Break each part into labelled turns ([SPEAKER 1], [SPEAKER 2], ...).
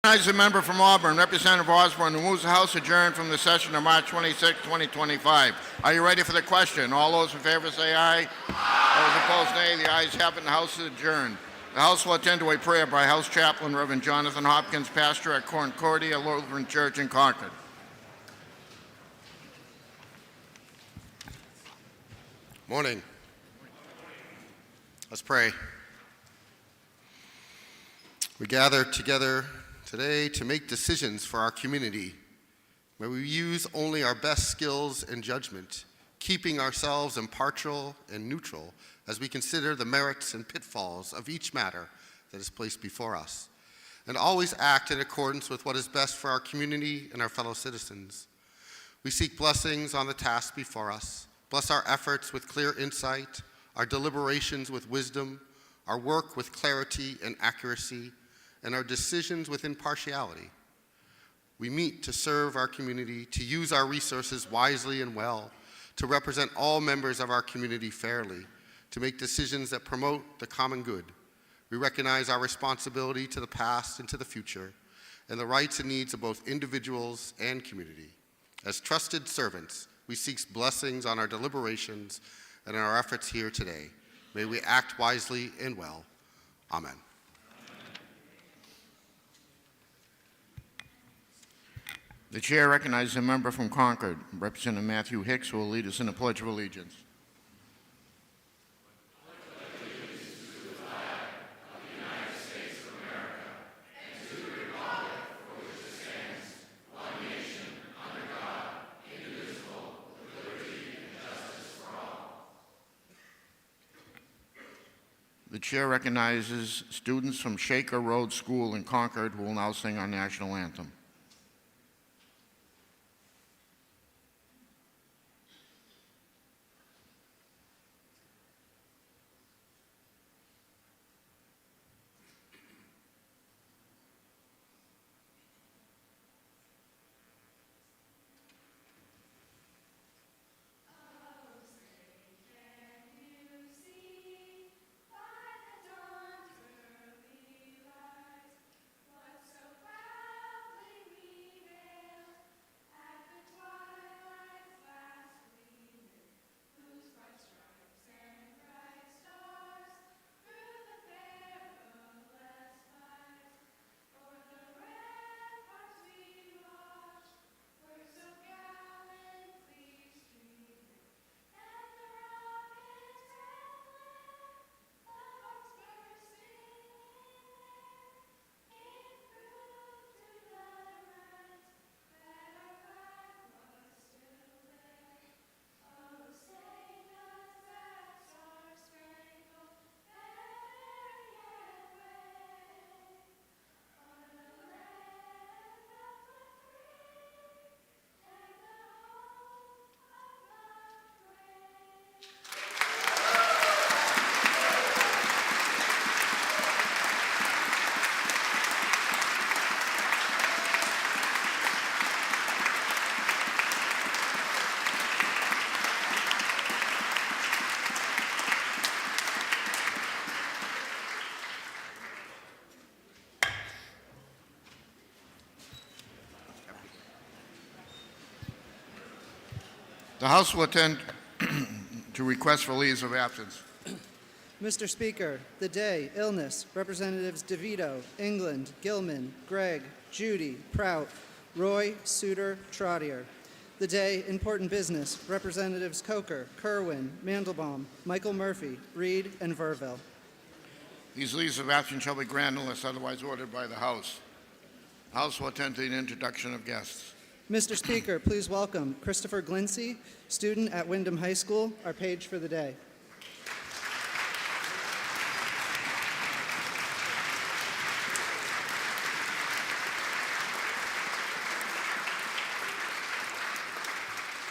[SPEAKER 1] Recognize the member from Auburn, Representative Osborne, who moves the House adjourned from the session of March 26, 2025. Are you ready for the question? All those in favor say aye. Those opposed, nay. The ayes have it, and the House is adjourned. The House will attend to a prayer by House Chaplain Reverend Jonathan Hopkins, pastor at Concordia Lutheran Church in Concord.
[SPEAKER 2] Morning. Let's pray. We gather together today to make decisions for our community. May we use only our best skills and judgment, keeping ourselves impartial and neutral as we consider the merits and pitfalls of each matter that is placed before us, and always act in accordance with what is best for our community and our fellow citizens. We seek blessings on the task before us. Bless our efforts with clear insight, our deliberations with wisdom, our work with clarity and accuracy, and our decisions with impartiality. We meet to serve our community, to use our resources wisely and well, to represent all members of our community fairly, to make decisions that promote the common good. We recognize our responsibility to the past and to the future, and the rights and needs of both individuals and community. As trusted servants, we seek blessings on our deliberations and in our efforts here today. May we act wisely and well. Amen.
[SPEAKER 1] The chair recognizes a member from Concord, Representative Matthew Hicks, who will lead us in the Pledge of Allegiance. The chair recognizes students from Shaker Road School in Concord who will now sing our national anthem. The House will attend to requests for leaves of absence.
[SPEAKER 3] Mr. Speaker, the day, illness, Representatives DeVito, England, Gilman, Gregg, Judy, Prout, Roy, Souter, Trottier. The day, important business, Representatives Coker, Kerwin, Mandelbaum, Michael Murphy, Reed, and Verville.
[SPEAKER 1] These leaves of absence shall be granted unless otherwise ordered by the House. The House will attend to the introduction of guests.
[SPEAKER 3] Mr. Speaker, please welcome Christopher Glincy, student at Wyndham High School, our page for the day.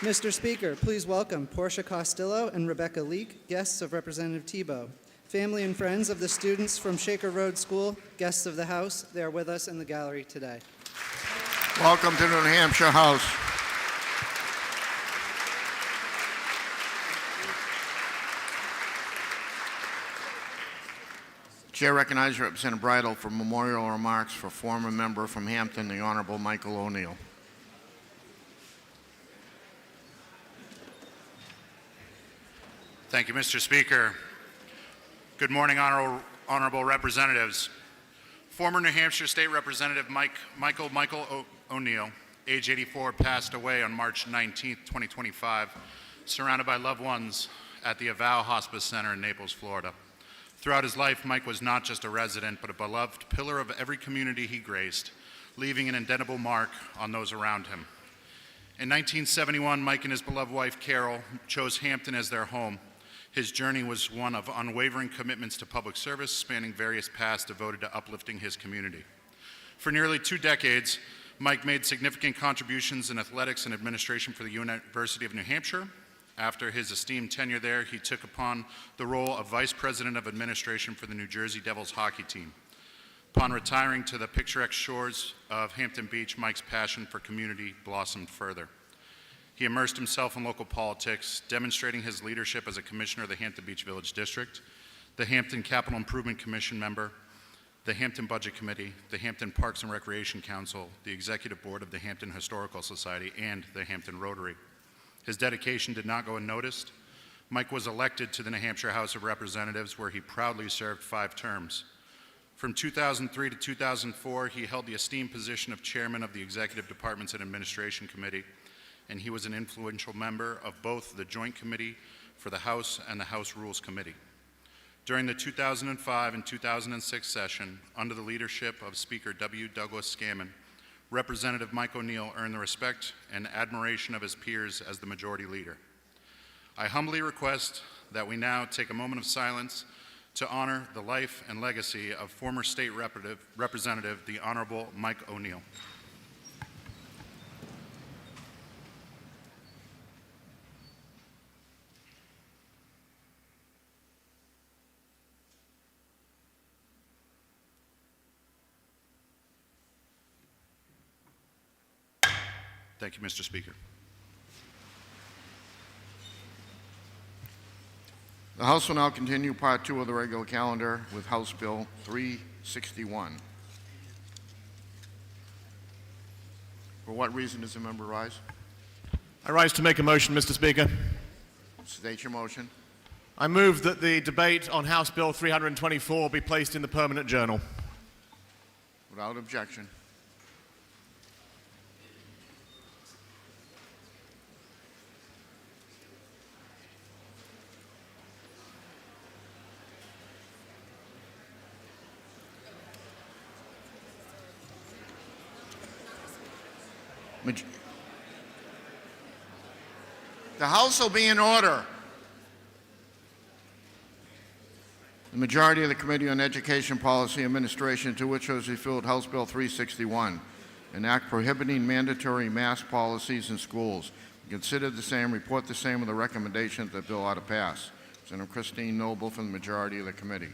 [SPEAKER 3] Mr. Speaker, please welcome Portia Costello and Rebecca Leake, guests of Representative Tebow. Family and friends of the students from Shaker Road School, guests of the House, they are with us in the gallery today.
[SPEAKER 1] Welcome to the New Hampshire House. Chair recognizes Representative Bridle for memorial remarks for former member from Hampton, the Honorable Michael O'Neill.
[SPEAKER 4] Thank you, Mr. Speaker. Good morning, honorable representatives. Former New Hampshire State Representative Michael O'Neill, age 84, passed away on March 19, 2025, surrounded by loved ones at the Avow Hospice Center in Naples, Florida. Throughout his life, Mike was not just a resident, but a beloved pillar of every community he graced, leaving an indelible mark on those around him. In 1971, Mike and his beloved wife, Carol, chose Hampton as their home. His journey was one of unwavering commitments to public service, spanning various paths devoted to uplifting his community. For nearly 2 decades, Mike made significant contributions in athletics and administration for the University of New Hampshire. After his esteemed tenure there, he took upon the role of Vice President of Administration for the New Jersey Devils hockey team. Upon retiring to the picturesque shores of Hampton Beach, Mike's passion for community blossomed further. He immersed himself in local politics, demonstrating his leadership as a commissioner of the Hampton Beach Village District, the Hampton Capital Improvement Commission member, the Hampton Budget Committee, the Hampton Parks and Recreation Council, the Executive Board of the Hampton Historical Society, and the Hampton Rotary. His dedication did not go unnoticed. Mike was elected to the New Hampshire House of Representatives, where he proudly served 5 terms. From 2003 to 2004, he held the esteemed position of chairman of the Executive Departments and Administration Committee, and he was an influential member of both the Joint Committee for the House and the House Rules Committee. During the 2005 and 2006 session, under the leadership of Speaker W. Douglas Scammon, Representative Mike O'Neill earned the respect and admiration of his peers as the majority leader. I humbly request that we now take a moment of silence to honor the life and legacy of former State Representative, the Honorable Mike O'Neill. Thank you, Mr. Speaker.
[SPEAKER 1] The House will now continue Part 2 of the regular calendar with House Bill 361. For what reason does the member rise?
[SPEAKER 5] I rise to make a motion, Mr. Speaker.
[SPEAKER 1] State your motion.
[SPEAKER 5] I move that the debate on House Bill 324 be placed in the permanent journal.
[SPEAKER 1] Without objection. The House will be in order. The majority of the Committee on Education Policy Administration, to which was referred House Bill 361, an act prohibiting mandatory mask policies in schools. Consider the same, report the same with the recommendation that the bill ought to pass. Senator Christine Noble from the majority of the committee.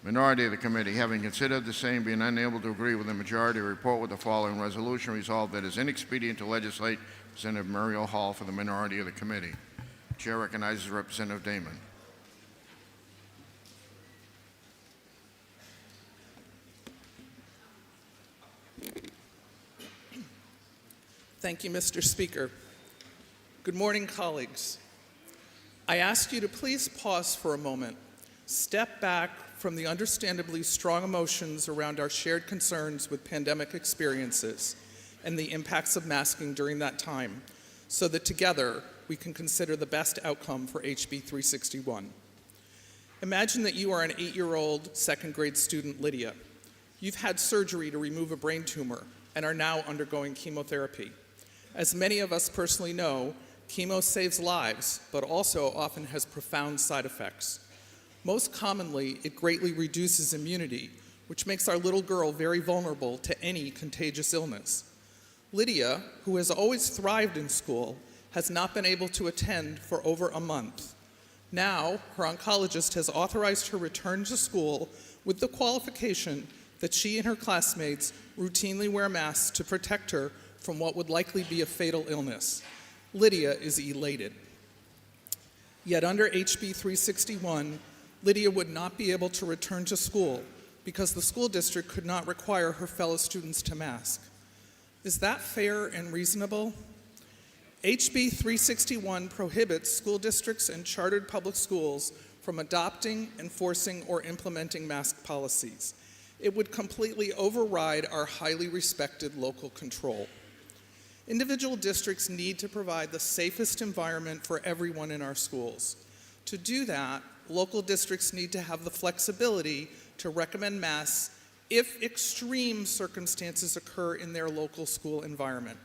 [SPEAKER 1] Minority of the committee, having considered the same, being unable to agree with the majority, report with the following resolution: resolved that it is inexpedient to legislate. Representative Muriel Hall for the minority of the committee. Chair recognizes Representative Damon.
[SPEAKER 6] Thank you, Mr. Speaker. Good morning, colleagues. I ask you to please pause for a moment, step back from the understandably strong emotions around our shared concerns with pandemic experiences and the impacts of masking during that time, so that together we can consider the best outcome for HB 361. Imagine that you are an 8-year-old second grade student, Lydia. You've had surgery to remove a brain tumor and are now undergoing chemotherapy. As many of us personally know, chemo saves lives, but also often has profound side effects. Most commonly, it greatly reduces immunity, which makes our little girl very vulnerable to any contagious illness. Lydia, who has always thrived in school, has not been able to attend for over a month. Now, her oncologist has authorized her return to school with the qualification that she and her classmates routinely wear masks to protect her from what would likely be a fatal illness. Lydia is elated. Yet under HB 361, Lydia would not be able to return to school because the school district could not require her fellow students to mask. Is that fair and reasonable? HB 361 prohibits school districts and chartered public schools from adopting, enforcing, or implementing mask policies. It would completely override our highly respected local control. Individual districts need to provide the safest environment for everyone in our schools. To do that, local districts need to have the flexibility to recommend masks if extreme circumstances occur in their local school environment.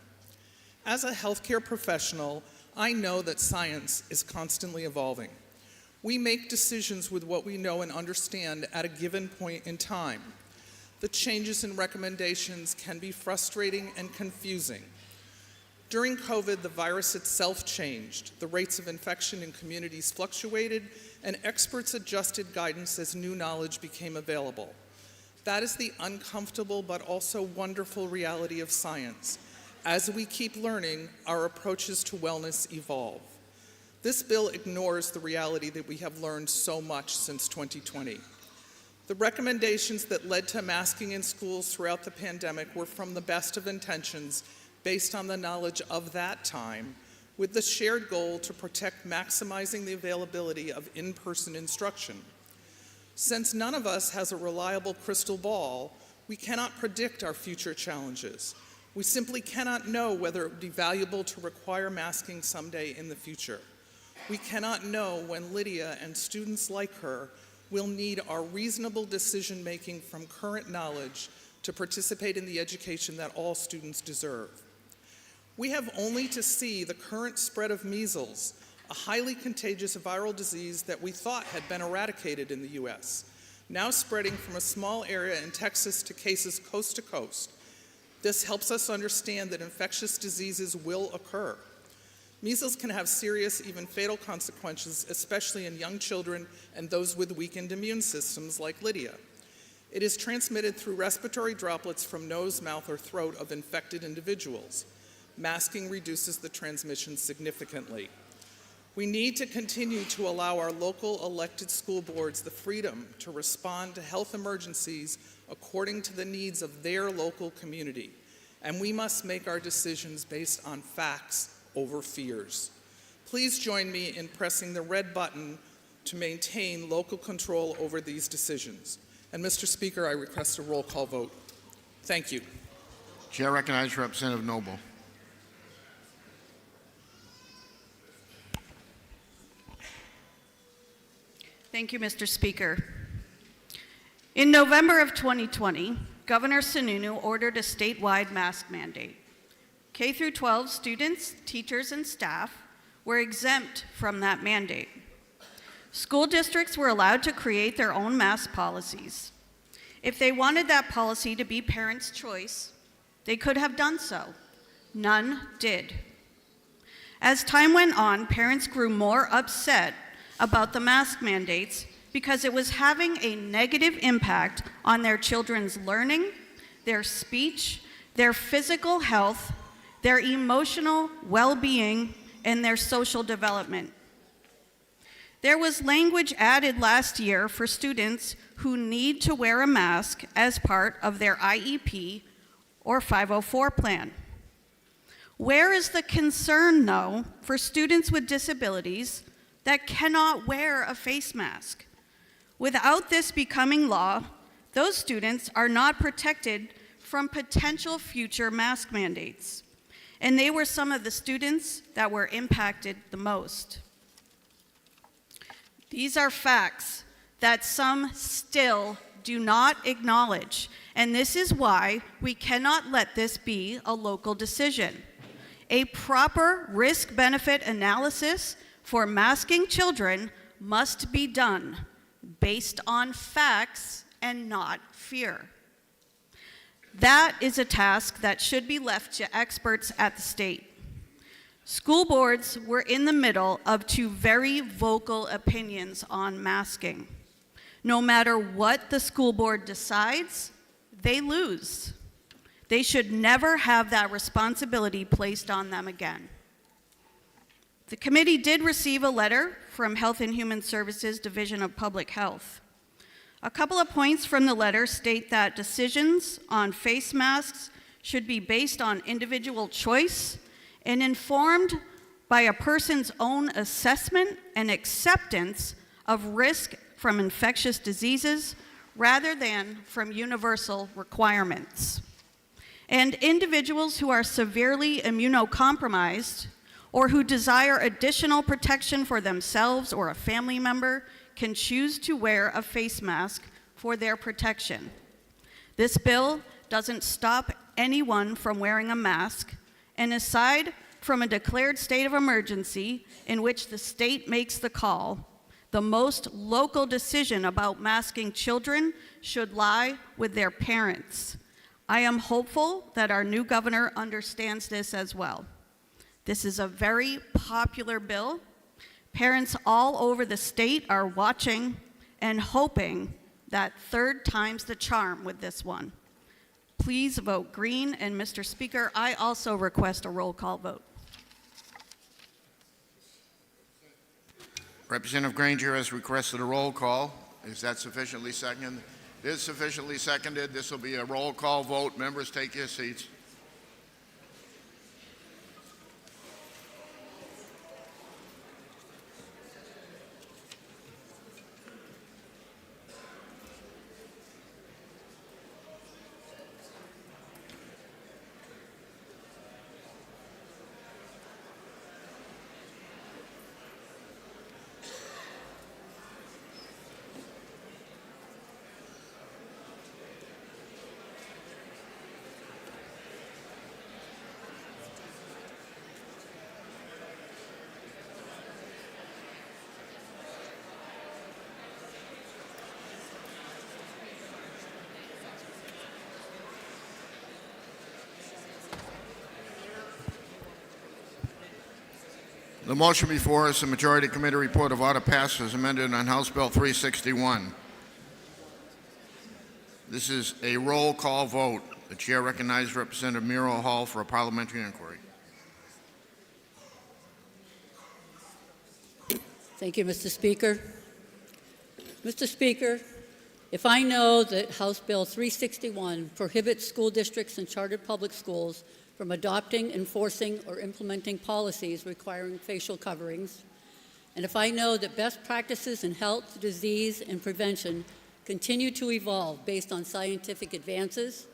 [SPEAKER 6] As a healthcare professional, I know that science is constantly evolving. We make decisions with what we know and understand at a given point in time. The changes in recommendations can be frustrating and confusing. During COVID, the virus itself changed. The rates of infection in communities fluctuated, and experts adjusted guidance as new knowledge became available. That is the uncomfortable but also wonderful reality of science. As we keep learning, our approaches to wellness evolve. This bill ignores the reality that we have learned so much since 2020. The recommendations that led to masking in schools throughout the pandemic were from the best of intentions based on the knowledge of that time, with the shared goal to protect maximizing the availability of in-person instruction. Since none of us has a reliable crystal ball, we cannot predict our future challenges. We simply cannot know whether it would be valuable to require masking someday in the future. We cannot know when Lydia and students like her will need our reasonable decision-making from current knowledge to participate in the education that all students deserve. We have only to see the current spread of measles, a highly contagious viral disease that we thought had been eradicated in the US, now spreading from a small area in Texas to cases coast to coast. This helps us understand that infectious diseases will occur. Measles can have serious, even fatal consequences, especially in young children and those with weakened immune systems like Lydia. It is transmitted through respiratory droplets from nose, mouth, or throat of infected individuals. Masking reduces the transmission significantly. We need to continue to allow our local elected school boards the freedom to respond to health emergencies according to the needs of their local community. And we must make our decisions based on facts over fears. Please join me in pressing the red button to maintain local control over these decisions. And Mr. Speaker, I request a roll call vote. Thank you.
[SPEAKER 1] Chair recognizes Representative Noble.
[SPEAKER 7] Thank you, Mr. Speaker. In November of 2020, Governor Sununu ordered a statewide mask mandate. K through 12 students, teachers, and staff were exempt from that mandate. School districts were allowed to create their own mask policies. If they wanted that policy to be parents' choice, they could have done so. None did. As time went on, parents grew more upset about the mask mandates because it was having a negative impact on their children's learning, their speech, their physical health, their emotional well-being, and their social development. There was language added last year for students who need to wear a mask as part of their IEP or 504 plan. Where is the concern, though, for students with disabilities that cannot wear a face mask? Without this becoming law, those students are not protected from potential future mask mandates, and they were some of the students that were impacted the most. These are facts that some still do not acknowledge, and this is why we cannot let this be a local decision. A proper risk-benefit analysis for masking children must be done based on facts and not fear. That is a task that should be left to experts at the state. School boards were in the middle of two very vocal opinions on masking. No matter what the school board decides, they lose. They should never have that responsibility placed on them again. The committee did receive a letter from Health and Human Services Division of Public Health. A couple of points from the letter state that decisions on face masks should be based on individual choice and informed by a person's own assessment and acceptance of risk from infectious diseases rather than from universal requirements. And individuals who are severely immunocompromised or who desire additional protection for themselves or a family member can choose to wear a face mask for their protection. This bill doesn't stop anyone from wearing a mask, and aside from a declared state of emergency in which the state makes the call, the most local decision about masking children should lie with their parents. I am hopeful that our new governor understands this as well. This is a very popular bill. Parents all over the state are watching and hoping that third time's the charm with this one. Please vote green, and Mr. Speaker, I also request a roll call vote.
[SPEAKER 1] Representative Granger has requested a roll call. Is that sufficiently seconded? It is sufficiently seconded. This will be a roll call vote. Members, take your seats. The motion before us, the Majority Committee report of order passed as amended on House Bill 361. This is a roll call vote. The chair recognizes Representative Miro Hall for a parliamentary inquiry.
[SPEAKER 8] Thank you, Mr. Speaker. Mr. Speaker, if I know that House Bill 361 prohibits school districts and chartered public schools from adopting, enforcing, or implementing policies requiring facial coverings, and if I know that best practices in health, disease, and prevention continue to evolve based on scientific advances,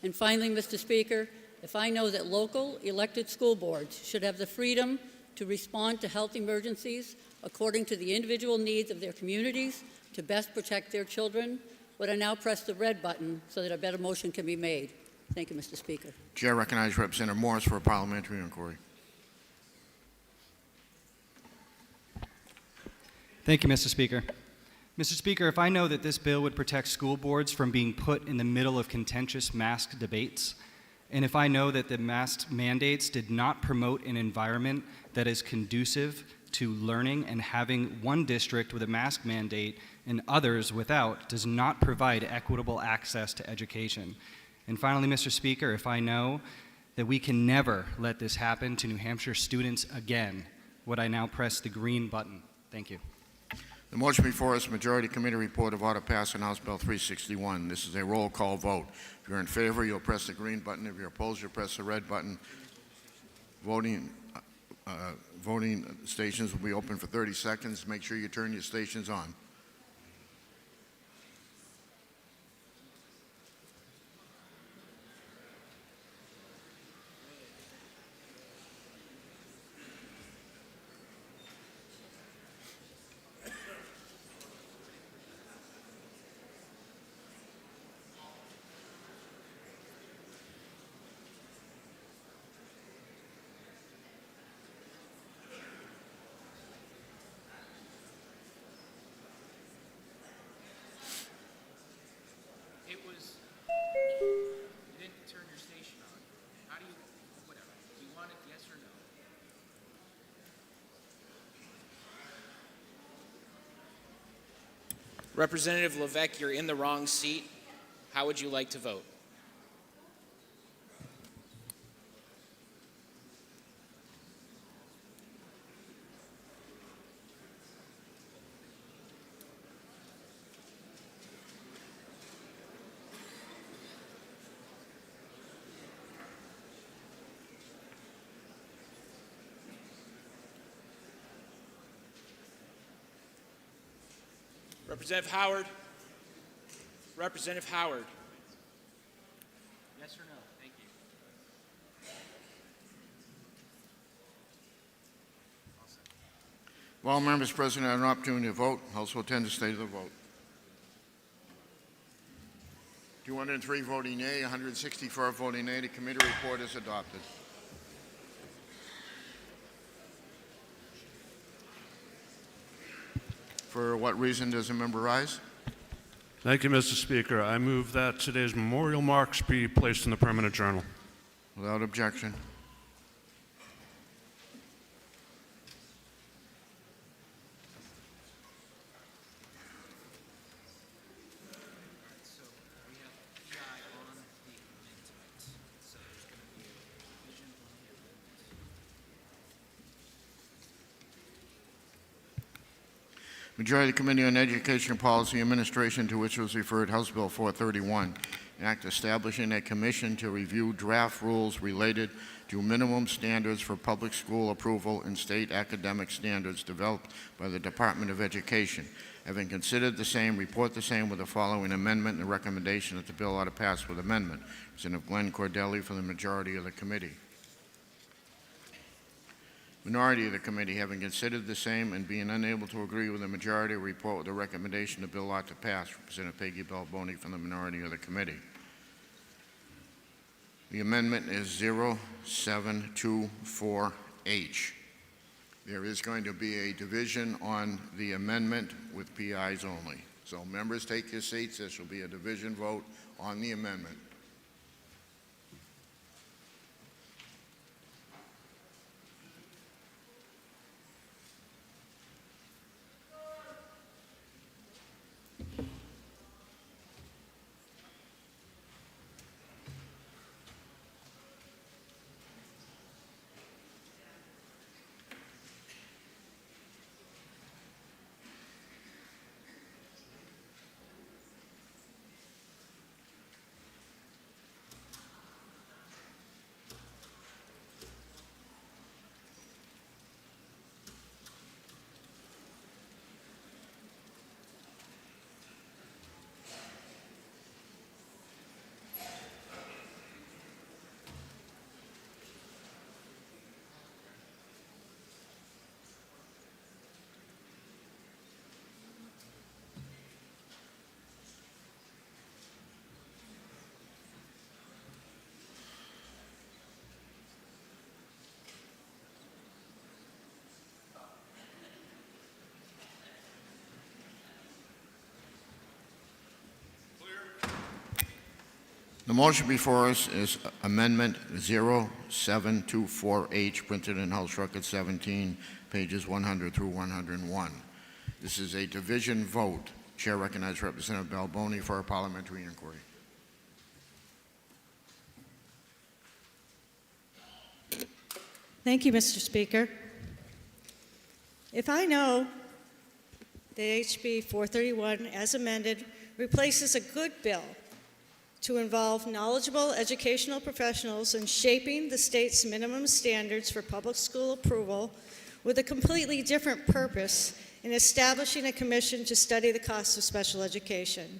[SPEAKER 8] and finally, Mr. Speaker, if I know that local elected school boards should have the freedom to respond to health emergencies according to the individual needs of their communities to best protect their children, would I now press the red button so that a better motion can be made? Thank you, Mr. Speaker.
[SPEAKER 1] Chair recognizes Representative Morris for a parliamentary inquiry.
[SPEAKER 9] Thank you, Mr. Speaker. Mr. Speaker, if I know that this bill would protect school boards from being put in the middle of contentious mask debates, and if I know that the mask mandates did not promote an environment that is conducive to learning and having one district with a mask mandate and others without does not provide equitable access to education. And finally, Mr. Speaker, if I know that we can never let this happen to New Hampshire students again, would I now press the green button? Thank you.
[SPEAKER 1] The motion before us, Majority Committee report of order passed on House Bill 361. This is a roll call vote. If you're in favor, you'll press the green button. If you're opposed, you'll press the red button. Voting stations will be open for 30 seconds. Make sure you turn your stations on.
[SPEAKER 10] You didn't turn your station on. How do you, whatever. Do you want it, yes or no? Representative Levesque, you're in the wrong seat. How would you like to vote? Representative Howard. Representative Howard. Yes or no? Thank you.
[SPEAKER 1] If all members present have an opportunity to vote, House will attend the state of the vote. 203 voting yea, 164 voting nay. The committee report is adopted. For what reason does the member rise?
[SPEAKER 11] Thank you, Mr. Speaker. I move that today's memorial marks be placed in the permanent journal.
[SPEAKER 1] Without objection.
[SPEAKER 10] So we have PI on the amendment. So there's going to be a division on the amendment.
[SPEAKER 1] Majority of the Committee on Education Policy Administration, to which was referred House Bill 431, an act establishing a commission to review draft rules related to minimum standards for public school approval and state academic standards developed by the Department of Education. Having considered the same, report the same with the following amendment and recommendation that the bill ought to pass with amendment. Representative Glenn Cordelli for the majority of the committee. Minority of the committee, having considered the same and being unable to agree with the majority, report with the recommendation the bill ought to pass. Representative Peggy Balboni from the minority of the committee. The amendment is 0724H. There is going to be a division on the amendment with PIs only. So members, take your seats. This will be a division vote on the amendment. The motion before us is Amendment 0724H, printed in House Record 17, pages 100 through 101. This is a division vote. Chair recognizes Representative Balboni for a parliamentary inquiry.
[SPEAKER 12] Thank you, Mr. Speaker. If I know that HB 431, as amended, replaces a good bill to involve knowledgeable educational professionals in shaping the state's minimum standards for public school approval with a completely different purpose in establishing a commission to study the costs of special education.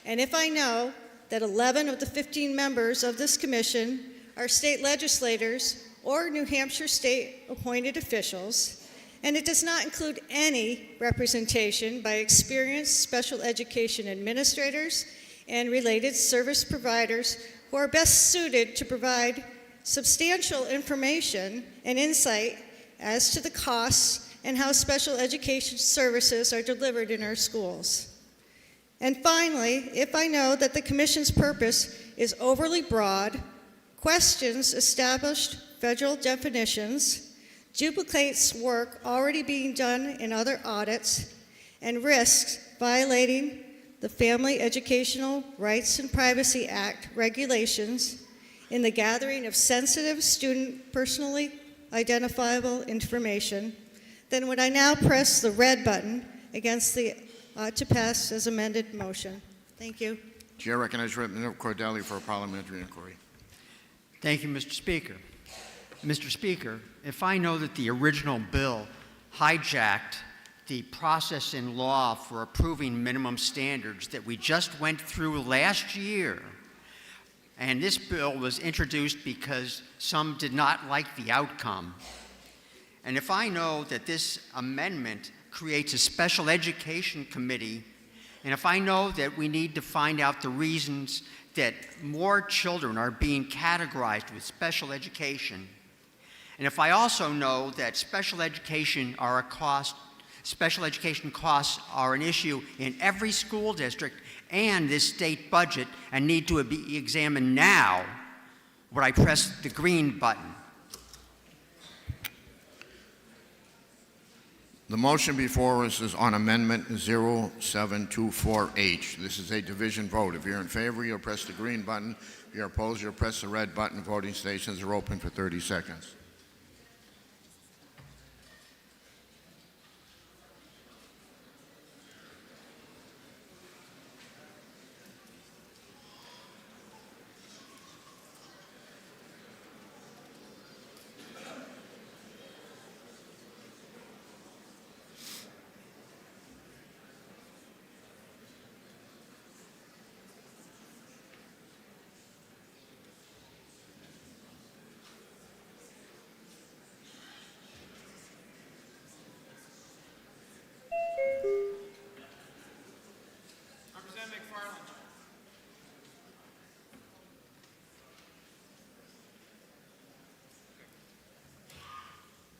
[SPEAKER 12] And if I know that 11 of the 15 members of this commission are state legislators or New Hampshire state appointed officials, and it does not include any representation by experienced special education administrators and related service providers who are best suited to provide substantial information and insight as to the costs and how special education services are delivered in our schools. And finally, if I know that the Commission's purpose is overly broad, questions established federal definitions, duplicates work already being done in other audits, and risks violating the Family Educational Rights and Privacy Act regulations in the gathering of sensitive student personally identifiable information, then would I now press the red button against the to pass as amended motion. Thank you.
[SPEAKER 1] Chair recognizes Representative Cordelli for a parliamentary inquiry.
[SPEAKER 13] Thank you, Mr. Speaker. Mr. Speaker, if I know that the original bill hijacked the process in law for approving minimum standards that we just went through last year. And this bill was introduced because some did not like the outcome. And if I know that this amendment creates a special education committee, and if I know that we need to find out the reasons that more children are being categorized with special education, and if I also know that special education costs are an issue in every school district and this state budget and need to be examined now, would I press the green button?
[SPEAKER 1] The motion before us is on Amendment 0724H. This is a division vote. If you're in favor, you'll press the green button. If you're opposed, you'll press the red button. Voting stations are open for 30 seconds.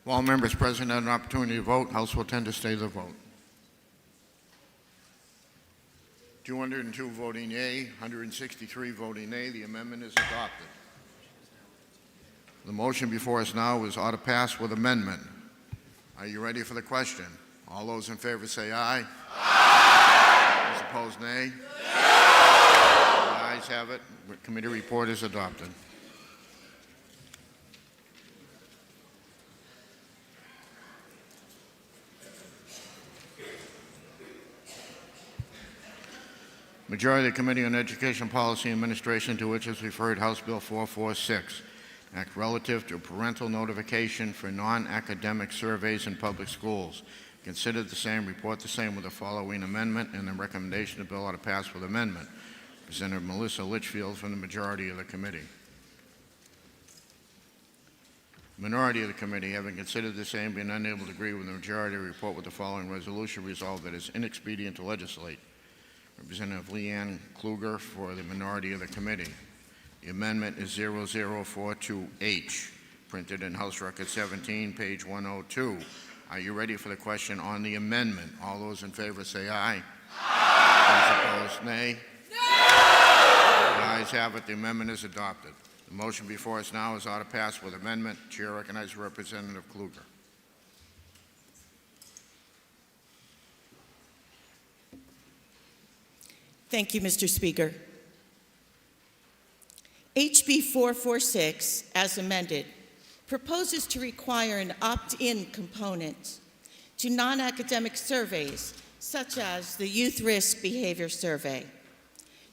[SPEAKER 1] While members present had an opportunity to vote, House will tend to stay the vote. 202 voting yea, 163 voting nay. The amendment is adopted. The motion before us now is ought to pass with amendment. Are you ready for the question? All those in favor say aye. Aye. Those opposed, nay. The ayes have it. The committee report is adopted. Majority of the Committee on Education Policy and Administration, to which is referred House Bill 446, Act relative to parental notification for non-academic surveys in public schools. Consider the same, report the same with the following amendment, and the recommendation the bill ought to pass with amendment. Representative Melissa Litchfield from the majority of the committee. Minority of the committee, having considered the same, being unable to agree with the majority, report with the following resolution: resolved that it is inexpedient to legislate. Representative Leanne Kluger for the minority of the committee. The amendment is 0042H, printed in House Record 17, page 102. Are you ready for the question on the amendment? All those in favor say aye. Aye. Those opposed, nay. Nay. The ayes have it. The amendment is adopted. The motion before us now is ought to pass with amendment. Chair recognizes Representative Kluger.
[SPEAKER 14] Thank you, Mr. Speaker. HB 446, as amended, proposes to require an opt-in component to non-academic surveys, such as the Youth Risk Behavior Survey.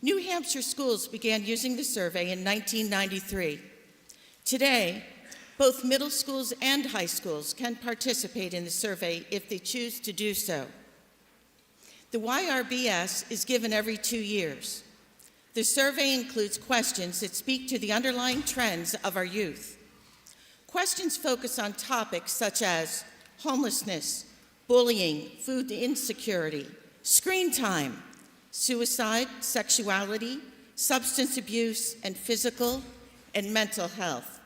[SPEAKER 14] New Hampshire schools began using the survey in 1993. Today, both middle schools and high schools can participate in the survey if they choose to do so. The YRBS is given every 2 years. The survey includes questions that speak to the underlying trends of our youth. Questions focus on topics such as homelessness, bullying, food insecurity, screen time, suicide, sexuality, substance abuse, and physical and mental health.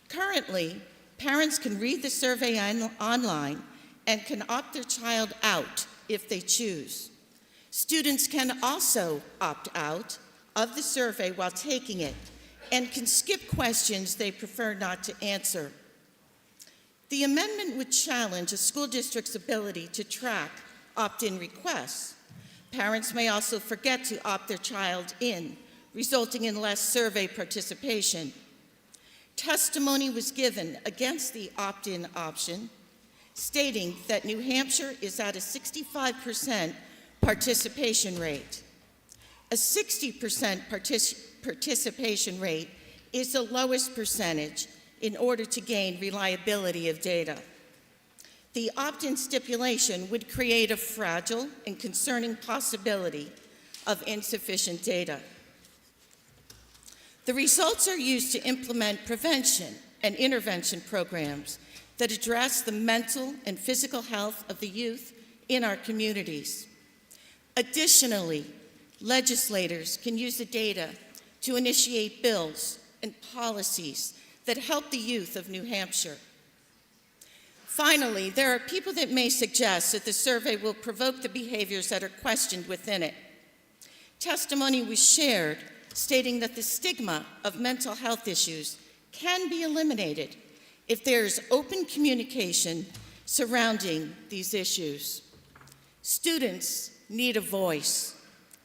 [SPEAKER 14] Currently, parents can read the survey online and can opt their child out if they choose. Students can also opt out of the survey while taking it and can skip questions they prefer not to answer. The amendment would challenge a school district's ability to track opt-in requests. Parents may also forget to opt their child in, resulting in less survey participation. Testimony was given against the opt-in option, stating that New Hampshire is at a 65% participation rate. A 60% participation rate is the lowest percentage in order to gain reliability of data. The opt-in stipulation would create a fragile and concerning possibility of insufficient data. The results are used to implement prevention and intervention programs that address the mental and physical health of the youth in our communities. Additionally, legislators can use the data to initiate bills and policies that help the youth of New Hampshire. Finally, there are people that may suggest that the survey will provoke the behaviors that are questioned within it. Testimony was shared stating that the stigma of mental health issues can be eliminated if there is open communication surrounding these issues. Students need a voice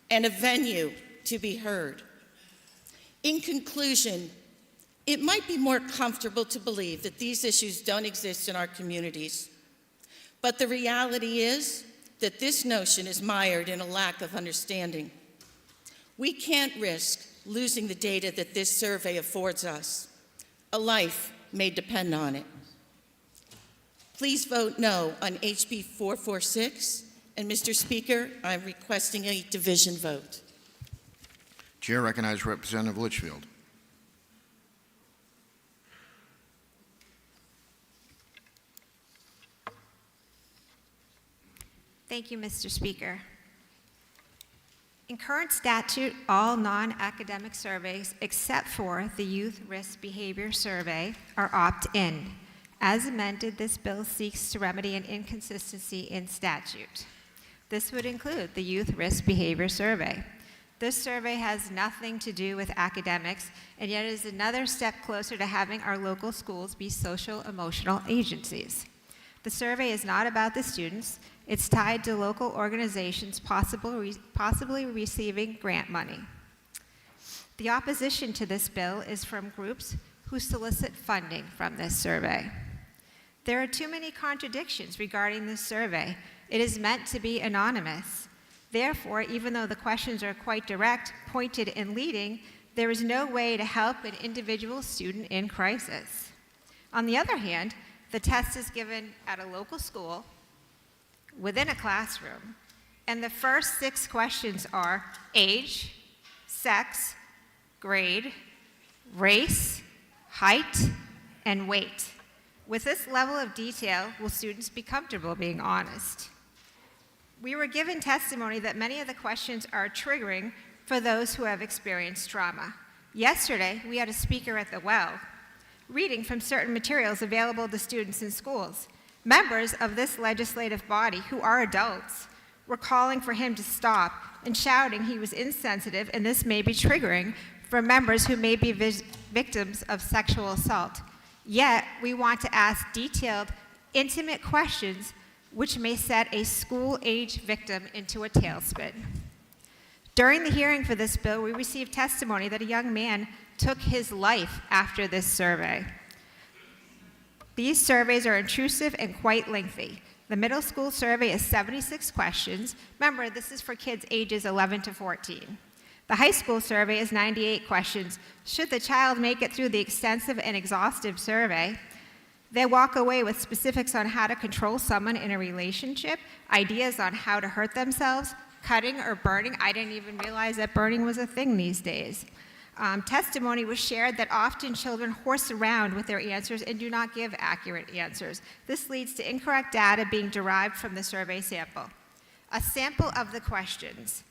[SPEAKER 14] and a venue to be heard. In conclusion, it might be more comfortable to believe that these issues don't exist in our communities, but the reality is that this notion is mired in a lack of understanding. We can't risk losing the data that this survey affords us. A life may depend on it. Please vote no on HB 446, and Mr. Speaker, I'm requesting a division vote.
[SPEAKER 1] Chair recognizes Representative Litchfield.
[SPEAKER 15] Thank you, Mr. Speaker. In current statute, all non-academic surveys, except for the Youth Risk Behavior Survey, are opt-in. As amended, this bill seeks to remedy an inconsistency in statute. This would include the Youth Risk Behavior Survey. This survey has nothing to do with academics, and yet is another step closer to having our local schools be social-emotional agencies. The survey is not about the students. It's tied to local organizations possibly receiving grant money. The opposition to this bill is from groups who solicit funding from this survey. There are too many contradictions regarding this survey. It is meant to be anonymous. Therefore, even though the questions are quite direct, pointed, and leading, there is no way to help an individual student in crisis. On the other hand, the test is given at a local school, within a classroom, and the first 6 questions are age, sex, grade, race, height, and weight. With this level of detail, will students be comfortable being honest? We were given testimony that many of the questions are triggering for those who have experienced trauma. Yesterday, we had a speaker at the well reading from certain materials available to students in schools. Members of this legislative body, who are adults, were calling for him to stop and shouting he was insensitive and this may be triggering for members who may be victims of sexual assault. Yet, we want to ask detailed, intimate questions which may set a school-age victim into a tailspin. During the hearing for this bill, we received testimony that a young man took his life after this survey. These surveys are intrusive and quite lengthy. The middle school survey is 76 questions. Remember, this is for kids ages 11 to 14. The high school survey is 98 questions. Should the child make it through the extensive and exhaustive survey, they walk away with specifics on how to control someone in a relationship, ideas on how to hurt themselves, cutting or burning. I didn't even realize that burning was a thing these days. Testimony was shared that often children horse around with their answers and do not give accurate answers. This leads to incorrect data being derived from the survey sample. A sample of the questions.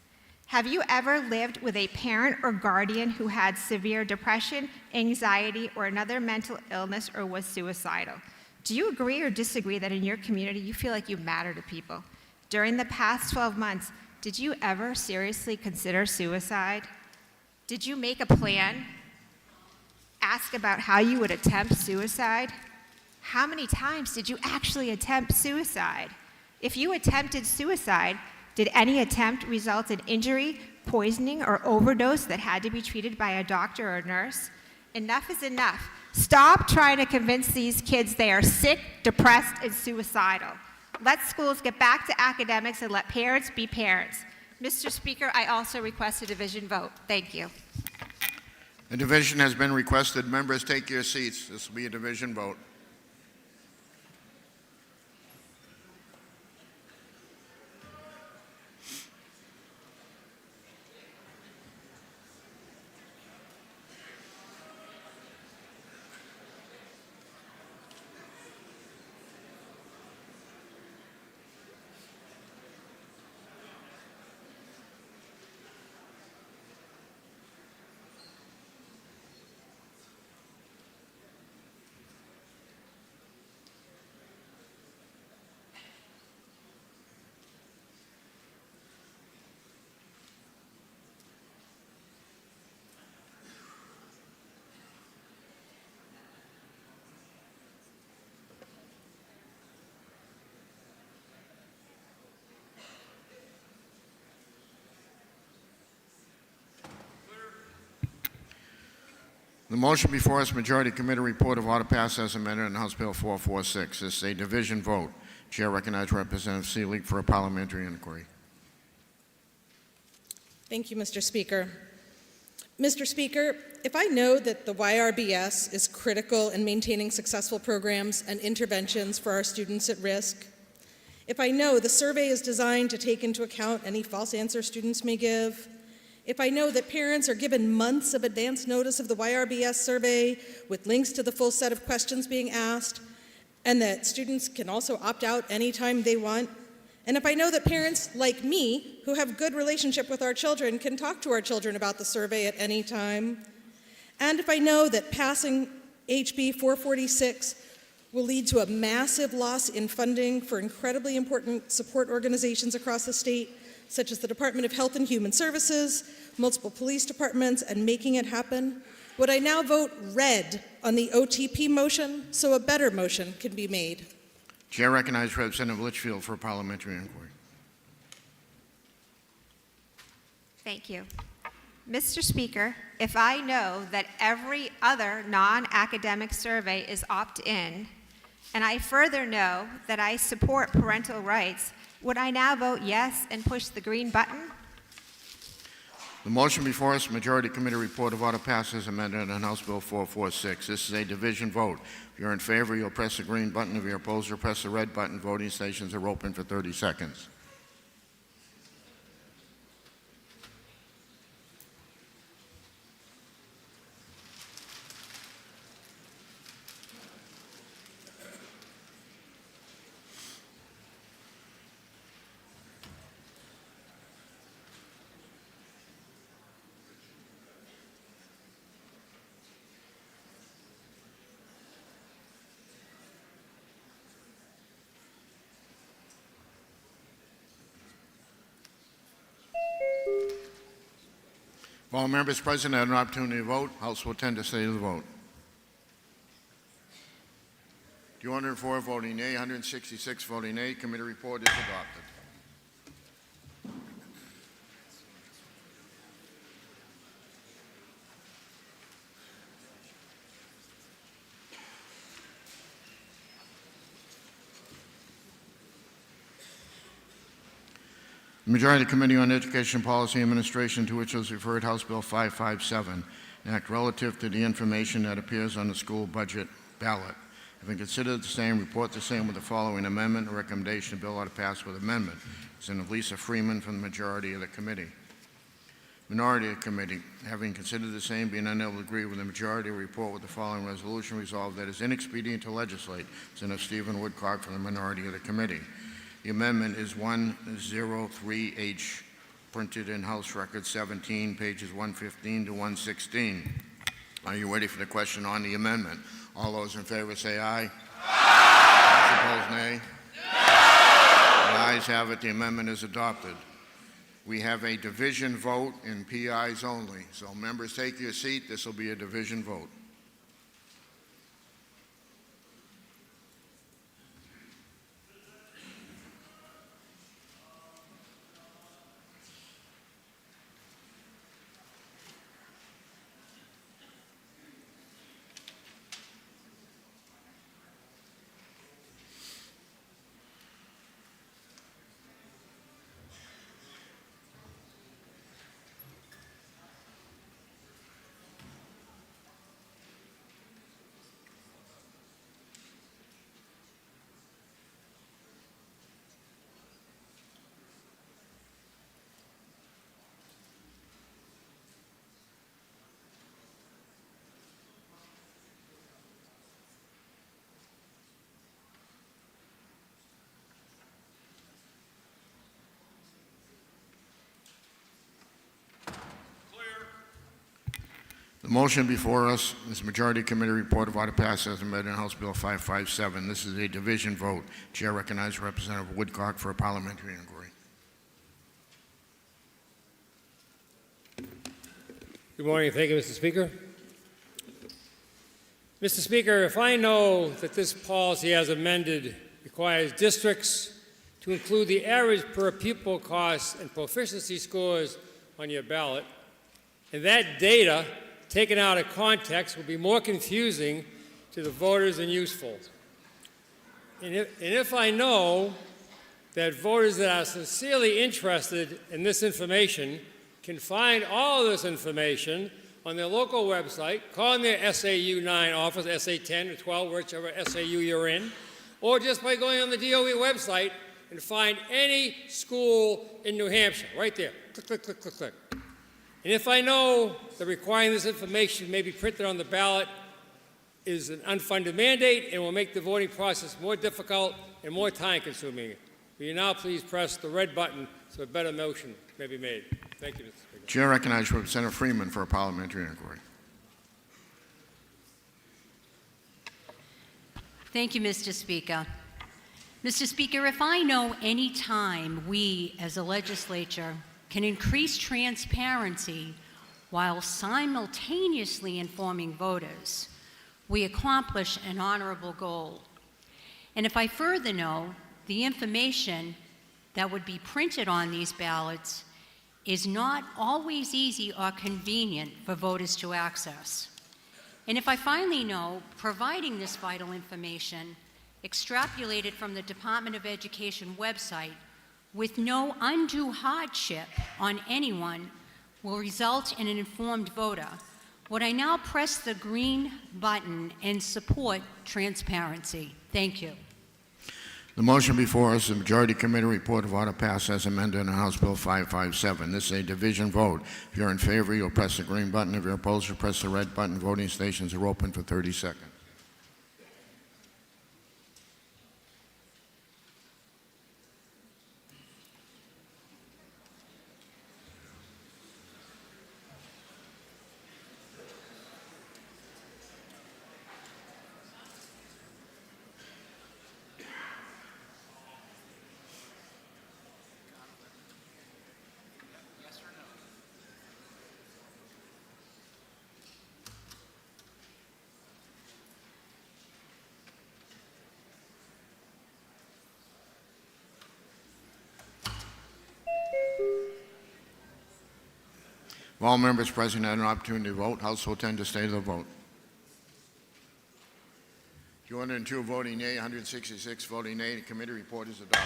[SPEAKER 15] Have you ever lived with a parent or guardian who had severe depression, anxiety, or another mental illness or was suicidal? Do you agree or disagree that in your community you feel like you matter to people? During the past 12 months, did you ever seriously consider suicide? Did you make a plan? Ask about how you would attempt suicide? How many times did you actually attempt suicide? If you attempted suicide, did any attempt result in injury, poisoning, or overdose that had to be treated by a doctor or a nurse? Enough is enough. Stop trying to convince these kids they are sick, depressed, and suicidal. Let schools get back to academics and let parents be parents. Mr. Speaker, I also request a division vote. Thank you.
[SPEAKER 1] A division has been requested. Members, take your seats. This will be a division vote. The motion before us, Majority Committee Report of Order passed as amended on House Bill 446. This is a division vote. Chair recognizes Representative Seelig for a parliamentary inquiry.
[SPEAKER 16] Thank you, Mr. Speaker. Mr. Speaker, if I know that the YRBS is critical in maintaining successful programs and interventions for our students at risk, if I know the survey is designed to take into account any false answers students may give, if I know that parents are given months of advance notice of the YRBS survey with links to the full set of questions being asked, and that students can also opt out anytime they want, and if I know that parents like me, who have good relationship with our children, can talk to our children about the survey at any time, and if I know that passing HB 446 will lead to a massive loss in funding for incredibly important support organizations across the state, such as the Department of Health and Human Services, multiple police departments, and Making It Happen, would I now vote red on the OTP motion so a better motion can be made?
[SPEAKER 1] Chair recognizes Representative Litchfield for a parliamentary inquiry.
[SPEAKER 15] Thank you. Mr. Speaker, if I know that every other non-academic survey is opt-in, and I further know that I support parental rights, would I now vote yes and push the green button?
[SPEAKER 1] The motion before us, Majority Committee Report of Order passes amended on House Bill 446. This is a division vote. If you're in favor, you'll press the green button. If you're opposed, you'll press the red button. Voting stations are open for 30 seconds. If all members present had an opportunity to vote, House will tend to say the vote. 204 voting yea, 166 voting nay. Committee report is adopted. The Majority Committee on Education Policy Administration, to which was referred House Bill 557, an act relative to the information that appears on the school budget ballot. Having considered the same, report the same with the following amendment. A recommendation the bill ought to pass with amendment. Senator Lisa Freeman from the majority of the committee. Minority of the committee, having considered the same, being unable to agree with the majority, report with the following resolution resolved that it is inexpedient to legislate. Senator Stephen Woodcock from the minority of the committee. The amendment is 103H, printed in House Record 17, pages 115 to 116. Are you ready for the question on the amendment? All those in favor say aye. Aye. Those opposed, nay. The ayes have it. The amendment is adopted. We have a division vote in PIs only. So members, take your seat. This will be a division vote. The motion before us is Majority Committee Report of Order passed as amended in House Bill 557. This is a division vote. Chair recognizes Representative Woodcock for a parliamentary inquiry.
[SPEAKER 17] Good morning. Thank you, Mr. Speaker. Mr. Speaker, if I know that this policy as amended requires districts to include the average per pupil costs and proficiency scores on your ballot, and that data taken out of context will be more confusing to the voters than useful. And if I know that voters that are sincerely interested in this information can find all of this information on their local website, calling their SAU 9 office, SA 10 or 12, whichever SAU you're in, or just by going on the DOE website and find any school in New Hampshire, right there. Click, click, click, click, click. And if I know that requiring this information may be printed on the ballot is an unfunded mandate and will make the voting process more difficult and more time-consuming, will you now please press the red button so a better motion may be made? Thank you, Mr. Speaker.
[SPEAKER 1] Chair recognizes Representative Freeman for a parliamentary inquiry.
[SPEAKER 18] Thank you, Mr. Speaker. Mr. Speaker, if I know any time we as a legislature can increase transparency while simultaneously informing voters, we accomplish an honorable goal. And if I further know the information that would be printed on these ballots is not always easy or convenient for voters to access. And if I finally know providing this vital information extrapolated from the Department of Education website with no undue hardship on anyone will result in an informed voter, would I now press the green button and support transparency? Thank you.
[SPEAKER 1] The motion before us is the Majority Committee Report of Order passed as amended in House Bill 557. This is a division vote. If you're in favor, you'll press the green button. If you're opposed, you'll press the red button. Voting stations are open for 30 seconds. If all members present had an opportunity to vote, House will tend to stay to the vote. 202 voting yea, 166 voting nay. The committee report is adopted.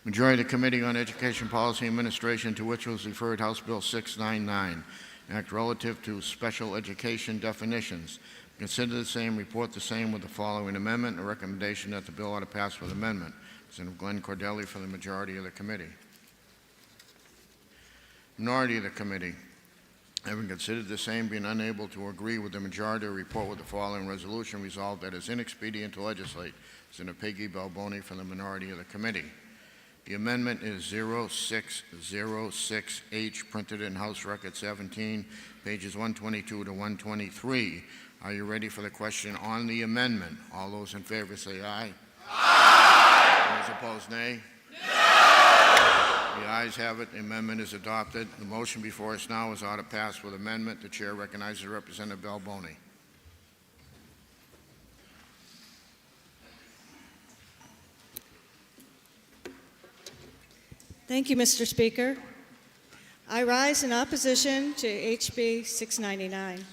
[SPEAKER 1] Majority of the Committee on Education Policy and Administration, to which was referred House Bill 699, Act relative to special education definitions. Consider the same, report the same with the following amendment, a recommendation that the bill ought to pass with amendment. Representative Glenn Cordelli for the majority of the committee. Minority of the committee, having considered the same, being unable to agree with the majority, report with the following resolution resolved that it is inexpedient to legislate. Representative Peggy Balboni for the minority of the committee. The amendment is 0606H, printed in House Record 17, pages 122 to 123. Are you ready for the question on the amendment? All those in favor say aye. Aye. Those opposed, nay. The ayes have it. The amendment is adopted. The motion before us now is ought to pass with amendment. The chair recognizes Representative Balboni.
[SPEAKER 12] Thank you, Mr. Speaker. I rise in opposition to HB 699.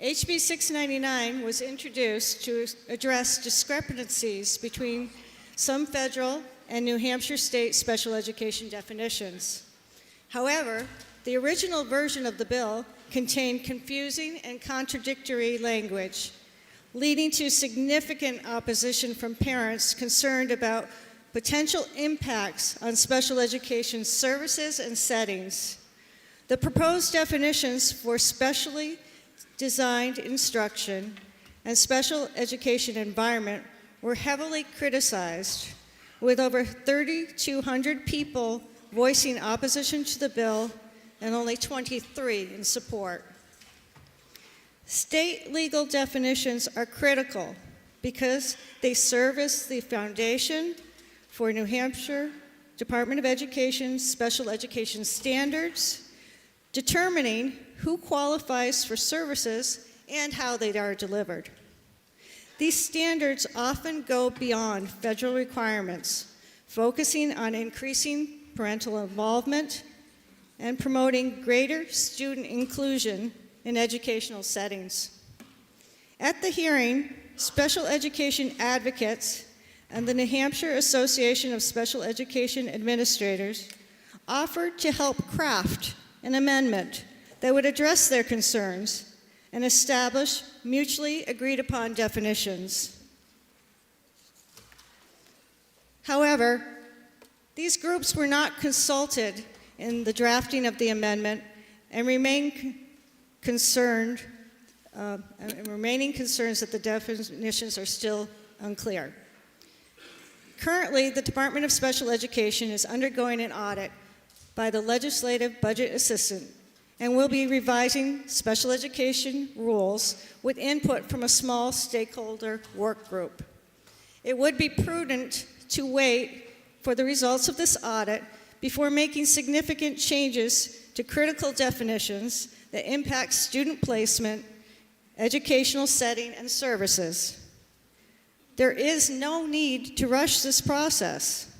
[SPEAKER 12] HB 699 was introduced to address discrepancies between some federal and New Hampshire state special education definitions. However, the original version of the bill contained confusing and contradictory language, leading to significant opposition from parents concerned about potential impacts on special education services and settings. The proposed definitions for specially designed instruction and special education environment were heavily criticized, with over 3,200 people voicing opposition to the bill and only 23 in support. State legal definitions are critical because they serve as the foundation for New Hampshire Department of Education special education standards, determining who qualifies for services and how they are delivered. These standards often go beyond federal requirements, focusing on increasing parental involvement and promoting greater student inclusion in educational settings. At the hearing, special education advocates and the New Hampshire Association of Special Education Administrators offered to help craft an amendment that would address their concerns and establish mutually agreed upon definitions. However, these groups were not consulted in the drafting of the amendment and remain concerned, remaining concerns that the definitions are still unclear. Currently, the Department of Special Education is undergoing an audit by the Legislative Budget Assistant and will be revising special education rules with input from a small stakeholder work group. It would be prudent to wait for the results of this audit before making significant changes to critical definitions that impact student placement, educational setting, and services. There is no need to rush this process.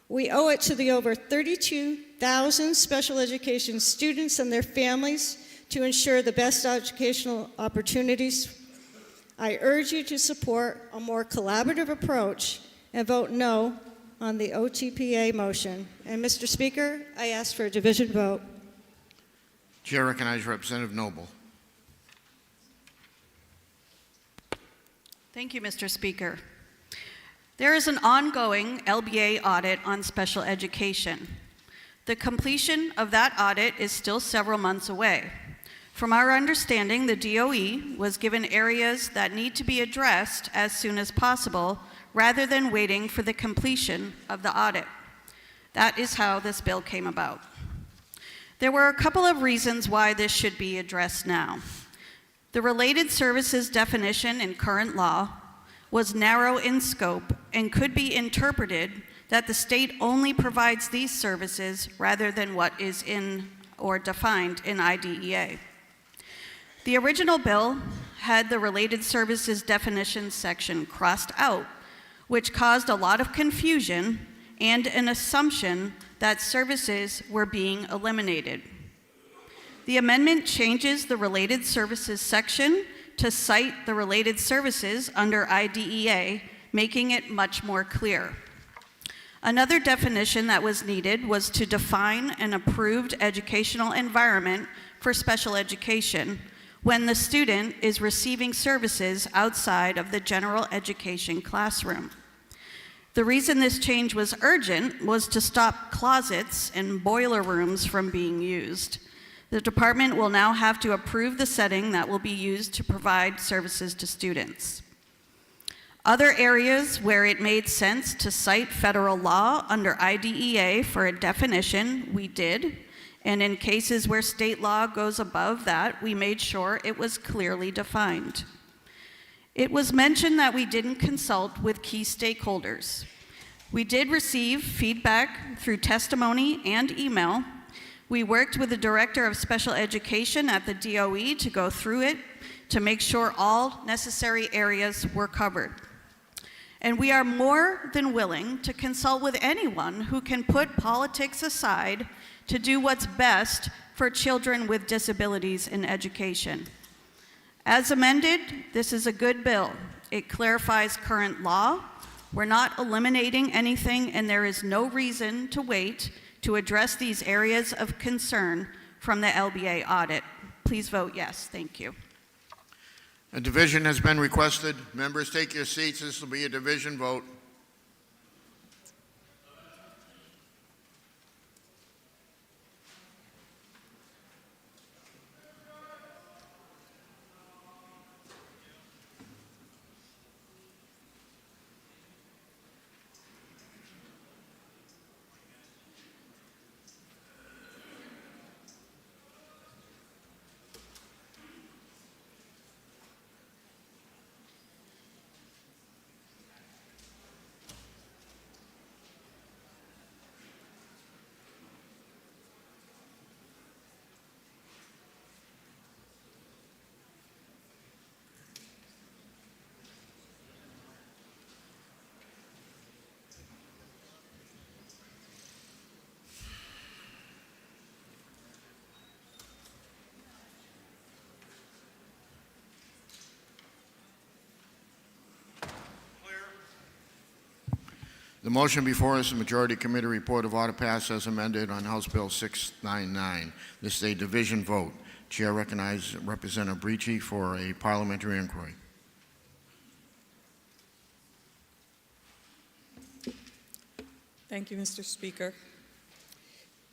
[SPEAKER 12] We owe it to the over 32,000 special education students and their families to ensure the best educational opportunities. I urge you to support a more collaborative approach and vote no on the OTPA motion. And Mr. Speaker, I ask for a division vote.
[SPEAKER 1] Chair recognizes Representative Noble.
[SPEAKER 7] Thank you, Mr. Speaker. There is an ongoing LBA audit on special education. The completion of that audit is still several months away. From our understanding, the DOE was given areas that need to be addressed as soon as possible rather than waiting for the completion of the audit. That is how this bill came about. There were a couple of reasons why this should be addressed now. The related services definition in current law was narrow in scope and could be interpreted that the state only provides these services rather than what is in or defined in IDEA. The original bill had the related services definition section crossed out, which caused a lot of confusion and an assumption that services were being eliminated. The amendment changes the related services section to cite the related services under IDEA, making it much more clear. Another definition that was needed was to define an approved educational environment for special education when the student is receiving services outside of the general education classroom. The reason this change was urgent was to stop closets and boiler rooms from being used. The department will now have to approve the setting that will be used to provide services to students. Other areas where it made sense to cite federal law under IDEA for a definition, we did, and in cases where state law goes above that, we made sure it was clearly defined. It was mentioned that we didn't consult with key stakeholders. We did receive feedback through testimony and email. We worked with the Director of Special Education at the DOE to go through it to make sure all necessary areas were covered. And we are more than willing to consult with anyone who can put politics aside to do what's best for children with disabilities in education. As amended, this is a good bill. It clarifies current law. We're not eliminating anything, and there is no reason to wait to address these areas of concern from the LBA audit. Please vote yes. Thank you.
[SPEAKER 1] A division has been requested. Members, take your seats. This will be a division vote. The motion before us is the Majority Committee report of order passed as amended on House Bill 699. This is a division vote. Chair recognizes Representative Breachy for a parliamentary inquiry.
[SPEAKER 19] Thank you, Mr. Speaker.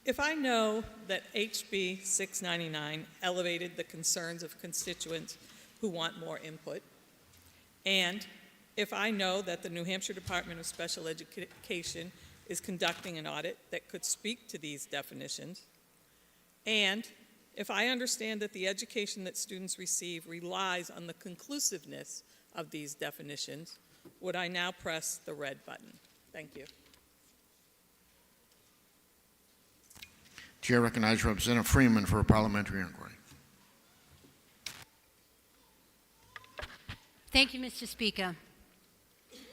[SPEAKER 19] If I know that HB 699 elevated the concerns of constituents who want more input, and if I know that the New Hampshire Department of Special Education is conducting an audit that could speak to these definitions, and if I understand that the education that students receive relies on the conclusiveness of these definitions, would I now press the red button? Thank you.
[SPEAKER 1] Chair recognizes Representative Freeman for a parliamentary inquiry.
[SPEAKER 18] Thank you, Mr. Speaker.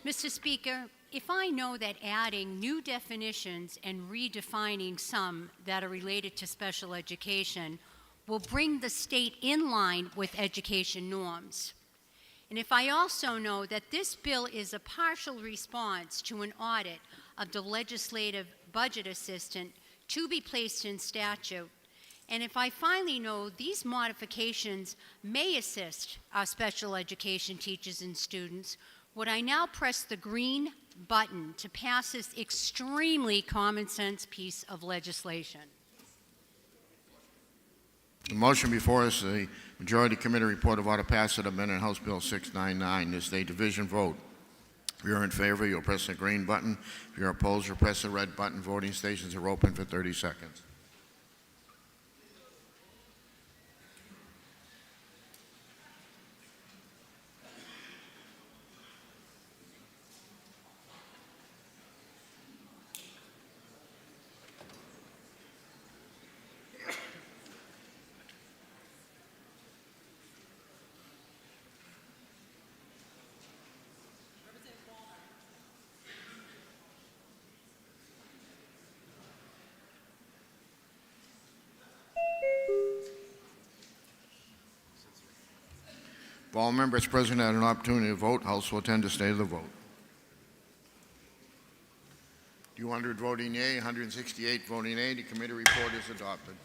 [SPEAKER 18] Mr. Speaker, if I know that adding new definitions and redefining some that are related to special education will bring the state in line with education norms, and if I also know that this bill is a partial response to an audit of the legislative budget assistant to be placed in statute, and if I finally know these modifications may assist our special education teachers and students, would I now press the green button to pass this extremely common sense piece of legislation?
[SPEAKER 1] The motion before us is the Majority Committee report of order passed as amended on House Bill 699. This is a division vote. If you're in favor, you'll press the green button. If you're opposed, you'll press the red button. Voting stations are open for 30 seconds. If all members present had an opportunity to vote, House will attend to stay the vote. 200 voting yea, 168 voting nay. The committee report is adopted.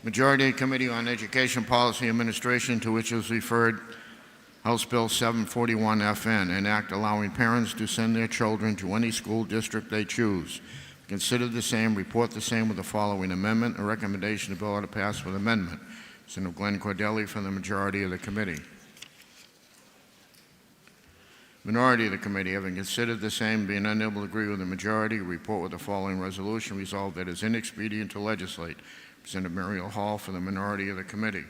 [SPEAKER 1] Majority Committee on Education Policy Administration, to which is referred House Bill 741 FN, an act allowing parents to send their children to any school district they choose. Consider the same, report the same with the following amendment. A recommendation to bill to pass with amendment. Senator Glenn Cordelli from the majority of the committee. Minority of the committee, having considered the same, being unable to agree with the majority, report with the following resolution. Resolved that it is inexpedient to legislate. Senator Muriel Hall for the minority of the committee.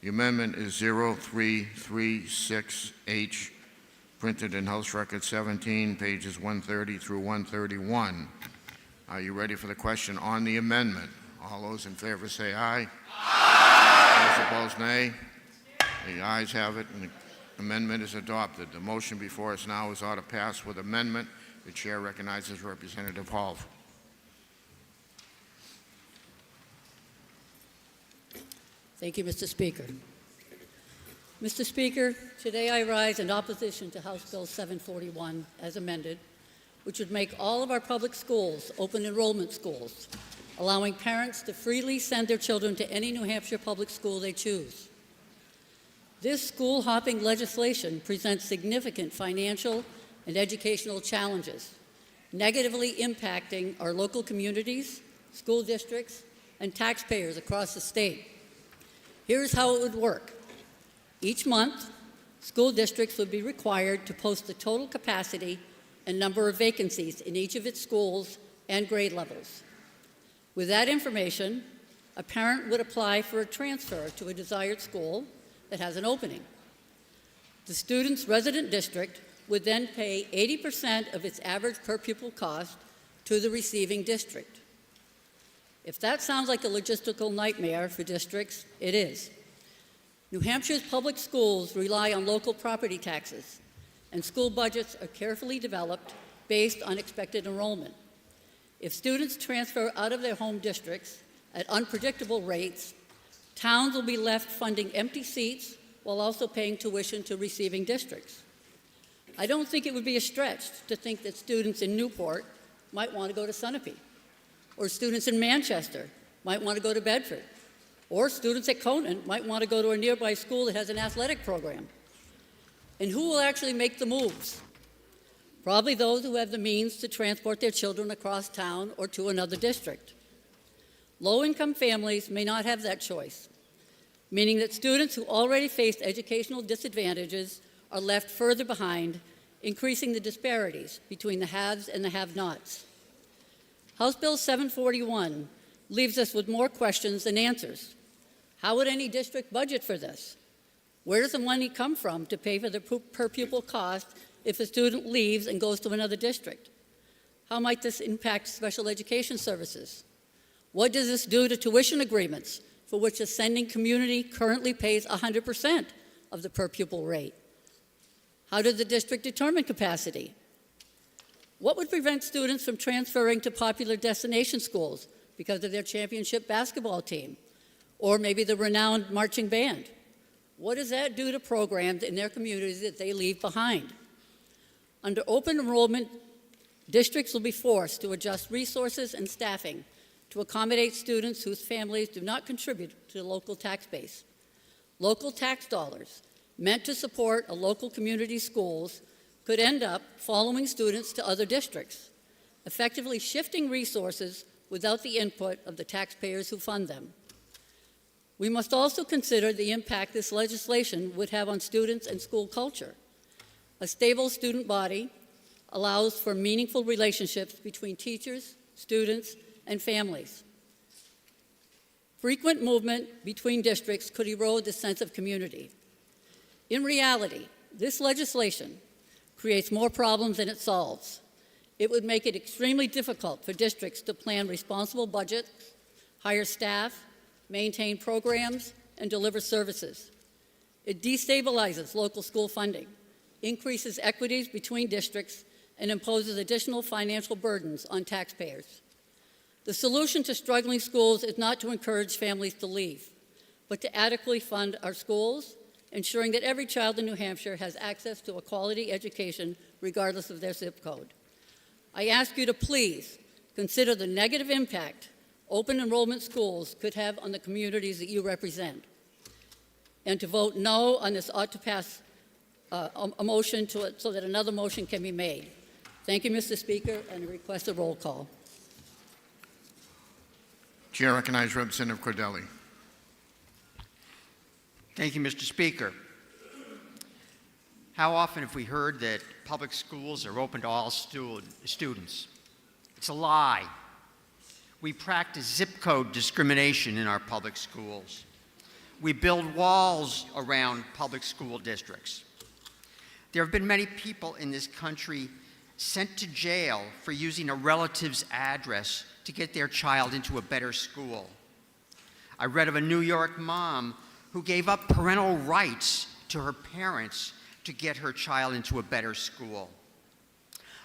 [SPEAKER 1] The amendment is 0336H, printed in House Record 17, pages 130 through 131. Are you ready for the question on the amendment? All those in favor say aye. Aye. Those opposed, nay. The ayes have it, and the amendment is adopted. The motion before us now is order passed with amendment. The chair recognizes Representative Hall.
[SPEAKER 8] Thank you, Mr. Speaker. Mr. Speaker, today I rise in opposition to House Bill 741 as amended, which would make all of our public schools open enrollment schools, allowing parents to freely send their children to any New Hampshire public school they choose. This school hopping legislation presents significant financial and educational challenges, negatively impacting our local communities, school districts, and taxpayers across the state. Here's how it would work. Each month, school districts would be required to post the total capacity and number of vacancies in each of its schools and grade levels. With that information, a parent would apply for a transfer to a desired school that has an opening. The student's resident district would then pay 80% of its average per pupil cost to the receiving district. If that sounds like a logistical nightmare for districts, it is. New Hampshire's public schools rely on local property taxes, and school budgets are carefully developed based on expected enrollment. If students transfer out of their home districts, at unpredictable rates, towns will be left funding empty seats while also paying tuition to receiving districts. I don't think it would be a stretch to think that students in Newport might want to go to Sunapee, or students in Manchester might want to go to Bedford, or students at Conant might want to go to a nearby school that has an athletic program. And who will actually make the moves? Probably those who have the means to transport their children across town or to another district. Low-income families may not have that choice, meaning that students who already faced educational disadvantages are left further behind, increasing the disparities between the haves and the have-nots. House Bill 741 leaves us with more questions than answers. How would any district budget for this? Where does the money come from to pay for the per pupil cost if a student leaves and goes to another district? How might this impact special education services? What does this do to tuition agreements for which the sending community currently pays 100% of the per pupil rate? How does the district determine capacity? What would prevent students from transferring to popular destination schools because of their championship basketball team, or maybe the renowned marching band? What does that do to programs in their communities that they leave behind? Under open enrollment, districts will be forced to adjust resources and staffing to accommodate students whose families do not contribute to the local tax base. Local tax dollars meant to support a local community schools could end up following students to other districts, effectively shifting resources without the input of the taxpayers who fund them. We must also consider the impact this legislation would have on students and school culture. A stable student body allows for meaningful relationships between teachers, students, and families. Frequent movement between districts could erode the sense of community. In reality, this legislation creates more problems than it solves. It would make it extremely difficult for districts to plan responsible budgets, hire staff, maintain programs, and deliver services. It destabilizes local school funding, increases equities between districts, and imposes additional financial burdens on taxpayers. The solution to struggling schools is not to encourage families to leave, but to adequately fund our schools, ensuring that every child in New Hampshire has access to a quality education regardless of their zip code. I ask you to please consider the negative impact open enrollment schools could have on the communities that you represent, and to vote no on this ought to pass a motion to it so that another motion can be made. Thank you, Mr. Speaker, and I request a roll call.
[SPEAKER 1] Chair recognizes Representative Cordelli.
[SPEAKER 13] Thank you, Mr. Speaker. How often have we heard that public schools are open to all students? It's a lie. We practice zip code discrimination in our public schools. We build walls around public school districts. There have been many people in this country sent to jail for using a relative's address to get their child into a better school. I read of a New York mom who gave up parental rights to her parents to get her child into a better school.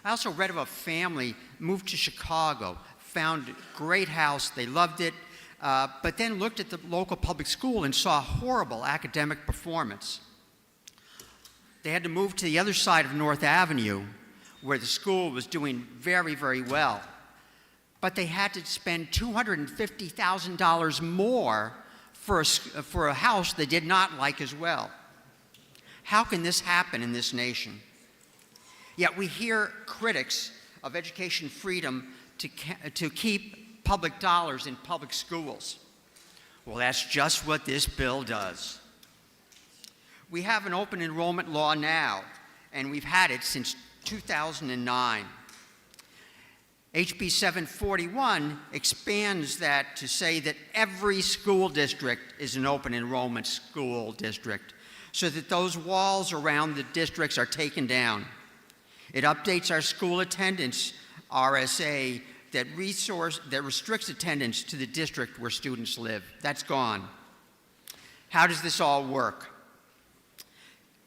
[SPEAKER 13] I also read of a family moved to Chicago, found a great house, they loved it, but then looked at the local public school and saw horrible academic performance. They had to move to the other side of North Avenue, where the school was doing very, very well. But they had to spend $250,000 more for a house they did not like as well. How can this happen in this nation? Yet we hear critics of education freedom to keep public dollars in public schools. Well, that's just what this bill does. We have an open enrollment law now, and we've had it since 2009. HB 741 expands that to say that every school district is an open enrollment school district, so that those walls around the districts are taken down. It updates our school attendance RSA that restricts attendance to the district where students live. That's gone. How does this all work?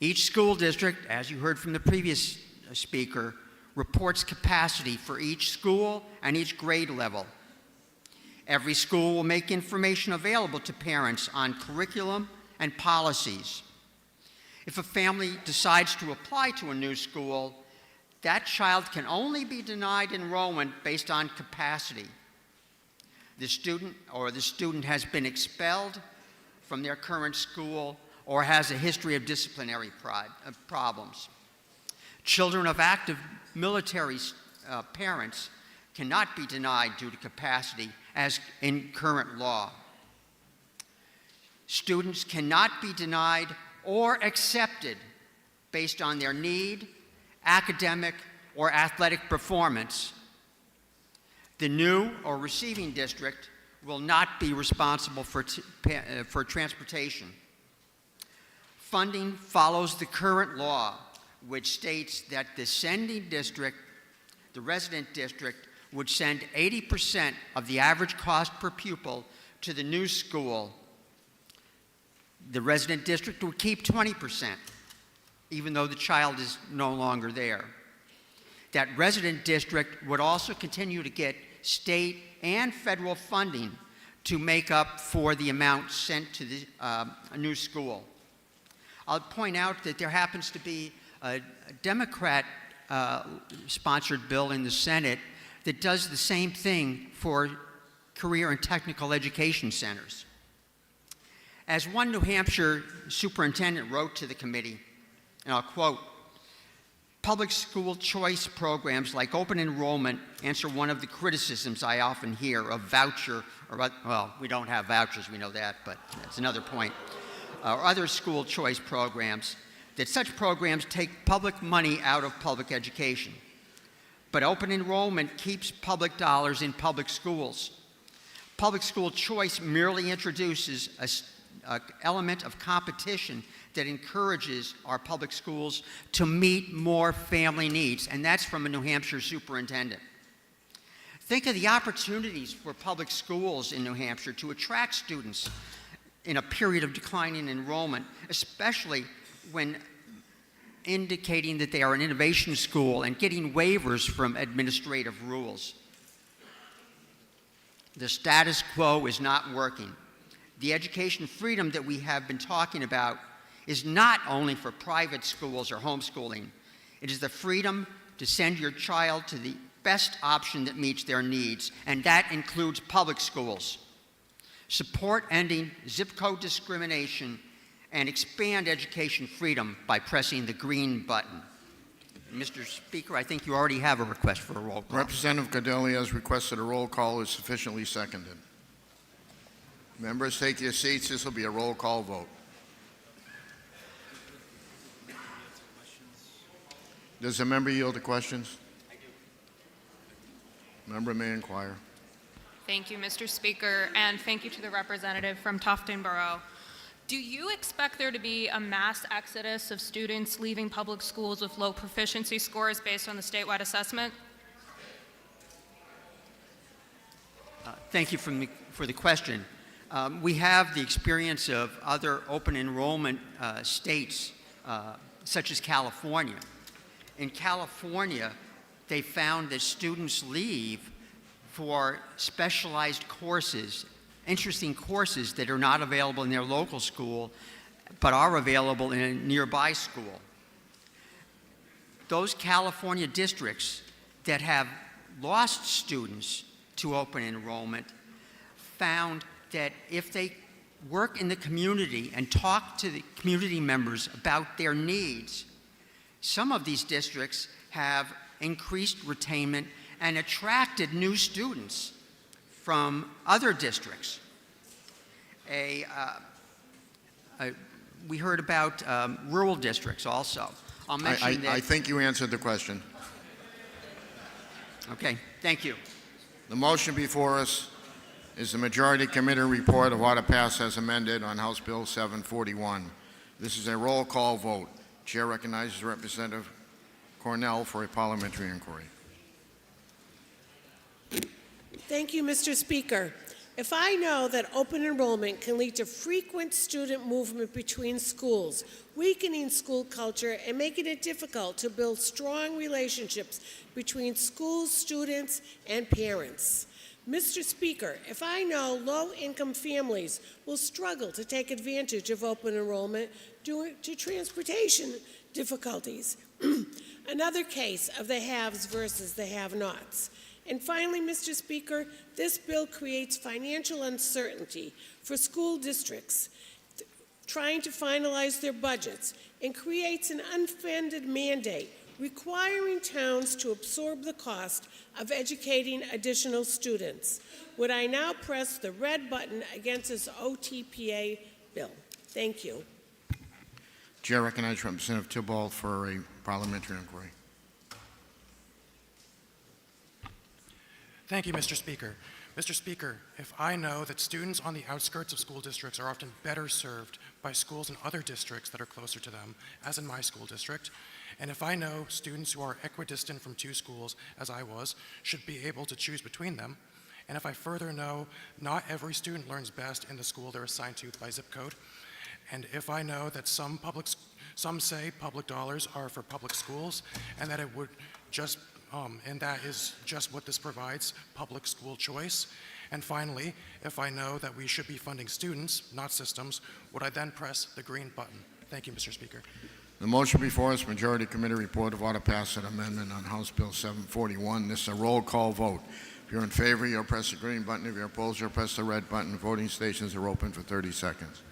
[SPEAKER 13] Each school district, as you heard from the previous speaker, reports capacity for each school and each grade level. Every school will make information available to parents on curriculum and policies. If a family decides to apply to a new school, that child can only be denied enrollment based on capacity. The student has been expelled from their current school or has a history of disciplinary problems. Children of active military parents cannot be denied due to capacity as in current law. Students cannot be denied or accepted based on their need, academic, or athletic performance. The new or receiving district will not be responsible for transportation. Funding follows the current law, which states that the sending district, the resident district, would send 80% of the average cost per pupil to the new school. The resident district would keep 20%, even though the child is no longer there. That resident district would also continue to get state and federal funding to make up for the amount sent to the new school. I'll point out that there happens to be a Democrat-sponsored bill in the Senate that does the same thing for career and technical education centers. As one New Hampshire superintendent wrote to the committee, and I'll quote, "Public school choice programs like open enrollment answer one of the criticisms I often hear of voucher, well, we don't have vouchers, we know that, but that's another point, or other school choice programs, that such programs take public money out of public education. But open enrollment keeps public dollars in public schools. Public school choice merely introduces an element of competition that encourages our public schools to meet more family needs," and that's from a New Hampshire superintendent. Think of the opportunities for public schools in New Hampshire to attract students in a period of declining enrollment, especially when indicating that they are an innovation school and getting waivers from administrative rules. The status quo is not working. The education freedom that we have been talking about is not only for private schools or homeschooling. It is the freedom to send your child to the best option that meets their needs, and that includes public schools. Support ending zip code discrimination and expand education freedom by pressing the green button. Mr. Speaker, I think you already have a request for a roll call.
[SPEAKER 1] Representative Cordelia has requested a roll call is sufficiently seconded. Members, take your seats. This will be a roll call vote. Does the member yield to questions? I do. Member may inquire.
[SPEAKER 20] Thank you, Mr. Speaker, and thank you to the representative from Tufton Borough. Do you expect there to be a mass exodus of students leaving public schools with low proficiency scores based on the statewide assessment?
[SPEAKER 13] Thank you for the question. We have the experience of other open enrollment states, such as California. In California, they found that students leave for specialized courses, interesting courses that are not available in their local school, but are available in a nearby school. Those California districts that have lost students to open enrollment found that if they work in the community and talk to the community members about their needs, some of these districts have increased retainment and attracted new students from other districts. We heard about rural districts also. I'll mention that.
[SPEAKER 1] I think you answered the question.
[SPEAKER 13] Okay, thank you.
[SPEAKER 1] The motion before us is the Majority Committee report of order passed as amended on House Bill 741. This is a roll call vote. Chair recognizes Representative Cornell for a parliamentary inquiry.
[SPEAKER 21] Thank you, Mr. Speaker. If I know that open enrollment can lead to frequent student movement between schools, weakening school culture, and making it difficult to build strong relationships between schools, students, and parents, Mr. Speaker, if I know low-income families will struggle to take advantage of open enrollment due to transportation difficulties, another case of the haves versus the have-nots. And finally, Mr. Speaker, this bill creates financial uncertainty for school districts trying to finalize their budgets and creates an unfunded mandate requiring towns to absorb the cost of educating additional students. Would I now press the red button against this OTPA bill? Thank you.
[SPEAKER 1] Chair recognizes Representative Tibble for a parliamentary inquiry.
[SPEAKER 2] Thank you, Mr. Speaker. Mr. Speaker, if I know that students on the outskirts of school districts are often better served by schools in other districts that are closer to them, as in my school district, and if I know students who are equidistant from two schools, as I was, should be able to choose between them, and if I further know not every student learns best in the school they're assigned to by zip code, and if I know that some say public dollars are for public schools, and that it would just and that is just what this provides, public school choice. And finally, if I know that we should be funding students, not systems, would I then press the green button? Thank you, Mr. Speaker.
[SPEAKER 1] The motion before us, Majority Committee report of order pass an amendment on House Bill 741. This is a roll call vote. If you're in favor, you'll press the green button. If you're opposed, you'll press the red button. Voting stations are open for 30 seconds.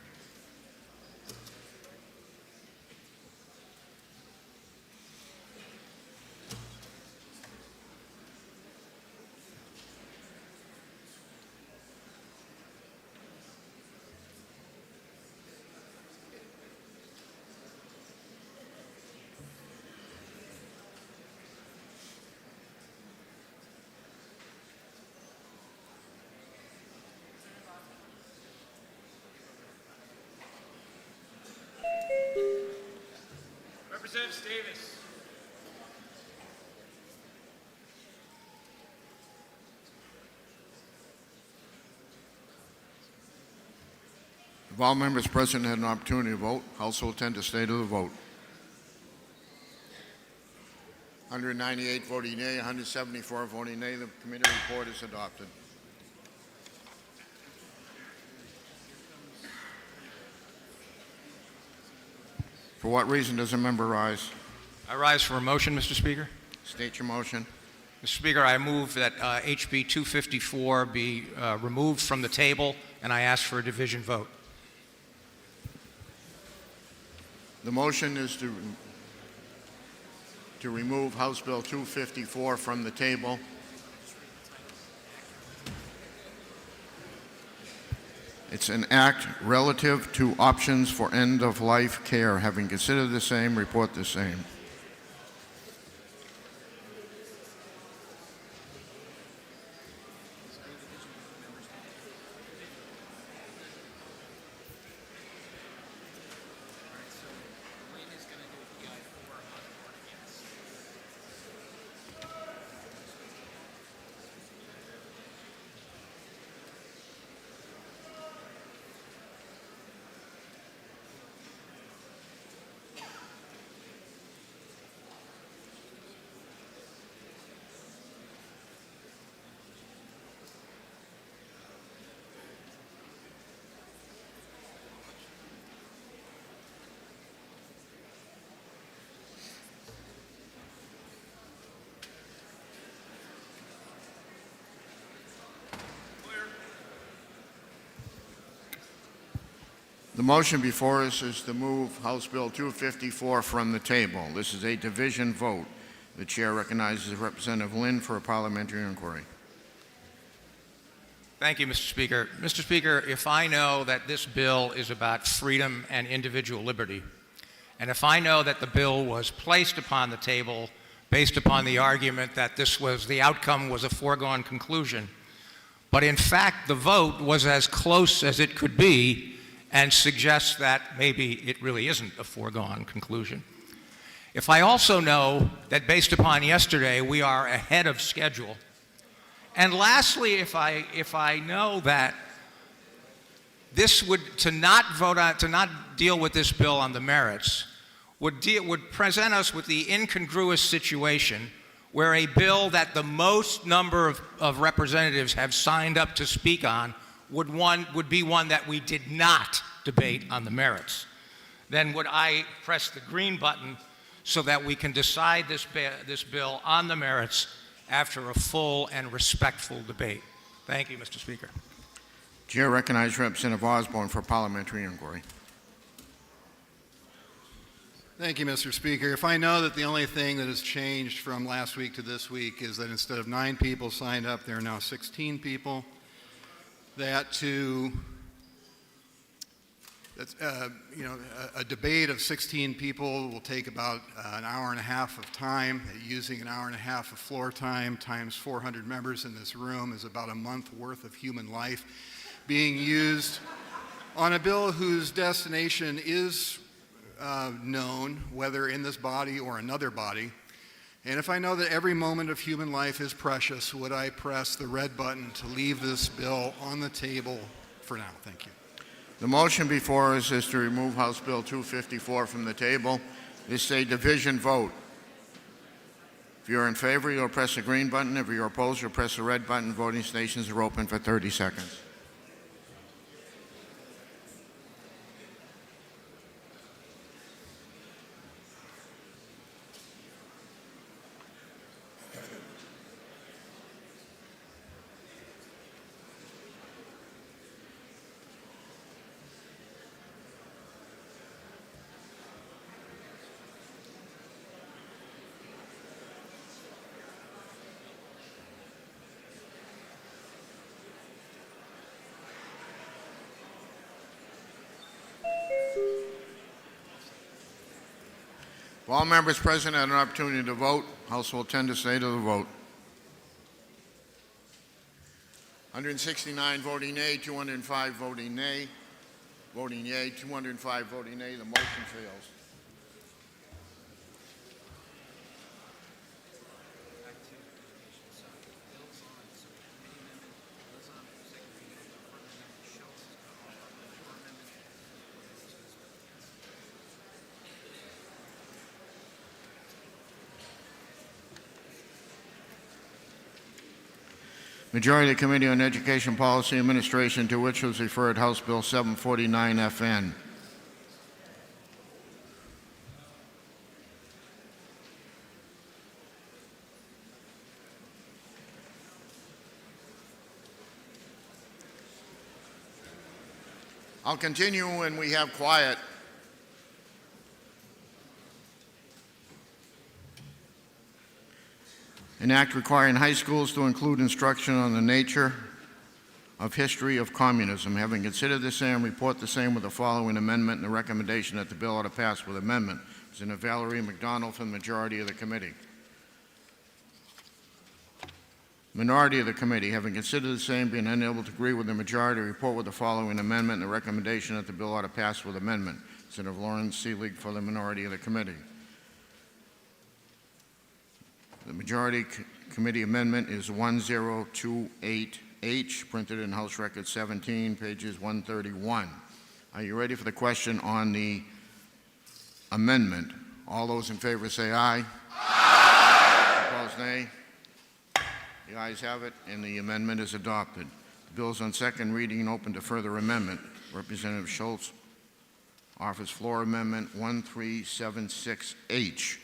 [SPEAKER 10] Representative Davis.
[SPEAKER 1] If all members present had an opportunity to vote, House will tend to stay to the vote. 198 voting nay, 174 voting nay. The committee report is adopted. For what reason does a member rise?
[SPEAKER 10] I rise for a motion, Mr. Speaker.
[SPEAKER 1] State your motion.
[SPEAKER 10] Mr. Speaker, I move that HB 254 be removed from the table, and I ask for a division vote.
[SPEAKER 1] The motion is to remove House Bill 254 from the table. It's an act relative to options for end-of-life care. Having considered the same, report the same. The motion before us is to move House Bill 254 from the table. This is a division vote. The chair recognizes Representative Lynn for a parliamentary inquiry.
[SPEAKER 10] Thank you, Mr. Speaker. Mr. Speaker, if I know that this bill is about freedom and individual liberty, and if I know that the bill was placed upon the table based upon the argument that the outcome was a foregone conclusion, but in fact the vote was as close as it could be and suggests that maybe it really isn't a foregone conclusion. If I also know that based upon yesterday we are ahead of schedule, and lastly, if I know that this would to not deal with this bill on the merits would present us with the incongruous situation where a bill that the most number of representatives have signed up to speak on would be one that we did not debate on the merits. Then would I press the green button so that we can decide this bill on the merits after a full and respectful debate? Thank you, Mr. Speaker.
[SPEAKER 1] Chair recognizes Representative Osborne for parliamentary inquiry.
[SPEAKER 3] Thank you, Mr. Speaker. If I know that the only thing that has changed from last week to this week is that instead of 9 people signed up, there are now 16 people, a debate of 16 people will take about an hour and a half of time. Using an hour and a half of floor time times 400 members in this room is about a month worth of human life being used on a bill whose destination is known, whether in this body or another body. And if I know that every moment of human life is precious, would I press the red button to leave this bill on the table for now? Thank you.
[SPEAKER 1] The motion before us is to remove House Bill 254 from the table. This is a division vote. If you're in favor, you'll press the green button. If you're opposed, you'll press the red button. Voting stations are open for 30 seconds. If all members present had an opportunity to vote, House will tend to say to the vote. 169 voting aye, 205 voting nay. Voting yea, 205 voting nay. The motion fails. Majority of the Committee on Education Policy Administration, to which was referred House Bill 749 FN. I'll continue when we have quiet. An act requiring high schools to include instruction on the nature of history of communism. Having considered the same, report the same with the following amendment and the recommendation that the bill ought to pass with amendment. Senator Valerie McDonald from the majority of the committee. Minority of the committee, having considered the same, being unable to agree with the majority, report with the following amendment and the recommendation that the bill ought to pass with amendment. Senator Lawrence Seelig for the minority of the committee. The majority committee amendment is 1028H, printed in House Record 17, pages 131. Are you ready for the question on the amendment? All those in favor say aye. Aye. Opposed, nay. The ayes have it, and the amendment is adopted. The bill is on second reading, open to further amendment. Representative Schultz offers floor amendment 1376H.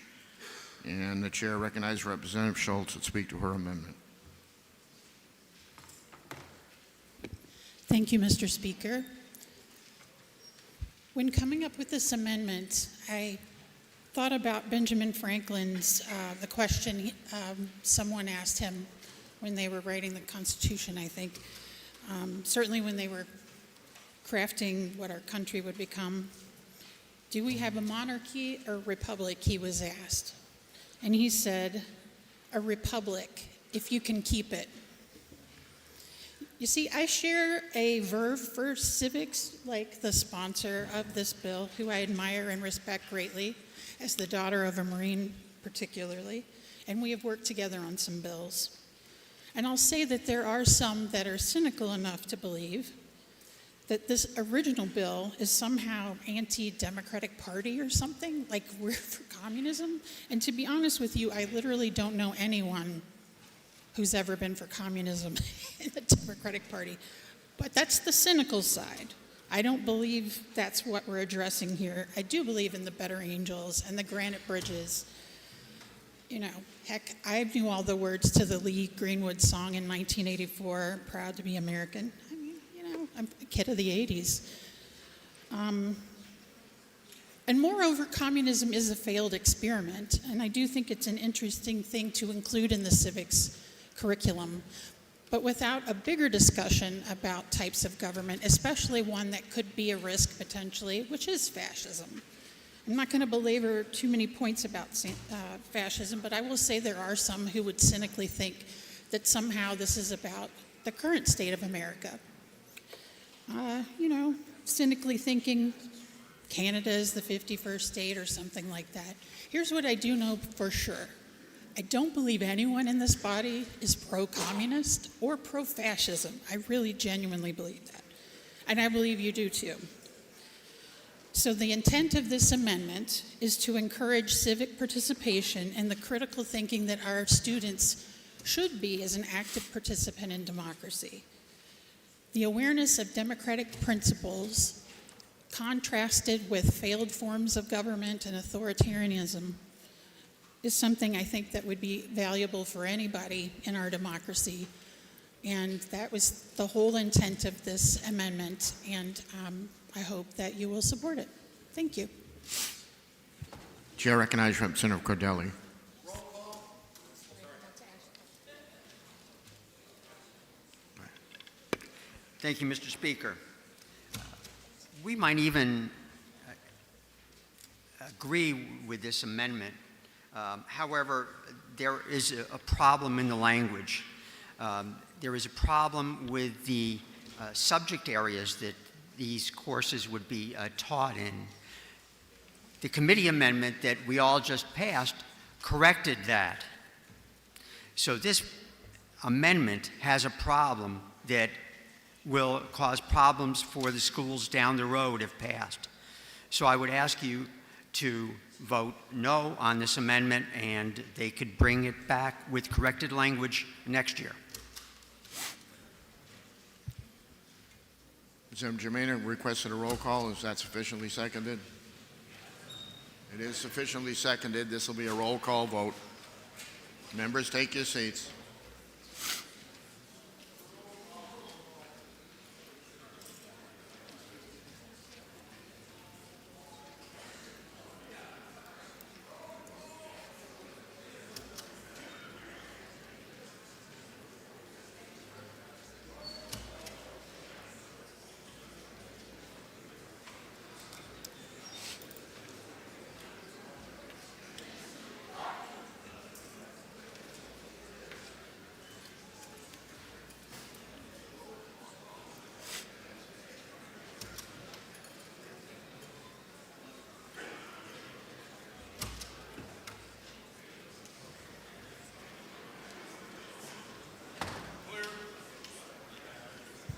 [SPEAKER 1] And the chair recognizes Representative Schultz to speak to her amendment.
[SPEAKER 22] Thank you, Mr. Speaker. When coming up with this amendment, I thought about Benjamin Franklin's, the question someone asked him when they were writing the Constitution, I think. Certainly when they were crafting what our country would become. Do we have a monarchy or republic, he was asked. And he said, a republic, if you can keep it. You see, I share a verve for civics, like the sponsor of this bill, who I admire and respect greatly, as the daughter of a Marine particularly, and we have worked together on some bills. And I'll say that there are some that are cynical enough to believe that this original bill is somehow anti-Democratic Party or something, like we're for communism. And to be honest with you, I literally don't know anyone who's ever been for communism in the Democratic Party. But that's the cynical side. I don't believe that's what we're addressing here. I do believe in the better angels and the granite bridges. You know, heck, I knew all the words to the Lee Greenwood song in 1984, Proud to be American. I mean, you know, I'm a kid of the 80s. And moreover, communism is a failed experiment, and I do think it's an interesting thing to include in the civics curriculum, but without a bigger discussion about types of government, especially one that could be a risk potentially, which is fascism. I'm not going to belabor too many points about fascism, but I will say there are some who would cynically think that somehow this is about the current state of America. You know, cynically thinking Canada is the 51st state or something like that. Here's what I do know for sure. I don't believe anyone in this body is pro-communist or pro-fascism. I really genuinely believe that. And I believe you do too. So the intent of this amendment is to encourage civic participation and the critical thinking that our students should be as an active participant in democracy. The awareness of democratic principles contrasted with failed forms of government and authoritarianism is something I think that would be valuable for anybody in our democracy. And that was the whole intent of this amendment, and I hope that you will support it. Thank you.
[SPEAKER 1] Chair recognizes Representative Cordelli.
[SPEAKER 13] Thank you, Mr. Speaker. We might even agree with this amendment. However, there is a problem in the language. There is a problem with the subject areas that these courses would be taught in. The committee amendment that we all just passed corrected that. So this amendment has a problem that will cause problems for the schools down the road if passed. So I would ask you to vote no on this amendment, and they could bring it back with corrected language next year.
[SPEAKER 1] Representative Germain requested a roll call. Is that sufficiently seconded? It is sufficiently seconded. This will be a roll call vote. Members, take your seats.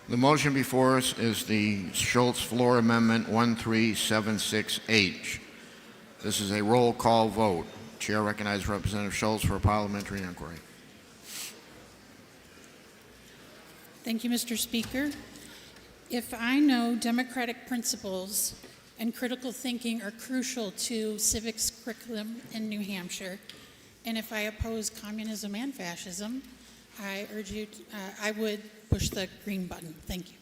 [SPEAKER 1] The motion before us is the Schultz Floor Amendment 1376H. This is a roll call vote. Chair recognizes Representative Schultz for a parliamentary inquiry.
[SPEAKER 22] Thank you, Mr. Speaker. If I know democratic principles and critical thinking are crucial to civics curriculum in New Hampshire, and if I oppose communism and fascism, I urge you, I would push the green button. Thank you.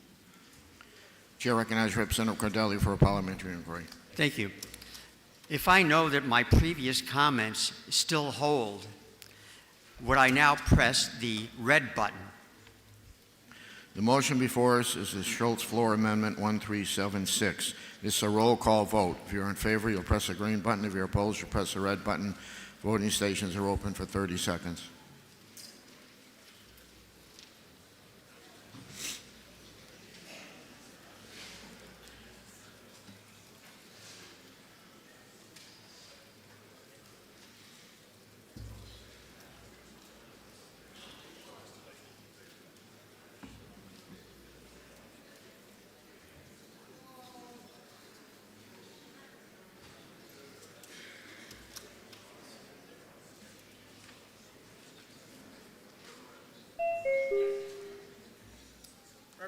[SPEAKER 1] Chair recognizes Representative Cordelli for a parliamentary inquiry.
[SPEAKER 13] Thank you. If I know that my previous comments still hold, would I now press the red button?
[SPEAKER 1] The motion before us is the Schultz Floor Amendment 1376. This is a roll call vote. If you're in favor, you'll press the green button. If you're opposed, you'll press the red button. Voting stations are open for 30 seconds.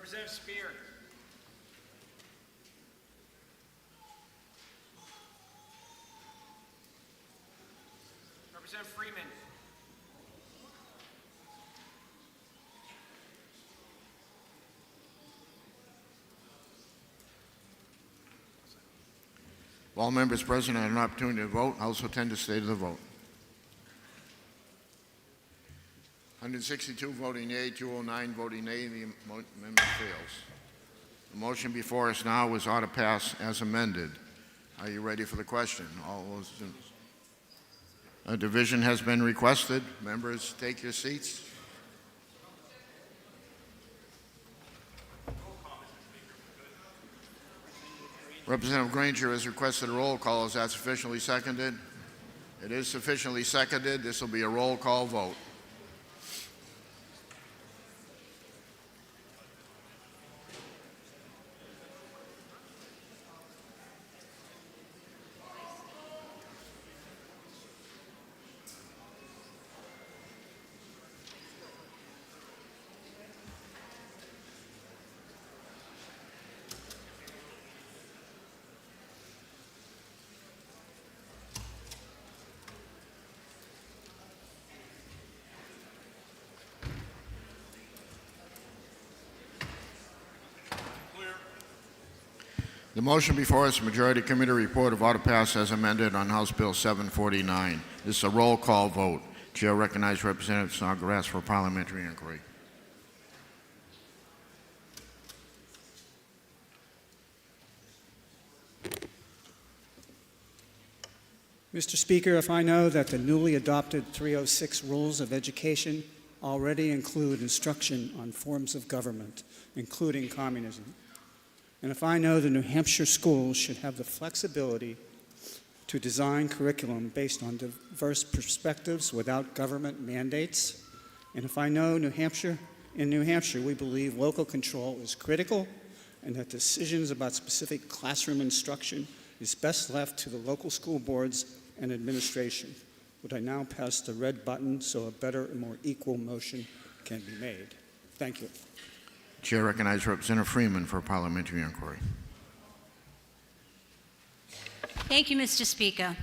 [SPEAKER 4] Representative Spear. Representative Freeman.
[SPEAKER 1] If all members present had an opportunity to vote, I also attend the state of the vote. 162 voting yea, 209 voting nay, the amendment fails. The motion before us now is ought to pass as amended. Are you ready for the question? All those a division has been requested. Members, take your seats. Representative Granger has requested a roll call. Is that sufficiently seconded? It is sufficiently seconded. This will be a roll call vote. The motion before us, Majority Committee report of ought to pass as amended on House Bill 749. This is a roll call vote. Chair recognizes Representative Snodgrass for parliamentary inquiry.
[SPEAKER 5] Mr. Speaker, if I know that the newly adopted 306 rules of education already include instruction on forms of government, including communism, and if I know the New Hampshire schools should have the flexibility to design curriculum based on diverse perspectives without government mandates, and if I know in New Hampshire we believe local control is critical and that decisions about specific classroom instruction is best left to the local school boards and administration, would I now pass the red button so a better and more equal motion can be made? Thank you.
[SPEAKER 1] Chair recognizes Representative Freeman for parliamentary inquiry.
[SPEAKER 18] Thank you, Mr. Speaker.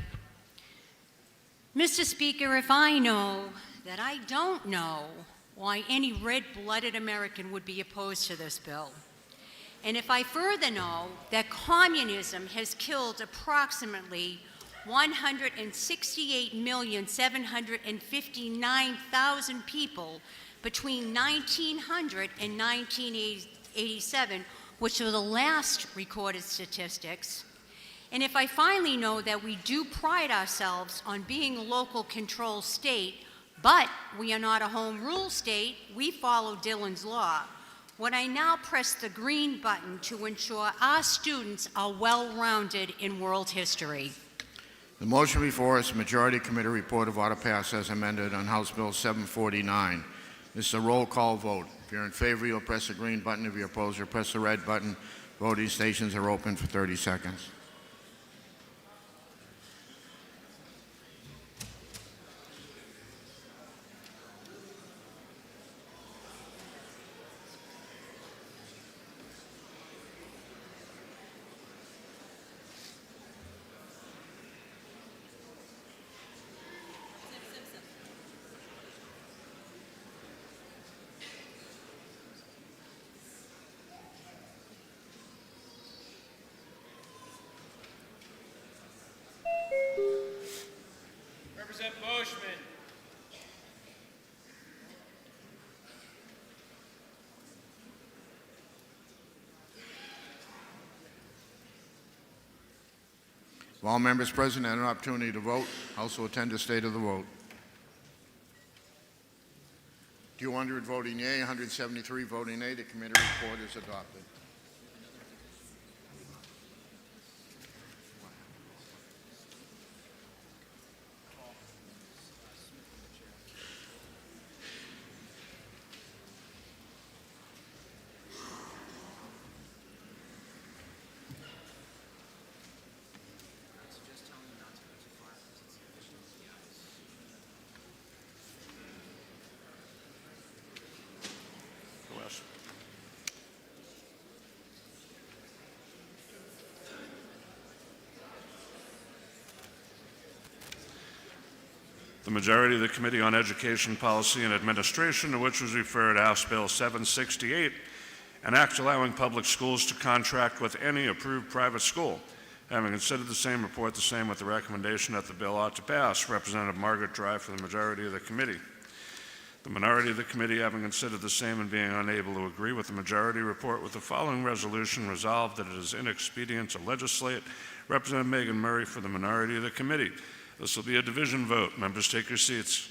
[SPEAKER 18] Mr. Speaker, if I know that I don't know why any red-blooded American would be opposed to this bill, and if I further know that communism has killed approximately 168,759,000 people between 1900 and 1987, which are the last recorded statistics, and if I finally know that we do pride ourselves on being a local control state, but we are not a home rule state, we follow Dillon's law, would I now press the green button to ensure our students are well-rounded in world history?
[SPEAKER 1] The motion before us, Majority Committee report of ought to pass as amended on House Bill 749. This is a roll call vote. If you're in favor, you'll press the green button. If you're opposed, you'll press the red button. Voting stations are open for 30 seconds.
[SPEAKER 4] Representative Boschman.
[SPEAKER 1] If all members present had an opportunity to vote, also attend the state of the vote. 200 voting yea, 173 voting nay. The committee report is adopted.
[SPEAKER 11] The majority of the Committee on Education, Policy, and Administration, to which was referred House Bill 768, an act allowing public schools to contract with any approved private school. Having considered the same, report the same with the recommendation that the bill ought to pass. Representative Margaret Dry for the majority of the committee. The minority of the committee, having considered the same and being unable to agree with the majority, report with the following resolution: resolved that it is inexpedient to legislate. Representative Megan Murray for the minority of the committee. This will be a division vote. Members, take your seats.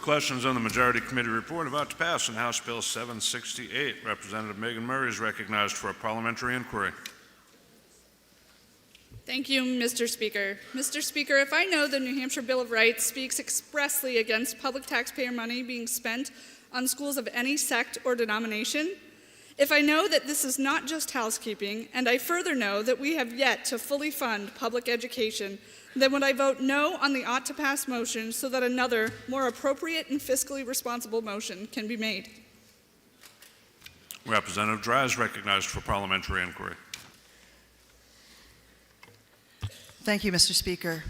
[SPEAKER 11] Questions on the Majority Committee report about to pass on House Bill 768. Representative Megan Murray is recognized for a parliamentary inquiry.
[SPEAKER 4] Thank you, Mr. Speaker. Mr. Speaker, if I know the New Hampshire Bill of Rights speaks expressly against public taxpayer money being spent on schools of any sect or denomination, if I know that this is not just housekeeping, and I further know that we have yet to fully fund public education, then would I vote no on the ought to pass motion so that another, more appropriate and fiscally responsible motion can be made?
[SPEAKER 11] Representative Dry is recognized for parliamentary inquiry.
[SPEAKER 6] Thank you, Mr. Speaker.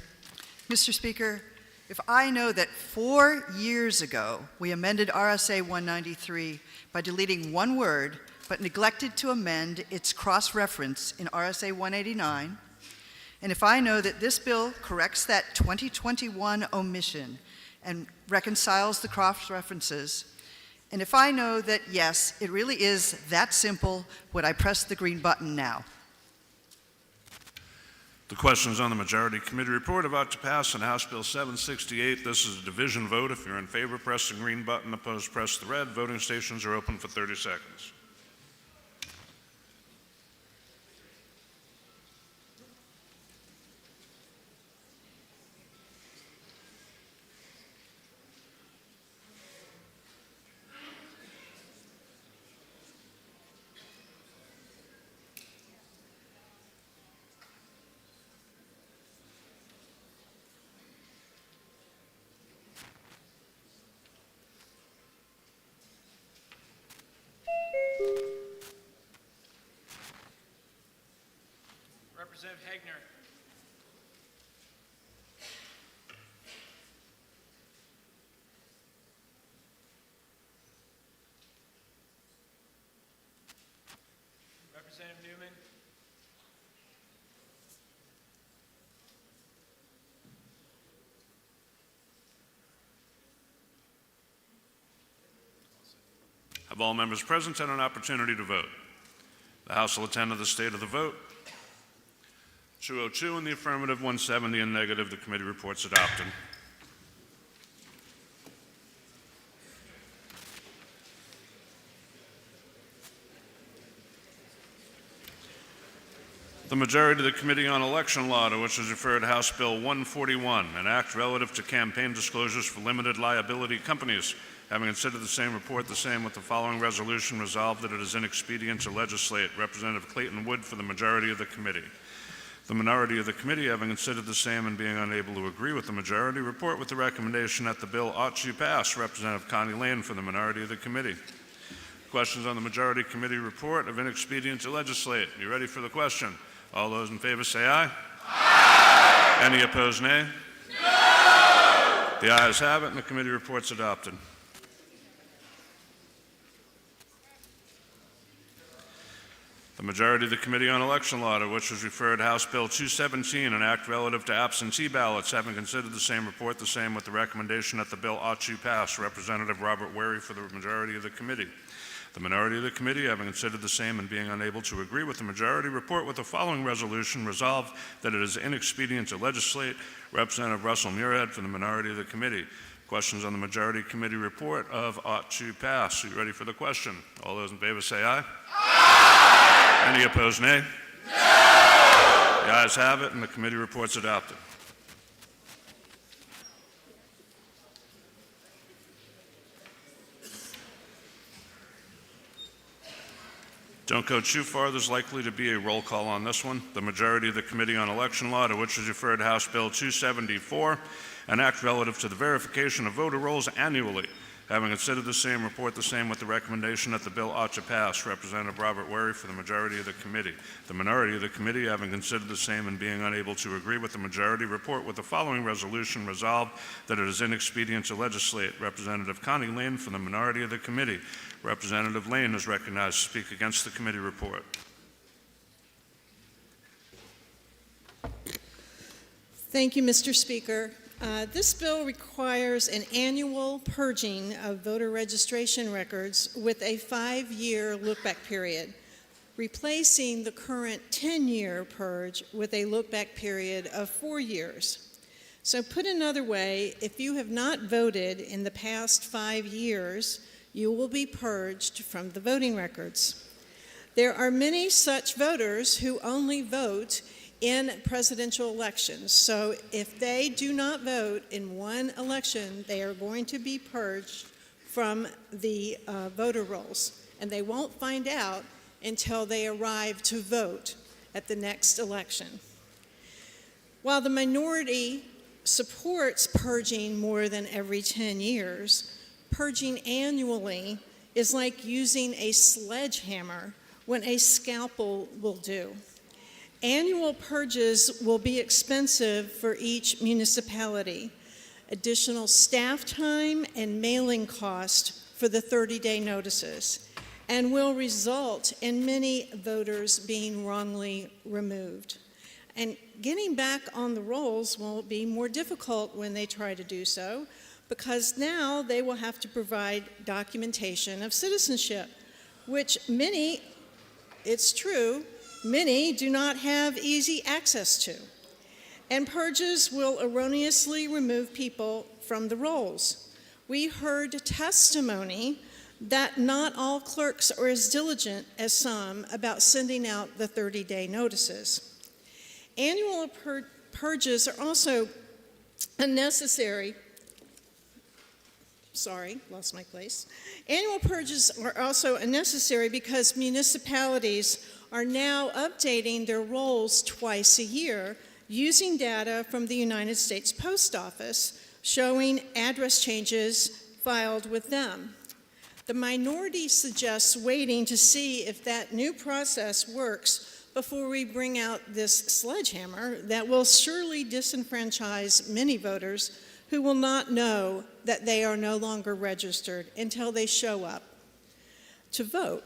[SPEAKER 6] Mr. Speaker, if I know that 4 years ago we amended RSA 193 by deleting one word but neglected to amend its cross-reference in RSA 189, and if I know that this bill corrects that 2021 omission and reconciles the cross-references, and if I know that, yes, it really is that simple, would I press the green button now?
[SPEAKER 11] The questions on the Majority Committee report about to pass on House Bill 768. This is a division vote. If you're in favor, press the green button. Opposed, press the red. Voting stations are open for 30 seconds.
[SPEAKER 23] Representative Hegner. Representative Newman.
[SPEAKER 11] Have all members present had an opportunity to vote? The House will attend to the state of the vote. 202 in the affirmative, 170 in negative. The committee report's adopted. The majority of the Committee on Election Law, to which is referred House Bill 141, an act relative to campaign disclosures for limited liability companies. Having considered the same, report the same with the following resolution: resolved that it is inexpedient to legislate. Representative Clayton Wood for the majority of the committee. The minority of the committee, having considered the same and being unable to agree with the majority, report with the recommendation that the bill ought to pass. Representative Connie Lane for the minority of the committee. Questions on the majority committee report of inexpedient to legislate. You ready for the question? All those in favor say aye. Aye. Any opposed, nay? No. The ayes have it, and the committee report's adopted. The majority of the Committee on Election Law, to which was referred House Bill 217, an act relative to absentee ballots, having considered the same, report the same with the recommendation that the bill ought to pass. Representative Robert Wary for the majority of the committee. The minority of the committee, having considered the same and being unable to agree with the majority, report with the following resolution: resolved that it is inexpedient to legislate. Representative Russell Muirhead for the minority of the committee. Questions on the majority committee report of ought to pass. Are you ready for the question? All those in favor say aye. Aye. Any opposed, nay? No. The ayes have it, and the committee report's adopted. Don't go too far. There's likely to be a roll call on this one. The majority of the Committee on Election Law, to which is referred House Bill 274, an act relative to the verification of voter rolls annually. Having considered the same, report the same with the recommendation that the bill ought to pass. Representative Robert Wary for the majority of the committee. The minority of the committee, having considered the same and being unable to agree with the majority, report with the following resolution: resolved that it is inexpedient to legislate. Representative Connie Lane for the minority of the committee. Representative Lane is recognized to speak against the committee report.
[SPEAKER 9] Thank you, Mr. Speaker. This bill requires an annual purging of voter registration records with a 5-year look-back period, replacing the current 10-year purge with a look-back period of 4 years. So put another way, if you have not voted in the past 5 years, you will be purged from the voting records. There are many such voters who only vote in presidential elections. So if they do not vote in one election, they are going to be purged from the voter rolls, and they won't find out until they arrive to vote at the next election. While the minority supports purging more than every 10 years, purging annually is like using a sledgehammer when a scalpel will do. Annual purges will be expensive for each municipality, additional staff time and mailing cost for the 30-day notices, and will result in many voters being wrongly removed. And getting back on the rolls will be more difficult when they try to do so, because now they will have to provide documentation of citizenship, which many, it's true, many do not have easy access to. And purges will erroneously remove people from the rolls. We heard testimony that not all clerks are as diligent as some about sending out the 30-day notices. Annual purges are also unnecessary. Sorry, lost my place. Annual purges are also unnecessary because municipalities are now updating their rolls twice a year using data from the United States Post Office showing address changes filed with them. The minority suggests waiting to see if that new process works before we bring out this sledgehammer that will surely disenfranchise many voters who will not know that they are no longer registered until they show up to vote.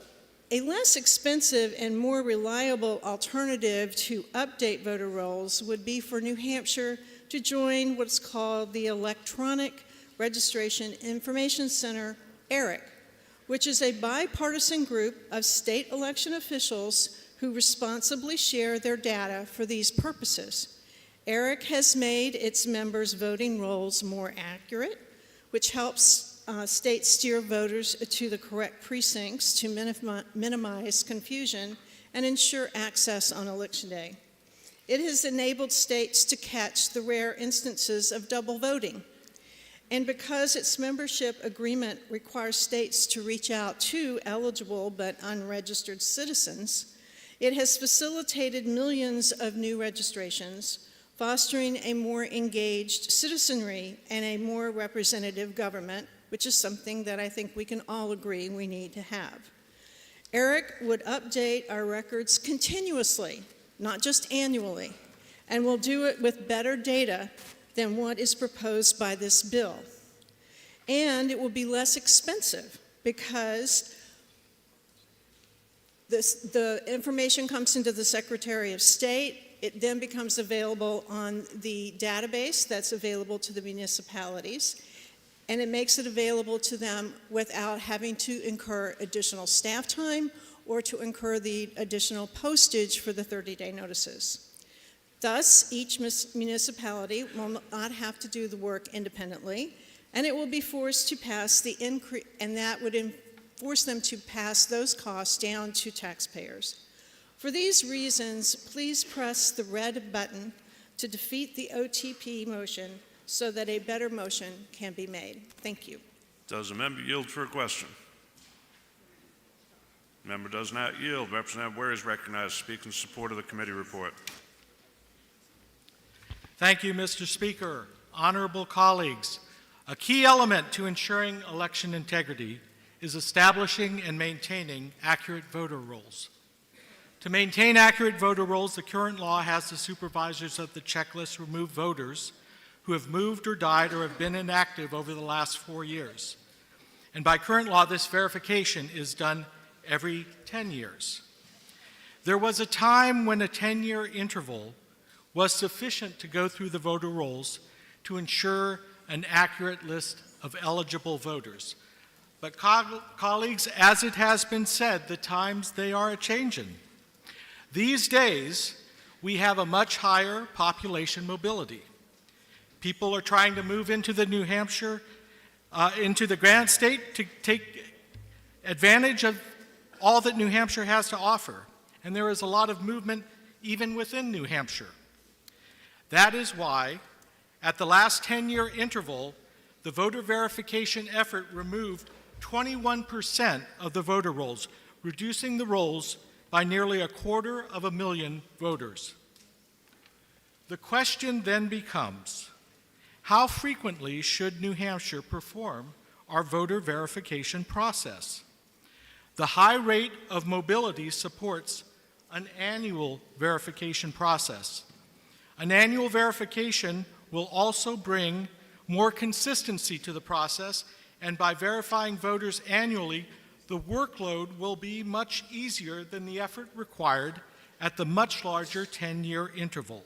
[SPEAKER 9] A less expensive and more reliable alternative to update voter rolls would be for New Hampshire to join what's called the Electronic Registration Information Center, ERIC, which is a bipartisan group of state election officials who responsibly share their data for these purposes. ERIC has made its members' voting rolls more accurate, which helps states steer voters to the correct precincts to minimize confusion and ensure access on Election Day. It has enabled states to catch the rare instances of double voting. And because its membership agreement requires states to reach out to eligible but unregistered citizens, it has facilitated millions of new registrations, fostering a more engaged citizenry and a more representative government, which is something that I think we can all agree we need to have. ERIC would update our records continuously, not just annually, and will do it with better data than what is proposed by this bill. And it will be less expensive because the information comes into the Secretary of State. It then becomes available on the database that's available to the municipalities. and it makes it available to them without having to incur additional staff time or to incur the additional postage for the 30-day notices. Thus, each municipality will not have to do the work independently, and it will be forced to pass the increase, and that would force them to pass those costs down to taxpayers. For these reasons, please press the red button to defeat the OTP motion so that a better motion can be made. Thank you.
[SPEAKER 11] Does the member yield for a question? Member does not yield. Representative Ware is recognized to speak in support of the committee report.
[SPEAKER 14] Thank you, Mr. Speaker. Honorable colleagues, a key element to ensuring election integrity is establishing and maintaining accurate voter rolls. To maintain accurate voter rolls, the current law has the supervisors of the checklist remove voters who have moved or died or have been inactive over the last 4 years. And by current law, this verification is done every 10 years. There was a time when a 10-year interval was sufficient to go through the voter rolls to ensure an accurate list of eligible voters. But colleagues, as it has been said, the times they are a-changin'. These days, we have a much higher population mobility. People are trying to move into the New Hampshire, into the Granite State to take advantage of all that New Hampshire has to offer. And there is a lot of movement even within New Hampshire. That is why, at the last 10-year interval, the voter verification effort removed 21% of the voter rolls, reducing the rolls by nearly 250,000 voters. The question then becomes, how frequently should New Hampshire perform our voter verification process? The high rate of mobility supports an annual verification process. An annual verification will also bring more consistency to the process, and by verifying voters annually, the workload will be much easier than the effort required at the much larger 10-year interval.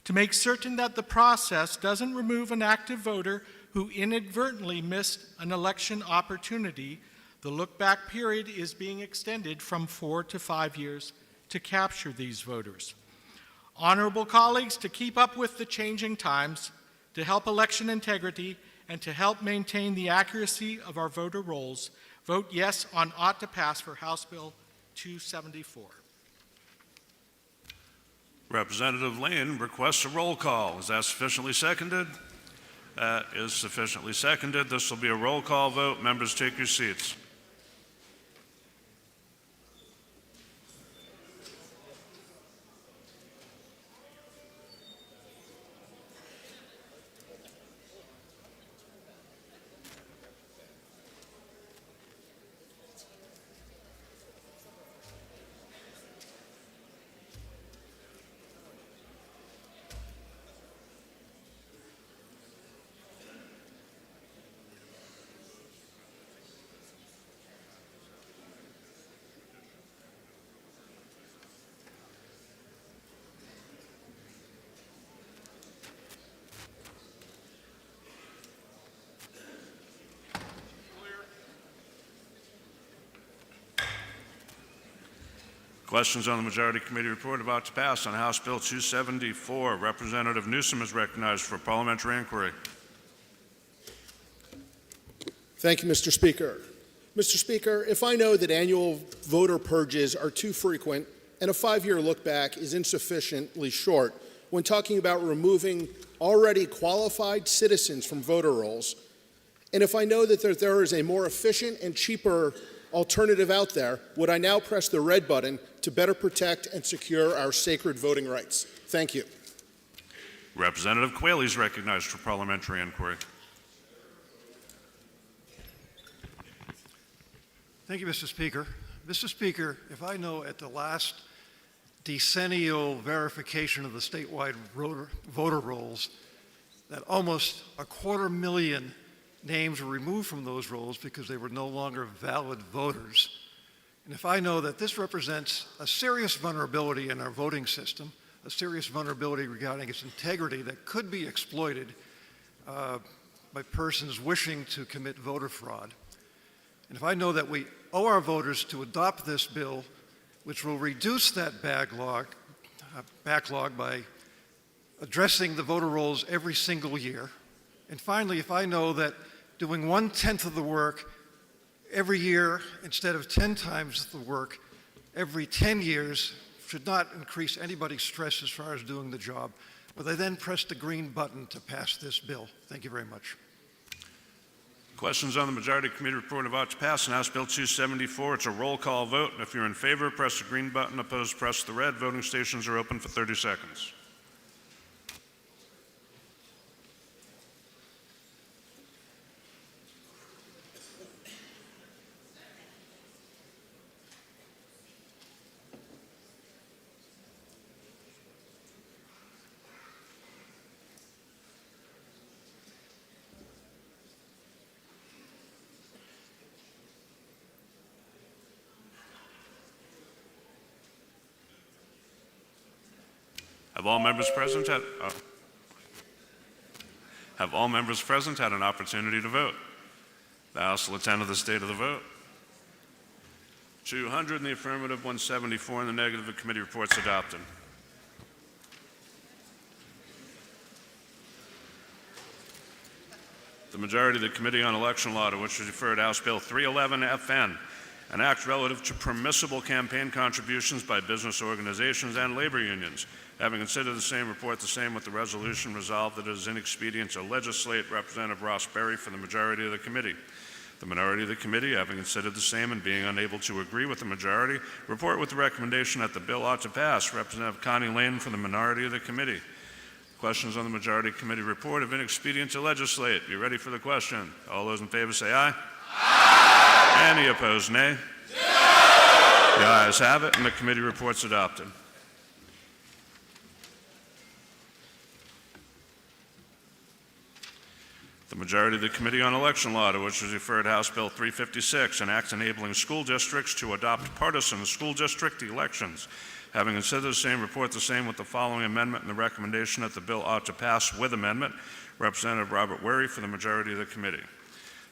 [SPEAKER 14] To make certain that the process doesn't remove an active voter who inadvertently missed an election opportunity, the look-back period is being extended from 4 to 5 years to capture these voters. Honorable colleagues, to keep up with the changing times, to help election integrity, and to help maintain the accuracy of our voter rolls, vote yes on ought to pass for House Bill 274.
[SPEAKER 11] Representative Lane requests a roll call. Is that sufficiently seconded? That is sufficiently seconded. This will be a roll call vote. Members, take your seats. Questions on the Majority Committee report about to pass on House Bill 274. Representative Newsom is recognized for parliamentary inquiry.
[SPEAKER 16] Thank you, Mr. Speaker. Mr. Speaker, if I know that annual voter purges are too frequent and a 5-year look back is insufficiently short when talking about removing already qualified citizens from voter rolls, and if I know that there is a more efficient and cheaper alternative out there, would I now press the red button to better protect and secure our sacred voting rights? Thank you.
[SPEAKER 11] Representative Quayle is recognized for parliamentary inquiry.
[SPEAKER 23] Thank you, Mr. Speaker. Mr. Speaker, if I know at the last decennial verification of the statewide voter rolls that almost 250,000 names were removed from those rolls because they were no longer valid voters. And if I know that this represents a serious vulnerability in our voting system, a serious vulnerability regarding its integrity that could be exploited by persons wishing to commit voter fraud. And if I know that we owe our voters to adopt this bill, which will reduce that backlog by addressing the voter rolls every single year. And finally, if I know that doing 1/10 of the work every year instead of 10 times the work every 10 years should not increase anybody's stress as far as doing the job, will I then press the green button to pass this bill? Thank you very much.
[SPEAKER 11] Questions on the Majority Committee report about to pass on House Bill 274. It's a roll call vote. If you're in favor, press the green button. Opposed, press the red. Voting stations are open for 30 seconds. Have all members present had an opportunity to vote? The House will attend to the state of the vote. 200 in the affirmative, 174 in the negative. The committee report's adopted. The majority of the Committee on Election Law, to which is referred House Bill 311 FN, an act relative to permissible campaign contributions by business organizations and labor unions. Having considered the same, report the same with the resolution resolved that it is inexpedient to legislate. Representative Ross Berry for the majority of the committee. The minority of the committee, having considered the same and being unable to agree with the majority, report with the recommendation that the bill ought to pass. Representative Connie Lane for the minority of the committee. Questions on the majority committee report of inexpedient to legislate. Be ready for the question. All those in favor say aye. Aye. Any opposed, nay. The ayes have it, and the committee report's adopted. The majority of the Committee on Election Law, to which is referred House Bill 356, an act enabling school districts to adopt partisan school district elections. Having considered the same, report the same with the following amendment and the recommendation that the bill ought to pass with amendment. Representative Robert Wherry for the majority of the committee.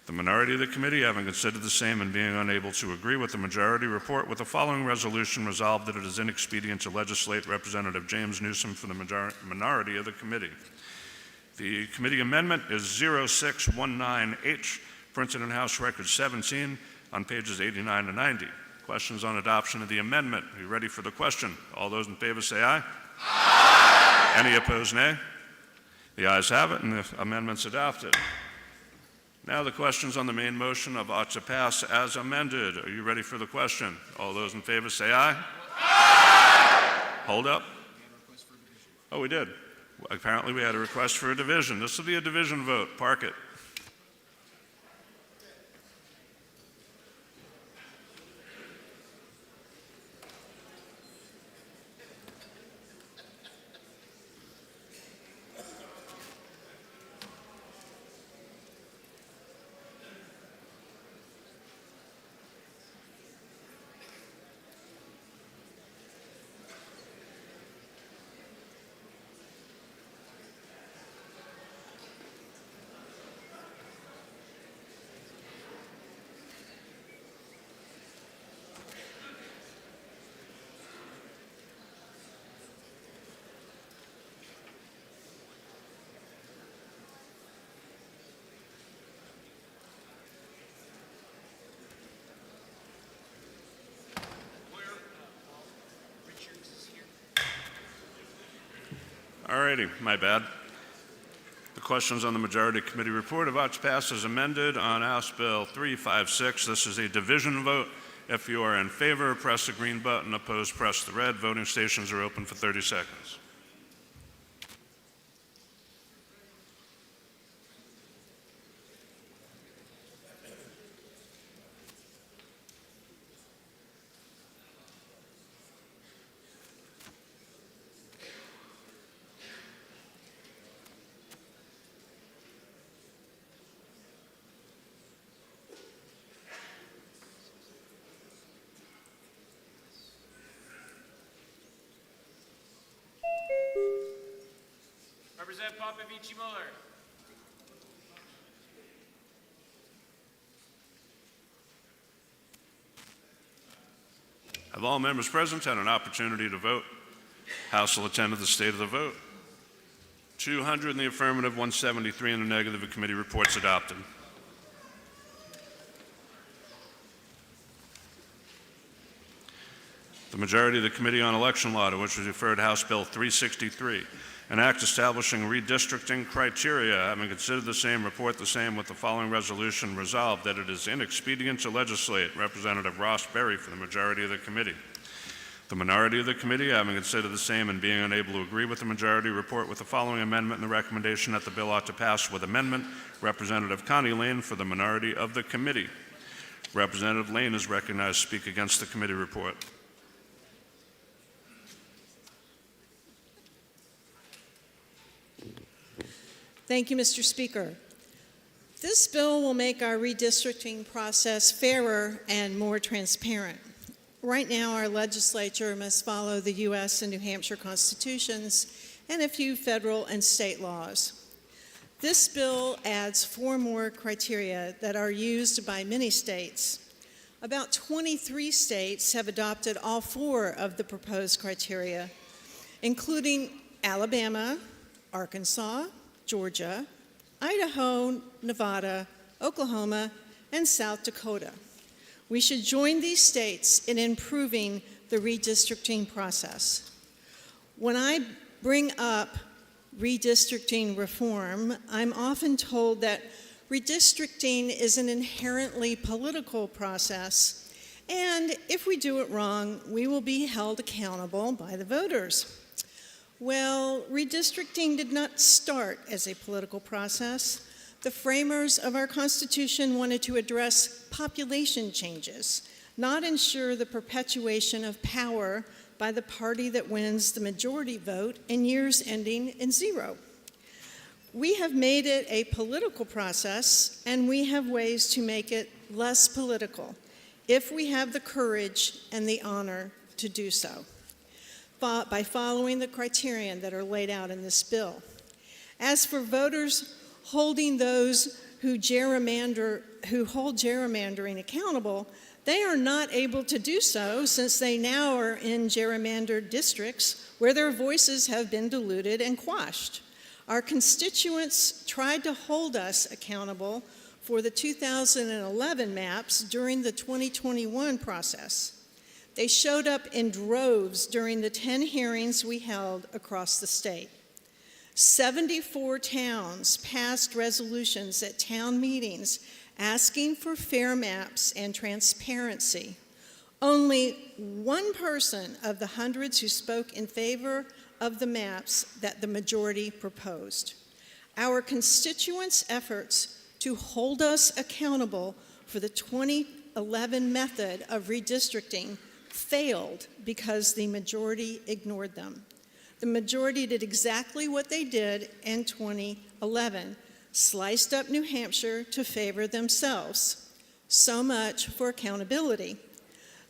[SPEAKER 11] The minority of the committee, having considered the same and being unable to agree with the majority, report with the following resolution resolved that it is inexpedient to legislate. Representative James Newsom for the minority of the committee. The committee amendment is 0619H, printed in House Record 17 on pages 89 to 90. Questions on adoption of the amendment? Are you ready for the question? All those in favor say aye. Aye. Any opposed, nay? The ayes have it, and the amendment's adopted. Now the questions on the main motion of ought to pass as amended. Are you ready for the question? All those in favor say aye. Aye. Hold up. Oh, we did. Apparently we had a request for a division. This will be a division vote. Park it. All righty, my bad. The questions on the majority committee report of ought to pass as amended on House Bill 356. This is a division vote. If you are in favor, press the green button. Opposed, press the red. Voting stations are open for 30 seconds.
[SPEAKER 12] Representative Popovich Muller.
[SPEAKER 11] Have all members present had an opportunity to vote? House will attend to the state of the vote. 200 in the affirmative, 173 in the negative. The committee reports adopted. The majority of the Committee on Election Law, to which was referred House Bill 363, an act establishing redistricting criteria, having considered the same, report the same with the following resolution: resolved that it is inexpedient to legislate. Representative Ross Berry for the majority of the committee. The minority of the committee, having considered the same and being unable to agree with the majority, report with the following amendment and the recommendation that the bill ought to pass with amendment. Representative Connie Lane for the minority of the committee. Representative Lane is recognized to speak against the committee report.
[SPEAKER 9] Thank you, Mr. Speaker. This bill will make our redistricting process fairer and more transparent. Right now, our legislature must follow the U.S. and New Hampshire constitutions and a few federal and state laws. This bill adds 4 more criteria that are used by many states. About 23 states have adopted all 4 of the proposed criteria, including Alabama, Arkansas, Georgia, Idaho, Nevada, Oklahoma, and South Dakota. We should join these states in improving the redistricting process. When I bring up redistricting reform, I'm often told that redistricting is an inherently political process, and if we do it wrong, we will be held accountable by the voters. Well, redistricting did not start as a political process. The framers of our Constitution wanted to address population changes, not ensure the perpetuation of power by the party that wins the majority vote in years ending in 0. We have made it a political process, and we have ways to make it less political if we have the courage and the honor to do so, by following the criterion that are laid out in this bill. As for voters holding those who hold gerrymandering accountable, they are not able to do so since they now are in gerrymandered districts where their voices have been diluted and quashed. Our constituents tried to hold us accountable for the 2011 maps during the 2021 process. They showed up in droves during the 10 hearings we held across the state. 74 towns passed resolutions at town meetings asking for fair maps and transparency. Only 1 person of the hundreds who spoke in favor of the maps that the majority proposed. Our constituents' efforts to hold us accountable for the 2011 method of redistricting failed because the majority ignored them. The majority did exactly what they did in 2011, sliced up New Hampshire to favor themselves. So much for accountability.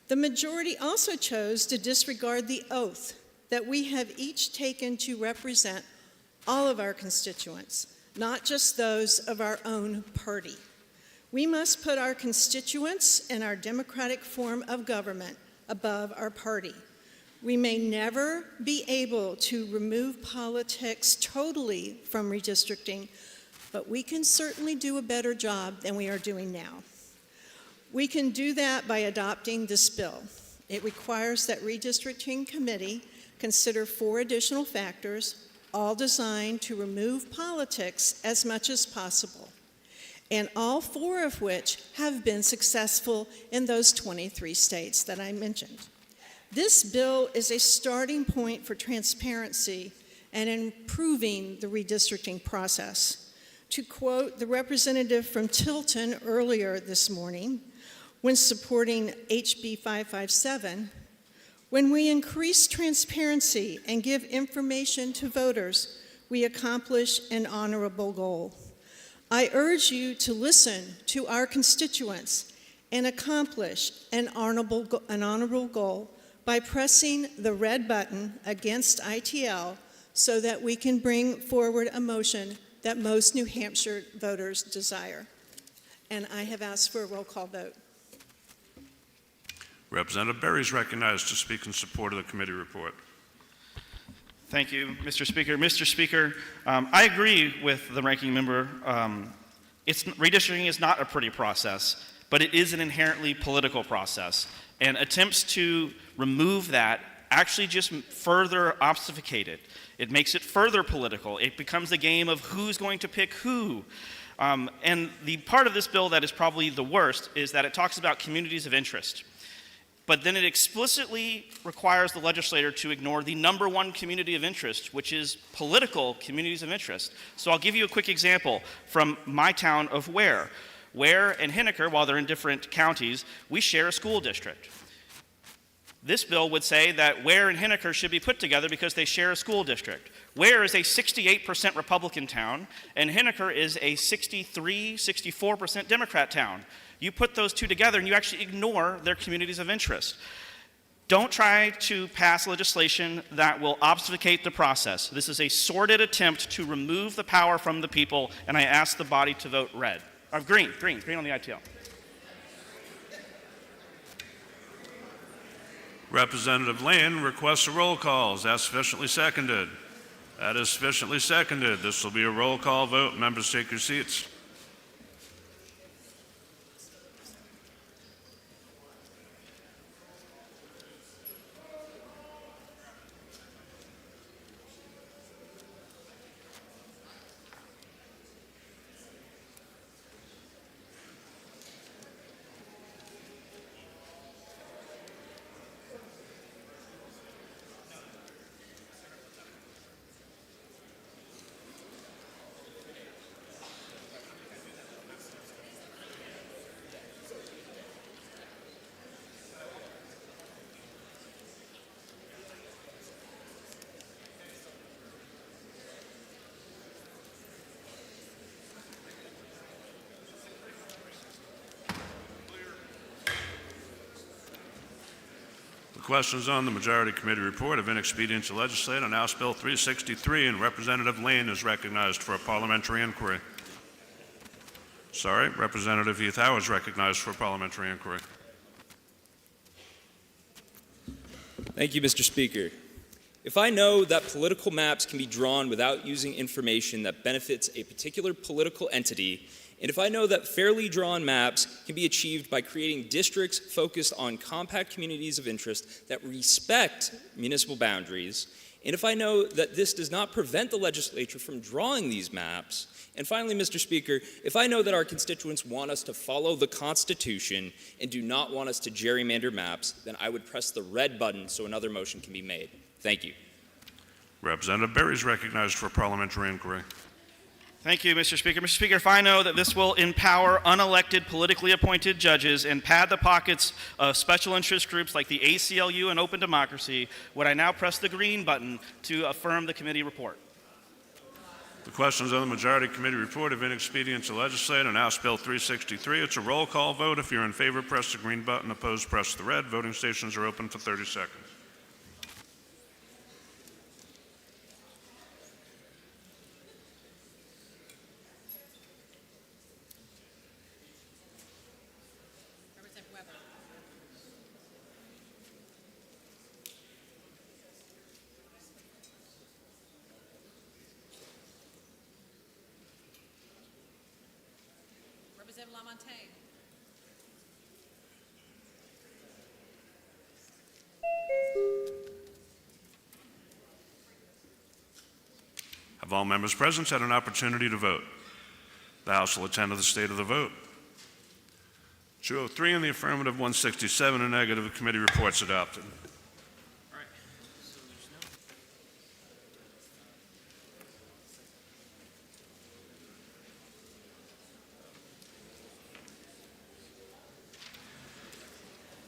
[SPEAKER 9] The majority also chose to disregard the oath that we have each taken to represent all of our constituents, not just those of our own party. We must put our constituents and our democratic form of government above our party. We may never be able to remove politics totally from redistricting, but we can certainly do a better job than we are doing now. We can do that by adopting this bill. It requires that redistricting committee consider 4 additional factors, all designed to remove politics as much as possible, and all 4 of which have been successful in those 23 states that I mentioned. This bill is a starting point for transparency and improving the redistricting process. To quote the representative from Tilton earlier this morning, when supporting HB 557, when we increase transparency and give information to voters, we accomplish an honorable goal. I urge you to listen to our constituents and accomplish an honorable goal by pressing the red button against ITL so that we can bring forward a motion that most New Hampshire voters desire. And I have asked for a roll call vote.
[SPEAKER 11] Representative Berry is recognized to speak in support of the committee report.
[SPEAKER 12] Thank you, Mr. Speaker. Mr. Speaker, I agree with the ranking member. Redistricting is not a pretty process, but it is an inherently political process. And attempts to remove that actually just further obfuscate it. It makes it further political. It becomes a game of who's going to pick who. And the part of this bill that is probably the worst is that it talks about communities of interest. But then it explicitly requires the legislator to ignore the number one community of interest, which is political communities of interest. So I'll give you a quick example from my town of Ware. Ware and Henniker, while they're in different counties, we share a school district. This bill would say that Ware and Henniker should be put together because they share a school district. Ware is a 68% Republican town, and Henniker is a 64% Democrat town. You put those two together and you actually ignore their communities of interest. Don't try to pass legislation that will obfuscate the process. This is a sordid attempt to remove the power from the people, and I ask the body to vote red. Green on the ITL.
[SPEAKER 11] Representative Lane requests a roll call. Is that sufficiently seconded? That is sufficiently seconded. This will be a roll call vote. Members, take your seats. Questions on the Majority Committee report of inexpedient to legislate on House Bill 363, and Representative Lane is recognized for a parliamentary inquiry. Representative Heath Howe is recognized for a parliamentary inquiry.
[SPEAKER 15] Thank you, Mr. Speaker. If I know that political maps can be drawn without using information that benefits a particular political entity, and if I know that fairly drawn maps can be achieved by creating districts focused on compact communities of interest that respect municipal boundaries, and if I know that this does not prevent the legislature from drawing these maps, and finally, Mr. Speaker, if I know that our constituents want us to follow the Constitution and do not want us to gerrymander maps, then I would press the red button so another motion can be made. Thank you.
[SPEAKER 11] Representative Berry is recognized for a parliamentary inquiry.
[SPEAKER 12] Thank you, Mr. Speaker. Mr. Speaker, if I know that this will empower unelected, politically appointed judges and pad the pockets of special interest groups like the ACLU and Open Democracy, would I now press the green button to affirm the committee report?
[SPEAKER 11] The questions on the Majority Committee report of inexpedient to legislate on House Bill 363. It's a roll call vote. If you're in favor, press the green button. Opposed, press the red. Voting stations are open for 30 seconds. Have all members present had an opportunity to vote? The House will attend to the state of the vote. 203 in the affirmative, 167 in negative. The committee report's adopted.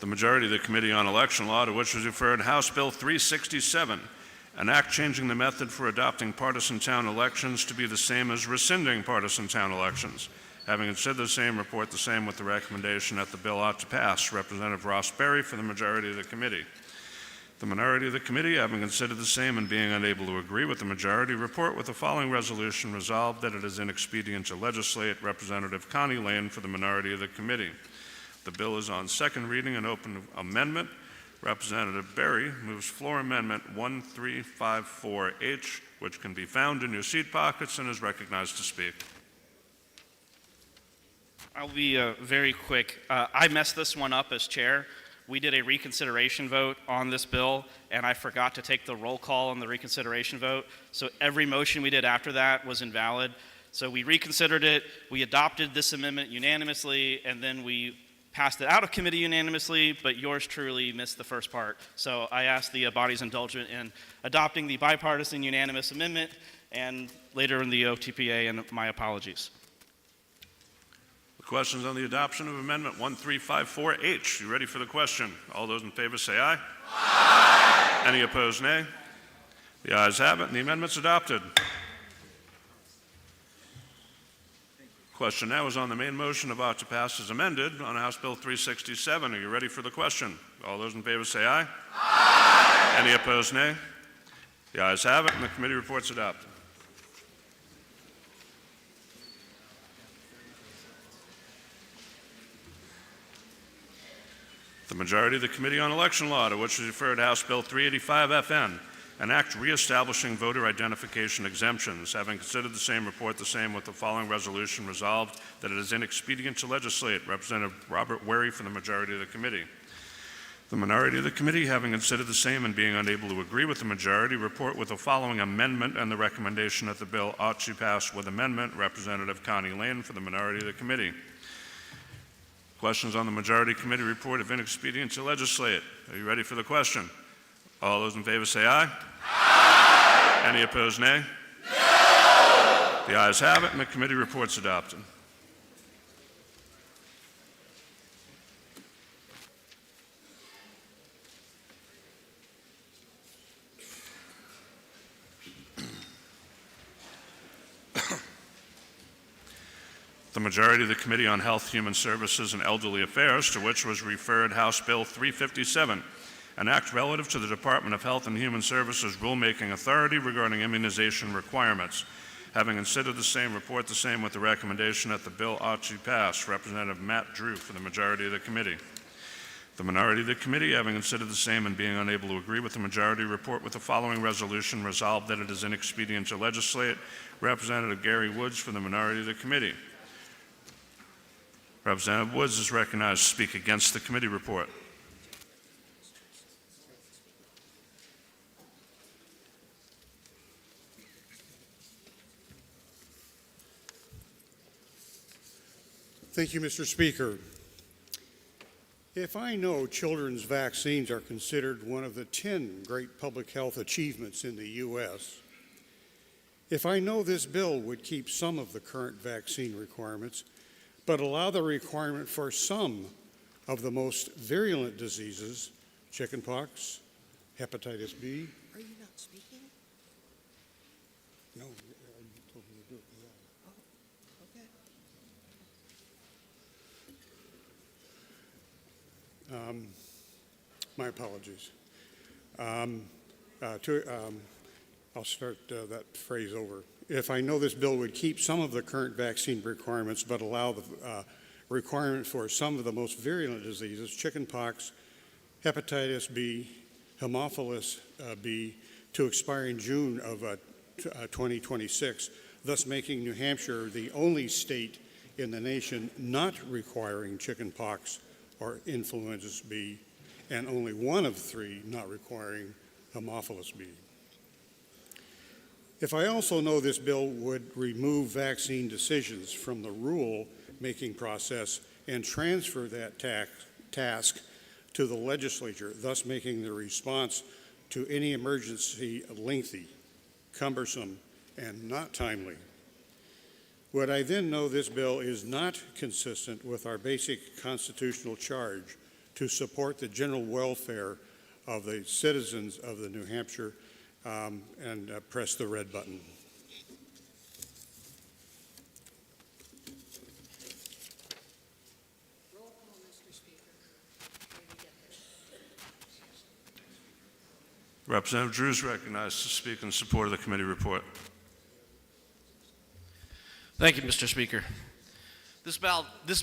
[SPEAKER 11] The majority of the Committee on Election Law, to which was referred House Bill 367, an act changing the method for adopting partisan town elections to be the same as rescinding partisan town elections. Having considered the same, report the same with the recommendation that the bill ought to pass. Representative Ross Berry for the majority of the committee. The minority of the committee, having considered the same and being unable to agree with the majority, report with the following resolution: resolved that it is inexpedient to legislate. Representative Connie Lane for the minority of the committee. The bill is on second reading and open to amendment. Representative Berry moves floor amendment 1354H, which can be found in your seat pockets, and is recognized to speak.
[SPEAKER 12] I'll be very quick. I messed this one up as chair. We did a reconsideration vote on this bill, and I forgot to take the roll call on the reconsideration vote. So every motion we did after that was invalid. So we reconsidered it, we adopted this amendment unanimously, and then we passed it out of committee unanimously, but yours truly missed the first part. So I ask the body's indulgence in adopting the bipartisan unanimous amendment, and later in the OTPA, and my apologies.
[SPEAKER 11] Questions on the adoption of Amendment 1354H? You ready for the question? All those in favor say aye. Aye. Any opposed, nay? The ayes have it, and the amendment's adopted. Question now is on the main motion about to pass as amended on House Bill 367. Are you ready for the question? All those in favor say aye. Aye. Any opposed, nay? The ayes have it, and the committee report's adopted. The majority of the Committee on Election Law, to which is referred House Bill 385FN, an act reestablishing voter identification exemptions, having considered the same, report the same with the following resolution: resolved that it is inexpedient to legislate. Representative Robert Wary for the majority of the committee. The minority of the committee, having considered the same and being unable to agree with the majority, report with the following amendment and the recommendation that the bill ought to pass with amendment. Representative Connie Lane for the minority of the committee. Questions on the majority committee report of inexpedient to legislate. Are you ready for the question? All those in favor say aye. Aye. Any opposed, nay? No. The ayes have it, and the committee report's adopted. The majority of the Committee on Health, Human Services, and Elderly Affairs, to which was referred House Bill 357, an act relative to the Department of Health and Human Services rulemaking authority regarding immunization requirements. Having considered the same, report the same with the recommendation that the bill ought to pass. Representative Matt Drew for the majority of the committee. The minority of the committee, having considered the same and being unable to agree with the majority, report with the following resolution: resolved that it is inexpedient to legislate. Representative Gary Woods for the minority of the committee. Representative Woods is recognized to speak against the committee report.
[SPEAKER 7] Thank you, Mr. Speaker. If I know children's vaccines are considered one of the 10 great public health achievements in the U.S., if I know this bill would keep some of the current vaccine requirements, but allow the requirement for some of the most virulent diseases, chickenpox, hepatitis B.
[SPEAKER 21] Are you not speaking?
[SPEAKER 7] No, you told me to do it. Yeah.
[SPEAKER 21] Okay.
[SPEAKER 7] My apologies. I'll start that phrase over. If I know this bill would keep some of the current vaccine requirements, but allow the requirement for some of the most virulent diseases, chickenpox, hepatitis B, Haemophilus B, to expire in June of 2026, thus making New Hampshire the only state in the nation not requiring chickenpox or influenza B, and only one of 3 not requiring Haemophilus B. If I also know this bill would remove vaccine decisions from the rule-making process and transfer that task to the legislature, thus making the response to any emergency lengthy, cumbersome, and not timely, would I then know this bill is not consistent with our basic constitutional charge to support the general welfare of the citizens of the New Hampshire, and press the red button.
[SPEAKER 21] Roll call, Mr. Speaker.
[SPEAKER 11] Representative Drew is recognized to speak in support of the committee report.
[SPEAKER 17] Thank you, Mr. Speaker.
[SPEAKER 8] This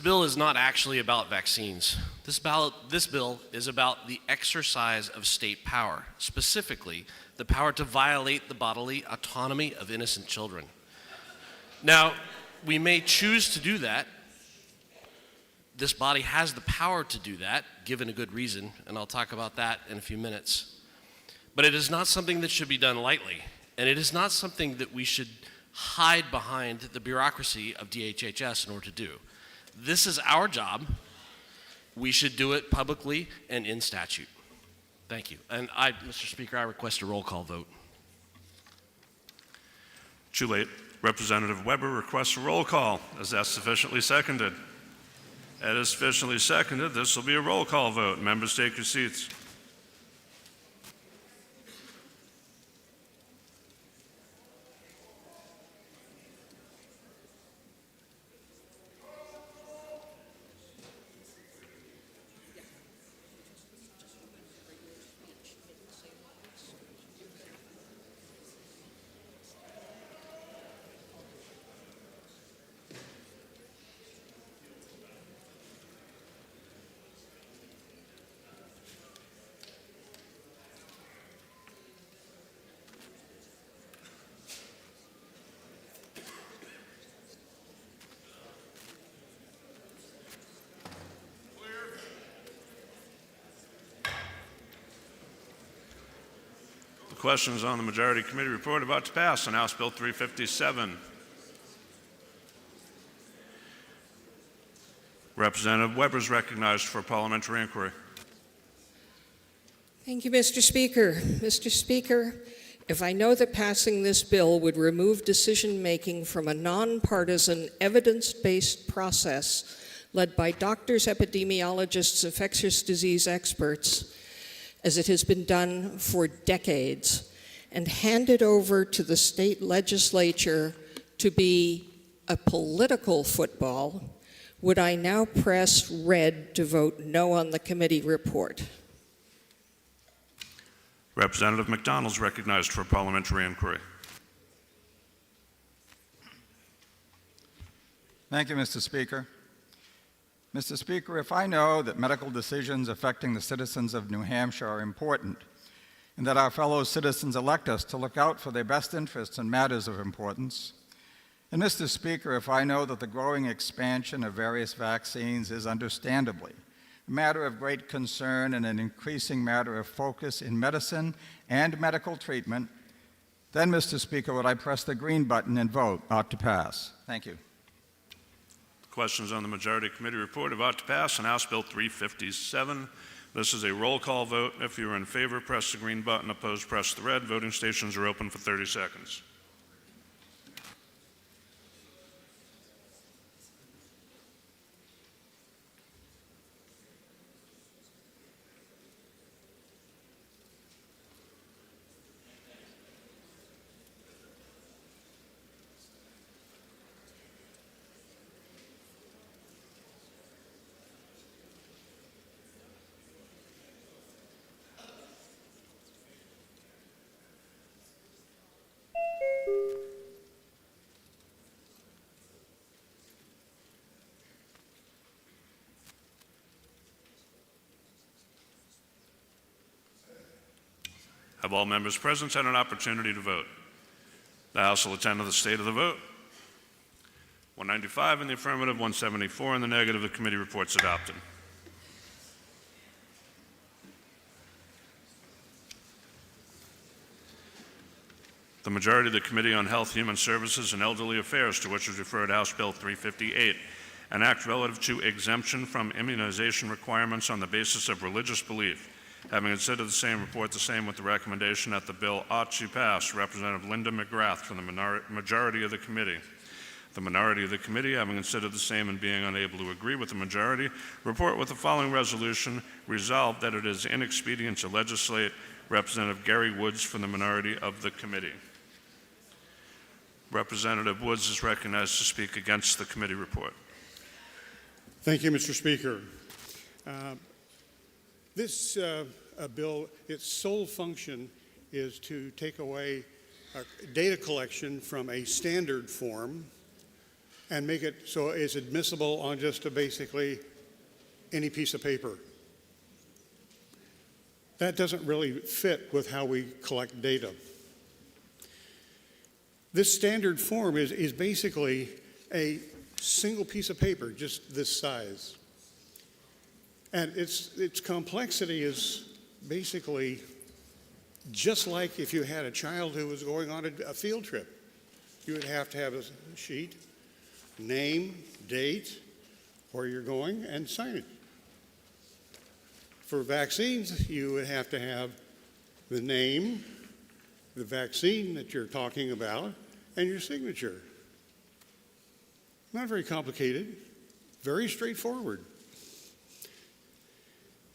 [SPEAKER 8] bill is not actually about vaccines. This bill is about the exercise of state power, specifically the power to violate the bodily autonomy of innocent children. Now, we may choose to do that. This body has the power to do that, given a good reason, and I'll talk about that in a few minutes. But it is not something that should be done lightly, and it is not something that we should hide behind the bureaucracy of DHHS in order to do. This is our job. We should do it publicly and in statute. Thank you. And Mr. Speaker, I request a roll call vote.
[SPEAKER 11] Too late. Representative Weber requests a roll call. Is that sufficiently seconded? It is sufficiently seconded. This will be a roll call vote. Members, take your seats. Questions on the Majority Committee report about to pass on House Bill 357. Representative Weber is recognized for parliamentary inquiry.
[SPEAKER 17] Thank you, Mr. Speaker. Mr. Speaker, if I know that passing this bill would remove decision-making from a nonpartisan, evidence-based process led by doctors, epidemiologists, infectious disease experts, as it has been done for decades, and handed over to the state legislature to be a political football, would I now press red to vote no on the committee report?
[SPEAKER 11] Representative McDonald is recognized for parliamentary inquiry.
[SPEAKER 19] Thank you, Mr. Speaker. Mr. Speaker, if I know that medical decisions affecting the citizens of New Hampshire are important, and that our fellow citizens elect us to look out for their best interests in matters of importance, and Mr. Speaker, if I know that the growing expansion of various vaccines is understandably a matter of great concern and an increasing matter of focus in medicine and medical treatment, then, Mr. Speaker, would I press the green button and vote ought to pass. Thank you.
[SPEAKER 11] Questions on the Majority Committee report about to pass on House Bill 357. This is a roll call vote. If you are in favor, press the green button. Opposed, press the red. Voting stations are open for 30 seconds. Have all members present had an opportunity to vote? The House will attend to the state of the vote. 195 in the affirmative, 174 in the negative. The committee report's adopted. The majority of the Committee on Health, Human Services, and Elderly Affairs, to which is referred House Bill 358, an act relative to exemption from immunization requirements on the basis of religious belief. Having considered the same, report the same with the recommendation that the bill ought to pass. Representative Linda McGrath from the majority of the committee. The minority of the committee, having considered the same and being unable to agree with the majority, report with the following resolution: resolved that it is inexpedient to legislate. Representative Gary Woods from the minority of the committee. Representative Woods is recognized to speak against the committee report.
[SPEAKER 7] Thank you, Mr. Speaker. This bill, its sole function is to take away data collection from a standard form and make it so it's admissible on just basically any piece of paper. That doesn't really fit with how we collect data. This standard form is basically a single piece of paper, just this size. And its complexity is basically just like if you had a child who was going on a field trip. You would have to have a sheet, name, date, where you're going, and sign it. For vaccines, you would have to have the name, the vaccine that you're talking about, and your signature. Not very complicated, very straightforward.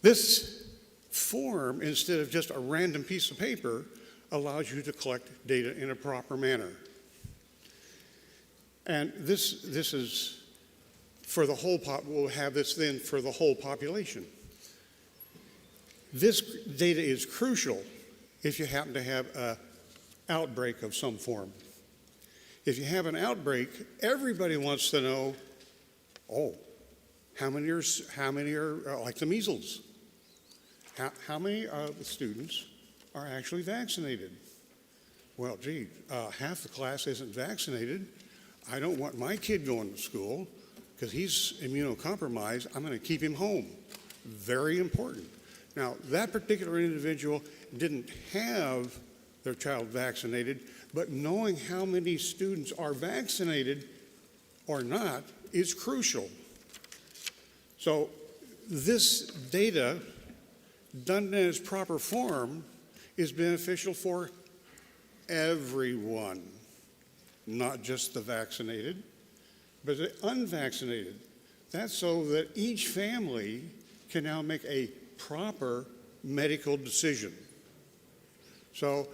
[SPEAKER 7] This form, instead of just a random piece of paper, allows you to collect data in a proper manner. And this is for the whole we'll have this then for the whole population. This data is crucial if you happen to have an outbreak of some form. If you have an outbreak, everybody wants to know, oh, how many are like the measles? How many of the students are actually vaccinated? Well, gee, half the class isn't vaccinated. I don't want my kid going to school because he's immunocompromised. I'm going to keep him home. Very important. Now, that particular individual didn't have their child vaccinated, but knowing how many students are vaccinated or not is crucial. So this data, done in its proper form, is beneficial for everyone, not just the vaccinated, but the unvaccinated. That's so that each family can now make a proper medical decision. So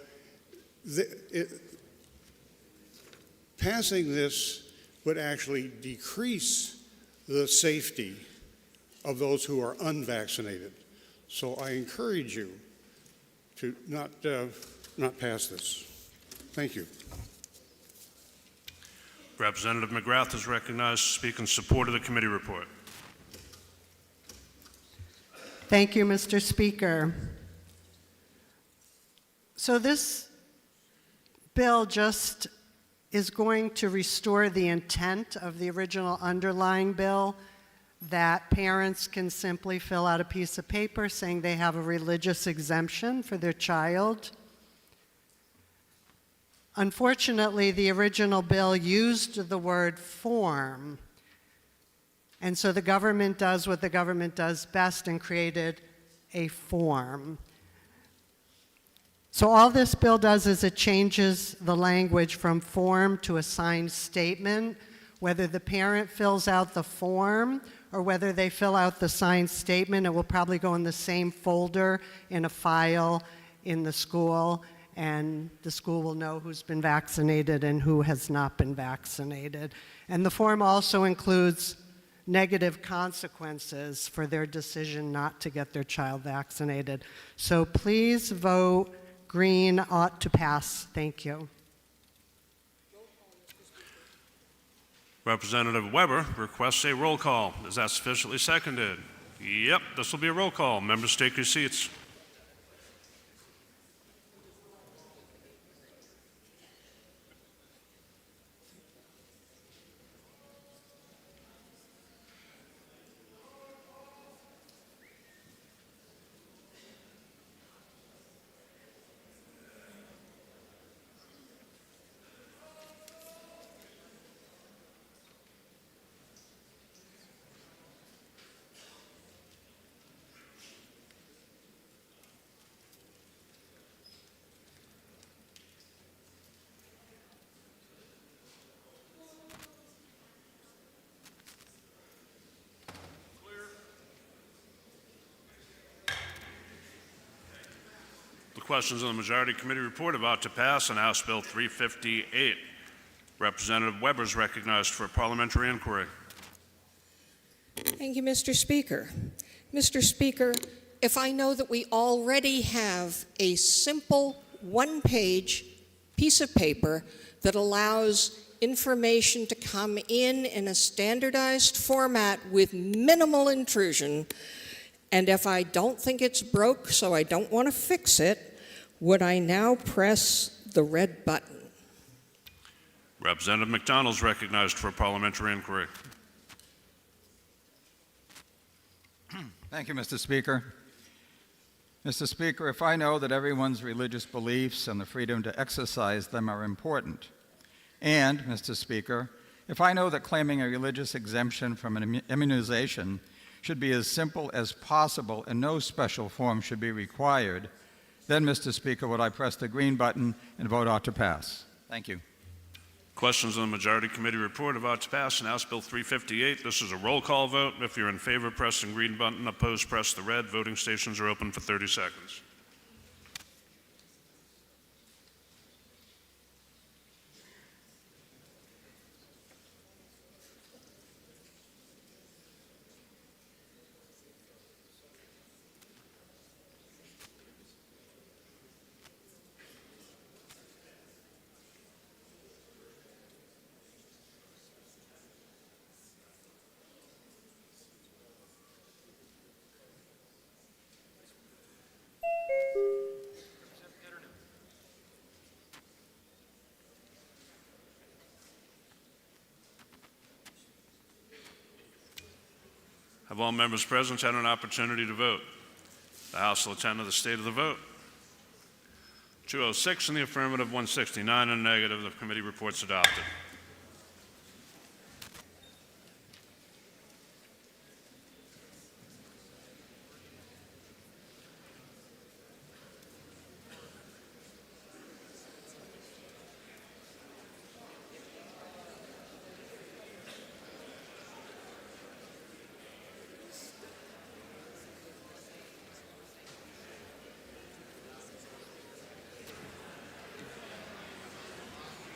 [SPEAKER 7] passing this would actually decrease the safety of those who are unvaccinated. So I encourage you to not pass this. Thank you.
[SPEAKER 11] Representative McGrath is recognized to speak in support of the committee report.
[SPEAKER 2] Thank you, Mr. Speaker. So this bill just is going to restore the intent of the original underlying bill, that parents can simply fill out a piece of paper saying they have a religious exemption for their child. Unfortunately, the original bill used the word form, and so the government does what the government does best and created a form. So all this bill does is it changes the language from form to a signed statement. Whether the parent fills out the form or whether they fill out the signed statement, it will probably go in the same folder in a file in the school, and the school will know who's been vaccinated and who has not been vaccinated. And the form also includes negative consequences for their decision not to get their child vaccinated. So please vote green. Ought to pass. Thank you.
[SPEAKER 11] Representative Weber requests a roll call. Is that sufficiently seconded? Yep, this will be a roll call. Members, take your seats. Questions on the Majority Committee report about to pass on House Bill 358. Representative Weber is recognized for a parliamentary inquiry.
[SPEAKER 17] Thank you, Mr. Speaker. Mr. Speaker, if I know that we already have a simple one-page piece of paper that allows information to come in a standardized format with minimal intrusion, and if I don't think it's broke, so I don't want to fix it, would I now press the red button?
[SPEAKER 11] Representative McDonald is recognized for a parliamentary inquiry.
[SPEAKER 19] Thank you, Mr. Speaker. Mr. Speaker, if I know that everyone's religious beliefs and the freedom to exercise them are important, and, Mr. Speaker, if I know that claiming a religious exemption from an immunization should be as simple as possible and no special form should be required, then, Mr. Speaker, would I press the green button and vote ought to pass? Thank you.
[SPEAKER 11] Questions on the Majority Committee report of ought to pass and House Bill 358. This is a roll call vote. If you're in favor, press the green button. Opposed, press the red. Voting stations are open for 30 seconds. Have all members present had an opportunity to vote? The House will attend to the state of the vote. 206 in the affirmative, 169 in the negative. The committee report's adopted.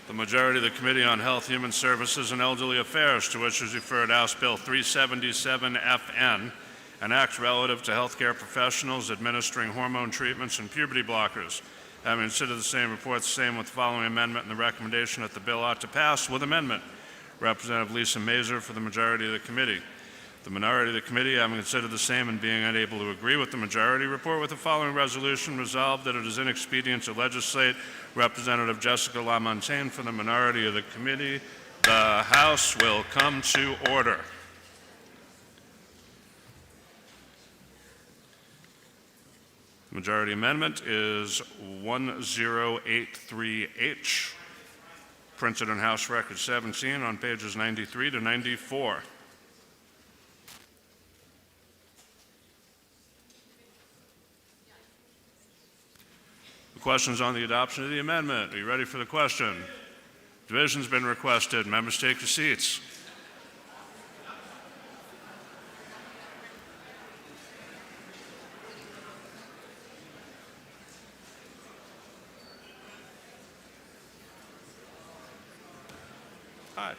[SPEAKER 11] The majority of the Committee on Health, Human Services, and Elderly Affairs, to which is referred House Bill 377 FN, an act relative to healthcare professionals administering hormone treatments and puberty blockers. Having considered the same report, the same with the following amendment and the recommendation that the bill ought to pass with amendment. Representative Lisa Mazer for the majority of the committee. The minority of the committee, having considered the same and being unable to agree with the majority, report with the following resolution: resolved that it is inexpedient to legislate. Representative Jessica LaMontagne for the minority of the committee. The House will come to order. The majority amendment is 1083H, printed in House Record 17 on pages 93 to 94. Questions on the adoption of the amendment? Are you ready for the question? Division's been requested. Members, take your seats. Hi.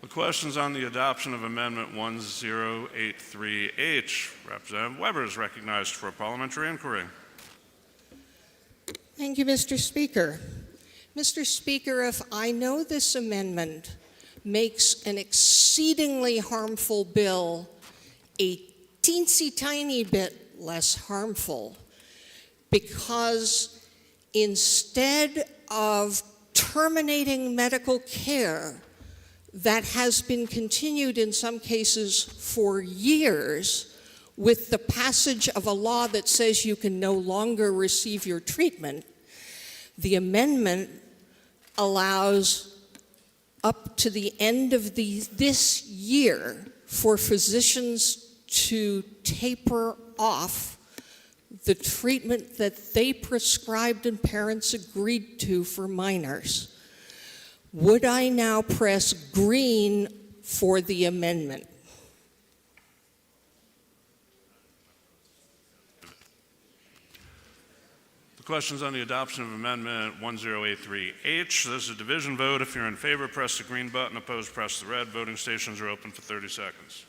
[SPEAKER 11] The question's on the adoption of Amendment 1083H. Representative Weber is recognized for a parliamentary inquiry.
[SPEAKER 17] Thank you, Mr. Speaker. Mr. Speaker, if I know this amendment makes an exceedingly harmful bill a teensy tiny bit less harmful, because instead of terminating medical care that has been continued in some cases for years with the passage of a law that says you can no longer receive your treatment, the amendment allows up to the end of this year for physicians to taper off the treatment that they prescribed and parents agreed to for minors. Would I now press green for the amendment?
[SPEAKER 11] The question's on the adoption of Amendment 1083H. There's a division vote. If you're in favor, press the green button. Opposed, press the red. Voting stations are open for 30 seconds.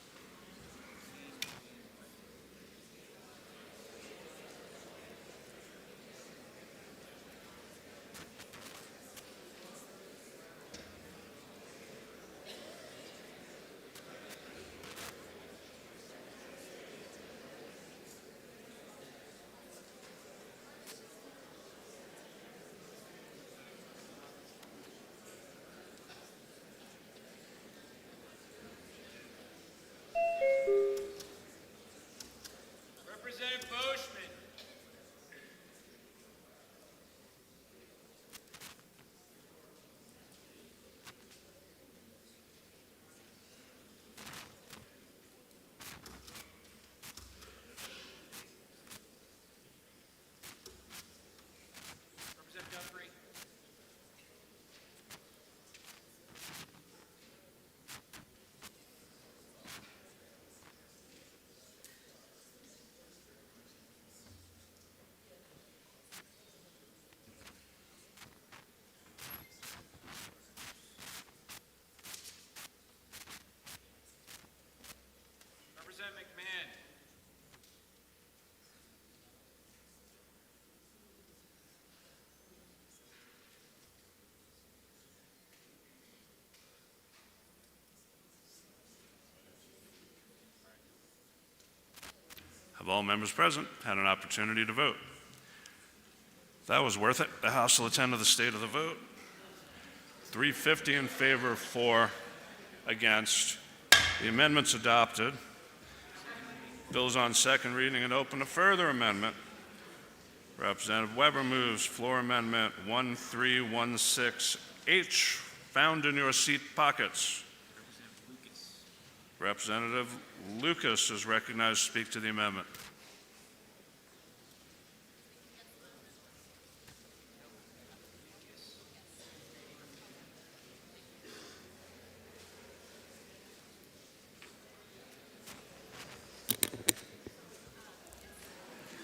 [SPEAKER 11] Have all members present had an opportunity to vote? That was worth it. The House will attend to the state of the vote. 350 in favor, 4 against. The amendment's adopted. Bill's on second reading and open to further amendment. Representative Weber moves floor amendment 1316H, found in your seat pockets. Representative Lucas is recognized to speak to the amendment.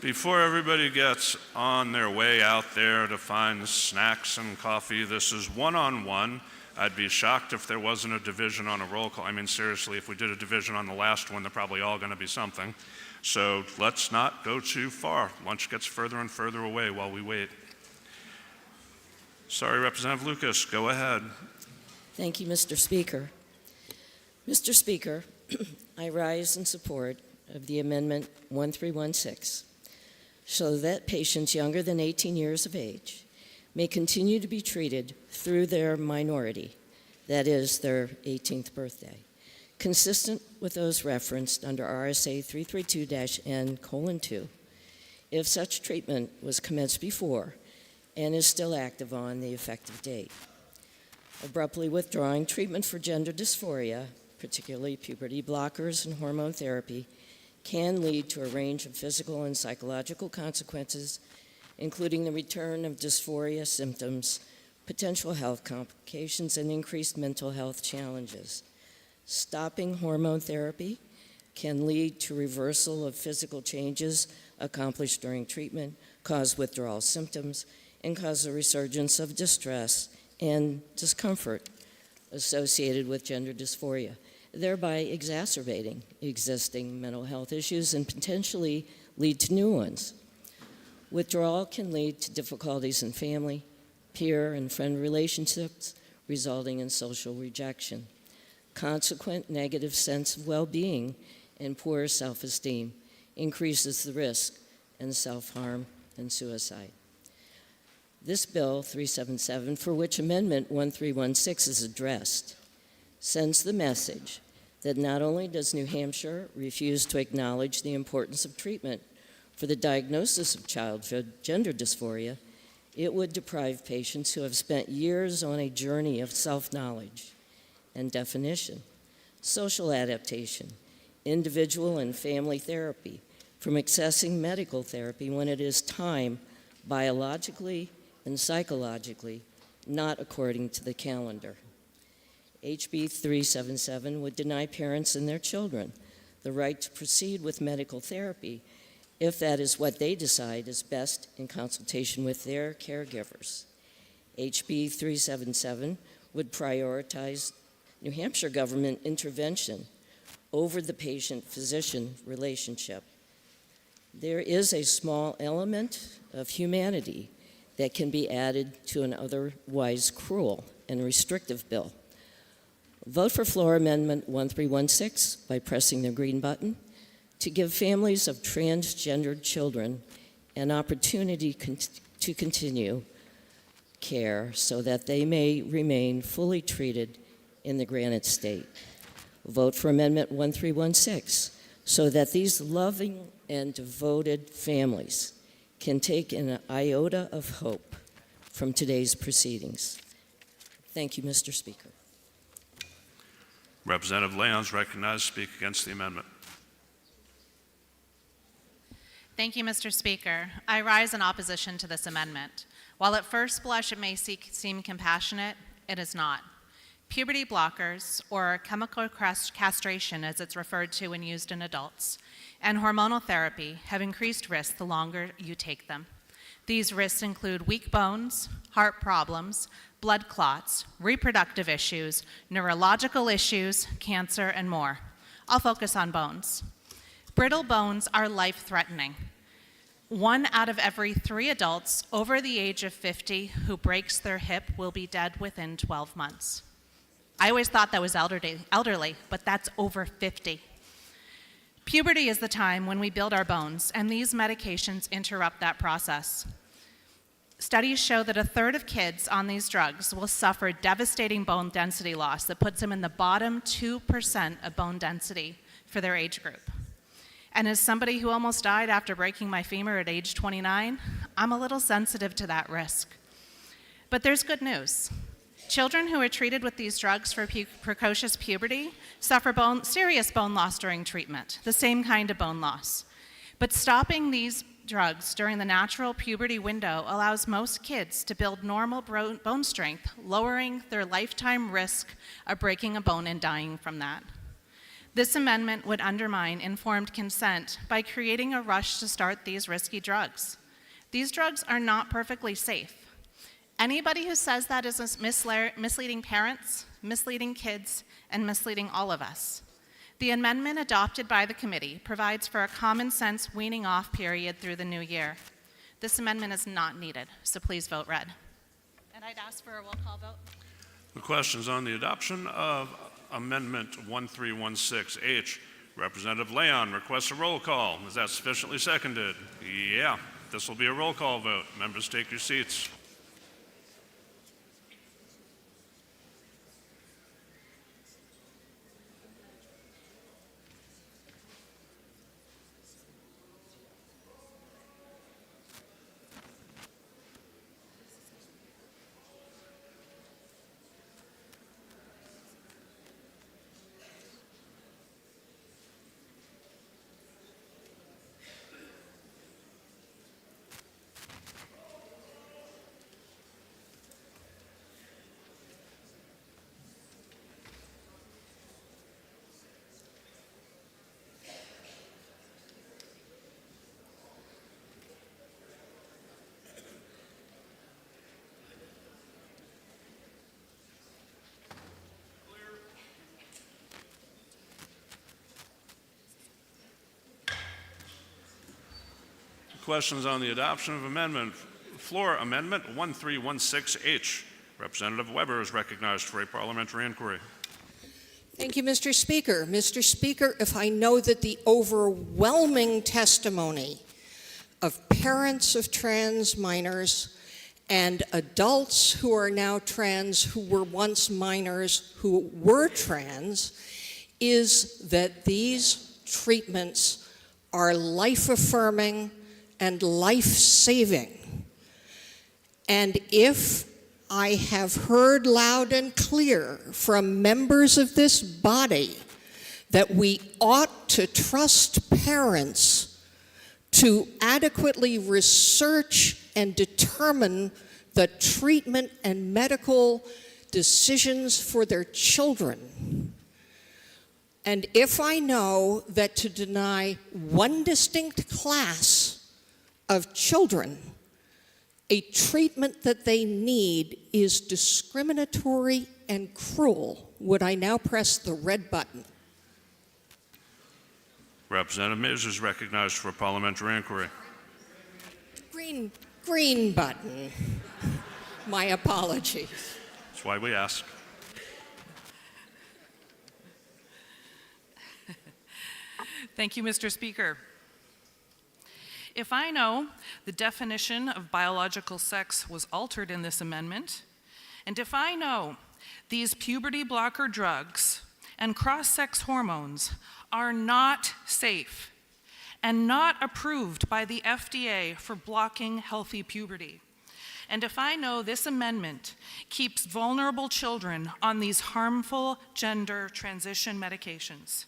[SPEAKER 11] Before everybody gets on their way out there to find snacks and coffee, this is one-on-one. I'd be shocked if there wasn't a division on a roll call. I mean, seriously, if we did a division on the last one, they're probably all going to be something. So let's not go too far. Lunch gets further and further away while we wait. Sorry, Representative Lucas, go ahead.
[SPEAKER 3] Thank you, Mr. Speaker. Mr. Speaker, I rise in support of the Amendment 1316 so that patients younger than 18 years of age may continue to be treated through their minority, that is, their 18th birthday, consistent with those referenced under RSA 332-N:2, if such treatment was commenced before and is still active on the effective date. Abruptly withdrawing treatment for gender dysphoria, particularly puberty blockers and hormone therapy, can lead to a range of physical and psychological consequences, including the return of dysphoria symptoms, potential health complications, and increased mental health challenges. Stopping hormone therapy can lead to reversal of physical changes accomplished during treatment, cause withdrawal symptoms, and cause a resurgence of distress and discomfort, associated with gender dysphoria, thereby exacerbating existing mental health issues and potentially lead to new ones. Withdrawal can lead to difficulties in family, peer, and friend relationships, resulting in social rejection. Consequent negative sense of well-being and poor self-esteem increases the risk in self-harm and suicide. This Bill 377, for which Amendment 1316 is addressed, sends the message that not only does New Hampshire refuse to acknowledge the importance of treatment for the diagnosis of childhood gender dysphoria, it would deprive patients who have spent years on a journey of self-knowledge and definition, social adaptation, individual and family therapy from accessing medical therapy when it is time, biologically and psychologically, not according to the calendar. HB 377 would deny parents and their children the right to proceed with medical therapy if that is what they decide is best in consultation with their caregivers. HB 377 would prioritize New Hampshire government intervention over the patient-physician relationship. There is a small element of humanity that can be added to an otherwise cruel and restrictive bill. Vote for floor amendment 1316 by pressing the green button to give families of transgendered children an opportunity to continue care so that they may remain fully treated in the granted state. Vote for Amendment 1316 so that these loving and devoted families can take an iota of hope from today's proceedings. Thank you, Mr. Speaker.
[SPEAKER 11] Representative Leon's recognized to speak against the amendment.
[SPEAKER 10] Thank you, Mr. Speaker. I rise in opposition to this amendment. While at first blush it may seem compassionate, it is not. Puberty blockers, or chemical castration as it's referred to when used in adults, and hormonal therapy have increased risk the longer you take them. These risks include weak bones, heart problems, blood clots, reproductive issues, neurological issues, cancer, and more. I'll focus on bones. Brittle bones are life-threatening. 1 out of every 3 adults over the age of 50 who breaks their hip will be dead within 12 months. I always thought that was elderly, but that's over 50. Puberty is the time when we build our bones, and these medications interrupt that process. Studies show that 1/3 of kids on these drugs will suffer devastating bone density loss that puts them in the bottom 2% of bone density for their age group. And as somebody who almost died after breaking my femur at age 29, I'm a little sensitive to that risk. But there's good news. Children who are treated with these drugs for precocious puberty suffer serious bone loss during treatment, the same kind of bone loss. But stopping these drugs during the natural puberty window allows most kids to build normal bone strength, lowering their lifetime risk of breaking a bone and dying from that. This amendment would undermine informed consent by creating a rush to start these risky drugs. These drugs are not perfectly safe. Anybody who says that is misleading parents, misleading kids, and misleading all of us. The amendment adopted by the committee provides for a common sense weaning off period through the new year. This amendment is not needed, so please vote red. And I'd ask for a roll call vote.
[SPEAKER 11] The questions on the adoption of Amendment 1316H. Representative Leon requests a roll call. Is that sufficiently seconded? Yeah. This will be a roll call vote. Members, take your seats. Questions on the adoption of floor amendment 1316H. Representative Weber is recognized for a parliamentary inquiry.
[SPEAKER 17] Thank you, Mr. Speaker. Mr. Speaker, if I know that the overwhelming testimony of parents of trans minors and adults who are now trans, who were once minors, who were trans, is that these treatments are life-affirming and life-saving. And if I have heard loud and clear from members of this body that we ought to trust parents to adequately research and determine the treatment and medical decisions for their children. And if I know that to deny one distinct class of children a treatment that they need is discriminatory and cruel, would I now press the red button?
[SPEAKER 11] Representative Miz is recognized for a parliamentary inquiry.
[SPEAKER 17] Green button. My apologies.
[SPEAKER 11] That's why we ask.
[SPEAKER 13] Thank you, Mr. Speaker. If I know the definition of biological sex was altered in this amendment, and if I know these puberty blocker drugs and cross-sex hormones are not safe and not approved by the FDA for blocking healthy puberty, and if I know this amendment keeps vulnerable children on these harmful gender transition medications,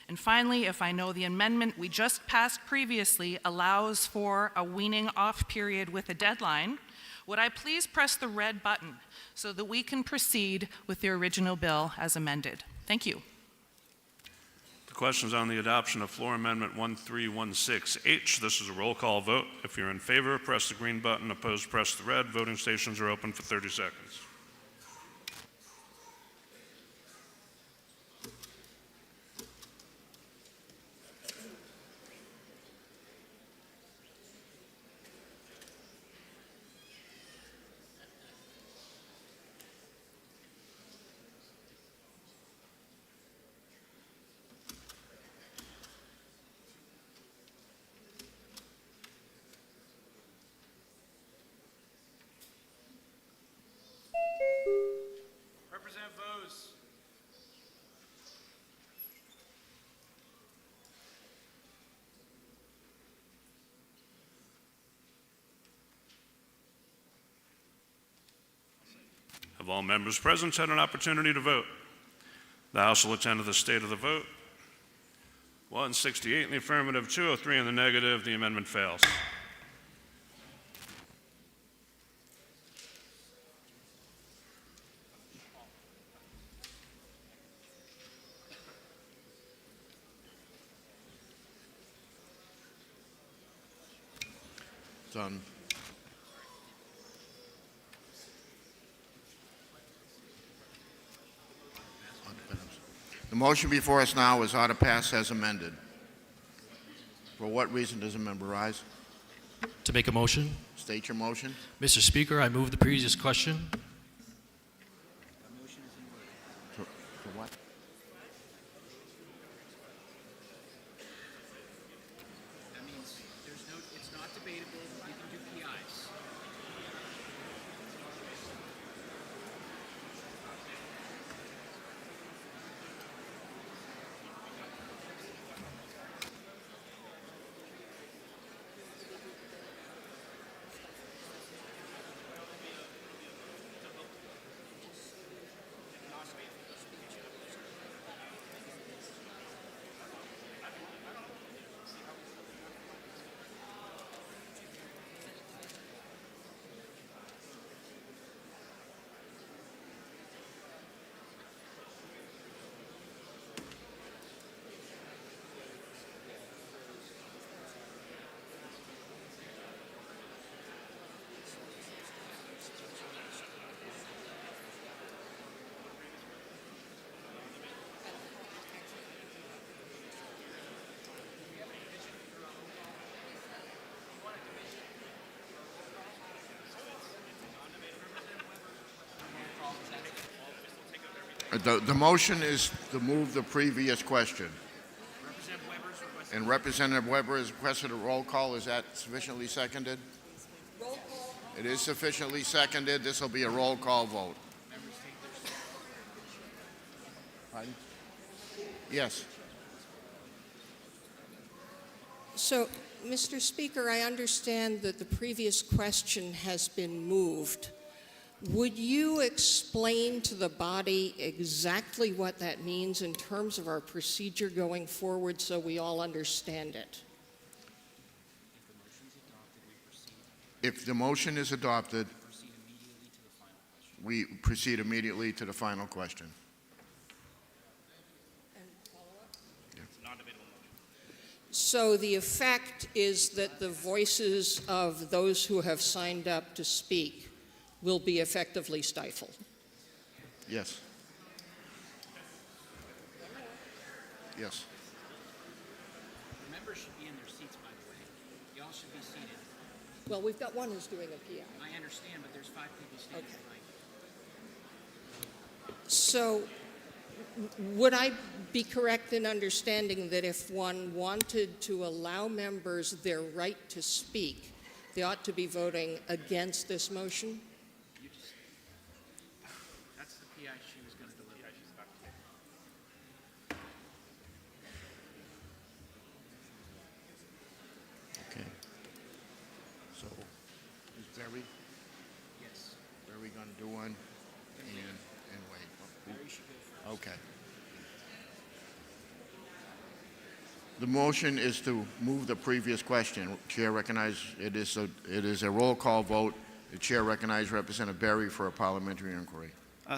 [SPEAKER 13] and finally, if I know the amendment we just passed previously allows for a weaning off period with a deadline, would I please press the red button so that we can proceed with the original bill as amended? Thank you.
[SPEAKER 11] The question is on the adoption of floor amendment 1316H. This is a roll call vote. If you're in favor, press the green button. Opposed, press the red. Voting stations are open for 30 seconds.
[SPEAKER 12] Representative Vose.
[SPEAKER 11] Have all members present had an opportunity to vote? The House will attend to the state of the vote. 168 in the affirmative, 203 in the negative. The amendment fails.
[SPEAKER 1] Done. The motion before us now is ought to pass as amended. For what reason does a member rise?
[SPEAKER 20] To make a motion.
[SPEAKER 1] State your motion.
[SPEAKER 20] Mr. Speaker, I move the previous question.
[SPEAKER 1] For what?
[SPEAKER 22] That means it's not debatable. You can do PIs.
[SPEAKER 1] The motion is to move the previous question. And Representative Weber has requested a roll call. Is that sufficiently seconded? Roll call. It is sufficiently seconded. This will be a roll call vote. Pardon? Yes.
[SPEAKER 17] So, Mr. Speaker, I understand that the previous question has been moved. Would you explain to the body exactly what that means in terms of our procedure going forward so we all understand it?
[SPEAKER 1] If the motion is adopted, we proceed immediately to the final question.
[SPEAKER 17] So the effect is that the voices of those who have signed up to speak will be effectively stifled.
[SPEAKER 1] Yes. Yes.
[SPEAKER 4] The members should be in their seats, by the way. Y'all should be seated.
[SPEAKER 17] Well, we've got one who's doing a PI.
[SPEAKER 4] I understand, but there's 5 people standing tonight.
[SPEAKER 17] So would I be correct in understanding that if one wanted to allow members their right to speak, they ought to be voting against this motion?
[SPEAKER 4] That's the PI she was going to deliver.
[SPEAKER 1] Okay. So, is Barry?
[SPEAKER 4] Yes.
[SPEAKER 1] Barry going to do one? And wait.
[SPEAKER 4] Barry should go first.
[SPEAKER 1] Okay. The motion is to move the previous question. Chair recognizes it is a roll call vote. The chair recognizes Representative Berry for a parliamentary inquiry.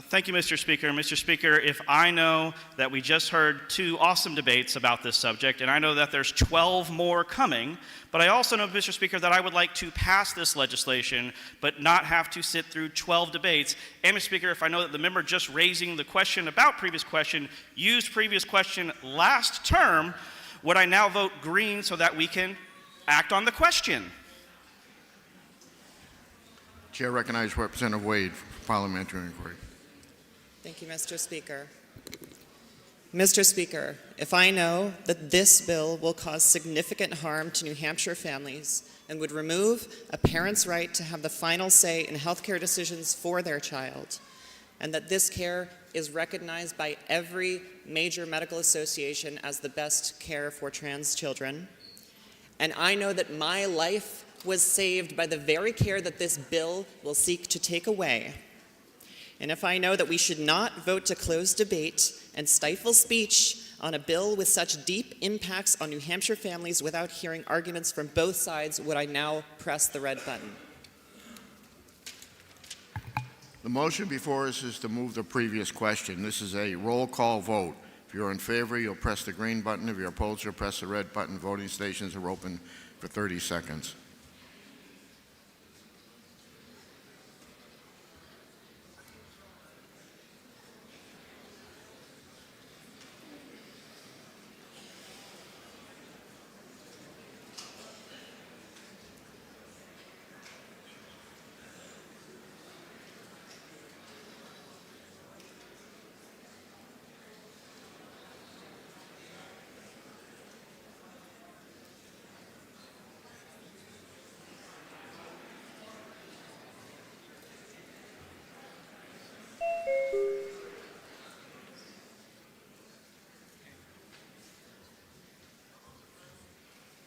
[SPEAKER 12] Thank you, Mr. Speaker. Mr. Speaker, if I know that we just heard 2 awesome debates about this subject, and I know that there's 12 more coming, but I also know, Mr. Speaker, that I would like to pass this legislation but not have to sit through 12 debates. And, Mr. Speaker, if I know that the member just raising the question about previous question used previous question last term, would I now vote green so that we can act on the question?
[SPEAKER 1] Chair recognizes Representative Wade for parliamentary inquiry.
[SPEAKER 5] Thank you, Mr. Speaker. Mr. Speaker, if I know that this bill will cause significant harm to New Hampshire families and would remove a parent's right to have the final say in healthcare decisions for their child, and that this care is recognized by every major medical association as the best care for trans children, and I know that my life was saved by the very care that this bill will seek to take away, and if I know that we should not vote to close debate and stifle speech on a bill with such deep impacts on New Hampshire families without hearing arguments from both sides, would I now press the red button?
[SPEAKER 1] The motion before us is to move the previous question. This is a roll call vote. If you're in favor, you'll press the green button. If you're opposed, you'll press the red button. Voting stations are open for 30 seconds.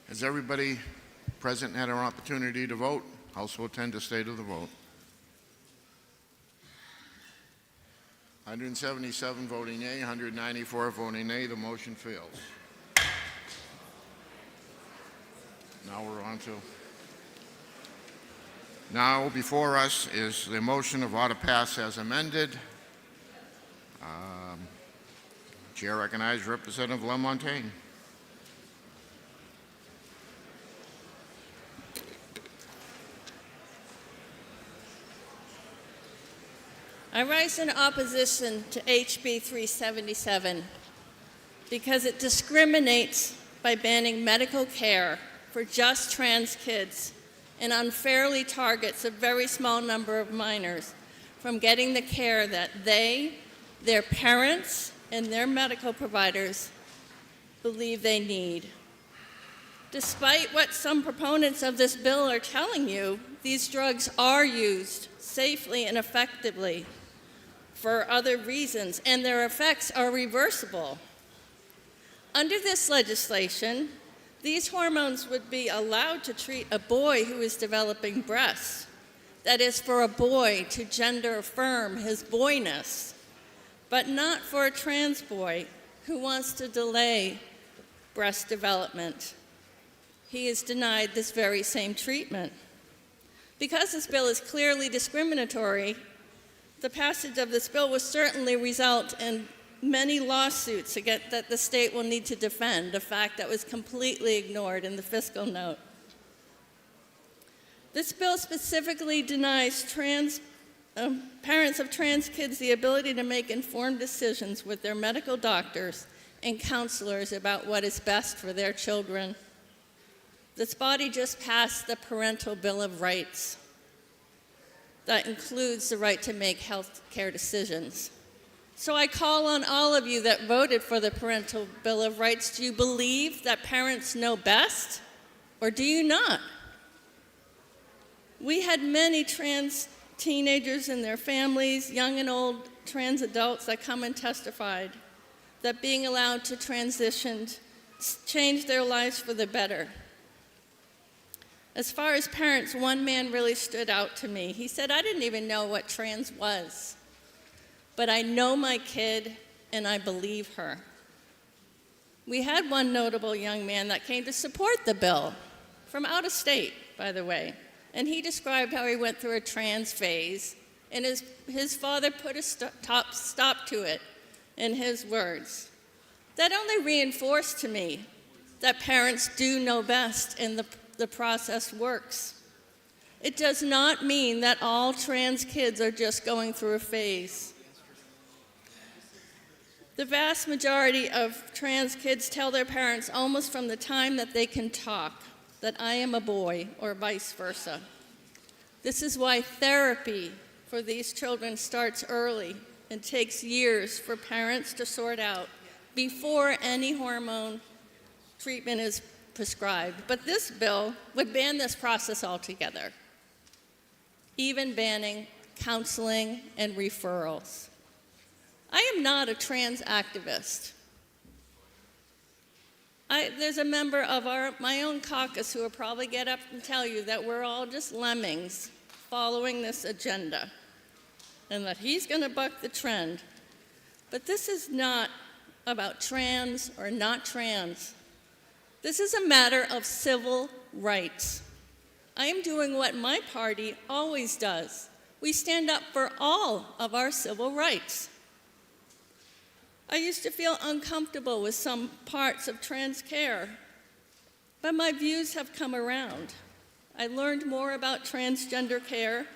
[SPEAKER 1] Has everybody present had an opportunity to vote? House will tend to state of the vote. 177 voting yea, 194 voting nay. The motion fails. Now we're on to. Now before us is the motion of order pass as amended. Chair recognizes Representative LaMontagne.
[SPEAKER 18] I rise in opposition to HB 377 because it discriminates by banning medical care for just trans kids and unfairly targets a very small number of minors from getting the care that they their parents and their medical providers believe they need. Despite what some proponents of this bill are telling you, these drugs are used safely and effectively for other reasons, and their effects are reversible. Under this legislation, these hormones would be allowed to treat a boy who is developing breasts. That is, for a boy to gender affirm his boyness, but not for a trans boy who wants to delay breast development. He is denied this very same treatment. Because this bill is clearly discriminatory, the passage of this bill will certainly result in many lawsuits that the state will need to defend, a fact that was completely ignored in the fiscal note. This bill specifically denies parents of trans kids the ability to make informed decisions with their medical doctors and counselors about what is best for their children. This body just passed the Parental Bill of Rights. That includes the right to make health care decisions. So I call on all of you that voted for the Parental Bill of Rights, do you believe that parents know best, or do you not? We had many trans teenagers and their families, young and old trans adults that come and testified that being allowed to transition changed their lives for the better. As far as parents, one man really stood out to me. He said, I didn't even know what trans was, but I know my kid and I believe her. We had one notable young man that came to support the bill, from out of state, by the way, and he described how he went through a trans phase, and his father put a stop to it in his words. That only reinforced to me that parents do know best and the process works. It does not mean that all trans kids are just going through a phase. The vast majority of trans kids tell their parents almost from the time that they can talk that I am a boy, or vice versa. This is why therapy for these children starts early and takes years for parents to sort out before any hormone treatment is prescribed. But this bill would ban this process altogether, even banning counseling and referrals. I am not a trans activist. There's a member of my own caucus who will probably get up and tell you that we're all just lemmings following this agenda and that he's going to buck the trend. But this is not about trans or not trans. This is a matter of civil rights. I am doing what my party always does. We stand up for all of our civil rights. I used to feel uncomfortable with some parts of trans care, but my views have come around. I learned more about transgender care,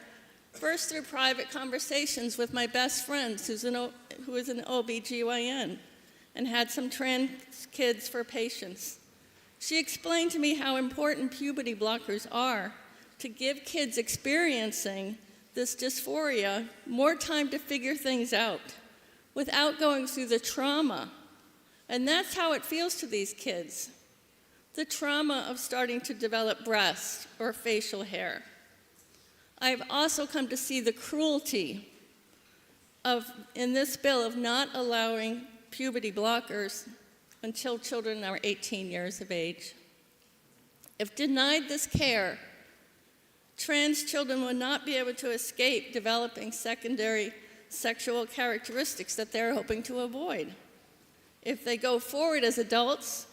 [SPEAKER 18] first through private conversations with my best friend, who is an OBGYN, and had some trans kids for patients. She explained to me how important puberty blockers are to give kids experiencing this dysphoria more time to figure things out without going through the trauma. And that's how it feels to these kids, the trauma of starting to develop breasts or facial hair. I've also come to see the cruelty in this bill of not allowing puberty blockers until children are 18 years of age. If denied this care, trans children will not be able to escape developing secondary sexual characteristics that they're hoping to avoid. If they go forward as adults,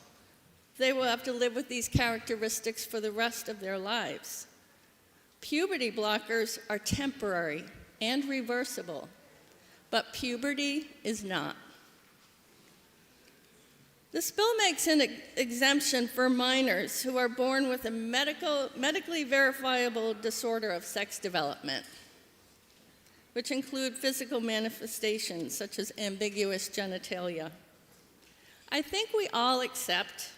[SPEAKER 18] they will have to live with these characteristics for the rest of their lives. Puberty blockers are temporary and reversible, but puberty is not. This bill makes an exemption for minors who are born with a medically verifiable disorder of sex development, which include physical manifestations such as ambiguous genitalia. I think we all accept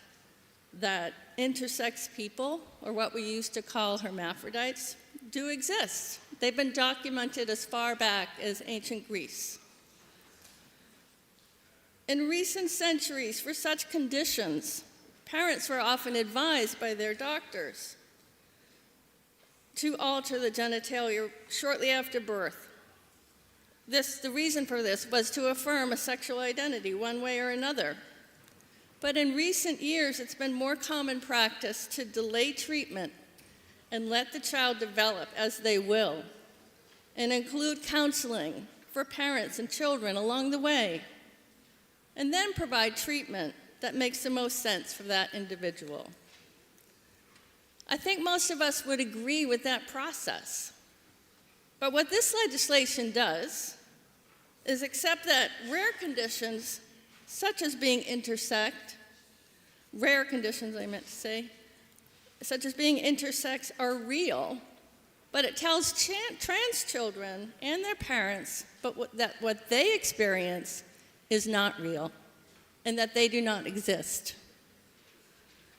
[SPEAKER 18] that intersex people, or what we used to call hermaphrodites, do exist. They've been documented as far back as ancient Greece. In recent centuries, for such conditions, parents were often advised by their doctors to alter the genitalia shortly after birth. The reason for this was to affirm a sexual identity one way or another. But in recent years, it's been more common practice to delay treatment and let the child develop as they will, and include counseling for parents and children along the way, and then provide treatment that makes the most sense for that individual. I think most of us would agree with that process. But what this legislation does is accept that rare conditions, such as being intersex, such as being intersex, are real, but it tells trans children and their parents that what they experience is not real and that they do not exist.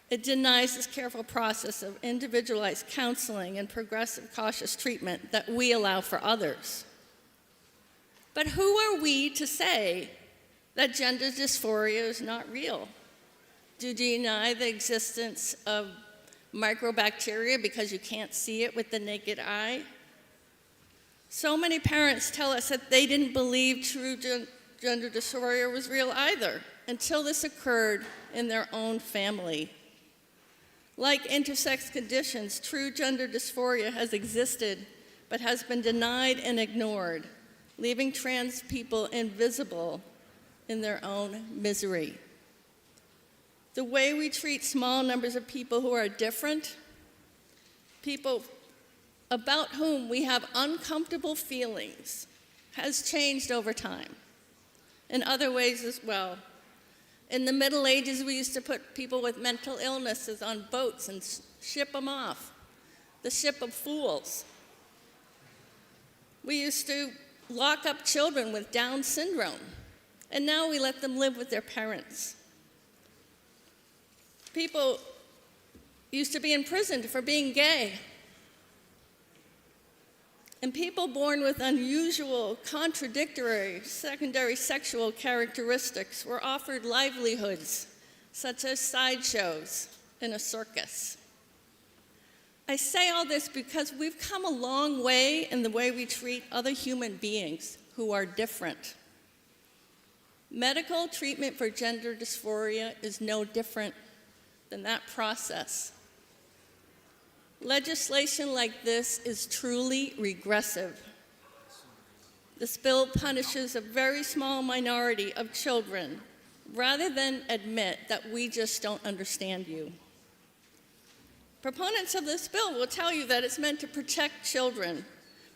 [SPEAKER 18] It denies this careful process of individualized counseling and progressive cautious treatment that we allow for others. But who are we to say that gender dysphoria is not real? Do you deny the existence of microbacteria because you can't see it with the naked eye? So many parents tell us that they didn't believe true gender dysphoria was real either until this occurred in their own family. Like intersex conditions, true gender dysphoria has existed but has been denied and ignored, leaving trans people invisible in their own misery. The way we treat small numbers of people who are different, people about whom we have uncomfortable feelings, has changed over time. In other ways as well. In the Middle Ages, we used to put people with mental illnesses on boats and ship them off. The ship of fools. We used to lock up children with Down syndrome, and now we let them live with their parents. People used to be imprisoned for being gay. And people born with unusual, contradictory, secondary sexual characteristics were offered livelihoods, such as sideshows in a circus. I say all this because we've come a long way in the way we treat other human beings who are different. Medical treatment for gender dysphoria is no different than that process. Legislation like this is truly regressive. This bill punishes a very small minority of children rather than admit that we just don't understand you. Proponents of this bill will tell you that it's meant to protect children,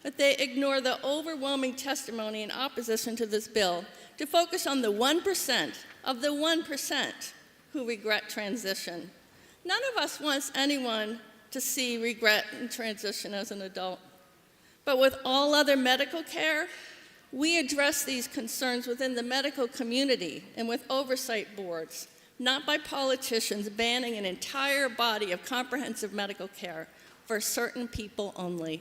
[SPEAKER 18] but they ignore the overwhelming testimony in opposition to this bill to focus on the 1% of the 1% who regret transition. None of us wants anyone to see regret in transition as an adult. But with all other medical care, we address these concerns within the medical community and with oversight boards, not by politicians banning an entire body of comprehensive medical care for certain people only.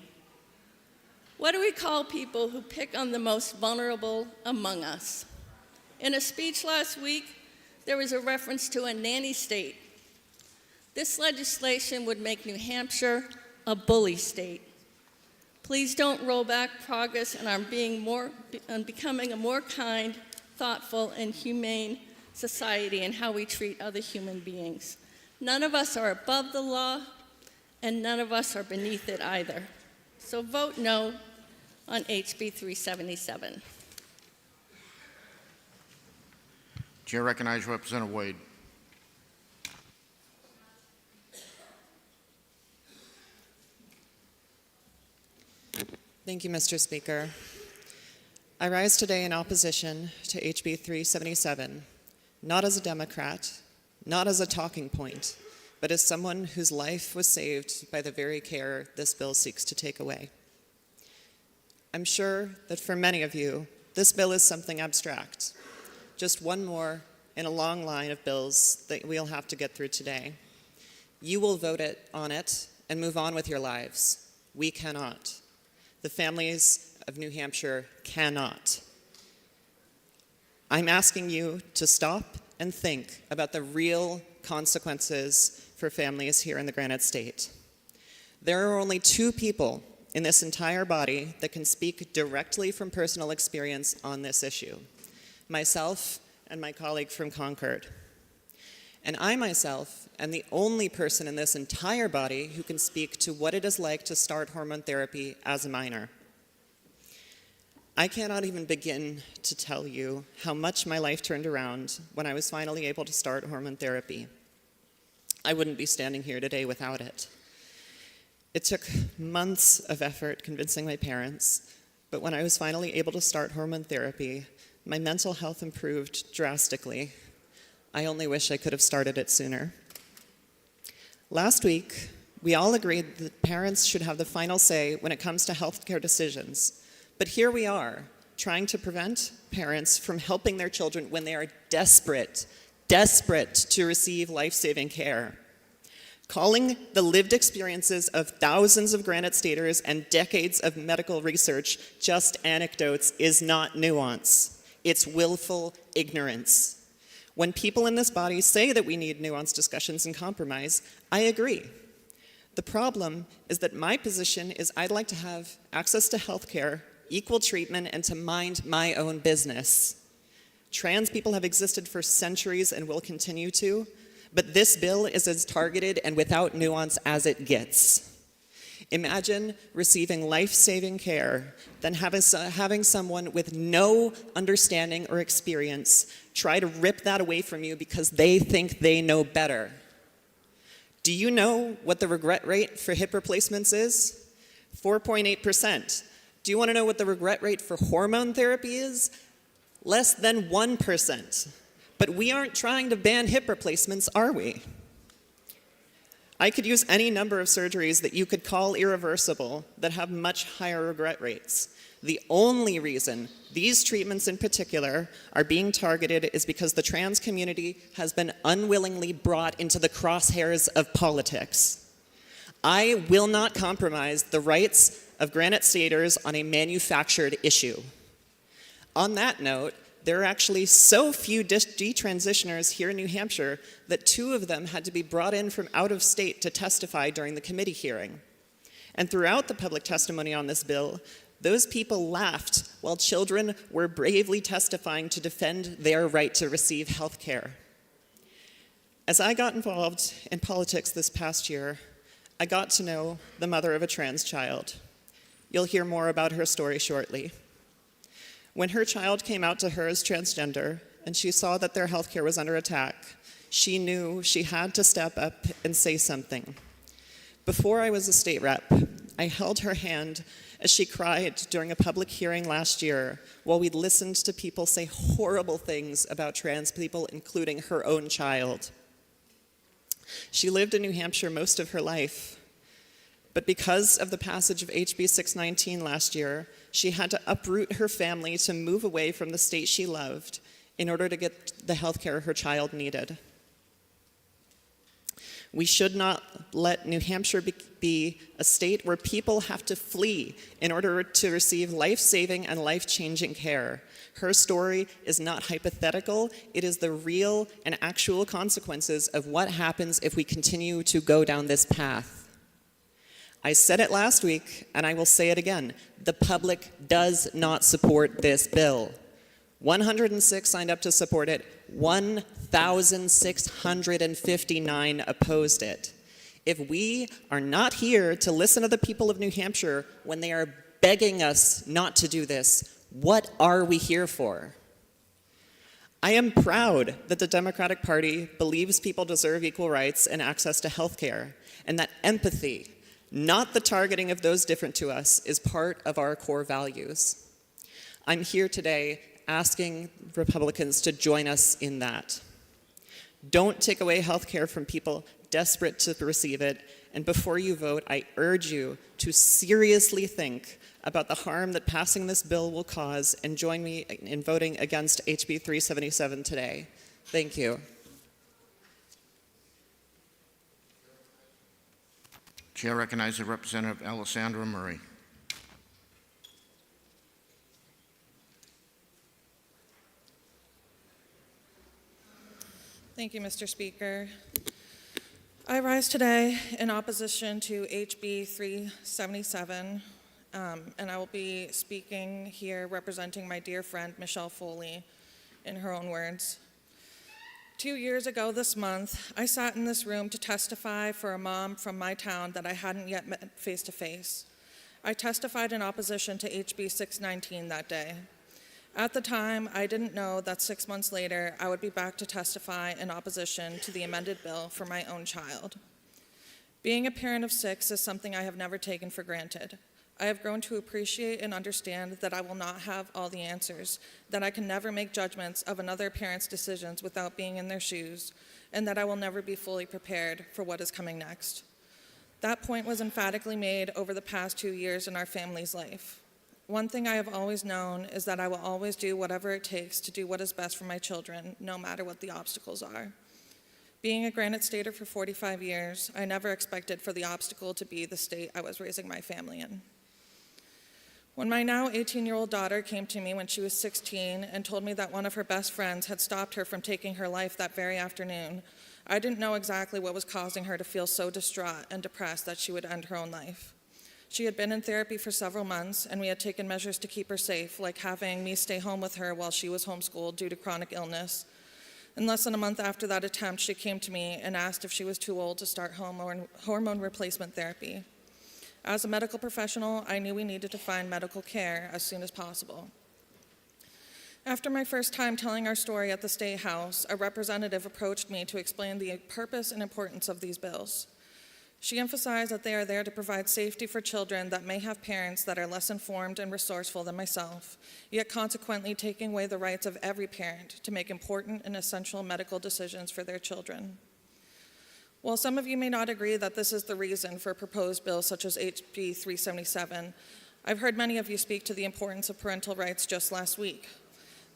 [SPEAKER 18] What do we call people who pick on the most vulnerable among us? In a speech last week, there was a reference to a nanny state. This legislation would make New Hampshire a bully state. Please don't roll back progress on becoming a more kind, thoughtful, and humane society in how we treat other human beings. None of us are above the law, and none of us are beneath it either. So vote no on HB 377.
[SPEAKER 1] Chair recognizes Representative Wade.
[SPEAKER 5] Thank you, Mr. Speaker. I rise today in opposition to HB 377, not as a Democrat, not as a talking point, but as someone whose life was saved by the very care this bill seeks to take away. I'm sure that for many of you, this bill is something abstract, just one more in a long line of bills that we'll have to get through today. You will vote on it and move on with your lives. We cannot. The families of New Hampshire cannot. I'm asking you to stop and think about the real consequences for families here in the Granite State. There are only two people in this entire body that can speak directly from personal experience on this issue: myself and my colleague from Concord. And I myself am the only person in this entire body who can speak to what it is like to start hormone therapy as a minor. I cannot even begin to tell you how much my life turned around when I was finally able to start hormone therapy. I wouldn't be standing here today without it. It took months of effort convincing my parents, but when I was finally able to start hormone therapy, my mental health improved drastically. I only wish I could have started it sooner. Last week, we all agreed that parents should have the final say when it comes to healthcare decisions. But here we are, trying to prevent parents from helping their children when they are desperate to receive life-saving care. Calling the lived experiences of thousands of Granite Staters and decades of medical research just anecdotes is not nuance. It's willful ignorance. When people in this body say that we need nuanced discussions and compromise, I agree. The problem is that my position is I'd like to have access to health care, equal treatment, and to mind my own business. Trans people have existed for centuries and will continue to, but this bill is as targeted and without nuance as it gets. Imagine receiving life-saving care, then having someone with no understanding or experience try to rip that away from you because they think they know better. Do you know what the regret rate for hip replacements is? 4.8%. Do you want to know what the regret rate for hormone therapy is? Less than 1%. But we aren't trying to ban hip replacements, are we? I could use any number of surgeries that you could call irreversible that have much higher regret rates. The only reason these treatments in particular are being targeted is because the trans community has been unwillingly brought into the crosshairs of politics. I will not compromise the rights of Granite Staters on a manufactured issue. On that note, there are actually so few detransitioners here in New Hampshire that 2 of them had to be brought in from out of state to testify during the committee hearing. And throughout the public testimony on this bill, those people laughed while children were bravely testifying to defend their right to receive health care. As I got involved in politics this past year, I got to know the mother of a trans child. You'll hear more about her story shortly. When her child came out to her as transgender and she saw that their health care was under attack, she knew she had to step up and say something. Before I was a state rep, I held her hand as she cried during a public hearing last year while we listened to people say horrible things about trans people, including her own child. She lived in New Hampshire most of her life, but because of the passage of HB 619 last year, she had to uproot her family to move away from the state she loved in order to get the health care her child needed. We should not let New Hampshire be a state where people have to flee in order to receive life-saving and life-changing care. Her story is not hypothetical. It is the real and actual consequences of what happens if we continue to go down this path. I said it last week, and I will say it again. The public does not support this bill. 106 signed up to support it. 1,659 opposed it. If we are not here to listen to the people of New Hampshire when they are begging us not to do this, what are we here for? I am proud that the Democratic Party believes people deserve equal rights and access to health care, and that empathy, not the targeting of those different to us, is part of our core values. I'm here today asking Republicans to join us in that. Don't take away health care from people desperate to receive it, and before you vote, I urge you to seriously think about the harm that passing this bill will cause, and join me in voting against HB 377 today. Thank you.
[SPEAKER 1] Chair recognizes Representative Alessandra Murray.
[SPEAKER 6] Thank you, Mr. Speaker. I rise today in opposition to HB 377, and I will be speaking here representing my dear friend Michelle Foley in her own words. 2 years ago this month, I sat in this room to testify for a mom from my town that I hadn't yet met face to face. I testified in opposition to HB 619 that day. At the time, I didn't know that 6 months later, I would be back to testify in opposition to the amended bill for my own child. Being a parent of 6 is something I have never taken for granted. I have grown to appreciate and understand that I will not have all the answers, that I can never make judgments of another parent's decisions without being in their shoes, and that I will never be fully prepared for what is coming next. That point was emphatically made over the past 2 years in our family's life. One thing I have always known is that I will always do whatever it takes to do what is best for my children, no matter what the obstacles are. Being a Granite Stater for 45 years, I never expected for the obstacle to be the state I was raising my family in. When my now 18-year-old daughter came to me when she was 16 and told me that one of her best friends had stopped her from taking her life that very afternoon, I didn't know exactly what was causing her to feel so distraught and depressed that she would end her own life. She had been in therapy for several months, and we had taken measures to keep her safe, like having me stay home with her while she was homeschooled due to chronic illness. And less than a month after that attempt, she came to me and asked if she was too old to start hormone replacement therapy. As a medical professional, I knew we needed to find medical care as soon as possible. After my first time telling our story at the State House, a representative approached me to explain the purpose and importance of these bills. She emphasized that they are there to provide safety for children that may have parents that are less informed and resourceful than myself, yet consequently taking away the rights of every parent to make important and essential medical decisions for their children. While some of you may not agree that this is the reason for proposed bills such as HB 377, I've heard many of you speak to the importance of parental rights just last week.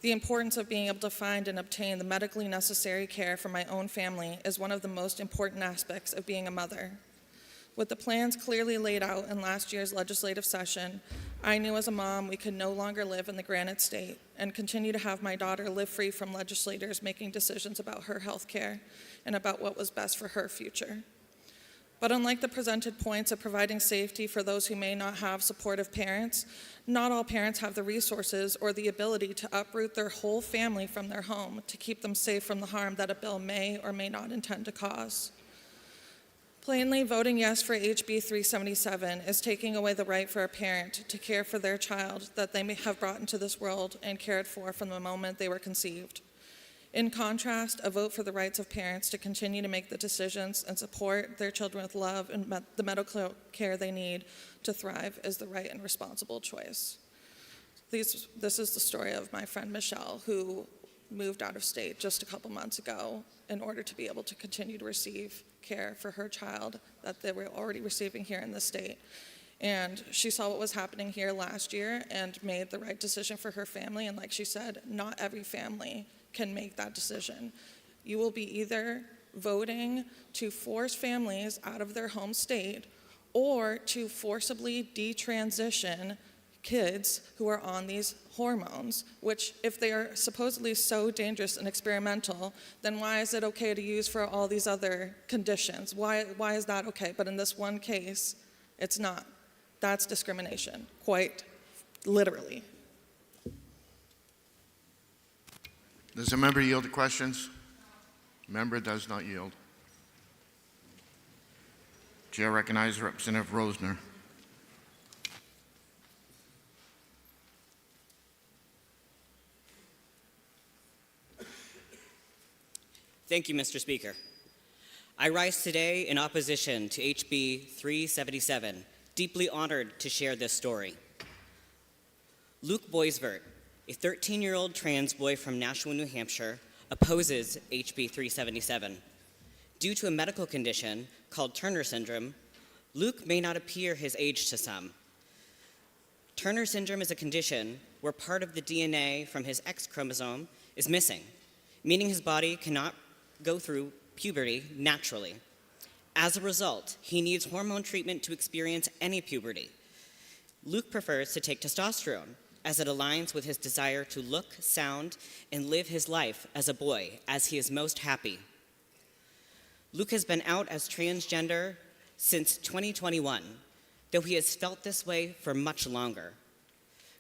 [SPEAKER 6] The importance of being able to find and obtain the medically necessary care for my own family is one of the most important aspects of being a mother. With the plans clearly laid out in last year's legislative session, I knew as a mom we could no longer live in the Granite State and continue to have my daughter live free from legislators making decisions about her health care and about what was best for her future. But unlike the presented points of providing safety for those who may not have supportive parents, not all parents have the resources or the ability to uproot their whole family from their home to keep them safe from the harm that a bill may or may not intend to cause. Plainly, voting yes for HB 377 is taking away the right for a parent to care for their child that they may have brought into this world and cared for from the moment they were conceived. In contrast, a vote for the rights of parents to continue to make the decisions and support their children with love and the medical care they need to thrive is the right and responsible choice. This is the story of my friend Michelle, who moved out of state just a couple months ago in order to be able to continue to receive care for her child that they were already receiving here in the state. And she saw what was happening here last year and made the right decision for her family. And like she said, not every family can make that decision. You will be either voting to force families out of their home state or to forcibly detransition kids who are on these hormones, which if they are supposedly so dangerous and experimental, then why is it okay to use for all these other conditions? Why is that okay? But in this one case, it's not. That's discrimination, quite literally.
[SPEAKER 1] Does the member yield to questions? Member does not yield. Chair recognizes Representative Rosner.
[SPEAKER 14] Thank you, Mr. Speaker. I rise today in opposition to HB 377, deeply honored to share this story. Luke Boisvert, a 13-year-old trans boy from Nashua, New Hampshire, opposes HB 377. Due to a medical condition called Turner syndrome, Luke may not appear his age to some. Turner syndrome is a condition where part of the DNA from his X chromosome is missing, meaning his body cannot go through puberty naturally. As a result, he needs hormone treatment to experience any puberty. Luke prefers to take testosterone, as it aligns with his desire to look, sound, and live his life as a boy, as he is most happy. Luke has been out as transgender since 2021, though he has felt this way for much longer.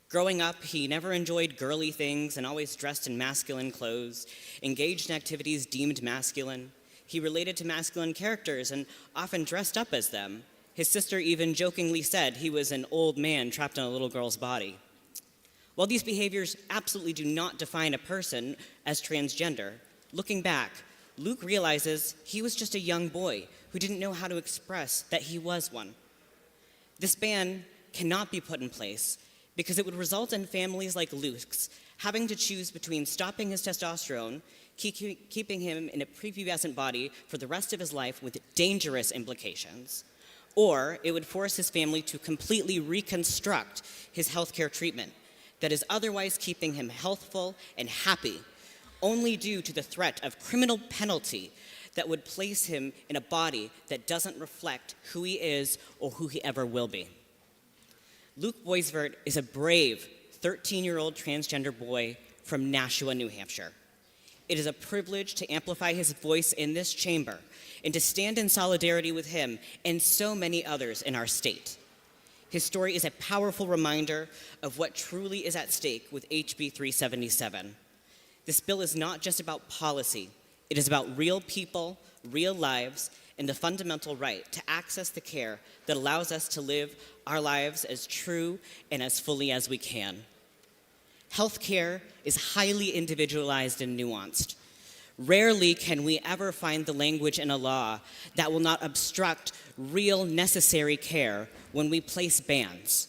[SPEAKER 14] Growing up, he never enjoyed girly things and always dressed in masculine clothes, engaged in activities deemed masculine. He related to masculine characters and often dressed up as them. His sister even jokingly said he was an old man trapped in a little girl's body. While these behaviors absolutely do not define a person as transgender, looking back, Luke realizes he was just a young boy who didn't know how to express that he was one. This ban cannot be put in place because it would result in families like Luke's having to choose between stopping his testosterone, keeping him in a prepubescent body for the rest of his life with dangerous implications, or it would force his family to completely reconstruct his healthcare treatment that is otherwise keeping him healthful and happy, only due to the threat of criminal penalty that would place him in a body that doesn't reflect who he is or who he ever will be. Luke Boisvert is a brave 13-year-old transgender boy from Nashua, New Hampshire. It is a privilege to amplify his voice in this chamber and to stand in solidarity with him and so many others in our state. His story is a powerful reminder of what truly is at stake with HB 377. This bill is not just about policy. It is about real people, real lives, and the fundamental right to access the care that allows us to live our lives as true and as fully as we can. Healthcare is highly individualized and nuanced. Rarely can we ever find the language in a law that will not obstruct real necessary care when we place bans.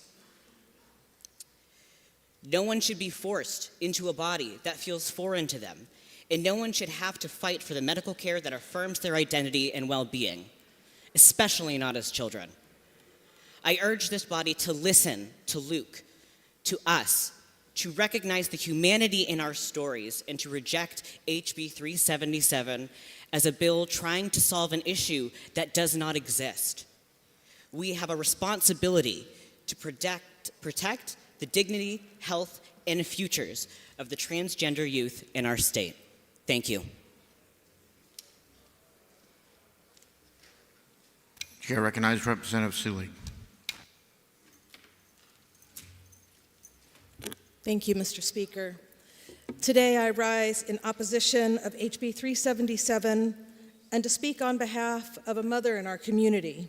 [SPEAKER 14] No one should be forced into a body that feels foreign to them, and no one should have to fight for the medical care that affirms their identity and well-being, especially not as children. I urge this body to listen to Luke, to us, to recognize the humanity in our stories, and to reject HB 377 as a bill trying to solve an issue that does not exist. We have a responsibility to protect the dignity, health, and futures of the transgender youth in our state. Thank you.
[SPEAKER 1] Chair recognizes Representative Seelig.
[SPEAKER 6] Thank you, Mr. Speaker. Today I rise in opposition of HB 377 and to speak on behalf of a mother in our community,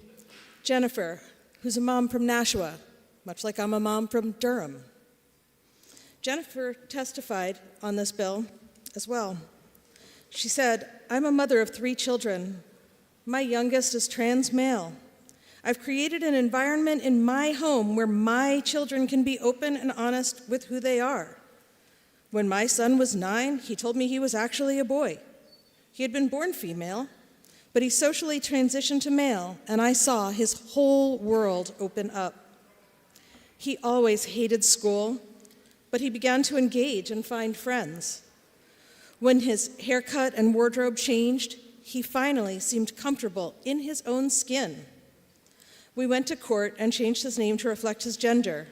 [SPEAKER 6] Jennifer, who's a mom from Nashua, much like I'm a mom from Durham. Jennifer testified on this bill as well. She said, "I'm a mother of 3 children. My youngest is trans male. I've created an environment in my home where my children can be open and honest with who they are. When my son was 9, he told me he was actually a boy. He had been born female, but he socially transitioned to male, and I saw his whole world open up. He always hated school, but he began to engage and find friends. When his haircut and wardrobe changed, he finally seemed comfortable in his own skin. We went to court and changed his name to reflect his gender.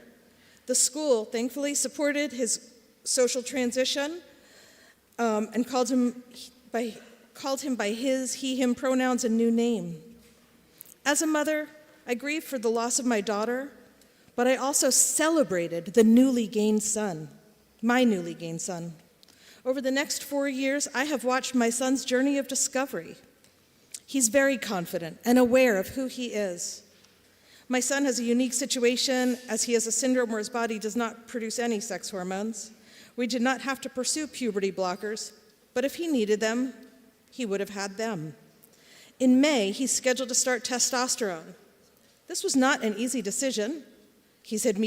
[SPEAKER 6] The school thankfully supported his social transition and called him by his, he, him pronouns and new name. As a mother, I grieved for the loss of my daughter, but I also celebrated the newly gained son, my newly gained son. Over the next 4 years, I have watched my son's journey of discovery. He's very confident and aware of who he is. My son has a unique situation as he has a syndrome where his body does not produce any sex hormones. We did not have to pursue puberty blockers, but if he needed them, he would have had them. In May, he's scheduled to start testosterone. This was not an easy decision. He's had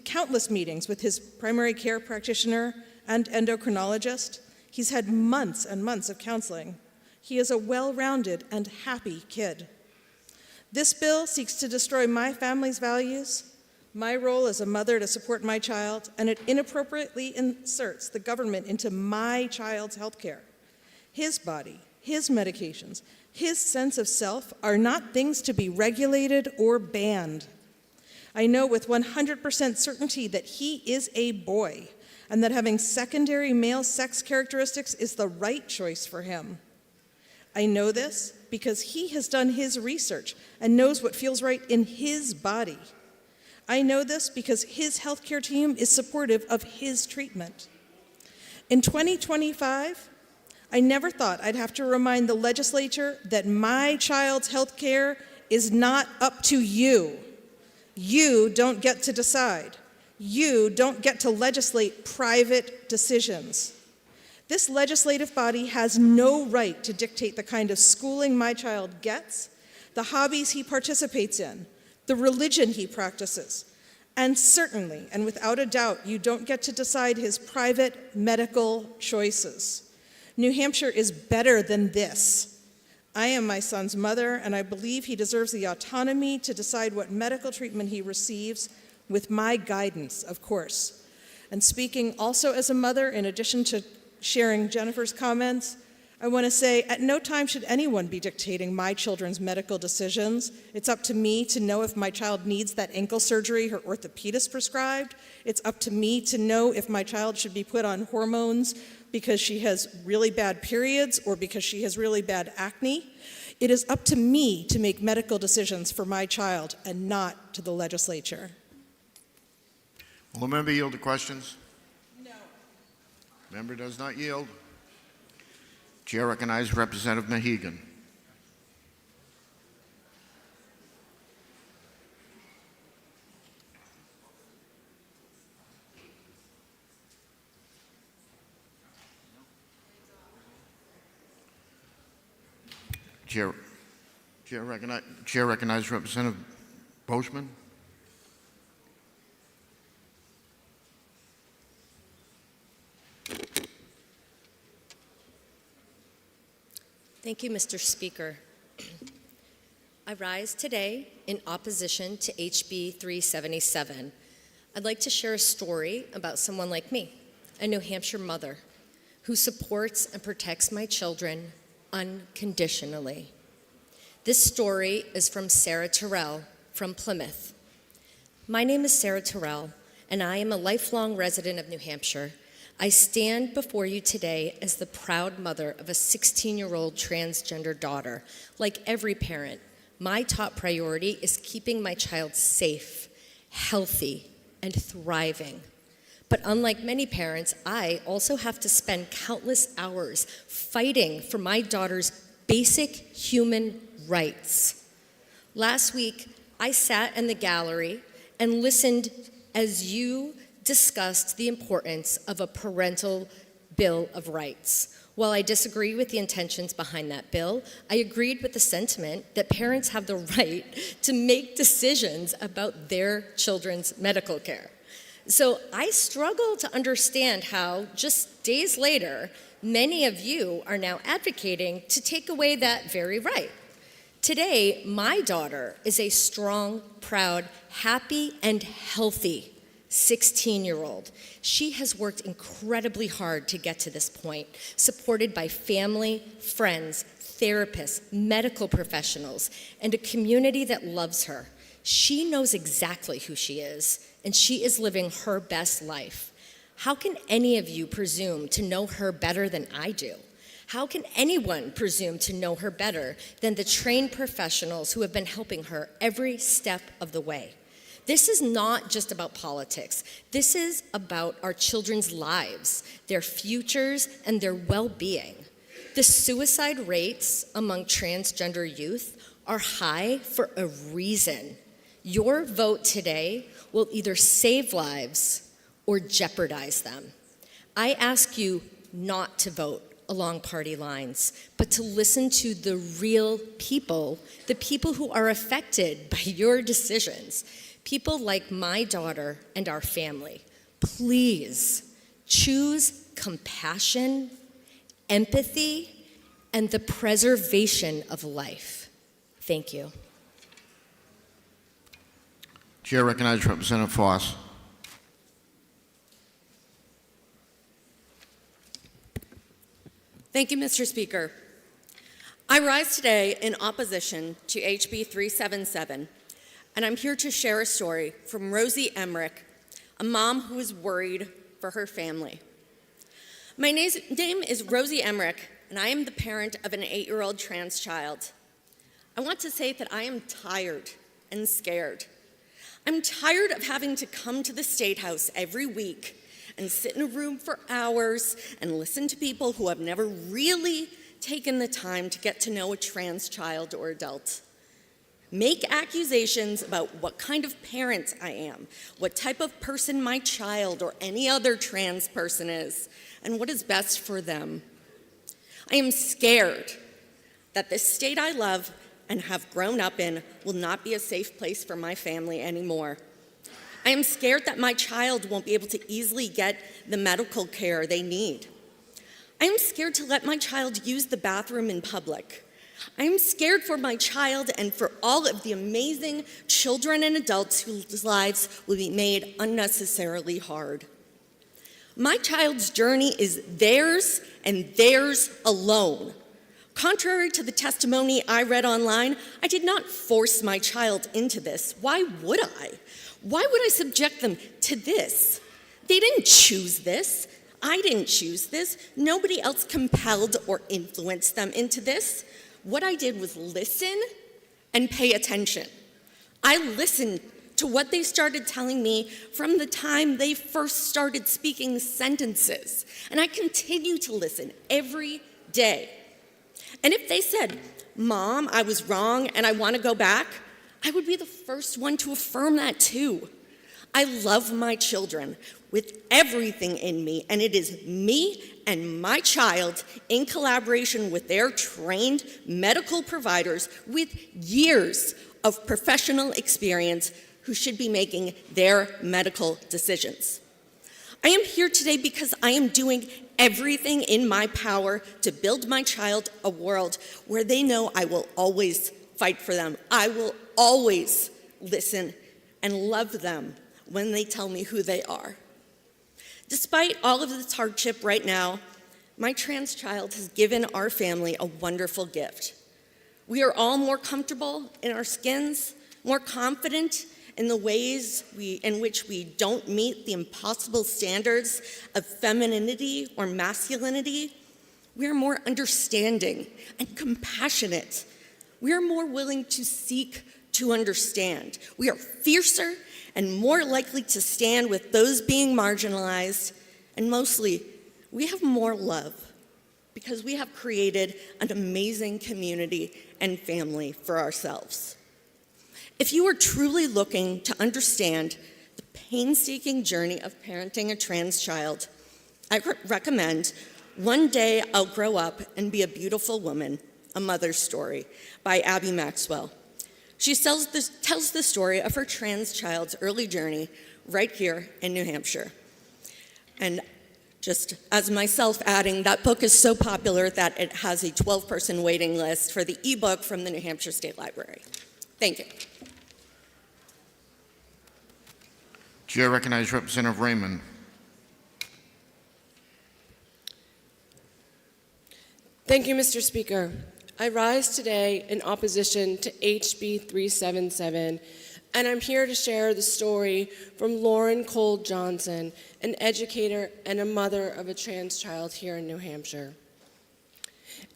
[SPEAKER 6] countless meetings with his primary care practitioner and endocrinologist. He's had months and months of counseling. He is a well-rounded and happy kid. This bill seeks to destroy my family's values, my role as a mother to support my child, and it inappropriately inserts the government into my child's health care. His body, his medications, his sense of self are not things to be regulated or banned. I know with 100% certainty that he is a boy and that having secondary male sex characteristics is the right choice for him. I know this because he has done his research and knows what feels right in his body. I know this because his healthcare team is supportive of his treatment. In 2025, I never thought I'd have to remind the legislature that my child's health care is not up to you. You don't get to decide. You don't get to legislate private decisions. This legislative body has no right to dictate the kind of schooling my child gets, the hobbies he participates in, the religion he practices, and certainly, and without a doubt, you don't get to decide his private medical choices. New Hampshire is better than this. I am my son's mother, and I believe he deserves the autonomy to decide what medical treatment he receives, with my guidance, of course. And speaking also as a mother, in addition to sharing Jennifer's comments, I want to say at no time should anyone be dictating my children's medical decisions. It's up to me to know if my child needs that ankle surgery her orthopedist prescribed. It's up to me to know if my child should be put on hormones because she has really bad periods or because she has really bad acne. It is up to me to make medical decisions for my child and not to the legislature.
[SPEAKER 1] Will the member yield to questions? No. Member does not yield. Chair recognizes Representative Mahegan. Chair recognizes Representative Boschman.
[SPEAKER 9] Thank you, Mr. Speaker. I rise today in opposition to HB 377. I'd like to share a story about someone like me, a New Hampshire mother who supports and protects my children unconditionally. This story is from Sarah Terrell from Plymouth. My name is Sarah Terrell, and I am a lifelong resident of New Hampshire. I stand before you today as the proud mother of a 16-year-old transgender daughter. Like every parent, my top priority is keeping my child safe, healthy, and thriving. But unlike many parents, I also have to spend countless hours fighting for my daughter's basic human rights. Last week, I sat in the gallery and listened as you discussed the importance of a parental Bill of Rights. While I disagree with the intentions behind that bill, I agreed with the sentiment that parents have the right to make decisions about their children's medical care. So I struggle to understand how, just days later, many of you are now advocating to take away that very right. Today, my daughter is a strong, proud, happy, and healthy 16-year-old. She has worked incredibly hard to get to this point, supported by family, friends, therapists, medical professionals, and a community that loves her. She knows exactly who she is, and she is living her best life. How can any of you presume to know her better than I do? How can anyone presume to know her better than the trained professionals who have been helping her every step of the way? This is not just about politics. This is about our children's lives, their futures, and their well-being. The suicide rates among transgender youth are high for a reason. Your vote today will either save lives or jeopardize them. I ask you not to vote along party lines, but to listen to the real people, the people who are affected by your decisions. People like my daughter and our family. Please choose compassion, empathy, and the preservation of life. Thank you.
[SPEAKER 1] Chair recognizes Representative Foss.
[SPEAKER 16] Thank you, Mr. Speaker. I rise today in opposition to HB 377. And I'm here to share a story from Rosie Emmerich, a mom who is worried for her family. My name is Rosie Emmerich, and I am the parent of an 8-year-old trans child. I want to say that I am tired and scared. I'm tired of having to come to the State House every week and sit in a room for hours and listen to people who have never really taken the time to get to know a trans child or adult. Make accusations about what kind of parent I am, what type of person my child or any other trans person is, and what is best for them. I am scared that the state I love and have grown up in will not be a safe place for my family anymore. I am scared that my child won't be able to easily get the medical care they need. I am scared to let my child use the bathroom in public. I am scared for my child and for all of the amazing children and adults whose lives will be made unnecessarily hard. My child's journey is theirs and theirs alone. Contrary to the testimony I read online, I did not force my child into this. Why would I? Why would I subject them to this? They didn't choose this. I didn't choose this. Nobody else compelled or influenced them into this. What I did was listen and pay attention. I listened to what they started telling me from the time they first started speaking sentences. And I continue to listen every day. And if they said, "Mom, I was wrong and I want to go back," I would be the first one to affirm that too. I love my children with everything in me, and it is me and my child in collaboration with their trained medical providers with years of professional experience who should be making their medical decisions. I am here today because I am doing everything in my power to build my child a world where they know I will always fight for them. I will always listen and love them when they tell me who they are. Despite all of this hardship right now, my trans child has given our family a wonderful gift. We are all more comfortable in our skins, more confident in the ways in which we don't meet the impossible standards of femininity or masculinity. We are more understanding and compassionate. We are more willing to seek to understand. We are fiercer and more likely to stand with those being marginalized. And mostly, we have more love because we have created an amazing community and family for ourselves. If you are truly looking to understand the painstaking journey of parenting a trans child, I recommend One Day I'll Grow Up and Be a Beautiful Woman, A Mother's Story by Abby Maxwell. She tells the story of her trans child's early journey right here in New Hampshire. And just as myself adding, that book is so popular that it has a 12-person waiting list for the ebook from the New Hampshire State Library. Thank you.
[SPEAKER 1] Chair recognizes Representative Raymond.
[SPEAKER 15] Thank you, Mr. Speaker. I rise today in opposition to HB 377, and I'm here to share the story from Lauren Cole Johnson, an educator and a mother of a trans child here in New Hampshire.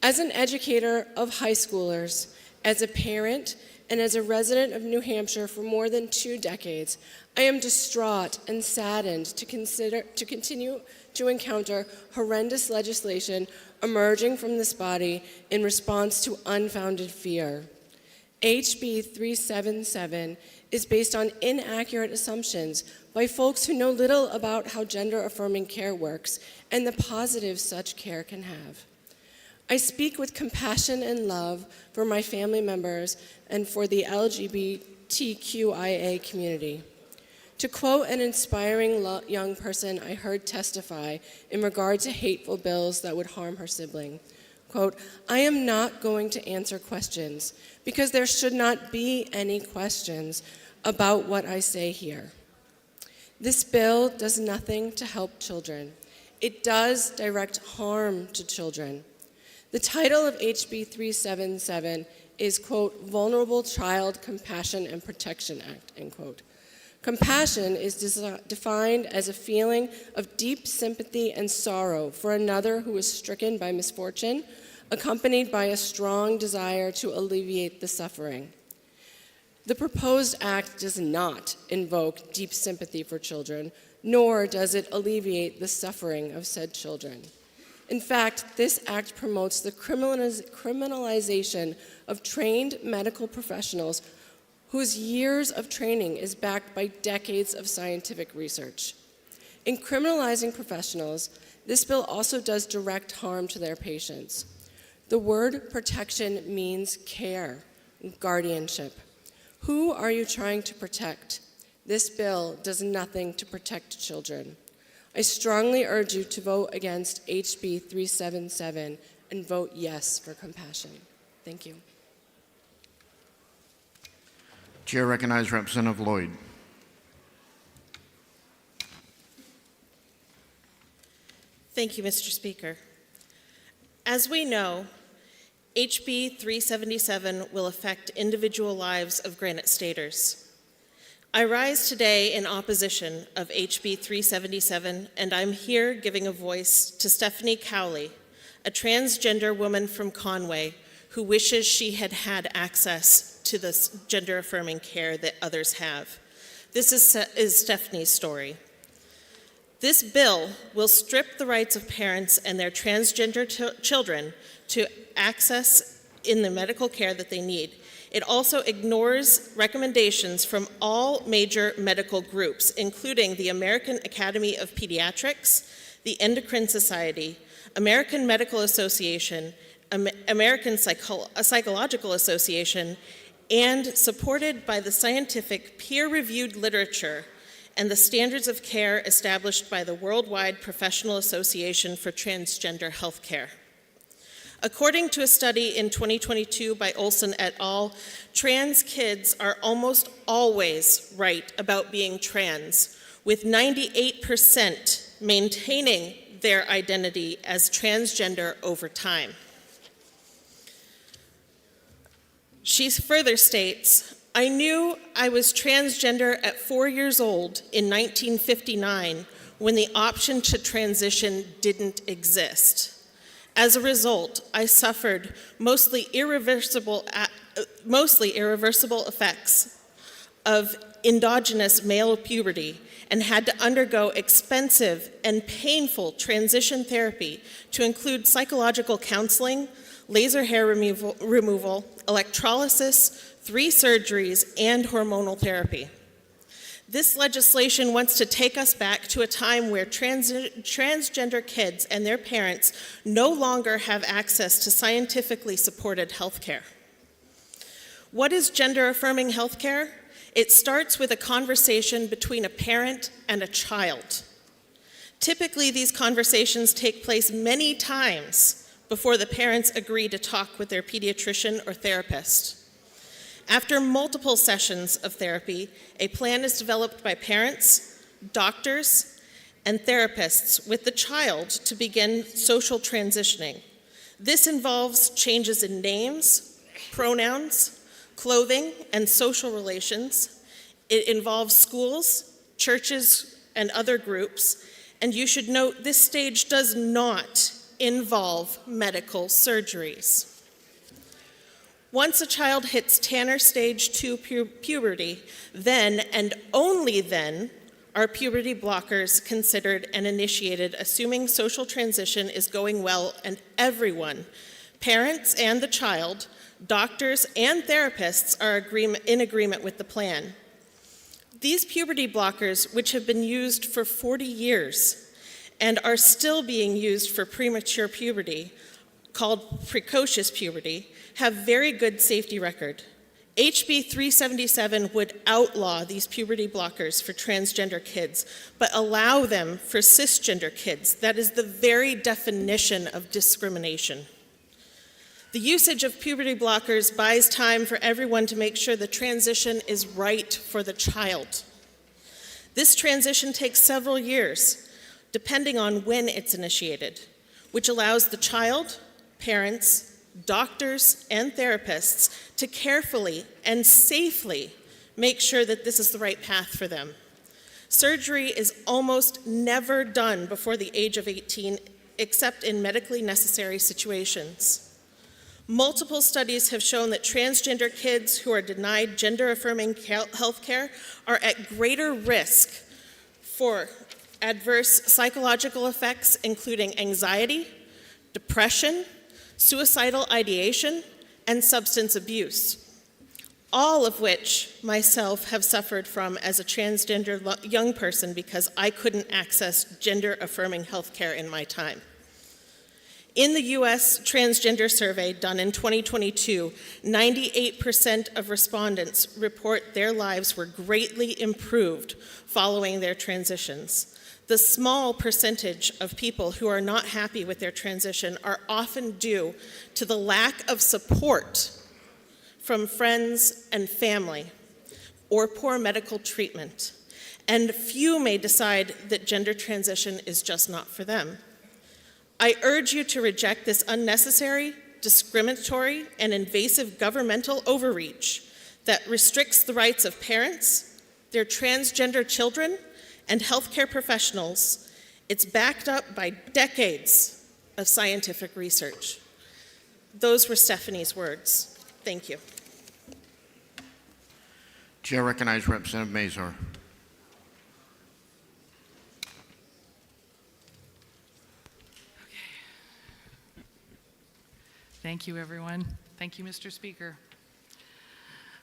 [SPEAKER 15] As an educator of high schoolers, as a parent, and as a resident of New Hampshire for more than 2 decades, I am distraught and saddened to continue to encounter horrendous legislation emerging from this body in response to unfounded fear. HB 377 is based on inaccurate assumptions by folks who know little about how gender-affirming care works and the positives such care can have. I speak with compassion and love for my family members and for the LGBTQIA community. To quote an inspiring young person I heard testify in regard to hateful bills that would harm her sibling, quote, "I am not going to answer questions because there should not be any questions about what I say here. This bill does nothing to help children. It does direct harm to children. The title of HB 377 is, quote, Vulnerable Child Compassion and Protection Act, end quote. Compassion is defined as a feeling of deep sympathy and sorrow for another who is stricken by misfortune, accompanied by a strong desire to alleviate the suffering. The proposed act does not invoke deep sympathy for children, nor does it alleviate the suffering of said children. In fact, this act promotes the criminalization of trained medical professionals whose years of training is backed by decades of scientific research. In criminalizing professionals, this bill also does direct harm to their patients. The word protection means care, guardianship. Who are you trying to protect? This bill does nothing to protect children. I strongly urge you to vote against HB 377 and vote yes for compassion. Thank you.
[SPEAKER 1] Chair recognizes Representative Lloyd.
[SPEAKER 8] Thank you, Mr. Speaker. As we know, HB 377 will affect individual lives of Granite Staters. I rise today in opposition of HB 377, and I'm here giving a voice to Stephanie Cowley, a transgender woman from Conway who wishes she had had access to this gender-affirming care that others have. This is Stephanie's story. This bill will strip the rights of parents and their transgender children to access in the medical care that they need. It also ignores recommendations from all major medical groups, including the American Academy of Pediatrics, the Endocrine Society, American Medical Association, American Psychological Association, and supported by the scientific peer-reviewed literature and the standards of care established by the Worldwide Professional Association for Transgender Healthcare. According to a study in 2022 by Olson et al., trans kids are almost always right about being trans, with 98% maintaining their identity as transgender over time. She further states, I knew I was transgender at 4 years old in 1959 when the option to transition didn't exist. As a result, I suffered mostly irreversible effects of endogenous male puberty and had to undergo expensive and painful transition therapy to include psychological counseling, laser hair removal, electrolysis, 3 surgeries, and hormonal therapy. This legislation wants to take us back to a time where transgender kids and their parents no longer have access to scientifically supported health care. What is gender-affirming health care? It starts with a conversation between a parent and a child. Typically, these conversations take place many times before the parents agree to talk with their pediatrician or therapist. After multiple sessions of therapy, a plan is developed by parents, doctors, and therapists with the child to begin social transitioning. This involves changes in names, pronouns, clothing, and social relations. It involves schools, churches, and other groups. And you should note this stage does not involve medical surgeries. Once a child hits Tanner stage 2 puberty, then and only then are puberty blockers considered and initiated, assuming social transition is going well and everyone, parents and the child, doctors and therapists are in agreement with the plan. These puberty blockers, which have been used for 40 years and are still being used for premature puberty, called precocious puberty, have very good safety record. HB 377 would outlaw these puberty blockers for transgender kids, but allow them for cisgender kids. That is the very definition of discrimination. The usage of puberty blockers buys time for everyone to make sure the transition is right for the child. This transition takes several years, depending on when it's initiated, which allows the child, parents, doctors, and therapists to carefully and safely make sure that this is the right path for them. Surgery is almost never done before the age of 18, except in medically necessary situations. Multiple studies have shown that transgender kids who are denied gender-affirming health care are at greater risk for adverse psychological effects, including anxiety, depression, suicidal ideation, and substance abuse, all of which myself have suffered from as a transgender young person because I couldn't access gender-affirming health care in my time. In the US transgender survey done in 2022, 98% of respondents report their lives were greatly improved following their transitions. The small percentage of people who are not happy with their transition are often due to the lack of support from friends and family or poor medical treatment, and few may decide that gender transition is just not for them. I urge you to reject this unnecessary, discriminatory, and invasive governmental overreach that restricts the rights of parents, their transgender children, and healthcare professionals. It's backed up by decades of scientific research. Those were Stephanie's words. Thank you.
[SPEAKER 1] Chair recognizes Representative Mazur.
[SPEAKER 13] Thank you, everyone. Thank you, Mr. Speaker.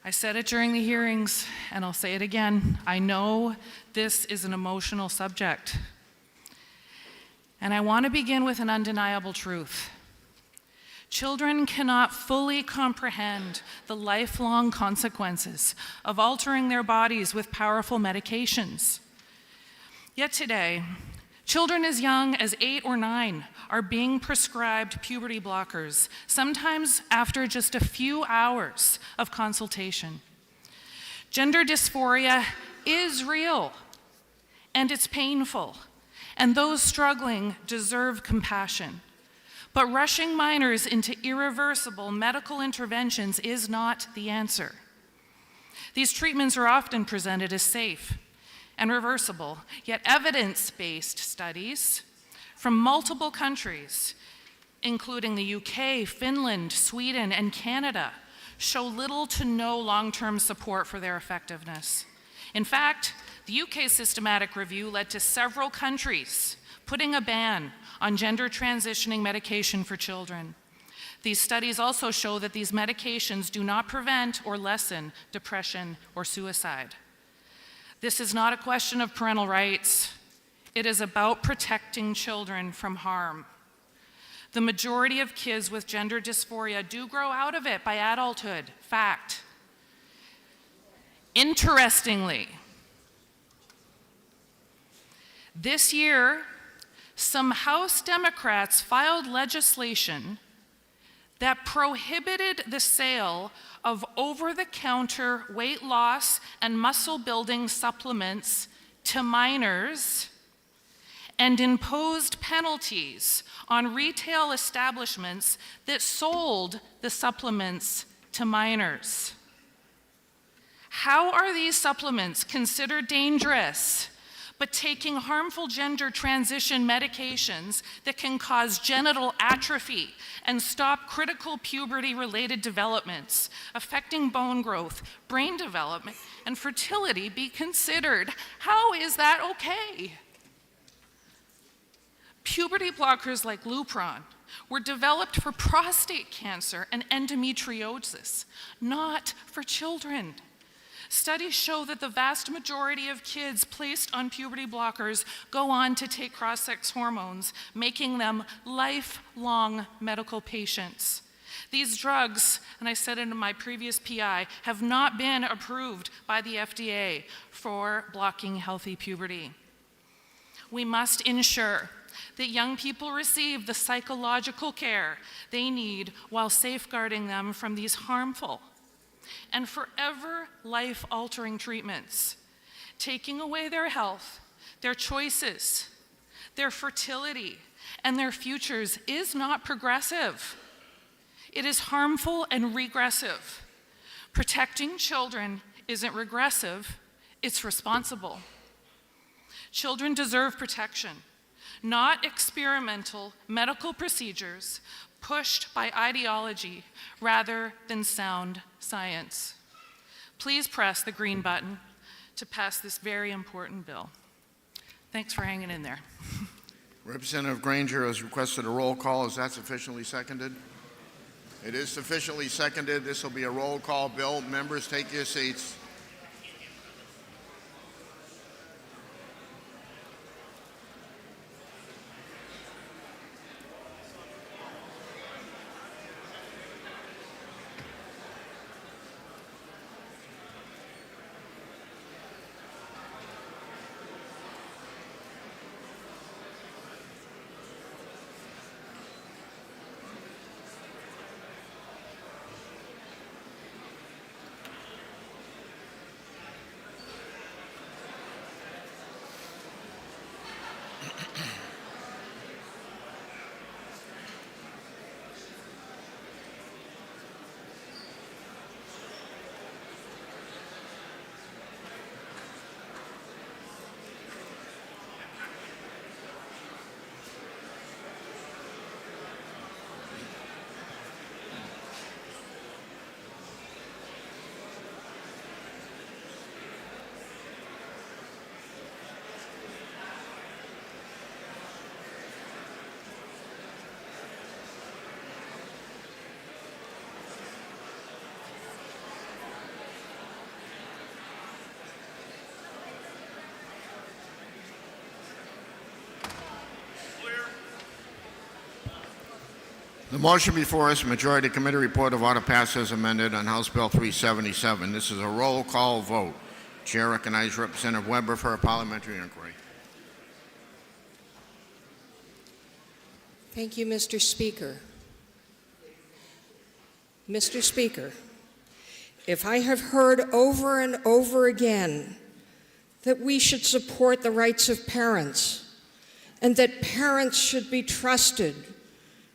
[SPEAKER 13] I said it during the hearings, and I'll say it again. I know this is an emotional subject. And I want to begin with an undeniable truth. Children cannot fully comprehend the lifelong consequences of altering their bodies with powerful medications. Yet today, children as young as 8 or 9 are being prescribed puberty blockers, sometimes after just a few hours of consultation. Gender dysphoria is real, and it's painful, and those struggling deserve compassion. But rushing minors into irreversible medical interventions is not the answer. These treatments are often presented as safe and reversible, yet evidence-based studies from multiple countries, including the UK, Finland, Sweden, and Canada, show little to no long-term support for their effectiveness. In fact, the UK systematic review led to several countries putting a ban on gender transitioning medication for children. These studies also show that these medications do not prevent or lessen depression or suicide. This is not a question of parental rights. It is about protecting children from harm. The majority of kids with gender dysphoria do grow out of it by adulthood. Fact. Interestingly, this year, some House Democrats filed legislation that prohibited the sale of over-the-counter weight loss and muscle-building supplements to minors and imposed penalties on retail establishments that sold the supplements to minors. How are these supplements considered dangerous, but taking harmful gender transition medications that can cause genital atrophy and stop critical puberty-related developments, affecting bone growth, brain development, and fertility be considered? How is that okay? Puberty blockers like Lupron were developed for prostate cancer and endometriosis, not for children. Studies show that the vast majority of kids placed on puberty blockers go on to take cross-sex hormones, making them lifelong medical patients. These drugs, and I said it in my previous PI, have not been approved by the FDA for blocking healthy puberty. We must ensure that young people receive the psychological care they need while safeguarding them from these harmful and forever life-altering treatments. Taking away their health, their choices, their fertility, and their futures is not progressive. It is harmful and regressive. Protecting children isn't regressive, it's responsible. Children deserve protection, not experimental medical procedures, pushed by ideology rather than sound science. Please press the green button to pass this very important bill. Thanks for hanging in there.
[SPEAKER 1] Representative Granger has requested a roll call. Is that sufficiently seconded? It is sufficiently seconded. This will be a roll call bill. Members, take your seats. The motion before us, Majority Committee Report of Order passed as amended on House Bill 377. This is a roll call vote. Chair recognizes Representative Weber for a parliamentary inquiry.
[SPEAKER 17] Thank you, Mr. Speaker. Mr. Speaker, if I have heard over and over again that we should support the rights of parents and that parents should be trusted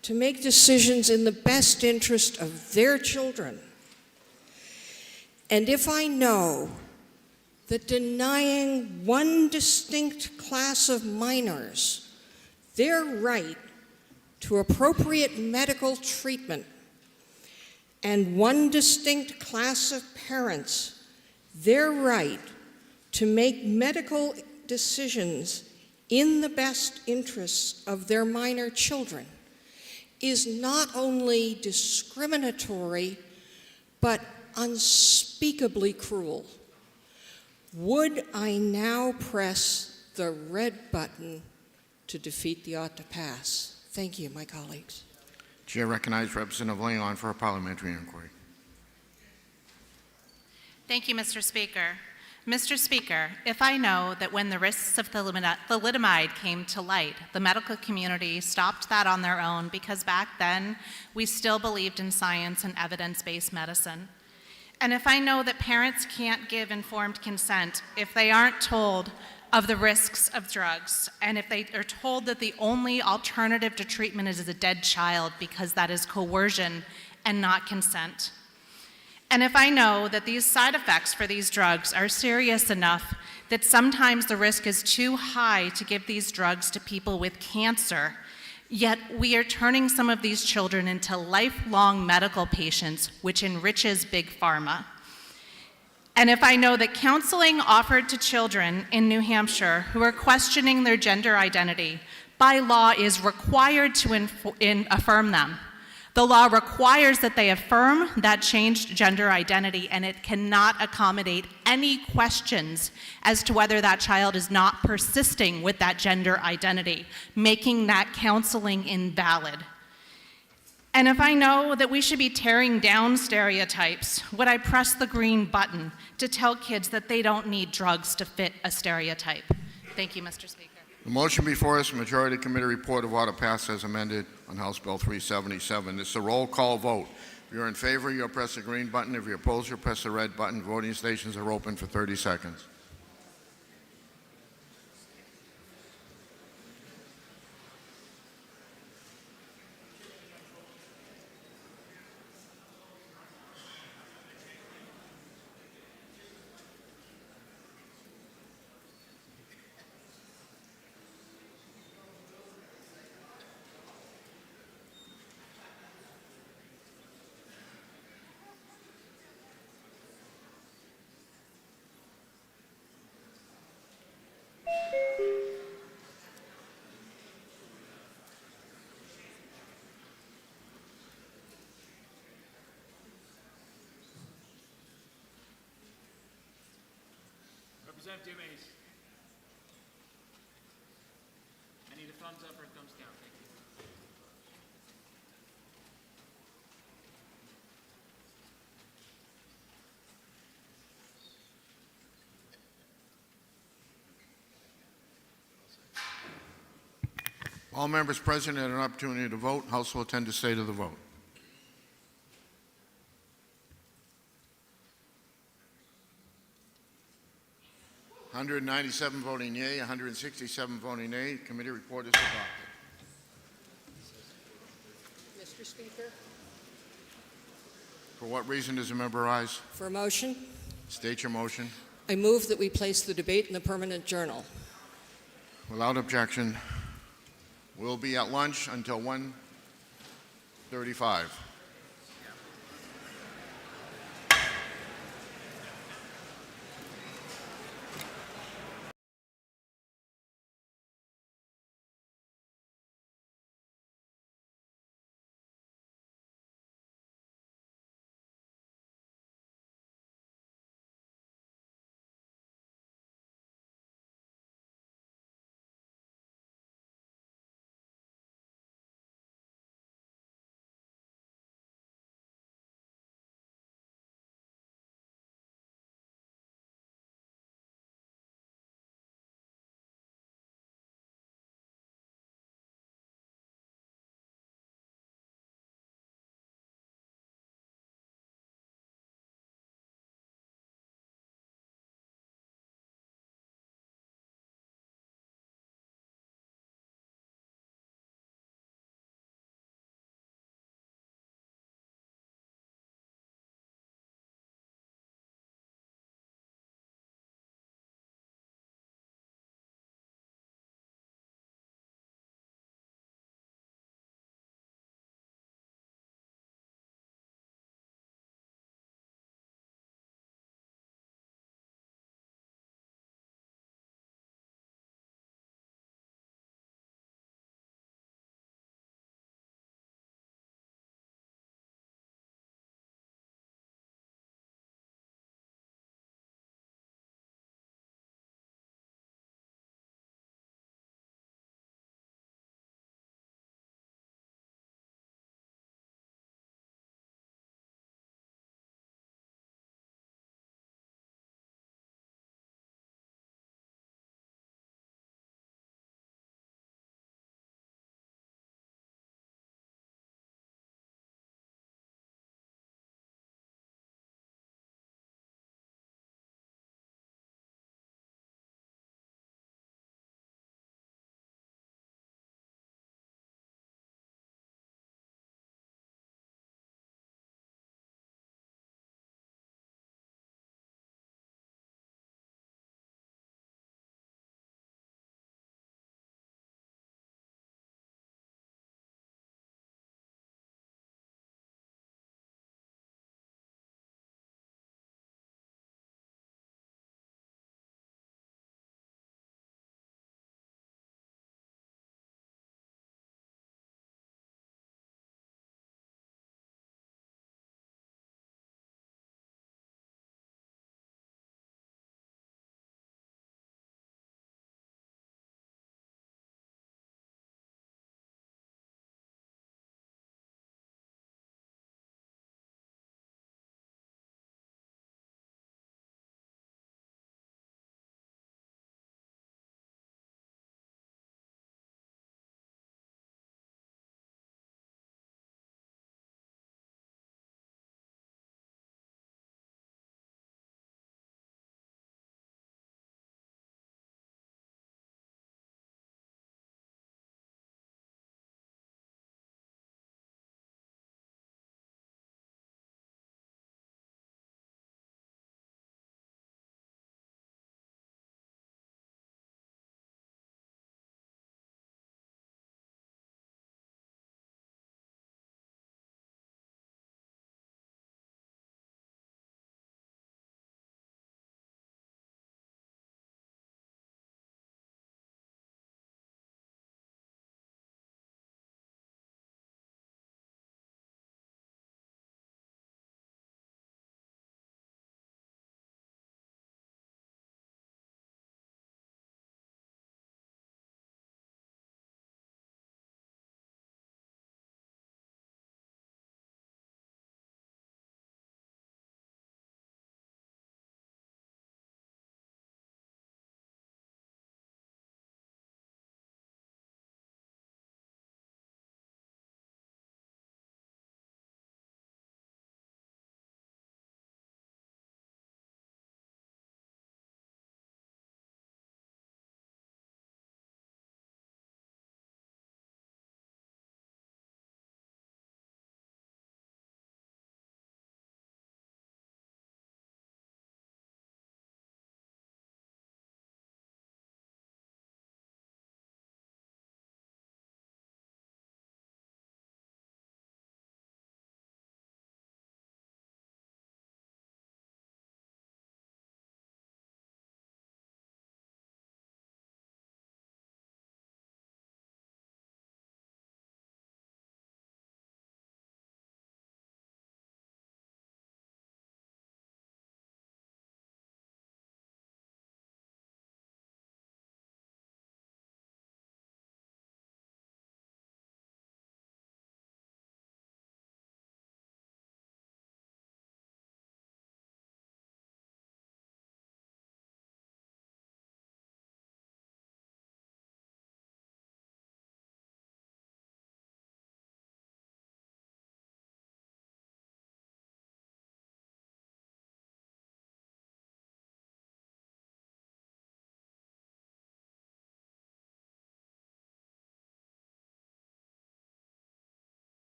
[SPEAKER 17] to make decisions in the best interest of their children, and if I know that denying one distinct class of minors their right to appropriate medical treatment and one distinct class of parents their right to make medical decisions in the best interests of their minor children is not only discriminatory, but unspeakably cruel. Would I now press the red button to defeat the ought to pass? Thank you, my colleagues.
[SPEAKER 1] Chair recognizes Representative Leon for a parliamentary inquiry.
[SPEAKER 10] Thank you, Mr. Speaker. Mr. Speaker, if I know that when the risks of thalidomide came to light, the medical community stopped that on their own because back then we still believed in science and evidence-based medicine. And if I know that parents can't give informed consent if they aren't told of the risks of drugs, and if they are told that the only alternative to treatment is a dead child because that is coercion and not consent. And if I know that these side effects for these drugs are serious enough that sometimes the risk is too high to give these drugs to people with cancer, yet we are turning some of these children into lifelong medical patients, which enriches Big Pharma. And if I know that counseling offered to children in New Hampshire who are questioning their gender identity by law is required to affirm them. The law requires that they affirm that changed gender identity, and it cannot accommodate any questions as to whether that child is not persisting with that gender identity, making that counseling invalid. And if I know that we should be tearing down stereotypes, would I press the green button to tell kids that they don't need drugs to fit a stereotype? Thank you, Mr. Speaker.
[SPEAKER 1] The motion before us, Majority Committee Report of Order passed as amended on House Bill 377. This is a roll call vote. If you're in favor, you'll press the green button. If you're opposed, you'll press the red button. Voting stations are open for 30 seconds.
[SPEAKER 4] Representative Mays. I need a thumbs up or a thumbs down. Thank you.
[SPEAKER 1] All members present had an opportunity to vote. House will attend to state of the vote. (197) voting yea, 167 voting nay. Committee report is adopted.
[SPEAKER 17] Mr. Speaker,
[SPEAKER 1] For what reason does the member rise?
[SPEAKER 17] for a motion,
[SPEAKER 1] State your motion.
[SPEAKER 17] I move that we place the debate in the permanent journal.
[SPEAKER 1] Without objection, we'll be at lunch until 1:35.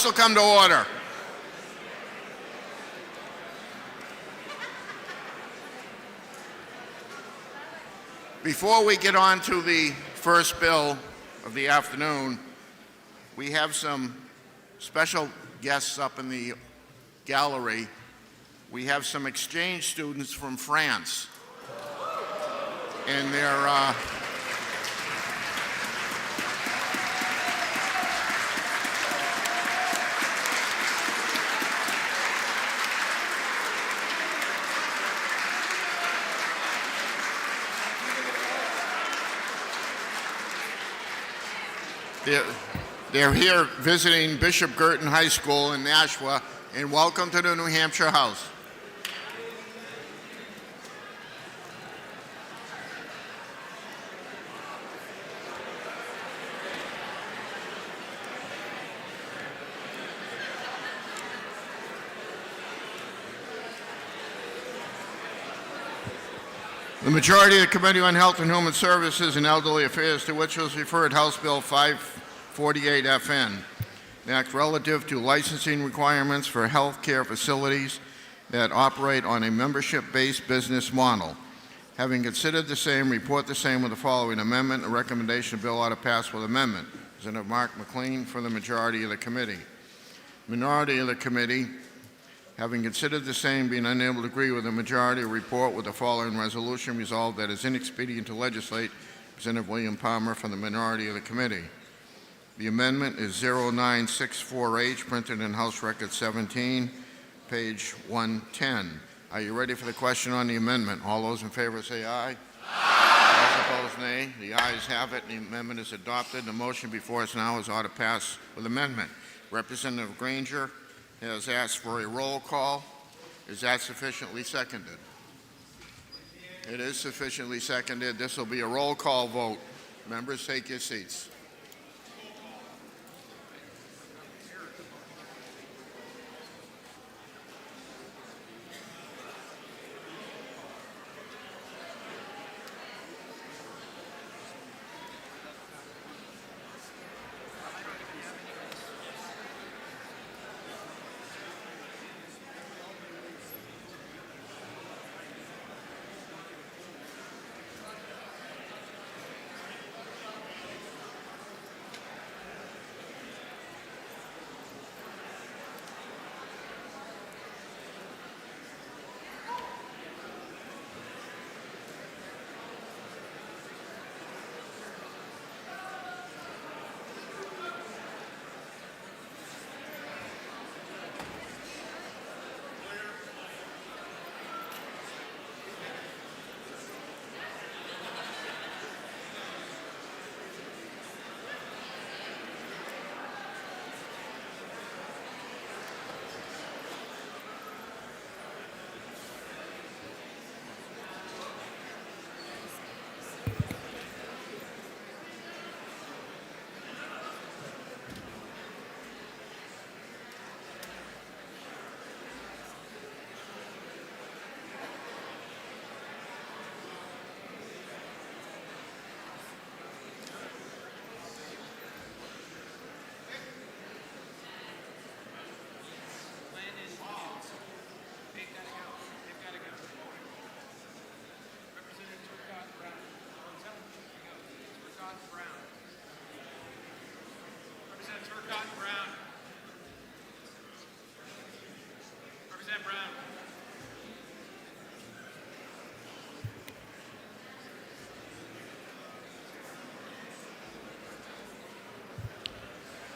[SPEAKER 1] This will come to order. Before we get on to the first bill of the afternoon, we have some special guests up in the gallery. We have some exchange students from France, and they're here visiting Bishop Girton High School in Nashua, and welcome to the New Hampshire House. The majority of the Committee on Health and Human Services and Elderly Affairs, to which was referred House Bill 548 FN, an act relative to licensing requirements for health care facilities that operate on a membership-based business model. Having considered the same, report the same with the following amendment. A recommendation bill ought to pass with amendment. Representative Mark McLean for the majority of the committee. Minority of the committee, having considered the same, being unable to agree with the majority, report with the following resolution. Resolved that it is inexpedient to legislate. Representative William Palmer for the minority of the committee. The amendment is 0964H, printed in House Record 17, page 110. Are you ready for the question on the amendment? All those in favor say aye. Aye. Those opposed, nay. The ayes have it. The amendment is adopted. The motion before us now is ought to pass with amendment. Representative Granger has asked for a roll call. Is that sufficiently seconded? It is sufficiently seconded. This will be a roll call vote. Members, take your seats.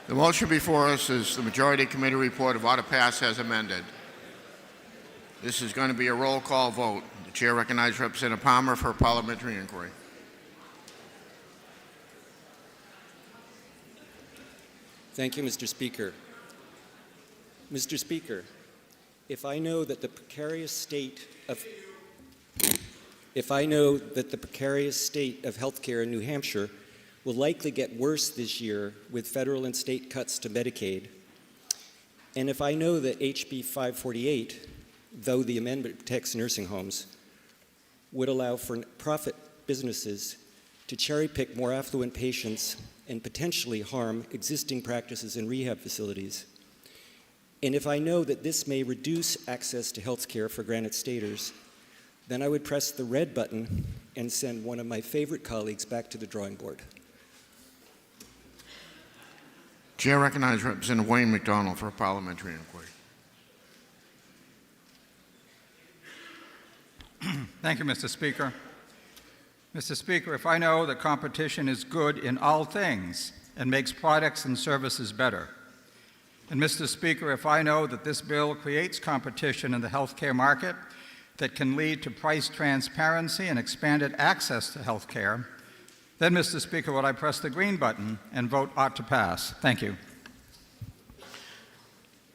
[SPEAKER 1] The motion before us is the majority committee report of ought to pass as amended. This is going to be a roll call vote. The chair recognizes Representative Palmer for a parliamentary inquiry.
[SPEAKER 7] Thank you, Mr. Speaker. Mr. Speaker, if I know that the precarious state of healthcare in New Hampshire will likely get worse this year with federal and state cuts to Medicaid, and if I know that HB 548, though the amendment protects nursing homes, would allow for profit businesses to cherry-pick more affluent patients and potentially harm existing practices in rehab facilities, And if I know that this may reduce access to health care for Granite Staters, then I would press the red button and send one of my favorite colleagues back to the drawing board.
[SPEAKER 1] Chair recognizes Representative Wayne McDonald for a parliamentary inquiry.
[SPEAKER 19] Thank you, Mr. Speaker. Mr. Speaker, if I know that competition is good in all things and makes products and services better, and Mr. Speaker, if I know that this bill creates competition in the healthcare market that can lead to price transparency and expanded access to health care, then, Mr. Speaker, would I press the green button and vote ought to pass? Thank you.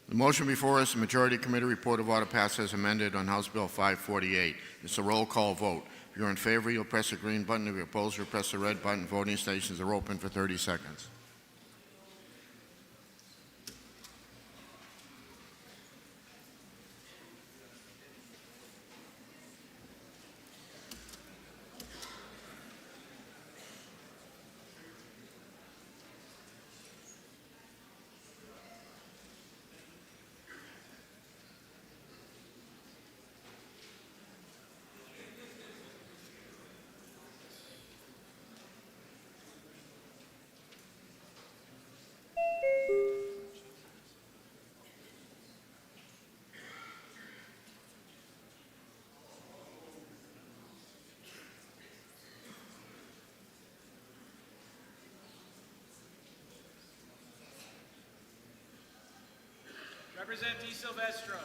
[SPEAKER 1] The motion before us, the Majority Committee report of order passed as amended on House Bill 548. It's a roll call vote. If you're in favor, you'll press the green button. If you're opposed, you'll press the red button. Voting stations are open for 30 seconds.
[SPEAKER 4] Representative Di Silvestro.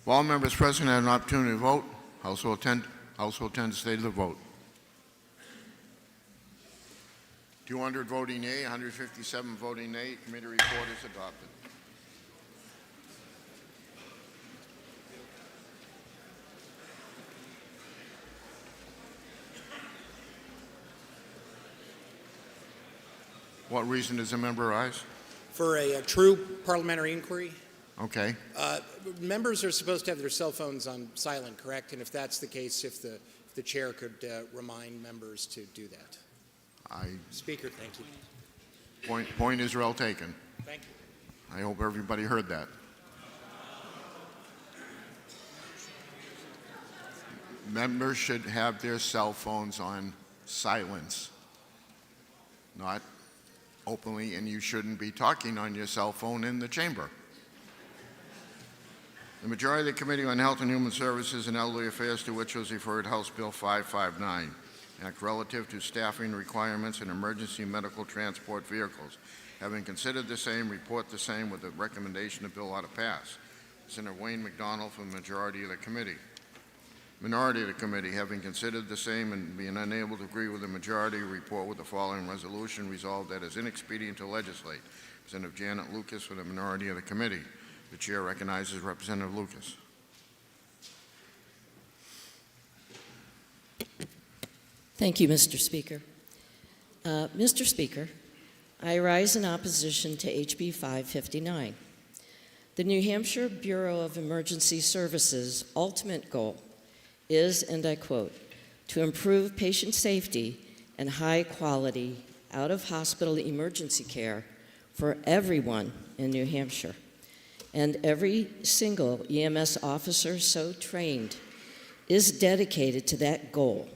[SPEAKER 1] If all members present had an opportunity to vote, House will attend to state of the vote. 200 voting yea, 157 voting nay. Committee report is adopted. What reason does the member rise?
[SPEAKER 22] For a true parliamentary inquiry.
[SPEAKER 1] Okay.
[SPEAKER 22] Members are supposed to have their cell phones on silent, correct? And if that's the case, if the chair could remind members to do that. Speaker, thank you.
[SPEAKER 1] Point is well taken.
[SPEAKER 22] Thank you.
[SPEAKER 1] I hope everybody heard that. Members should have their cell phones on silence, not openly, and you shouldn't be talking on your cell phone in the chamber. The majority of the Committee on Health and Human Services and Elderly Affairs, to which was referred House Bill 559, Act relative to staffing requirements in emergency medical transport vehicles. Having considered the same, report the same with the recommendation the bill ought to pass. Senator Wayne McDonald from the majority of the committee. Minority of the committee, having considered the same and being unable to agree with the majority, report with the following resolution: resolved that it is inexpedient to legislate. Representative Janet Lucas from the minority of the committee. The chair recognizes Representative Lucas.
[SPEAKER 3] Thank you, Mr. Speaker. Mr. Speaker, I rise in opposition to HB 559. The New Hampshire Bureau of Emergency Services' ultimate goal is, and I quote, to improve patient safety and high-quality out-of-hospital emergency care for everyone in New Hampshire. And every single EMS officer so trained is dedicated to that goal,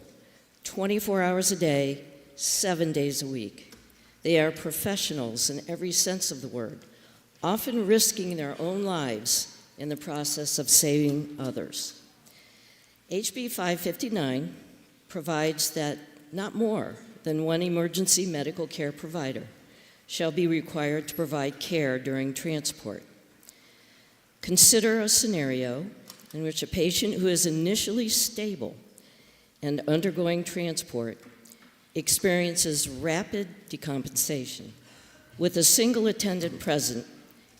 [SPEAKER 3] 24 hours a day, 7 days a week. They are professionals in every sense of the word, often risking their own lives in the process of saving others. HB 559 provides that not more than one emergency medical care provider shall be required to provide care during transport. Consider a scenario in which a patient who is initially stable and undergoing transport experiences rapid decompensation with a single attendant present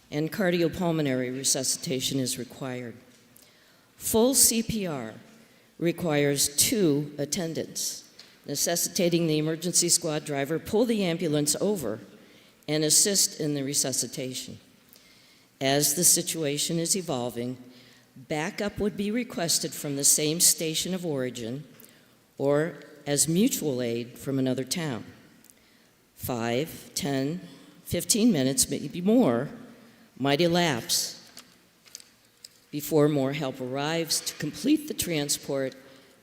[SPEAKER 3] and cardiopulmonary resuscitation is required. Full CPR requires 2 attendants necessitating the emergency squad driver pull the ambulance over and assist in the resuscitation. As the situation is evolving, backup would be requested from the same station of origin or as mutual aid from another town. 5, 10, 15 minutes, maybe more, might elapse before more help arrives to complete the transport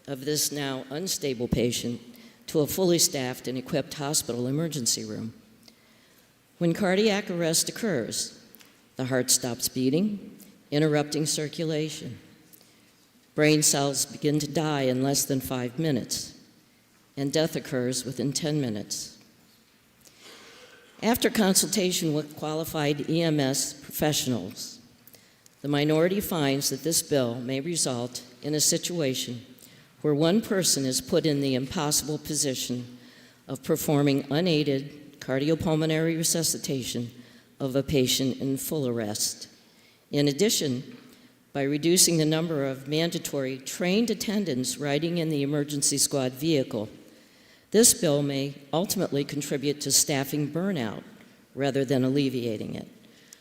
[SPEAKER 3] of this now unstable patient to a fully staffed and equipped hospital emergency room. When cardiac arrest occurs, the heart stops beating, interrupting circulation. Brain cells begin to die in less than 5 minutes, and death occurs within 10 minutes. After consultation with qualified EMS professionals, the minority finds that this bill may result in a situation where one person is put in the impossible position of performing unaided cardiopulmonary resuscitation of a patient in full arrest. In addition, by reducing the number of mandatory trained attendants riding in the emergency squad vehicle, this bill may ultimately contribute to staffing burnout rather than alleviating it.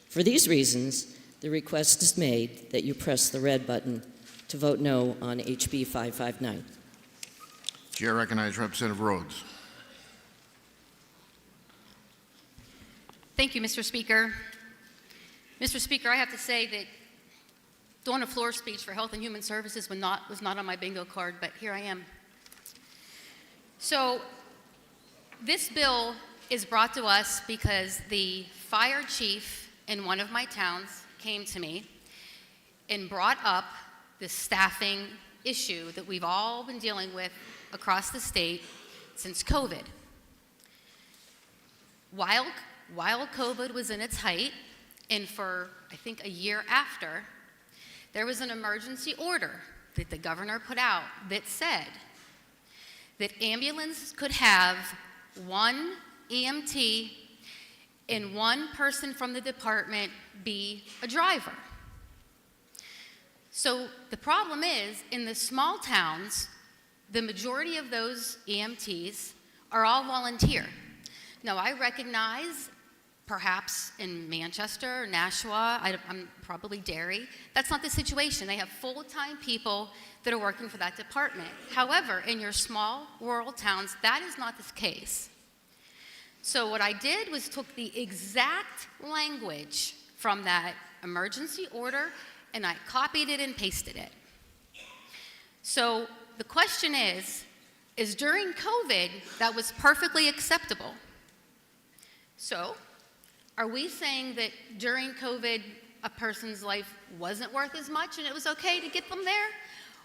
[SPEAKER 3] For these reasons, the request is made that you press the red button to vote no on HB 559.
[SPEAKER 1] Chair recognizes Representative Rhodes.
[SPEAKER 2] Thank you, Mr. Speaker. Mr. Speaker, I have to say that doing a floor speech for Health and Human Services was not on my bingo card, but here I am. So this bill is brought to us because the fire chief in one of my towns came to me and brought up the staffing issue that we've all been dealing with across the state since COVID. While COVID was in its height, and for, I think, a year after, there was an emergency order that the governor put out that said that ambulance could have one EMT and one person from the department be a driver. So the problem is, in the small towns, the majority of those EMTs are all volunteer. Now, I recognize perhaps in Manchester or Nashua, I'm probably Derry, that's not the situation. They have full-time people that are working for that department. However, in your small rural towns, that is not the case. So what I did was took the exact language from that emergency order and I copied it and pasted it. So the question is during COVID, that was perfectly acceptable. So are we saying that during COVID, a person's life wasn't worth as much and it was okay to get them there?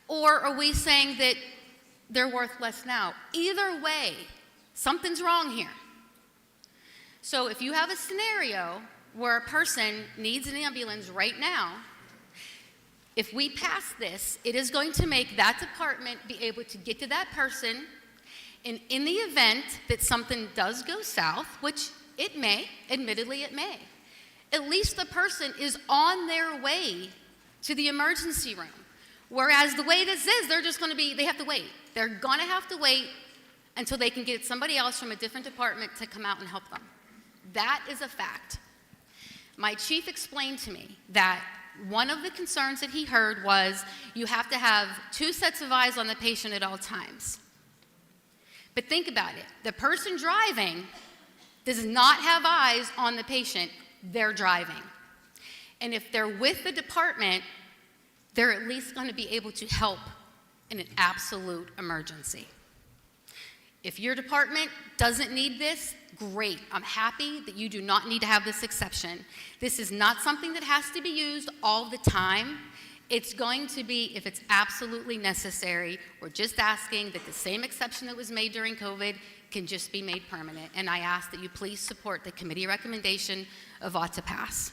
[SPEAKER 2] Or are we saying that they're worth less now? Either way, something's wrong here. So if you have a scenario where a person needs an ambulance right now, if we pass this, it is going to make that department be able to get to that person, and in the event that something does go south, which it may, admittedly it may, at least the person is on their way to the emergency room. Whereas the way this is, they have to wait. They're gonna have to wait until they can get somebody else from a different department to come out and help them. That is a fact. My chief explained to me that one of the concerns that he heard was you have to have 2 sets of eyes on the patient at all times. But think about it. The person driving does not have eyes on the patient. They're driving. And if they're with the department, they're at least going to be able to help in an absolute emergency. If your department doesn't need this, great. I'm happy that you do not need to have this exception. This is not something that has to be used all the time. It's going to be, if it's absolutely necessary, we're just asking that the same exception that was made during COVID can just be made permanent. And I ask that you please support the committee recommendation of ought to pass.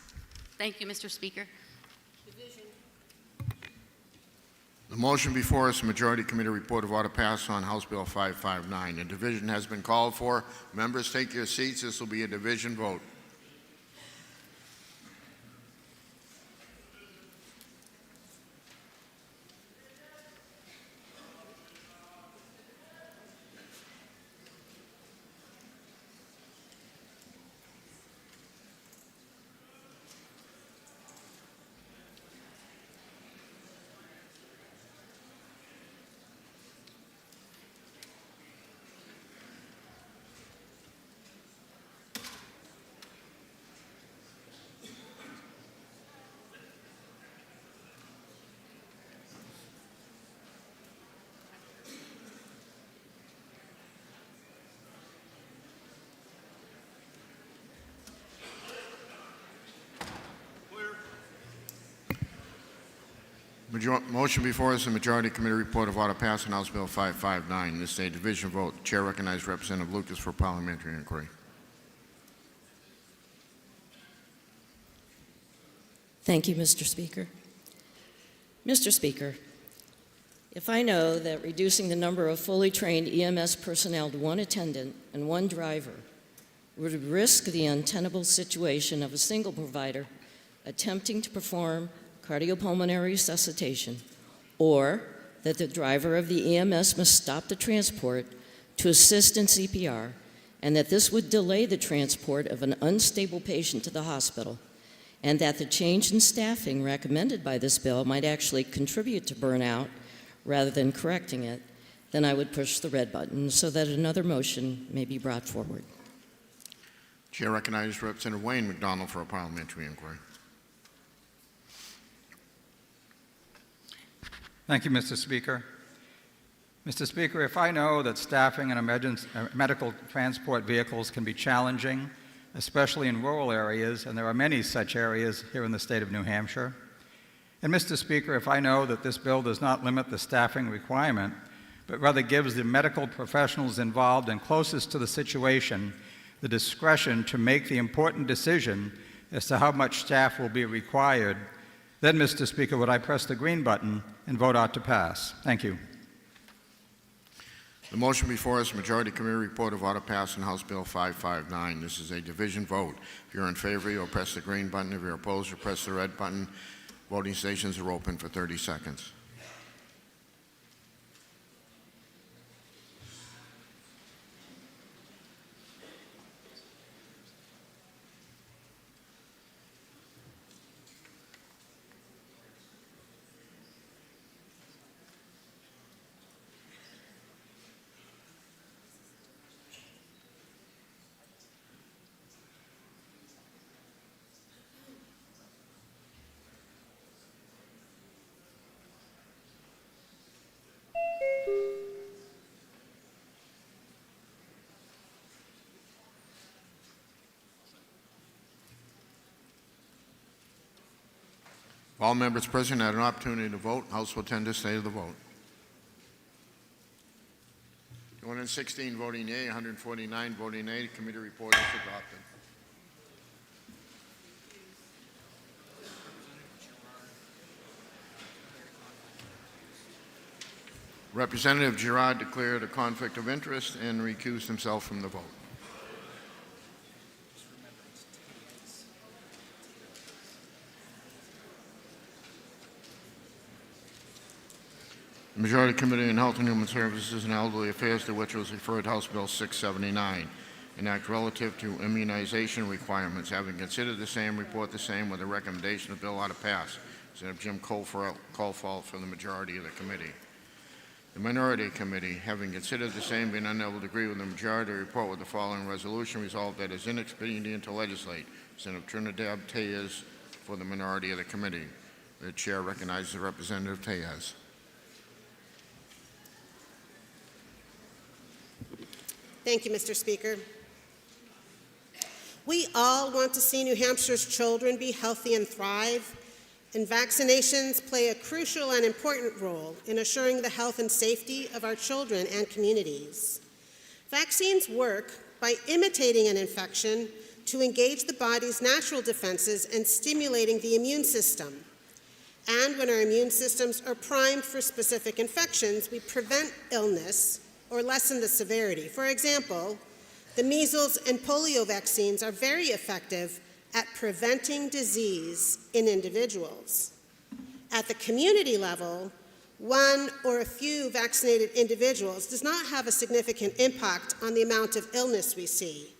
[SPEAKER 2] Thank you, Mr. Speaker.
[SPEAKER 1] The motion before us, Majority Committee Report of Order pass on House Bill 559. A division has been called for. Members, take your seats. This will be a division vote. Motion before us, the Majority Committee report of order passing House Bill 559. This is a division vote. The Chair recognizes Representative Lucas for parliamentary inquiry.
[SPEAKER 3] Thank you, Mr. Speaker. Mr. Speaker, if I know that reducing the number of fully trained EMS personnel to one attendant and one driver would risk the untenable situation of a single provider attempting to perform cardiopulmonary resuscitation, or that the driver of the EMS must stop the transport to assist in CPR, and that this would delay the transport of an unstable patient to the hospital, and that the change in staffing recommended by this bill might actually contribute to burnout rather than correcting it, then I would push the red button so that another motion may be brought forward.
[SPEAKER 1] Chair recognizes Representative Wayne McDonald for a parliamentary inquiry.
[SPEAKER 19] Thank you, Mr. Speaker. Mr. Speaker, if I know that staffing in medical transport vehicles can be challenging, especially in rural areas, and there are many such areas here in the state of New Hampshire, and Mr. Speaker, if I know that this bill does not limit the staffing requirement, but rather gives the medical professionals involved and closest to the situation the discretion to make the important decision as to how much staff will be required, then, Mr. Speaker, would I press the green button and vote ought to pass. Thank you.
[SPEAKER 1] The motion before us, Majority Committee report of order passing House Bill 559. This is a division vote. If you're in favor, you'll press the green button. If you're opposed, you'll press the red button. Voting stations are open for 30 seconds. All members present had an opportunity to vote. House will tend to stay to the vote. 216 voting yea, 149 voting nay. The committee report is adopted. Representative Girard declared a conflict of interest and recused himself from the vote. The Majority Committee on Health and Human Services and Elderly Affairs, to which was referred House Bill 679, an act relative to immunization requirements. Having considered the same, report the same with a recommendation the bill ought to pass. Senator Jim Colfault for the majority of the committee. The Minority Committee, having considered the same, being unable to agree with the majority, report with the following resolution: resolved that it is inexpedient to legislate. Senator Trinidad Tellez for the minority of the committee. The chair recognizes Representative Tellez.
[SPEAKER 11] Thank you, Mr. Speaker. We all want to see New Hampshire's children be healthy and thrive, and vaccinations play a crucial and important role in assuring the health and safety of our children and communities. Vaccines work by imitating an infection to engage the body's natural defenses and stimulating the immune system. And when our immune systems are primed for specific infections, we prevent illness or lessen the severity. For example, the measles and polio vaccines are very effective at preventing disease in individuals. At the community level, one or a few vaccinated individuals does not have a significant impact on the amount of illness we see.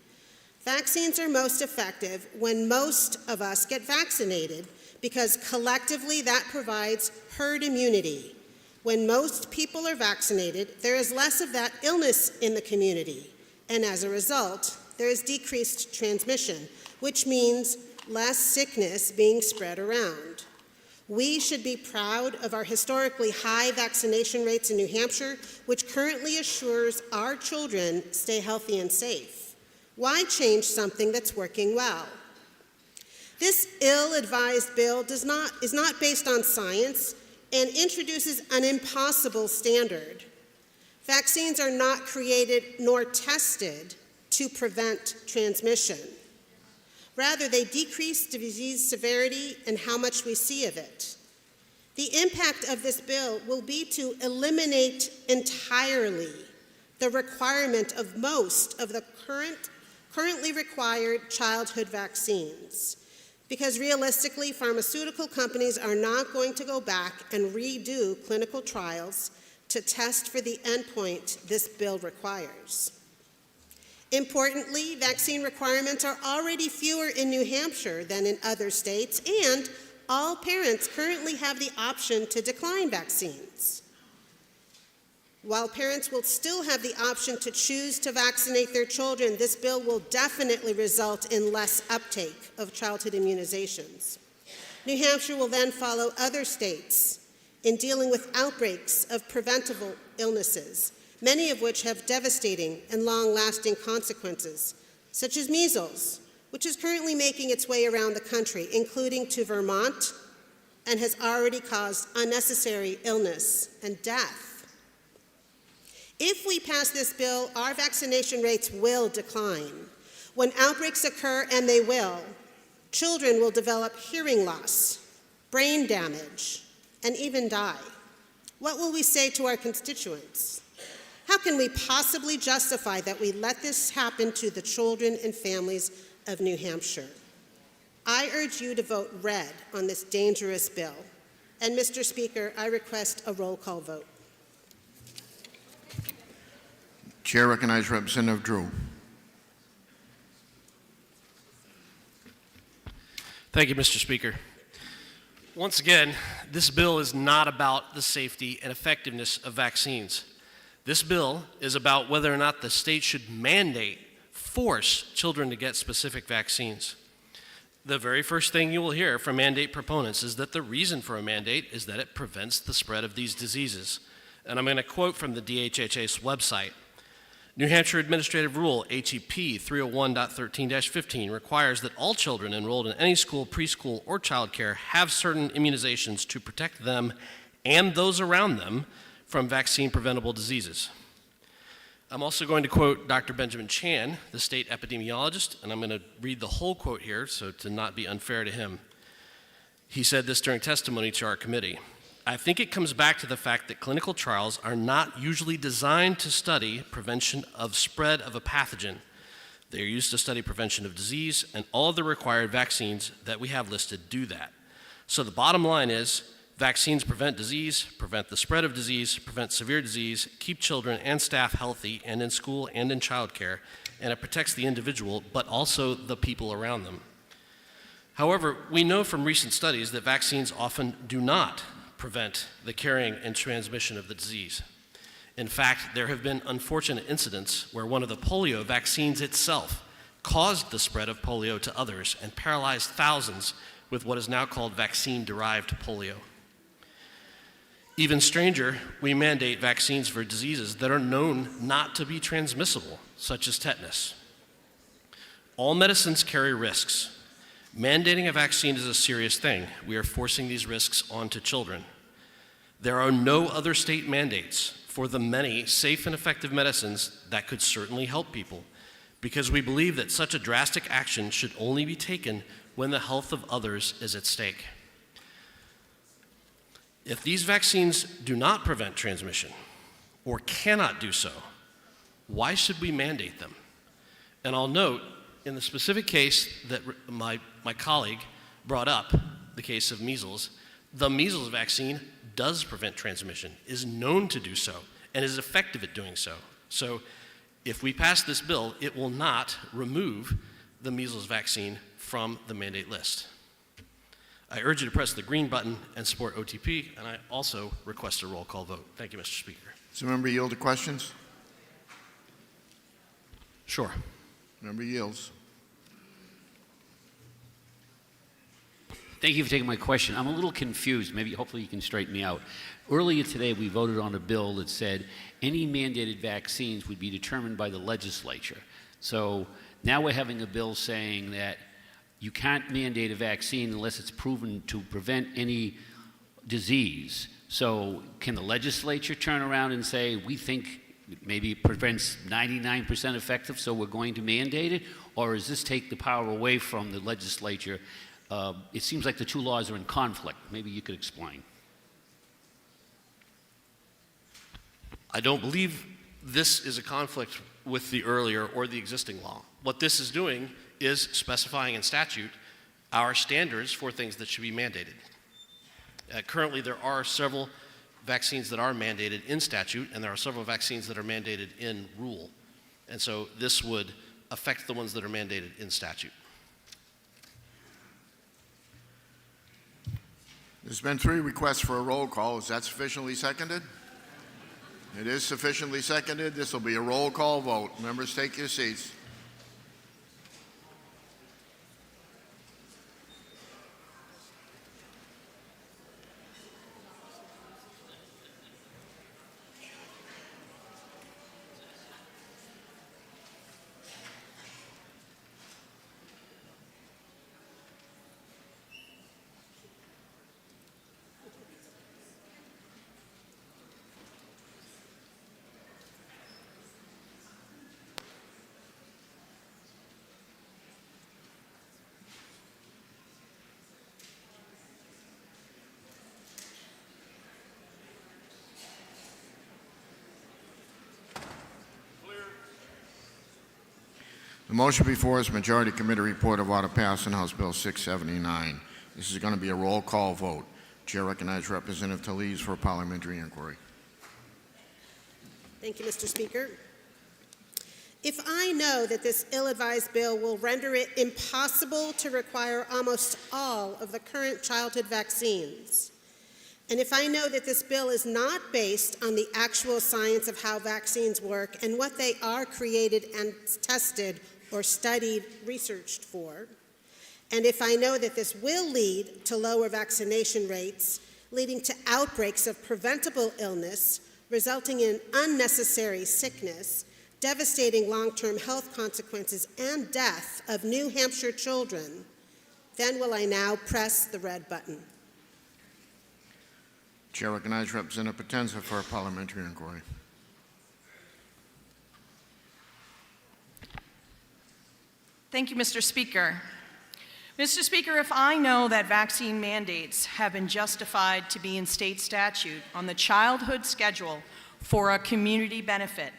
[SPEAKER 11] Vaccines are most effective when most of us get vaccinated, because collectively that provides herd immunity. When most people are vaccinated, there is less of that illness in the community, and as a result, there is decreased transmission, which means less sickness being spread around. We should be proud of our historically high vaccination rates in New Hampshire, which currently assures our children stay healthy and safe. Why change something that's working well? This ill-advised bill is not based on science. and introduces an impossible standard. Vaccines are not created nor tested to prevent transmission. Rather, they decrease disease severity and how much we see of it. The impact of this bill will be to eliminate entirely the requirement of most of the currently required childhood vaccines, because realistically, pharmaceutical companies are not going to go back and redo clinical trials to test for the endpoint this bill requires. Importantly, vaccine requirements are already fewer in New Hampshire than in other states, and all parents currently have the option to decline vaccines. While parents will still have the option to choose to vaccinate their children, this bill will definitely result in less uptake of childhood immunizations. New Hampshire will then follow other states in dealing with outbreaks of preventable illnesses, many of which have devastating and long-lasting consequences, such as measles, which is currently making its way around the country, including to Vermont, and has already caused unnecessary illness and death. If we pass this bill, our vaccination rates will decline. When outbreaks occur, and they will, children will develop hearing loss, brain damage, and even die. What will we say to our constituents? How can we possibly justify that we let this happen to the children and families of New Hampshire? I urge you to vote red on this dangerous bill. And Mr. Speaker, I request a roll call vote.
[SPEAKER 1] Chair recognizes Representative Drew.
[SPEAKER 20] Thank you, Mr. Speaker. Once again, this bill is not about the safety and effectiveness of vaccines. This bill is about whether or not the state should force children to get specific vaccines. The very first thing you will hear from mandate proponents is that the reason for a mandate is that it prevents the spread of these diseases. And I'm going to quote from the DHHS website. New Hampshire Administrative Rule, HEP 301.13-15, requires that all children enrolled in any school, preschool, or childcare have certain immunizations to protect them and those around them from vaccine-preventable diseases. I'm also going to quote Dr. Benjamin Chan, the state epidemiologist, and I'm going to read the whole quote here so to not be unfair to him. He said this during testimony to our committee. I think it comes back to the fact that clinical trials are not usually designed to study prevention of spread of a pathogen. They are used to study prevention of disease, and all of the required vaccines that we have listed do that. So the bottom line is, vaccines prevent disease, prevent the spread of disease, prevent severe disease, keep children and staff healthy and in school and in childcare, and it protects the individual, but also the people around them. However, we know from recent studies that vaccines often do not prevent the carrying and transmission of the disease. In fact, there have been unfortunate incidents where one of the polio vaccines itself caused the spread of polio to others and paralyzed thousands with what is now called vaccine-derived polio. Even stranger, we mandate vaccines for diseases that are known not to be transmissible, such as tetanus. All medicines carry risks. Mandating a vaccine is a serious thing. We are forcing these risks onto children. There are no other state mandates for the many safe and effective medicines that could certainly help people, because we believe that such a drastic action should only be taken when the health of others is at stake. If these vaccines do not prevent transmission, or cannot do so, why should we mandate them? And I'll note, in the specific case that my colleague brought up, the case of measles, the measles vaccine does prevent transmission, is known to do so, and is effective at doing so. So if we pass this bill, it will not remove the measles vaccine from the mandate list. I urge you to press the green button and support OTP, and I also request a roll call vote. Thank you, Mr. Speaker.
[SPEAKER 1] Does the member yield to questions?
[SPEAKER 20] Sure.
[SPEAKER 1] Member yields.
[SPEAKER 21] Thank you for taking my question. I'm a little confused. Maybe, hopefully you can straighten me out. Earlier today, we voted on a bill that said any mandated vaccines would be determined by the legislature. So now we're having a bill saying that you can't mandate a vaccine unless it's proven to prevent any disease. So can the legislature turn around and say, we think maybe it prevents 99% effective, so we're going to mandate it? Or does this take the power away from the legislature? It seems like the two laws are in conflict. Maybe you could explain.
[SPEAKER 20] I don't believe this is a conflict with the earlier or the existing law. What this is doing is specifying in statute our standards for things that should be mandated. Currently, there are several vaccines that are mandated in statute, and there are several vaccines that are mandated in rule. And so this would affect the ones that are mandated in statute.
[SPEAKER 1] There's been 3 requests for a roll call. Is that sufficiently seconded? It is sufficiently seconded. This will be a roll call vote. Members, take your seats. The motion before us, Majority Committee Report of Order passing House Bill 679. This is going to be a roll call vote. Chair recognizes Representative Talese for a parliamentary inquiry.
[SPEAKER 11] Thank you, Mr. Speaker. If I know that this ill-advised bill will render it impossible to require almost all of the current childhood vaccines, and if I know that this bill is not based on the actual science of how vaccines work and what they are created and tested or studied, researched for, and if I know that this will lead to lower vaccination rates, leading to outbreaks of preventable illness, resulting in unnecessary sickness, devastating long-term health consequences, and death of New Hampshire children, then will I now press the red button.
[SPEAKER 1] Chair recognizes Representative Potenza for a parliamentary inquiry.
[SPEAKER 12] Thank you, Mr. Speaker. Mr. Speaker, if I know that vaccine mandates have been justified to be in state statute on the childhood schedule for a community benefit,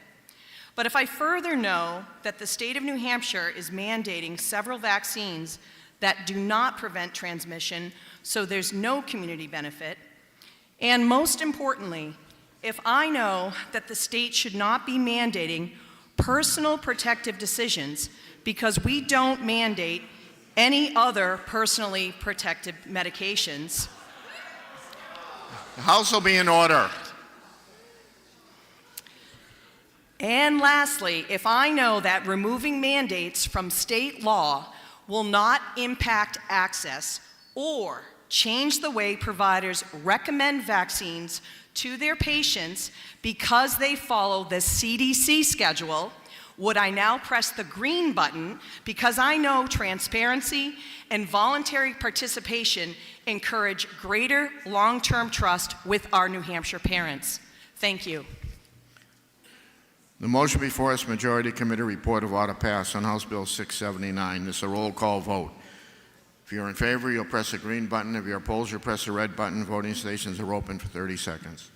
[SPEAKER 12] but if I further know that the state of New Hampshire is mandating several vaccines that do not prevent transmission, so there's no community benefit, and most importantly, if I know that the state should not be mandating personal protective decisions because we don't mandate any other personally protective medications.
[SPEAKER 1] The House will be in order.
[SPEAKER 12] And lastly, if I know that removing mandates from state law will not impact access or change the way providers recommend vaccines to their patients because they follow the CDC schedule, would I now press the green button because I know transparency and voluntary participation encourage greater long-term trust with our New Hampshire parents? Thank you.
[SPEAKER 1] The motion before us, Majority Committee Report of Order passed on House Bill 679. This is a roll call vote. If you're in favor, you'll press the green button. If you're opposed, you'll press the red button. Voting stations are open for 30 seconds.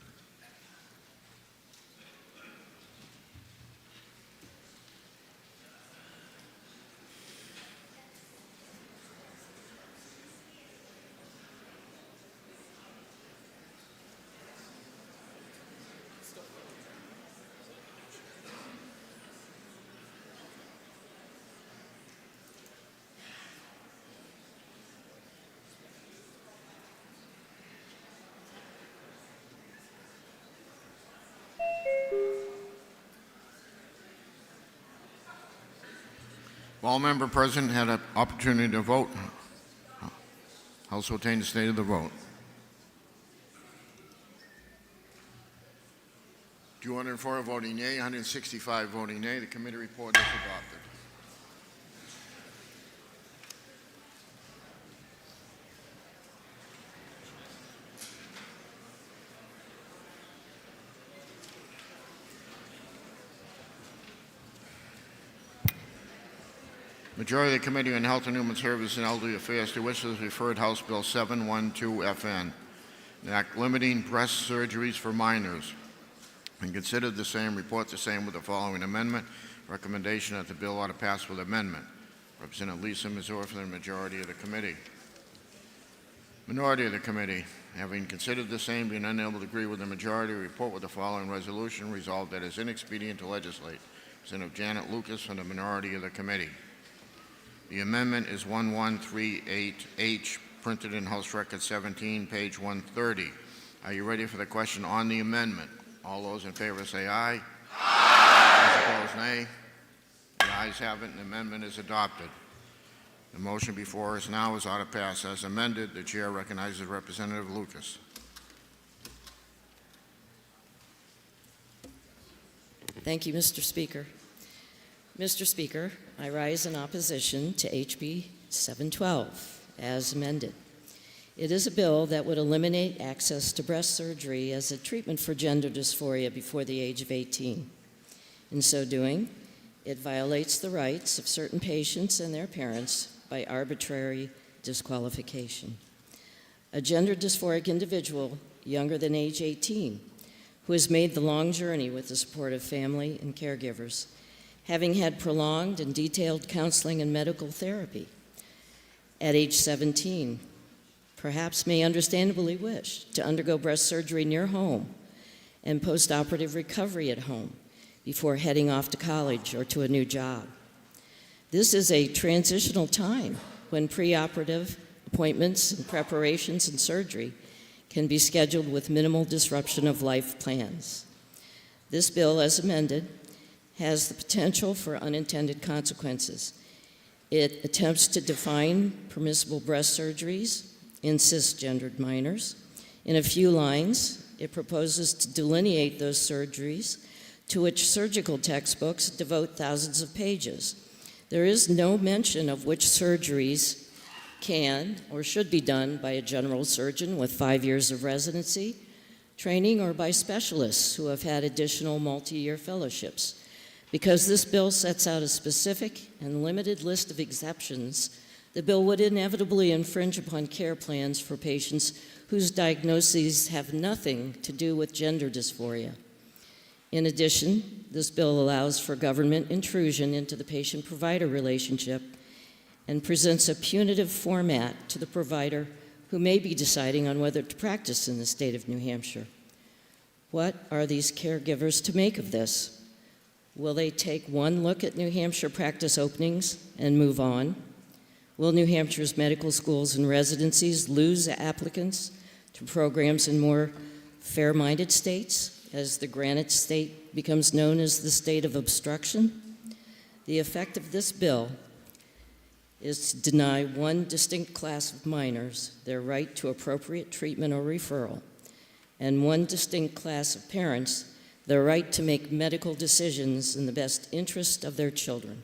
[SPEAKER 1] All member present had an opportunity to vote. House will obtain the state of the vote. 204 voting yea, 165 voting nay. The committee report is adopted. Majority of the Committee on Health and Human Services and Elderly Affairs to which is referred House Bill 712FN, an act limiting breast surgeries for minors. And considered the same, report the same with the following amendment. Recommendation that the bill ought to pass with amendment. Representative Lisa Missouri for the majority of the committee. Minority of the committee, having considered the same, being unable to agree with the majority, report with the following resolution. Resolved that it is inexpedient to legislate. Representative Janet Lucas from the minority of the committee. The amendment is 1138H, printed in House Record 17, page 130. Are you ready for the question on the amendment? All those in favor say aye. Aye. Those opposed, nay. The ayes have it, and the amendment is adopted. The motion before us now is ought to pass as amended. The chair recognizes Representative Lucas.
[SPEAKER 3] Thank you, Mr. Speaker. Mr. Speaker, I rise in opposition to HB 712 as amended. It is a bill that would eliminate access to breast surgery as a treatment for gender dysphoria before the age of 18. In so doing, it violates the rights of certain patients and their parents by arbitrary disqualification. A gender dysphoric individual younger than age 18 who has made the long journey with the support of family and caregivers, having had prolonged and detailed counseling and medical therapy at age 17, perhaps may understandably wish to undergo breast surgery near home and post-operative recovery at home before heading off to college or to a new job. This is a transitional time when preoperative appointments and preparations and surgery can be scheduled with minimal disruption of life plans. This bill, as amended, has the potential for unintended consequences. It attempts to define permissible breast surgeries in cisgendered minors. In a few lines, it proposes to delineate those surgeries to which surgical textbooks devote thousands of pages. There is no mention of which surgeries can or should be done by a general surgeon with 5 years of residency training or by specialists who have had additional multi-year fellowships. Because this bill sets out a specific and limited list of exceptions, the bill would inevitably infringe upon care plans for patients whose diagnoses have nothing to do with gender dysphoria. In addition, this bill allows for government intrusion into the patient-provider relationship and presents a punitive format to the provider who may be deciding on whether to practice in the state of New Hampshire. What are these caregivers to make of this? Will they take one look at New Hampshire practice openings and move on? Will New Hampshire's medical schools and residencies lose applicants to programs in more fair-minded states as the Granite State becomes known as the state of obstruction? The effect of this bill is to deny one distinct class of minors their right to appropriate treatment or referral, and one distinct class of parents their right to make medical decisions in the best interest of their children.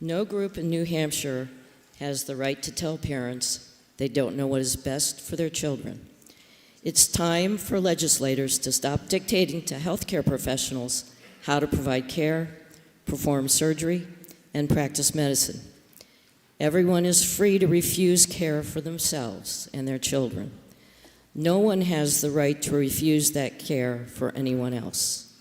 [SPEAKER 3] No group in New Hampshire has the right to tell parents they don't know what is best for their children. It's time for legislators to stop dictating to healthcare professionals how to provide care, perform surgery, and practice medicine. Everyone is free to refuse care for themselves and their children. No one has the right to refuse that care for anyone else.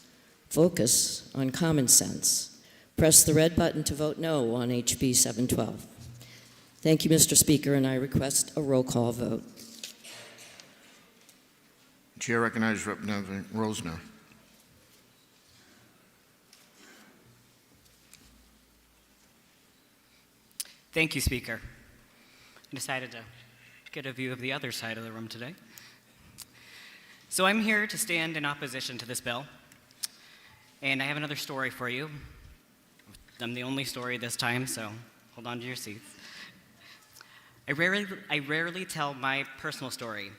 [SPEAKER 3] Focus on common sense. Press the red button to vote no on HB 712. Thank you, Mr. Speaker, and I request a roll call vote.
[SPEAKER 1] Chair recognizes Representative Rosner.
[SPEAKER 14] Thank you, Speaker. I decided to get a view of the other side of the room today. So I'm here to stand in opposition to this bill, and I have another story for you. I'm the only story this time, so hold on to your seats. I rarely tell my personal story,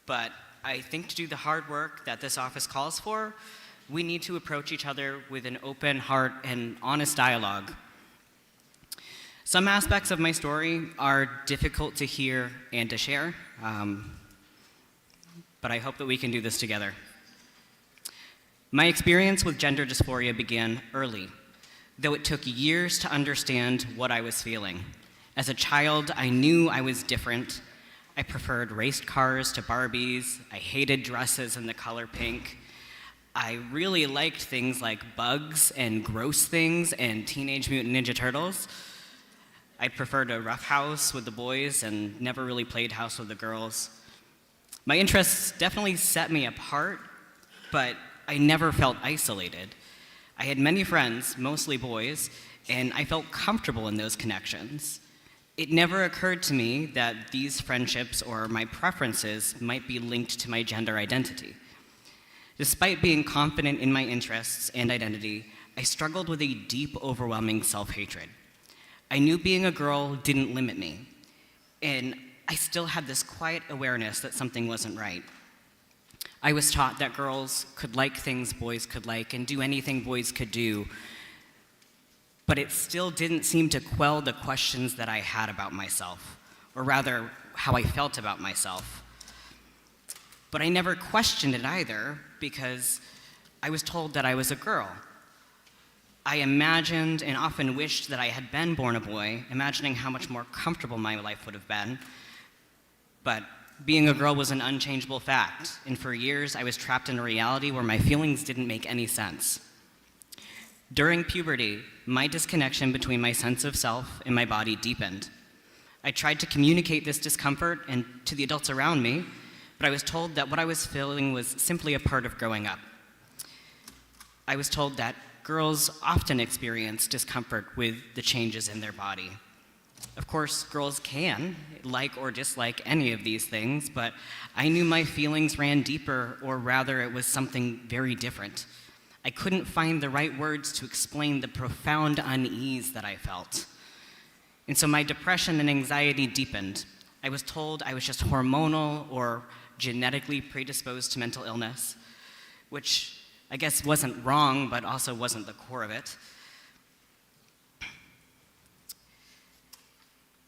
[SPEAKER 14] but I think to do the hard work that this office calls for, we need to approach each other with an open heart and honest dialogue. Some aspects of my story are difficult to hear and to share, but I hope that we can do this together. My experience with gender dysphoria began early. though it took years to understand what I was feeling. As a child, I knew I was different. I preferred raced cars to Barbies. I hated dresses in the color pink. I really liked things like bugs and gross things and Teenage Mutant Ninja Turtles. I preferred a rough house with the boys and never really played house with the girls. My interests definitely set me apart, but I never felt isolated. I had many friends, mostly boys, and I felt comfortable in those connections. It never occurred to me that these friendships or my preferences might be linked to my gender identity. Despite being confident in my interests and identity, I struggled with a deep, overwhelming self-hatred. I knew being a girl didn't limit me, and I still had this quiet awareness that something wasn't right. I was taught that girls could like things boys could like and do anything boys could do, but it still didn't seem to quell the questions that I had about myself, or rather, how I felt about myself. But I never questioned it either, because I was told that I was a girl. I imagined and often wished that I had been born a boy, imagining how much more comfortable my life would have been. But being a girl was an unchangeable fact, and for years I was trapped in a reality where my feelings didn't make any sense. During puberty, my disconnection between my sense of self and my body deepened. I tried to communicate this discomfort and to the adults around me, but I was told that what I was feeling was simply a part of growing up. I was told that girls often experience discomfort with the changes in their body. Of course, girls can like or dislike any of these things, but I knew my feelings ran deeper, or rather it was something very different. I couldn't find the right words to explain the profound unease that I felt. And so my depression and anxiety deepened. I was told I was just hormonal or genetically predisposed to mental illness, which I guess wasn't wrong, but also wasn't the core of it.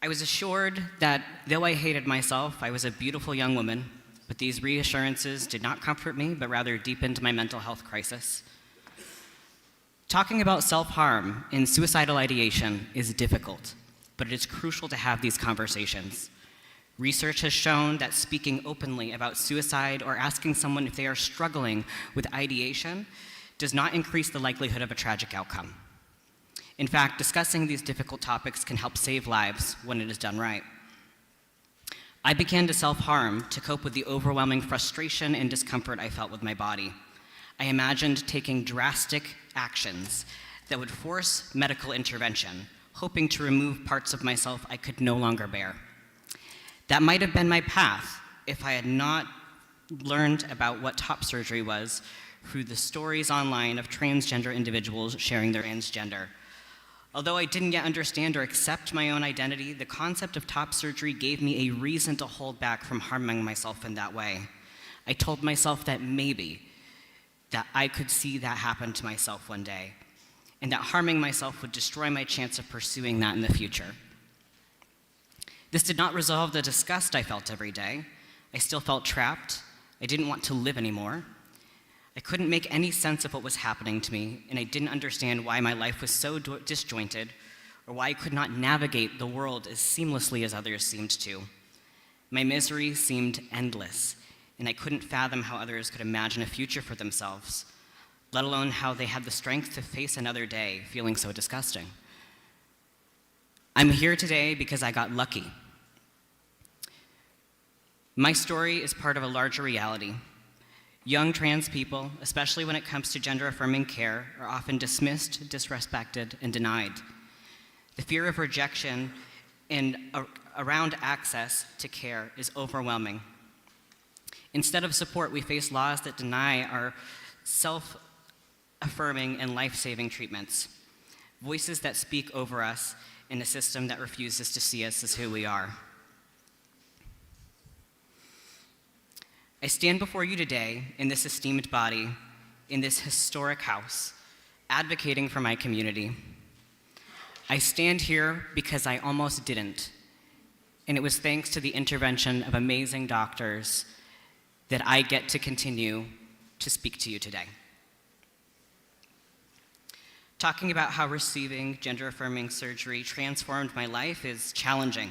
[SPEAKER 14] I was assured that though I hated myself, I was a beautiful young woman, but these reassurances did not comfort me, but rather deepened my mental health crisis. Talking about self-harm and suicidal ideation is difficult, but it is crucial to have these conversations. Research has shown that speaking openly about suicide or asking someone if they are struggling with ideation does not increase the likelihood of a tragic outcome. In fact, discussing these difficult topics can help save lives when it is done right. I began to self-harm to cope with the overwhelming frustration and discomfort I felt with my body. I imagined taking drastic actions that would force medical intervention, hoping to remove parts of myself I could no longer bear. That might have been my path if I had not learned about what top surgery was through the stories online of transgender individuals sharing their transgender. Although I didn't yet understand or accept my own identity, the concept of top surgery gave me a reason to hold back from harming myself in that way. I told myself that maybe that I could see that happen to myself one day, and that harming myself would destroy my chance of pursuing that in the future. This did not resolve the disgust I felt every day. I still felt trapped. I didn't want to live anymore. I couldn't make any sense of what was happening to me, and I didn't understand why my life was so disjointed, or why I could not navigate the world as seamlessly as others seemed to. My misery seemed endless, and I couldn't fathom how others could imagine a future for themselves, let alone how they had the strength to face another day feeling so disgusting. I'm here today because I got lucky. My story is part of a larger reality. Young trans people, especially when it comes to gender-affirming care, are often dismissed, disrespected, and denied. The fear of rejection and around access to care is overwhelming. Instead of support, we face laws that deny our self-affirming and life-saving treatments, voices that speak over us in a system that refuses to see us as who we are. I stand before you today in this esteemed body, in this historic house, advocating for my community. I stand here because I almost didn't, and it was thanks to the intervention of amazing doctors that I get to continue to speak to you today. Talking about how receiving gender-affirming surgery transformed my life is challenging.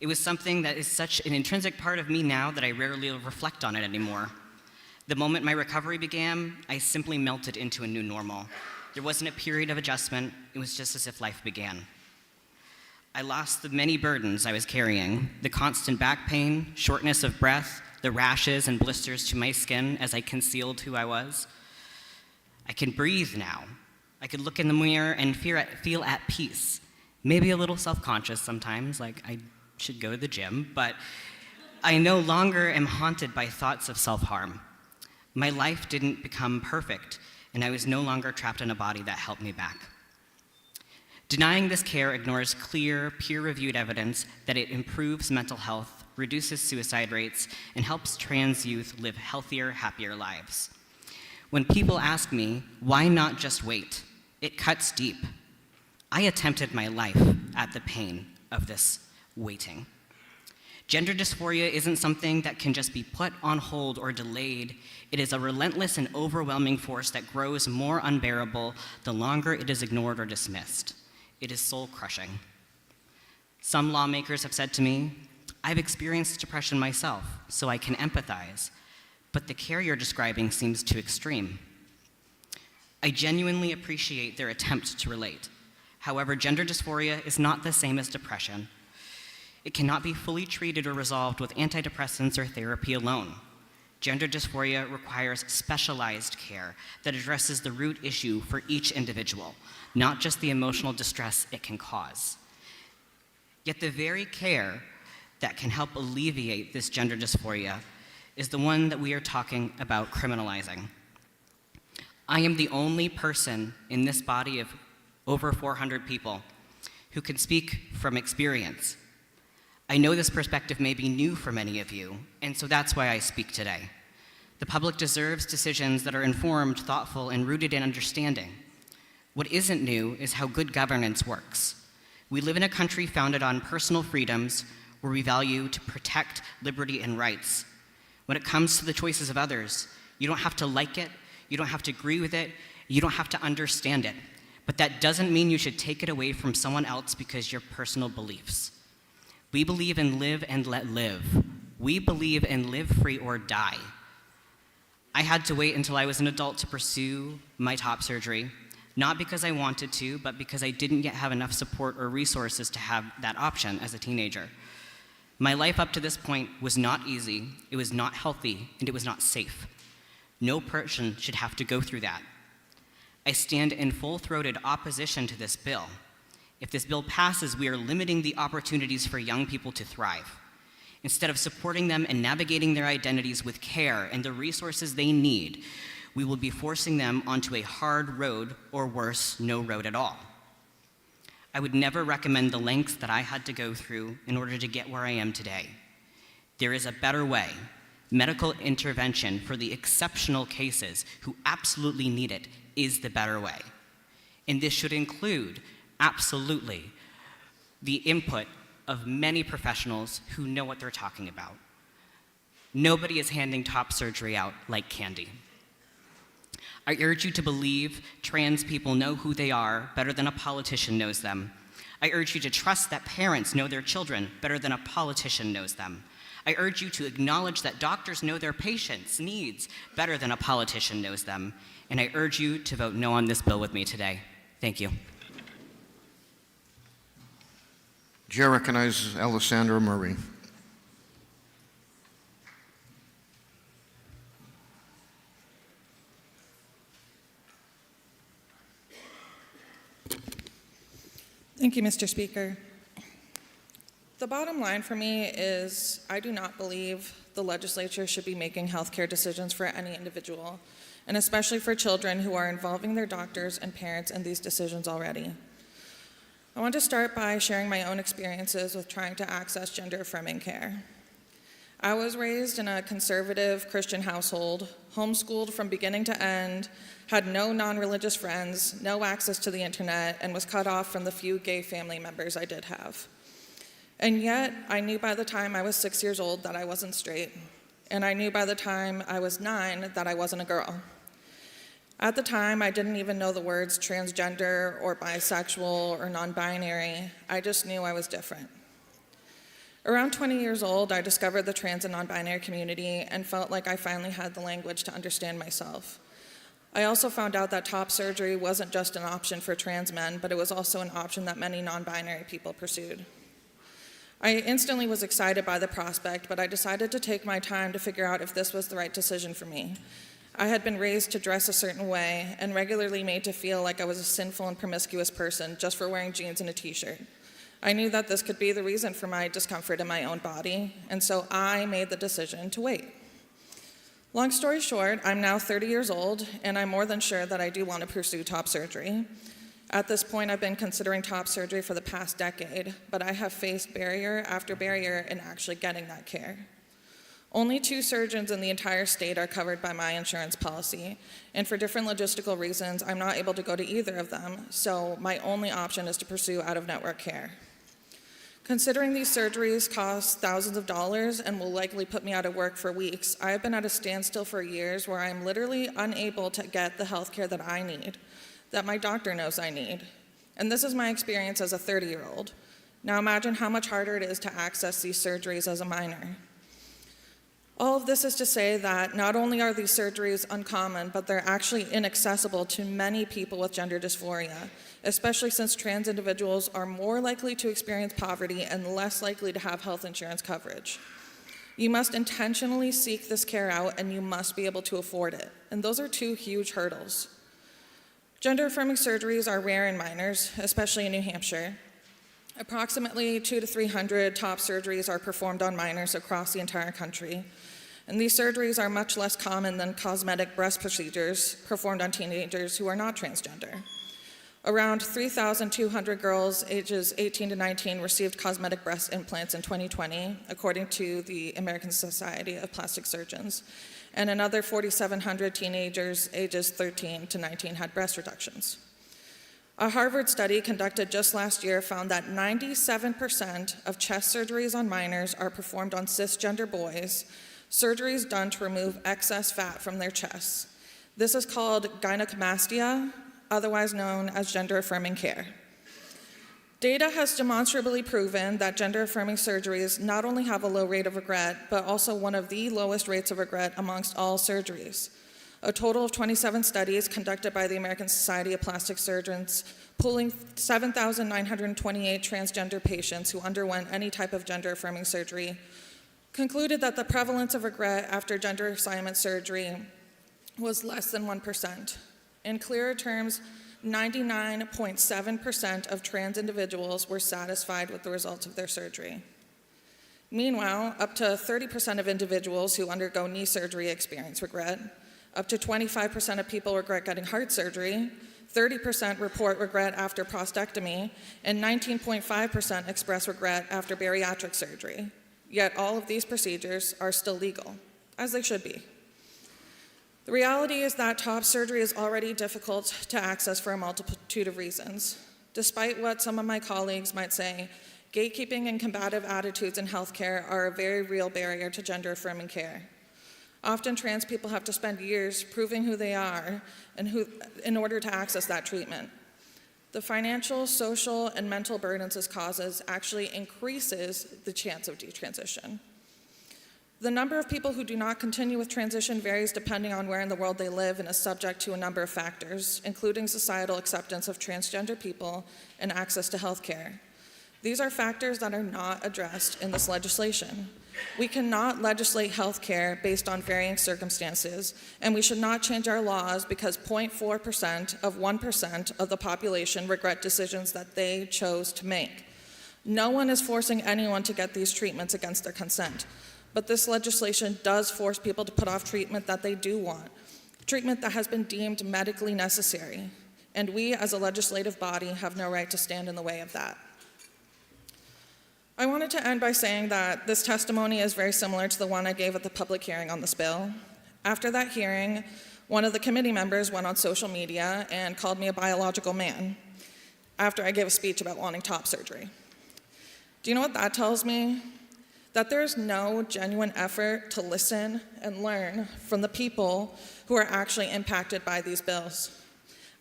[SPEAKER 14] It was something that is such an intrinsic part of me now that I rarely reflect on it anymore. The moment my recovery began, I simply melted into a new normal. There wasn't a period of adjustment, it was just as if life began. I lost the many burdens I was carrying, the constant back pain, shortness of breath, the rashes and blisters to my skin as I concealed who I was. I can breathe now. I could look in the mirror and feel at peace. Maybe a little self-conscious sometimes, like I should go to the gym, but I no longer am haunted by thoughts of self-harm. My life didn't become perfect, and I was no longer trapped in a body that held me back. Denying this care ignores clear, peer-reviewed evidence that it improves mental health, reduces suicide rates, and helps trans youth live healthier, happier lives. When people ask me, why not just wait? It cuts deep. I attempted my life at the pain of this waiting. Gender dysphoria isn't something that can just be put on hold or delayed. It is a relentless and overwhelming force that grows more unbearable the longer it is ignored or dismissed. It is soul-crushing. Some lawmakers have said to me, I've experienced depression myself, so I can empathize, but the care you're describing seems too extreme. I genuinely appreciate their attempt to relate. However, gender dysphoria is not the same as depression. It cannot be fully treated or resolved with antidepressants or therapy alone. Gender dysphoria requires specialized care that addresses the root issue for each individual, not just the emotional distress it can cause. Yet the very care that can help alleviate this gender dysphoria is the one that we are talking about criminalizing. I am the only person in this body of over 400 people who can speak from experience. I know this perspective may be new for many of you, and so that's why I speak today. The public deserves decisions that are informed, thoughtful, and rooted in understanding. What isn't new is how good governance works. We live in a country founded on personal freedoms where we value to protect liberty and rights. When it comes to the choices of others, you don't have to like it, you don't have to agree with it, you don't have to understand it. But that doesn't mean you should take it away from someone else because of your personal beliefs. We believe in live and let live. We believe in live free or die. I had to wait until I was an adult to pursue my top surgery, not because I wanted to, but because I didn't yet have enough support or resources to have that option as a teenager. My life up to this point was not easy, it was not healthy, and it was not safe. No person should have to go through that. I stand in full-throated opposition to this bill. If this bill passes, we are limiting the opportunities for young people to thrive. Instead of supporting them and navigating their identities with care and the resources they need, we will be forcing them onto a hard road, or worse, no road at all. I would never recommend the lengths that I had to go through in order to get where I am today. There is a better way. Medical intervention for the exceptional cases who absolutely need it is the better way. And this should include, absolutely, the input of many professionals who know what they're talking about. Nobody is handing top surgery out like candy. I urge you to believe trans people know who they are better than a politician knows them. I urge you to trust that parents know their children better than a politician knows them. I urge you to acknowledge that doctors know their patients' needs better than a politician knows them. And I urge you to vote no on this bill with me today. Thank you.
[SPEAKER 1] Chair recognizes Alessandra Murray.
[SPEAKER 6] Thank you, Mr. Speaker. The bottom line for me is I do not believe the legislature should be making healthcare decisions for any individual, and especially for children who are involving their doctors and parents in these decisions already. I want to start by sharing my own experiences with trying to access gender-affirming care. I was raised in a conservative Christian household, homeschooled from beginning to end, had no non-religious friends, no access to the internet, and was cut off from the few gay family members I did have. And yet, I knew by the time I was 6 years old that I wasn't straight, and I knew by the time I was 9 that I wasn't a girl. At the time, I didn't even know the words transgender or bisexual or non-binary. I just knew I was different. Around 20 years old, I discovered the trans and non-binary community and felt like I finally had the language to understand myself. I also found out that top surgery wasn't just an option for trans men, but it was also an option that many non-binary people pursued. I instantly was excited by the prospect, but I decided to take my time to figure out if this was the right decision for me. I had been raised to dress a certain way and regularly made to feel like I was a sinful and promiscuous person just for wearing jeans and a t-shirt. I knew that this could be the reason for my discomfort in my own body, and so I made the decision to wait. Long story short, I'm now 30 years old, and I'm more than sure that I do want to pursue top surgery. At this point, I've been considering top surgery for the past decade, but I have faced barrier after barrier in actually getting that care. Only 2 surgeons in the entire state are covered by my insurance policy, and for different logistical reasons, I'm not able to go to either of them, so my only option is to pursue out-of-network care. Considering these surgeries cost thousands of dollars and will likely put me out of work for weeks, I have been at a standstill for years where I am literally unable to get the health care that I need, that my doctor knows I need. And this is my experience as a 30-year-old. Now imagine how much harder it is to access these surgeries as a minor. All of this is to say that not only are these surgeries uncommon, but they're actually inaccessible to many people with gender dysphoria, especially since trans individuals are more likely to experience poverty and less likely to have health insurance coverage. You must intentionally seek this care out, and you must be able to afford it. And those are 2 huge hurdles. Gender-affirming surgeries are rare in minors, especially in New Hampshire. Approximately 200 to 300 top surgeries are performed on minors across the entire country. And these surgeries are much less common than cosmetic breast procedures performed on teenagers who are not transgender. Around 3,200 girls ages 18 to 19 received cosmetic breast implants in 2020, according to the American Society of Plastic Surgeons. And another 4,700 teenagers ages 13 to 19 had breast reductions. A Harvard study conducted just last year found that 97% of chest surgeries on minors are performed on cisgender boys, surgeries done to remove excess fat from their chests. This is called gynecomastia, otherwise known as gender-affirming care. Data has demonstrably proven that gender-affirming surgeries not only have a low rate of regret, but also one of the lowest rates of regret amongst all surgeries. A total of 27 studies conducted by the American Society of Plastic Surgeons, pooling 7,928 transgender patients who underwent any type of gender-affirming surgery, concluded that the prevalence of regret after gender assignment surgery was less than 1%. In clearer terms, 99.7% of trans individuals were satisfied with the results of their surgery. Meanwhile, up to 30% of individuals who undergo knee surgery experience regret. Up to 25% of people regret getting heart surgery, 30% report regret after prostatectomy, and 19.5% express regret after bariatric surgery. Yet all of these procedures are still legal, as they should be. The reality is that top surgery is already difficult to access for a multitude of reasons. Despite what some of my colleagues might say, gatekeeping and combative attitudes in healthcare are a very real barrier to gender-affirming care. Often trans people have to spend years proving who they are in order to access that treatment. The financial, social, and mental burdens this causes actually increases the chance of detransition. The number of people who do not continue with transition varies depending on where in the world they live and is subject to a number of factors, including societal acceptance of transgender people and access to health care. These are factors that are not addressed in this legislation. We cannot legislate health care based on varying circumstances, and we should not change our laws because 0.4% of 1% of the population regret decisions that they chose to make. No one is forcing anyone to get these treatments against their consent, but this legislation does force people to put off treatment that they do want, treatment that has been deemed medically necessary, and we as a legislative body have no right to stand in the way of that. I wanted to end by saying that this testimony is very similar to the one I gave at the public hearing on this bill. After that hearing, one of the committee members went on social media and called me a biological man after I gave a speech about wanting top surgery. Do you know what that tells me? that there is no genuine effort to listen and learn from the people who are actually impacted by these bills.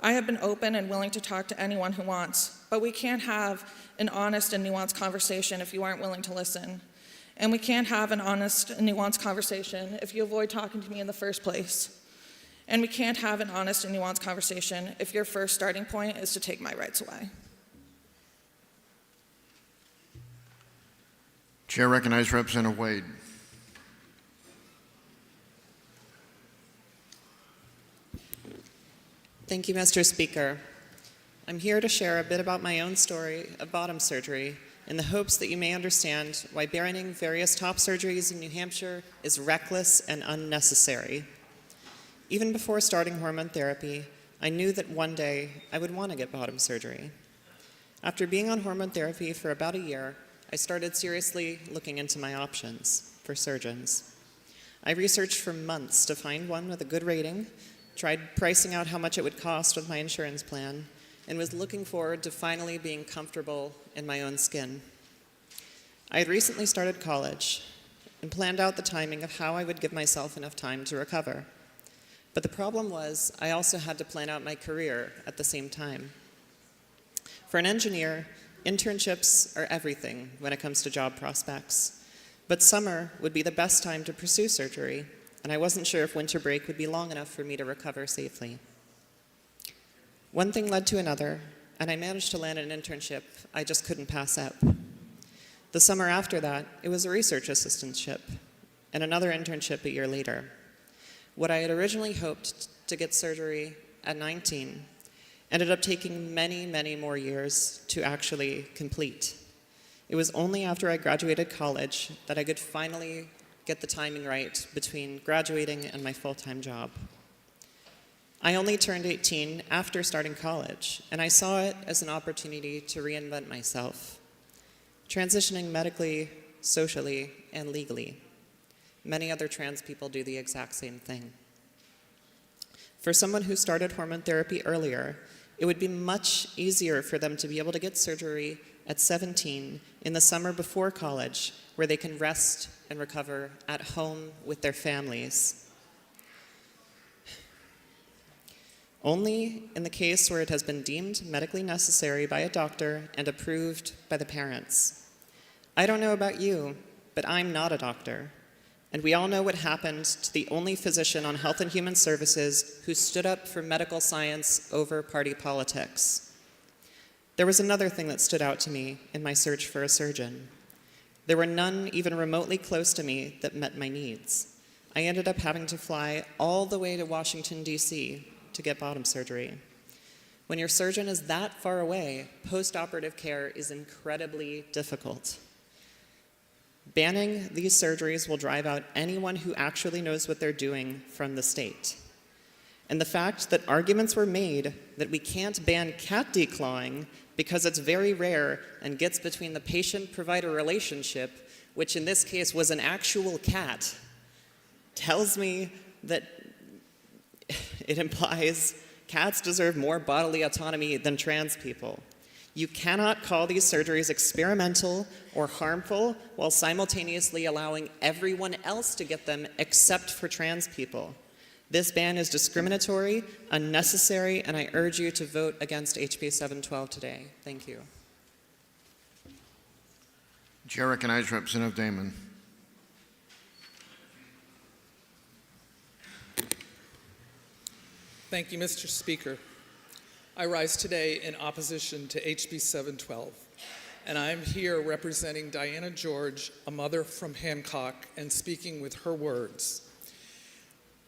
[SPEAKER 6] I have been open and willing to talk to anyone who wants, but we can't have an honest and nuanced conversation if you aren't willing to listen. And we can't have an honest and nuanced conversation if you avoid talking to me in the first place. And we can't have an honest and nuanced conversation if your first starting point is to take my rights away.
[SPEAKER 1] Chair recognizes Representative Wade.
[SPEAKER 5] Thank you, Mr. Speaker. I'm here to share a bit about my own story of bottom surgery in the hopes that you may understand why banning various top surgeries in New Hampshire is reckless and unnecessary. Even before starting hormone therapy, I knew that one day I would want to get bottom surgery. After being on hormone therapy for about a year, I started seriously looking into my options for surgeons. I researched for months to find one with a good rating, tried pricing out how much it would cost with my insurance plan, and was looking forward to finally being comfortable in my own skin. I had recently started college and planned out the timing of how I would give myself enough time to recover. But the problem was I also had to plan out my career at the same time. For an engineer, internships are everything when it comes to job prospects. But summer would be the best time to pursue surgery, and I wasn't sure if winter break would be long enough for me to recover safely. One thing led to another, and I managed to land an internship I just couldn't pass up. The summer after that, it was a research assistantship, and another internship a year later. What I had originally hoped to get surgery at 19 ended up taking many, many more years to actually complete. It was only after I graduated college that I could finally get the timing right between graduating and my full-time job. I only turned 18 after starting college, and I saw it as an opportunity to reinvent myself, transitioning medically, socially, and legally. Many other trans people do the exact same thing. For someone who started hormone therapy earlier, it would be much easier for them to be able to get surgery at 17 in the summer before college, where they can rest and recover at home with their families. Only in the case where it has been deemed medically necessary by a doctor and approved by the parents. I don't know about you, but I'm not a doctor. And we all know what happened to the only physician on Health and Human Services who stood up for medical science over party politics. There was another thing that stood out to me in my search for a surgeon. There were none even remotely close to me that met my needs. I ended up having to fly all the way to Washington, D.C. to get bottom surgery. When your surgeon is that far away, post-operative care is incredibly difficult. Banning these surgeries will drive out anyone who actually knows what they're doing from the state. And the fact that arguments were made that we can't ban cat declawing because it's very rare and gets between the patient-provider relationship, which in this case was an actual cat, tells me that it implies cats deserve more bodily autonomy than trans people. You cannot call these surgeries experimental or harmful while simultaneously allowing everyone else to get them except for trans people. This ban is discriminatory, unnecessary, and I urge you to vote against HB 712 today. Thank you.
[SPEAKER 1] Chair recognizes Representative Damon.
[SPEAKER 18] Thank you, Mr. Speaker. I rise today in opposition to HB 712, and I'm here representing Diana George, a mother from Hancock, and speaking with her words.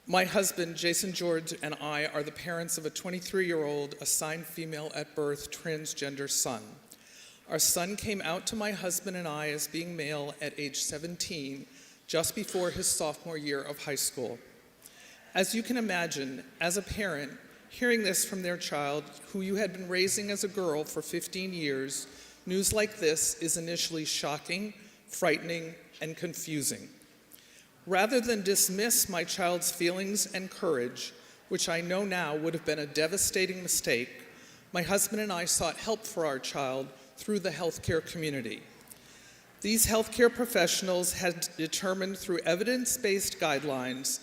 [SPEAKER 18] My husband, Jason George, and I are the parents of a 23-year-old assigned female at birth transgender son. Our son came out to my husband and I as being male at age 17, just before his sophomore year of high school. As you can imagine, as a parent, hearing this from their child, who you had been raising as a girl for 15 years, news like this is initially shocking, frightening, and confusing. Rather than dismiss my child's feelings and courage, which I know now would have been a devastating mistake, my husband and I sought help for our child through the healthcare community. These healthcare professionals had determined through evidence-based guidelines,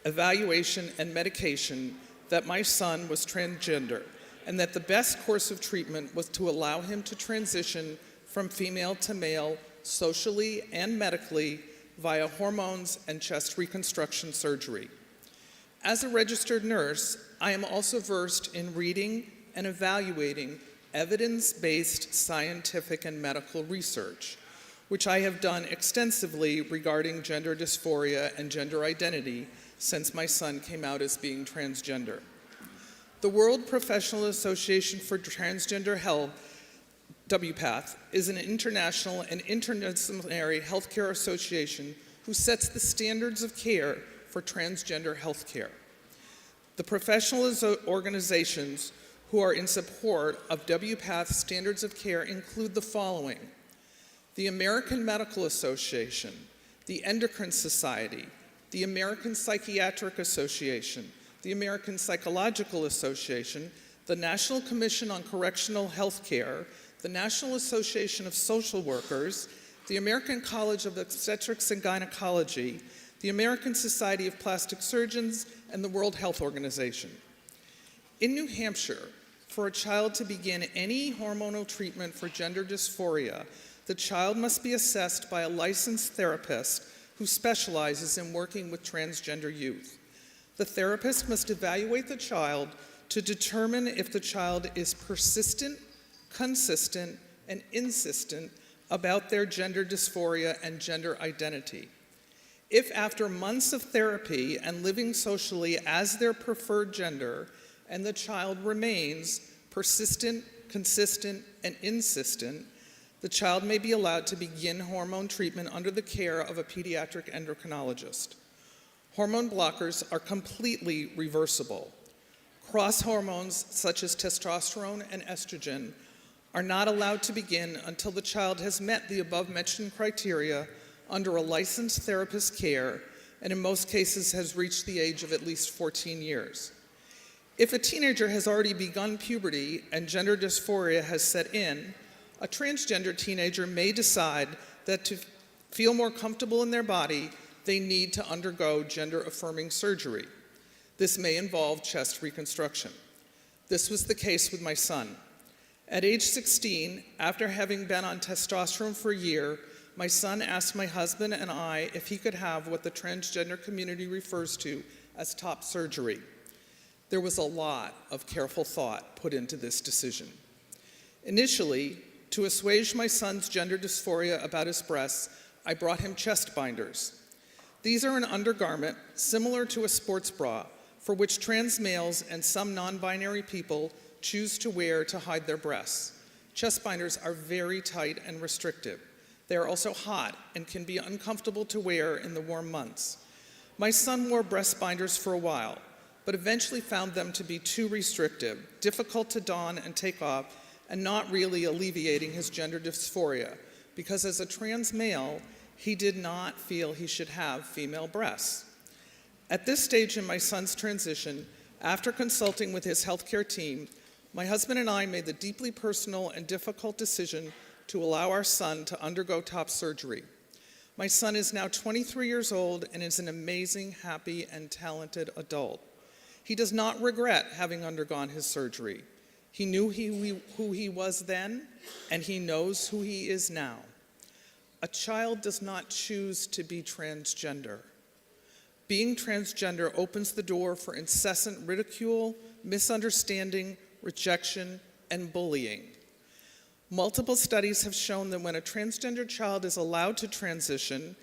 [SPEAKER 18] evaluation, and medication that my son was transgender, and that the best course of treatment was to allow him to transition from female to male socially and medically via hormones and chest reconstruction surgery. As a registered nurse, I am also versed in reading and evaluating evidence-based scientific and medical research, which I have done extensively regarding gender dysphoria and gender identity since my son came out as being transgender. The World Professional Association for Transgender Health, WPATH, is an international and interdisciplinary healthcare association who sets the standards of care for transgender healthcare. The professional organizations who are in support of WPATH standards of care include the following: the American Medical Association, the Endocrine Society, the American Psychiatric Association, the American Psychological Association, the National Commission on Correctional Health Care, the National Association of Social Workers, the American College of Obstetrics and Gynecology, the American Society of Plastic Surgeons, and the World Health Organization. In New Hampshire, for a child to begin any hormonal treatment for gender dysphoria, the child must be assessed by a licensed therapist who specializes in working with transgender youth. The therapist must evaluate the child to determine if the child is persistent, consistent, and insistent about their gender dysphoria and gender identity. If after months of therapy and living socially as their preferred gender, and the child remains persistent, consistent, and insistent, the child may be allowed to begin hormone treatment under the care of a pediatric endocrinologist. Hormone blockers are completely reversible. Cross hormones such as testosterone and estrogen are not allowed to begin until the child has met the above-mentioned criteria under a licensed therapist's care, and in most cases has reached the age of at least 14 years. If a teenager has already begun puberty and gender dysphoria has set in, a transgender teenager may decide that to feel more comfortable in their body, they need to undergo gender-affirming surgery. This may involve chest reconstruction. This was the case with my son. At age 16, after having been on testosterone for a year, my son asked my husband and I if he could have what the transgender community refers to as top surgery. There was a lot of careful thought put into this decision. Initially, to assuage my son's gender dysphoria about his breasts, I brought him chest binders. These are an undergarment similar to a sports bra for which trans males and some non-binary people choose to wear to hide their breasts. Chest binders are very tight and restrictive. They are also hot and can be uncomfortable to wear in the warm months. My son wore breast binders for a while, but eventually found them to be too restrictive, difficult to don and take off, and not really alleviating his gender dysphoria, because as a trans male, he did not feel he should have female breasts. At this stage in my son's transition, after consulting with his healthcare team, my husband and I made the deeply personal and difficult decision to allow our son to undergo top surgery. My son is now 23 years old and is an amazing, happy, and talented adult. He does not regret having undergone his surgery. He knew who he was then, and he knows who he is now. A child does not choose to be transgender. Being transgender opens the door for incessant ridicule, misunderstanding, rejection, and bullying. Multiple studies have shown that when a transgender child is allowed to transition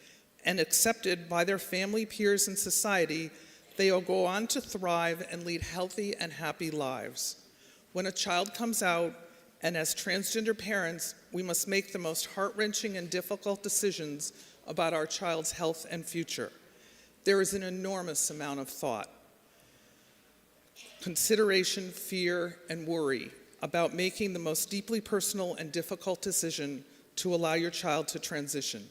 [SPEAKER 18] and accepted by their family, peers, and society, they will go on to thrive and lead healthy and happy lives. When a child comes out, and as transgender parents, we must make the most heart-wrenching and difficult decisions about our child's health and future. There is an enormous amount of thought, consideration, fear, and worry about making the most deeply personal and difficult decision to allow your child to transition.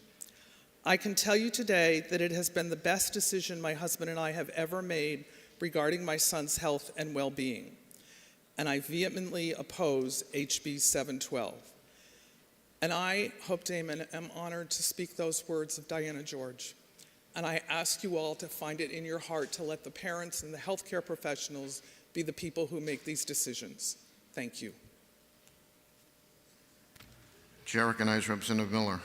[SPEAKER 18] I can tell you today that it has been the best decision my husband and I have ever made regarding my son's health and well-being, and I vehemently oppose HB 712. And I, Hope Damon, am honored to speak those words of Diana George. And I ask you all to find it in your heart to let the parents and the healthcare professionals be the people who make these decisions. Thank you.
[SPEAKER 1] Chair recognizes Representative Miller.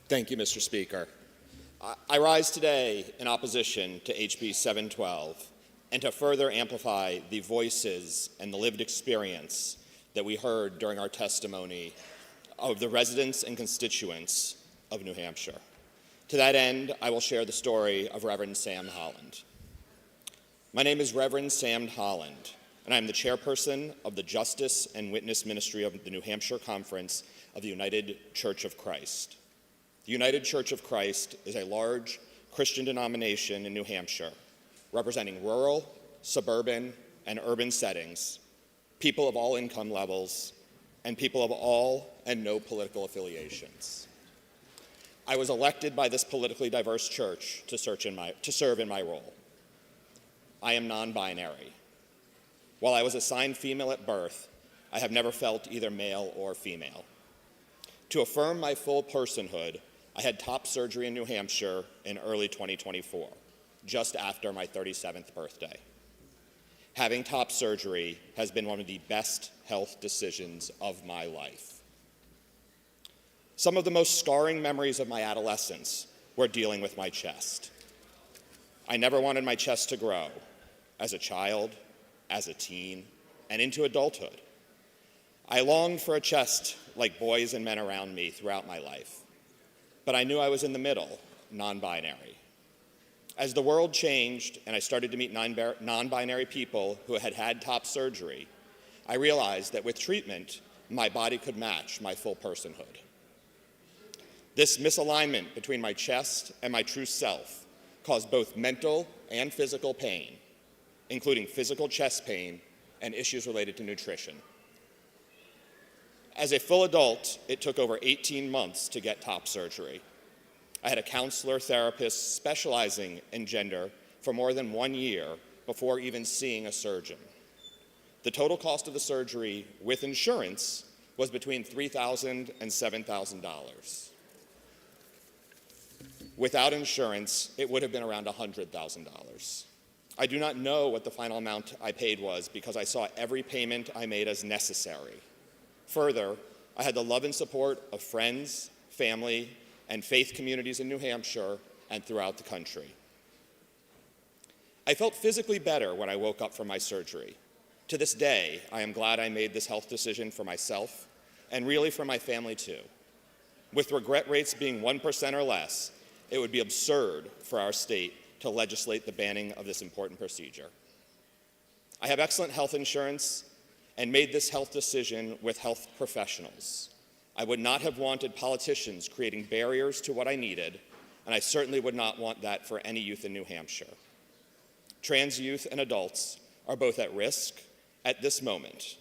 [SPEAKER 9] Thank you, Mr. Speaker. I rise today in opposition to HB 712 and to further amplify the voices and the lived experience that we heard during our testimony of the residents and constituents of New Hampshire. To that end, I will share the story of Reverend Sam Holland. My name is Reverend Sam Holland, and I am the chairperson of the Justice and Witness Ministry of the New Hampshire Conference of the United Church of Christ. The United Church of Christ is a large Christian denomination in New Hampshire, representing rural, suburban, and urban settings, people of all income levels, and people of all and no political affiliations. I was elected by this politically diverse church to serve in my role. I am non-binary. While I was assigned female at birth, I have never felt either male or female. To affirm my full personhood, I had top surgery in New Hampshire in early 2024, just after my 37th birthday. Having top surgery has been one of the best health decisions of my life. Some of the most scarring memories of my adolescence were dealing with my chest. I never wanted my chest to grow, as a child, as a teen, and into adulthood. I longed for a chest like boys and men around me throughout my life. But I knew I was in the middle, non-binary. As the world changed and I started to meet non-binary people who had had top surgery, I realized that with treatment, my body could match my full personhood. This misalignment between my chest and my true self caused both mental and physical pain, including physical chest pain and issues related to nutrition. As a full adult, it took over 18 months to get top surgery. I had a counselor therapist specializing in gender for more than 1 year before even seeing a surgeon. The total cost of the surgery with insurance was between $3,000 and $7,000. Without insurance, it would have been around $100,000. I do not know what the final amount I paid was because I saw every payment I made as necessary. Further, I had the love and support of friends, family, and faith communities in New Hampshire and throughout the country. I felt physically better when I woke up from my surgery. To this day, I am glad I made this health decision for myself and really for my family too. With regret rates being 1% or less, it would be absurd for our state to legislate the banning of this important procedure. I have excellent health insurance and made this health decision with health professionals. I would not have wanted politicians creating barriers to what I needed, and I certainly would not want that for any youth in New Hampshire. Trans youth and adults are both at risk at this moment.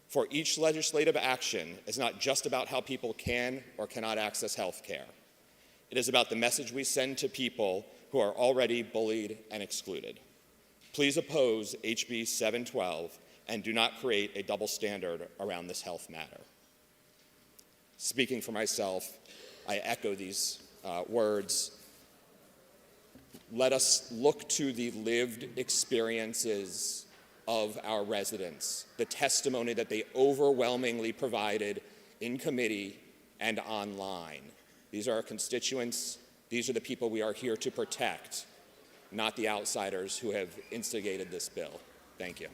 [SPEAKER 9] For each legislative action is not just about how people can or cannot access health care. It is about the message we send to people who are already bullied and excluded. Please oppose HB 712 and do not create a double standard around this health matter. Speaking for myself, I echo these words. Let us look to the lived experiences of our residents, the testimony that they overwhelmingly provided in committee and online. These are our constituents. These are the people we are here to protect, not the outsiders who have instigated this bill. Thank you.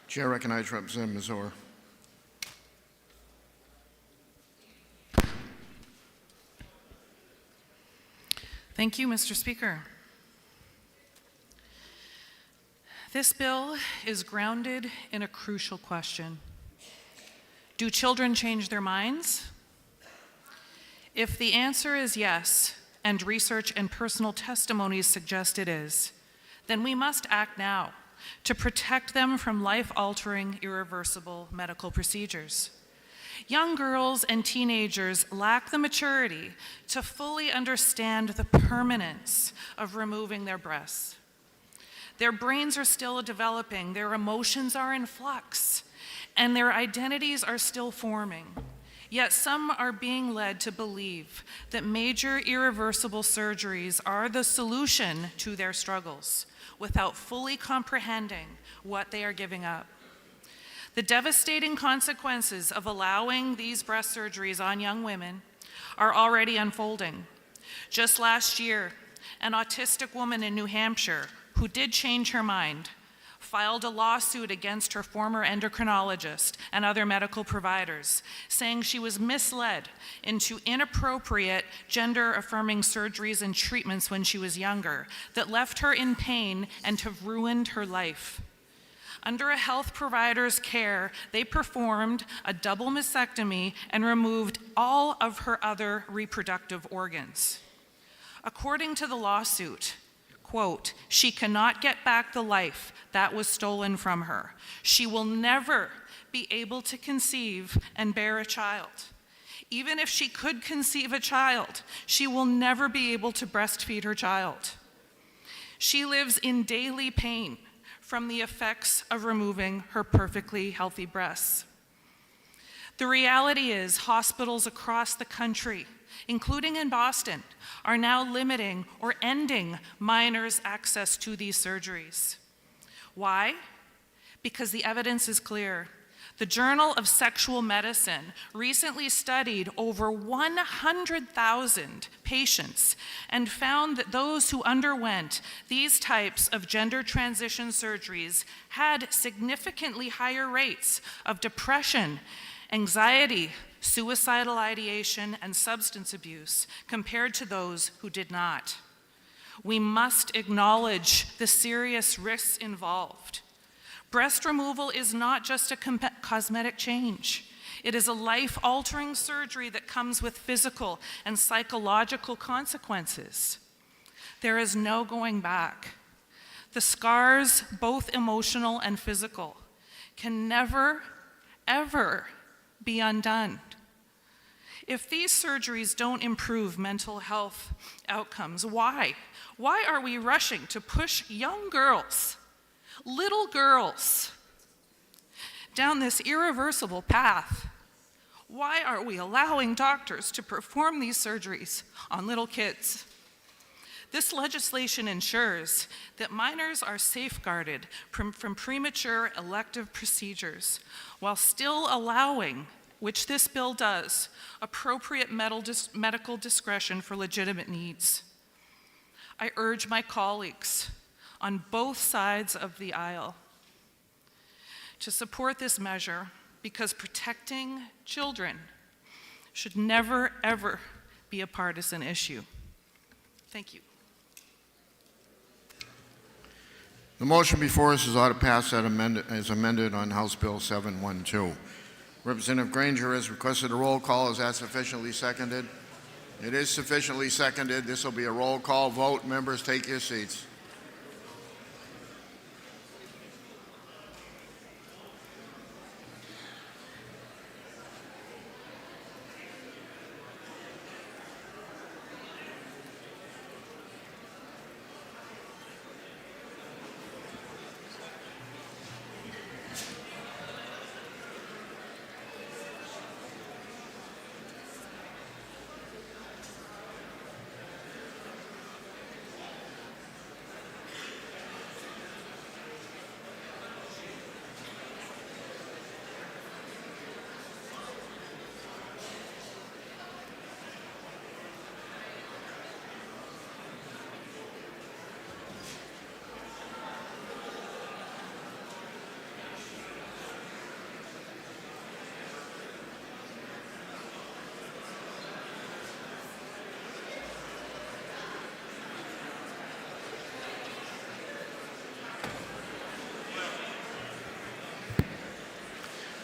[SPEAKER 1] Chair recognizes Representative Mazur.
[SPEAKER 13] Thank you, Mr. Speaker. This bill is grounded in a crucial question. Do children change their minds? If the answer is yes, and research and personal testimonies suggest it is, then we must act now to protect them from life-altering, irreversible medical procedures. Young girls and teenagers lack the maturity to fully understand the permanence of removing their breasts. Their brains are still developing, their emotions are in flux, and their identities are still forming. Yet some are being led to believe that major irreversible surgeries are the solution to their struggles without fully comprehending what they are giving up. The devastating consequences of allowing these breast surgeries on young women are already unfolding. Just last year, an autistic woman in New Hampshire who did change her mind filed a lawsuit against her former endocrinologist and other medical providers, saying she was misled into inappropriate gender-affirming surgeries and treatments when she was younger that left her in pain and have ruined her life. Under a health provider's care, they performed a double mastectomy and removed all of her other reproductive organs. According to the lawsuit, quote, "She cannot get back the life that was stolen from her. She will never be able to conceive and bear a child. Even if she could conceive a child, she will never be able to breastfeed her child. She lives in daily pain from the effects of removing her perfectly healthy breasts." The reality is, hospitals across the country, including in Boston, are now limiting or ending minors' access to these surgeries. Why? Because the evidence is clear. The Journal of Sexual Medicine recently studied over 100,000 patients and found that those who underwent these types of gender transition surgeries had significantly higher rates of depression, anxiety, suicidal ideation, and substance abuse compared to those who did not. We must acknowledge the serious risks involved. Breast removal is not just a cosmetic change. It is a life-altering surgery that comes with physical and psychological consequences. There is no going back. The scars, both emotional and physical, can never, ever be undone. If these surgeries don't improve mental health outcomes, why? Why are we rushing to push young girls, little girls, down this irreversible path? Why are we allowing doctors to perform these surgeries on little kids? This legislation ensures that minors are safeguarded from premature elective procedures while still allowing, which this bill does, appropriate medical discretion for legitimate needs. I urge my colleagues on both sides of the aisle to support this measure, because protecting children should never, ever be a partisan issue. Thank you.
[SPEAKER 1] The motion before us is ought to pass as amended on House Bill 712. Representative Granger has requested a roll call. Is that sufficiently seconded? It is sufficiently seconded. This will be a roll call vote. Members, take your seats.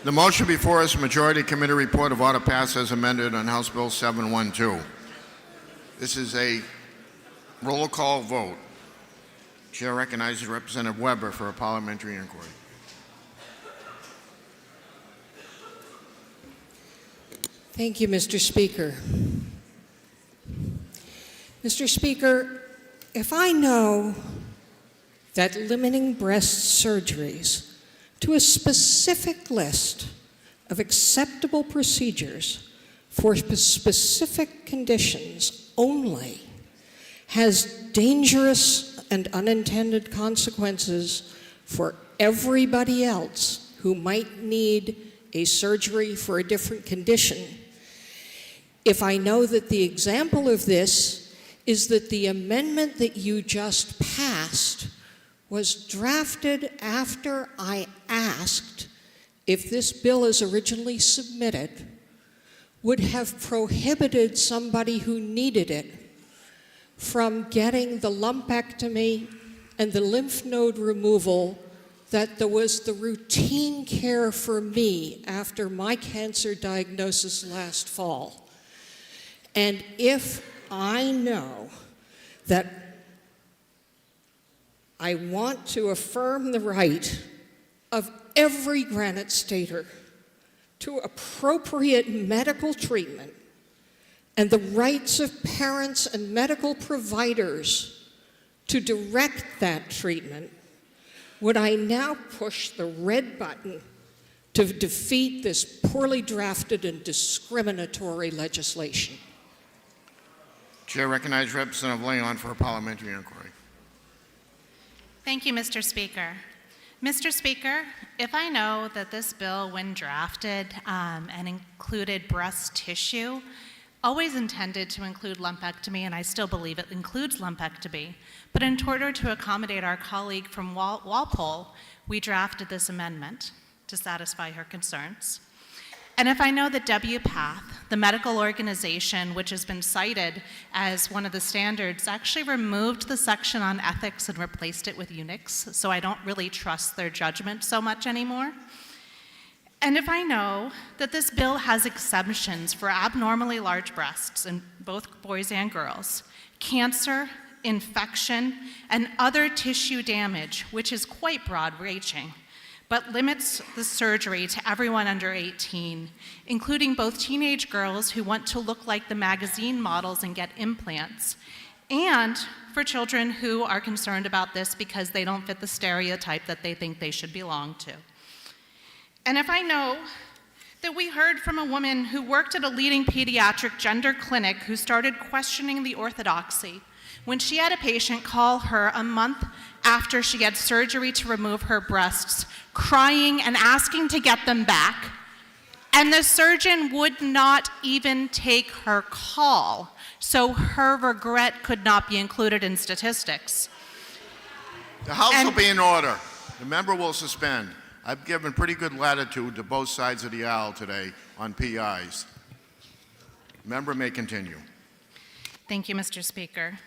[SPEAKER 1] The motion before us, Majority Committee Report of Order Pass as amended on House Bill 712. This is a roll call vote. Chair recognizes Representative Weber for a parliamentary inquiry.
[SPEAKER 17] Thank you, Mr. Speaker. Mr. Speaker, if I know that limiting breast surgeries to a specific list of acceptable procedures for specific conditions only has dangerous and unintended consequences for everybody else who might need a surgery for a different condition, if I know that the example of this is that the amendment that you just passed was drafted after I asked if this bill as originally submitted would have prohibited somebody who needed it from getting the lumpectomy and the lymph node removal that there was the routine care for me after my cancer diagnosis last fall. And if I know that I want to affirm the right of every Granite Stater to appropriate medical treatment and the rights of parents and medical providers to direct that treatment, would I now push the red button to defeat this poorly drafted and discriminatory legislation?
[SPEAKER 1] Chair recognizes Representative Leon for a parliamentary inquiry.
[SPEAKER 10] Thank you, Mr. Speaker. Mr. Speaker, if I know that this bill, when drafted and included breast tissue, always intended to include lumpectomy, and I still believe it includes lumpectomy, but in order to accommodate our colleague from Walpole, we drafted this amendment to satisfy her concerns. And if I know that WPATH, the medical organization which has been cited as one of the standards, actually removed the section on ethics and replaced it with Unix, so I don't really trust their judgment so much anymore. And if I know that this bill has exemptions for abnormally large breasts in both boys and girls, cancer, infection, and other tissue damage, which is quite broad-reaching, but limits the surgery to everyone under 18, including both teenage girls who want to look like the magazine models and get implants, and for children who are concerned about this because they don't fit the stereotype that they think they should belong to. And if I know that we heard from a woman who worked at a leading pediatric gender clinic who started questioning the orthodoxy when she had a patient call her a month after she had surgery to remove her breasts, crying and asking to get them back, and the surgeon would not even take her call, so her regret could not be included in statistics.
[SPEAKER 1] The House will be in order. The member will suspend. I've given pretty good latitude to both sides of the aisle today on PIs. Member may continue.
[SPEAKER 10] Thank you, Mr. Speaker.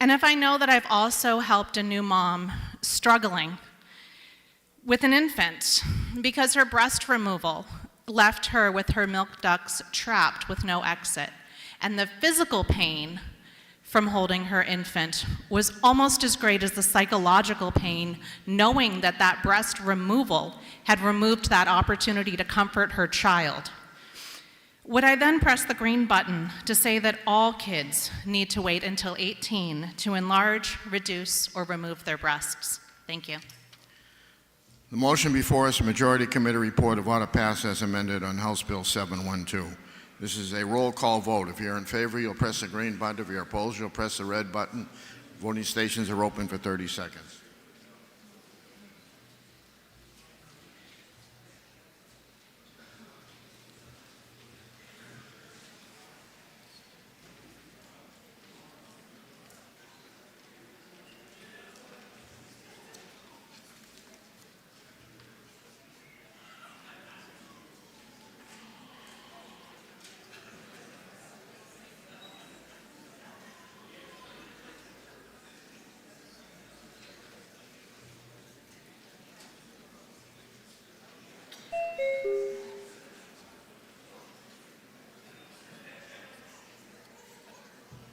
[SPEAKER 10] And if I know that I've also helped a new mom struggling with an infant because her breast removal left her with her milk ducts trapped with no exit, and the physical pain from holding her infant was almost as great as the psychological pain, knowing that that breast removal had removed that opportunity to comfort her child. Would I then press the green button to say that all kids need to wait until 18 to enlarge, reduce, or remove their breasts? Thank you.
[SPEAKER 1] The motion before us, Majority Committee report of order passed as amended on House Bill 712. This is a roll call vote. If you're in favor, you'll press the green button. If you're opposed, you'll press the red button. Voting stations are open for 30 seconds.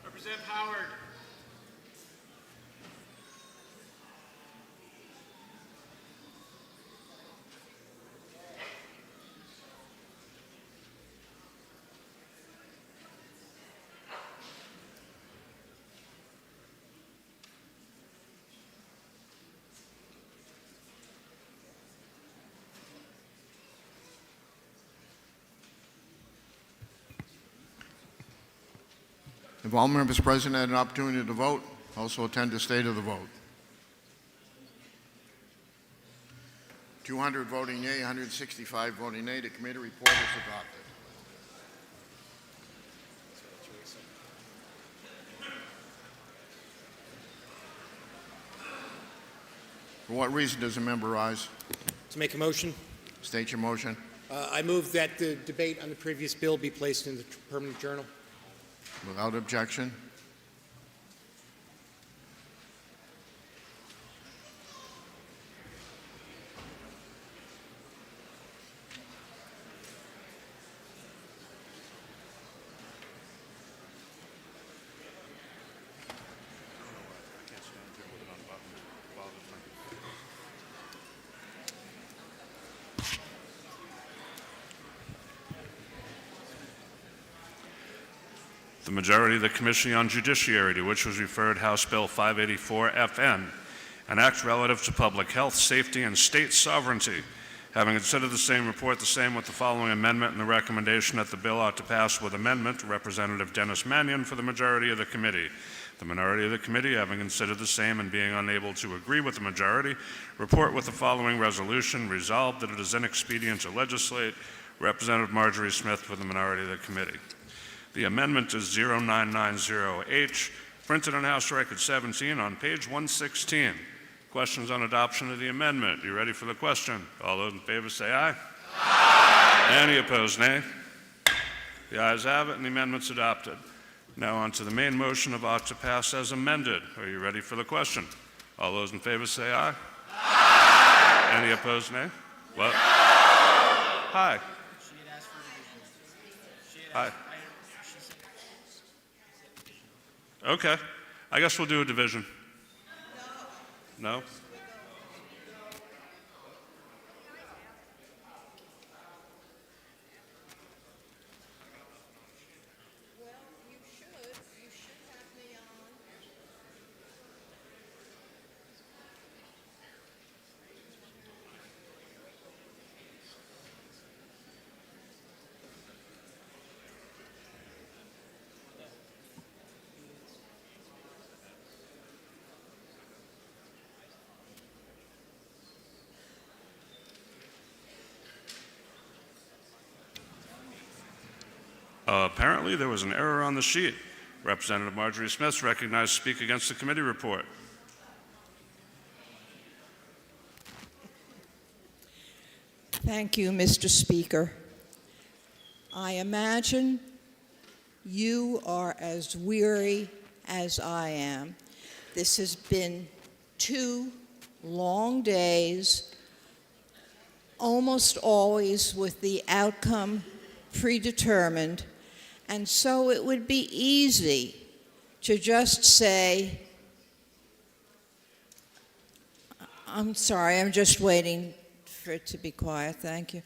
[SPEAKER 20] Representative Howard.
[SPEAKER 1] Have all members present had an opportunity to vote? Also attend the state of the vote. 200 voting yea, 165 voting nay. The committee report is adopted. For what reason does a member rise?
[SPEAKER 22] To make a motion,
[SPEAKER 1] State your motion.
[SPEAKER 22] I move that the debate on the previous bill be placed in the permanent journal.
[SPEAKER 1] Without objection.
[SPEAKER 15] The majority of the Committee on Judiciary, to which was referred House Bill 584 FN, an act relative to public health, safety, and state sovereignty. Having considered the same, report the same with the following amendment and the recommendation that the bill ought to pass with amendment. Representative Dennis Mannion for the majority of the committee. The minority of the committee, having considered the same and being unable to agree with the majority, report with the following resolution. Resolved that it is inexpedient to legislate. Representative Marjorie Smith for the minority of the committee. The amendment is 0990H, printed on House Record 17 on page 116. Questions on adoption of the amendment? You ready for the question? All those in favor say aye. Aye. Any opposed, nay? The ayes have it, and the amendment's adopted. Now on to the main motion of ought to pass as amended. Are you ready for the question? All those in favor say aye. Aye. Any opposed, nay? What? Hi. Hi. Okay. I guess we'll do a division. No? Apparently, there was an error on the sheet. Representative Marjorie Smith recognized to speak against the committee report.
[SPEAKER 16] Thank you, Mr. Speaker. I imagine you are as weary as I am. This has been 2 long days, almost always with the outcome predetermined, and so it would be easy to just say, I'm sorry, I'm just waiting for it to be quiet, thank you.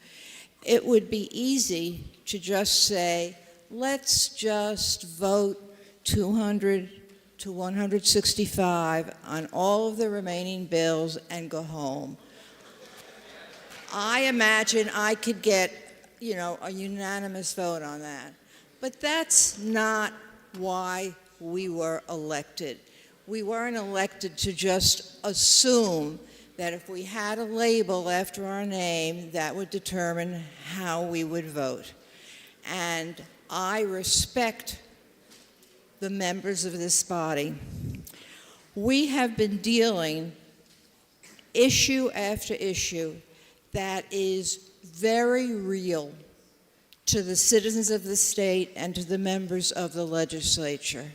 [SPEAKER 16] It would be easy to just say, let's just vote 200 to 165 on all of the remaining bills and go home. I imagine I could get, a unanimous vote on that. But that's not why we were elected. We weren't elected to just assume that if we had a label after our name, that would determine how we would vote. And I respect the members of this body. We have been dealing issue after issue that is very real to the citizens of the state and to the members of the legislature.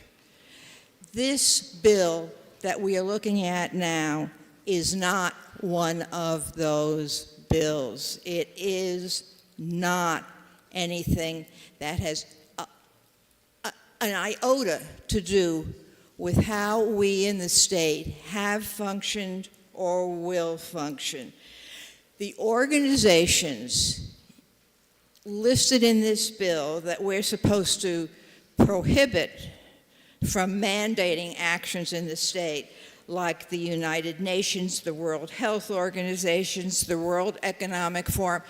[SPEAKER 16] This bill that we are looking at now is not one of those bills. It is not anything that has an iota to do with how we in the state have functioned or will function. The organizations listed in this bill that we're supposed to prohibit from mandating actions in the state, like the United Nations, the World Health Organizations, the World Economic Forum.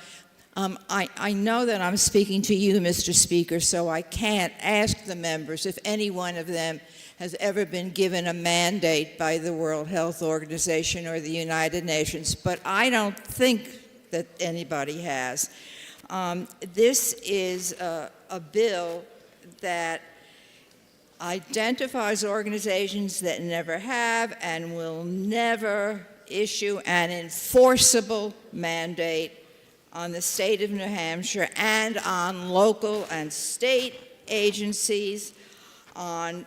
[SPEAKER 16] I know that I'm speaking to you, Mr. Speaker, so I can't ask the members if any one of them has ever been given a mandate by the World Health Organization or the United Nations, but I don't think that anybody has. This is a bill that identifies organizations that never have and will never issue an enforceable mandate on the state of New Hampshire and on local and state agencies, on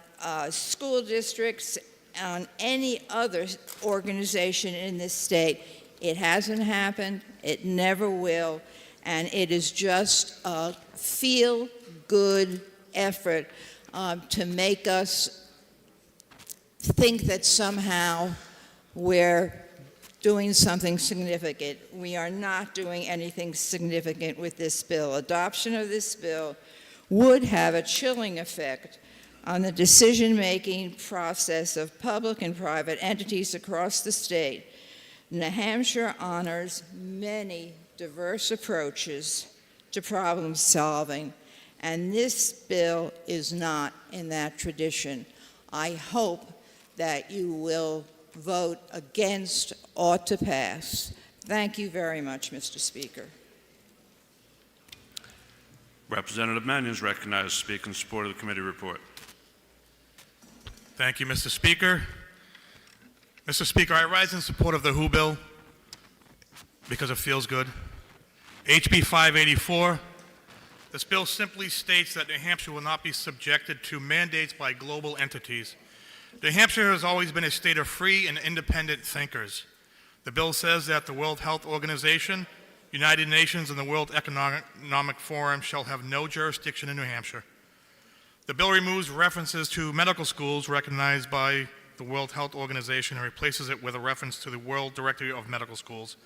[SPEAKER 16] school districts, on any other organization in this state. It hasn't happened, it never will, and it is just a feel-good effort to make us think that somehow we're doing something significant. We are not doing anything significant with this bill. Adoption of this bill would have a chilling effect on the decision-making process of public and private entities across the state. New Hampshire honors many diverse approaches to problem solving, and this bill is not in that tradition. I hope that you will vote against ought to pass. Thank you very much, Mr. Speaker.
[SPEAKER 15] Representative Mannion is recognized to speak in support of the committee report.
[SPEAKER 7] Thank you, Mr. Speaker. Mr. Speaker, I rise in support of the WHO bill because it feels good. HB 584. This bill simply states that New Hampshire will not be subjected to mandates by global entities. New Hampshire has always been a state of free and independent thinkers. The bill says that the World Health Organization, United Nations, and the World Economic Forum shall have no jurisdiction in New Hampshire. The bill removes references to medical schools recognized by the World Health Organization and replaces it with a reference to the World Directory of Medical Schools.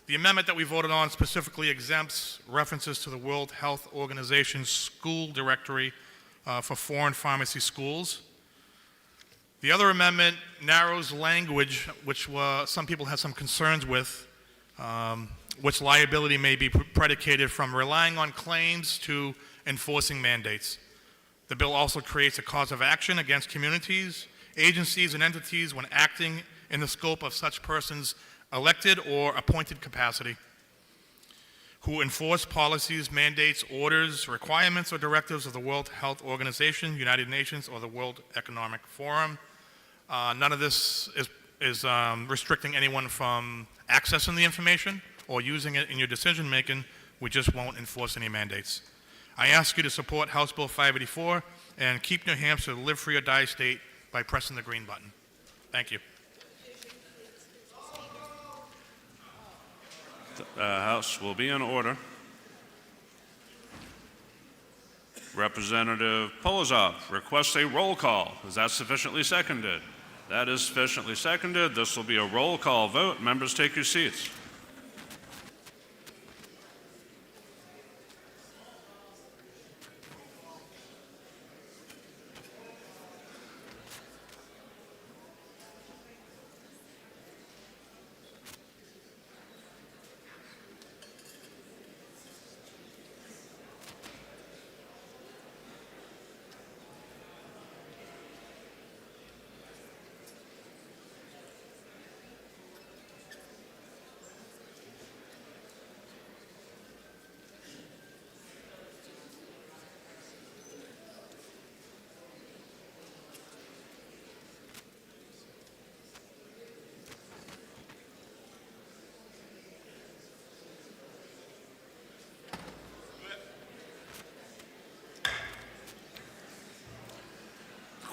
[SPEAKER 7] The amendment that we voted on specifically exempts references to the World Health Organization's school directory for foreign pharmacy schools. The other amendment narrows language, which some people have some concerns with, which liability may be predicated from relying on claims to enforcing mandates. The bill also creates a cause of action against communities, agencies, and entities when acting in the scope of such persons' elected or appointed capacity, who enforce policies, mandates, orders, requirements, or directives of the World Health Organization, United Nations, or the World Economic Forum. None of this is restricting anyone from accessing the information or using it in your decision making. We just won't enforce any mandates. I ask you to support House Bill 584 and keep New Hampshire the live free or die state by pressing the green button. Thank you.
[SPEAKER 15] The House will be in order. Representative Polozov requests a roll call. Is that sufficiently seconded? That is sufficiently seconded. This will be a roll call vote. Members, take your seats.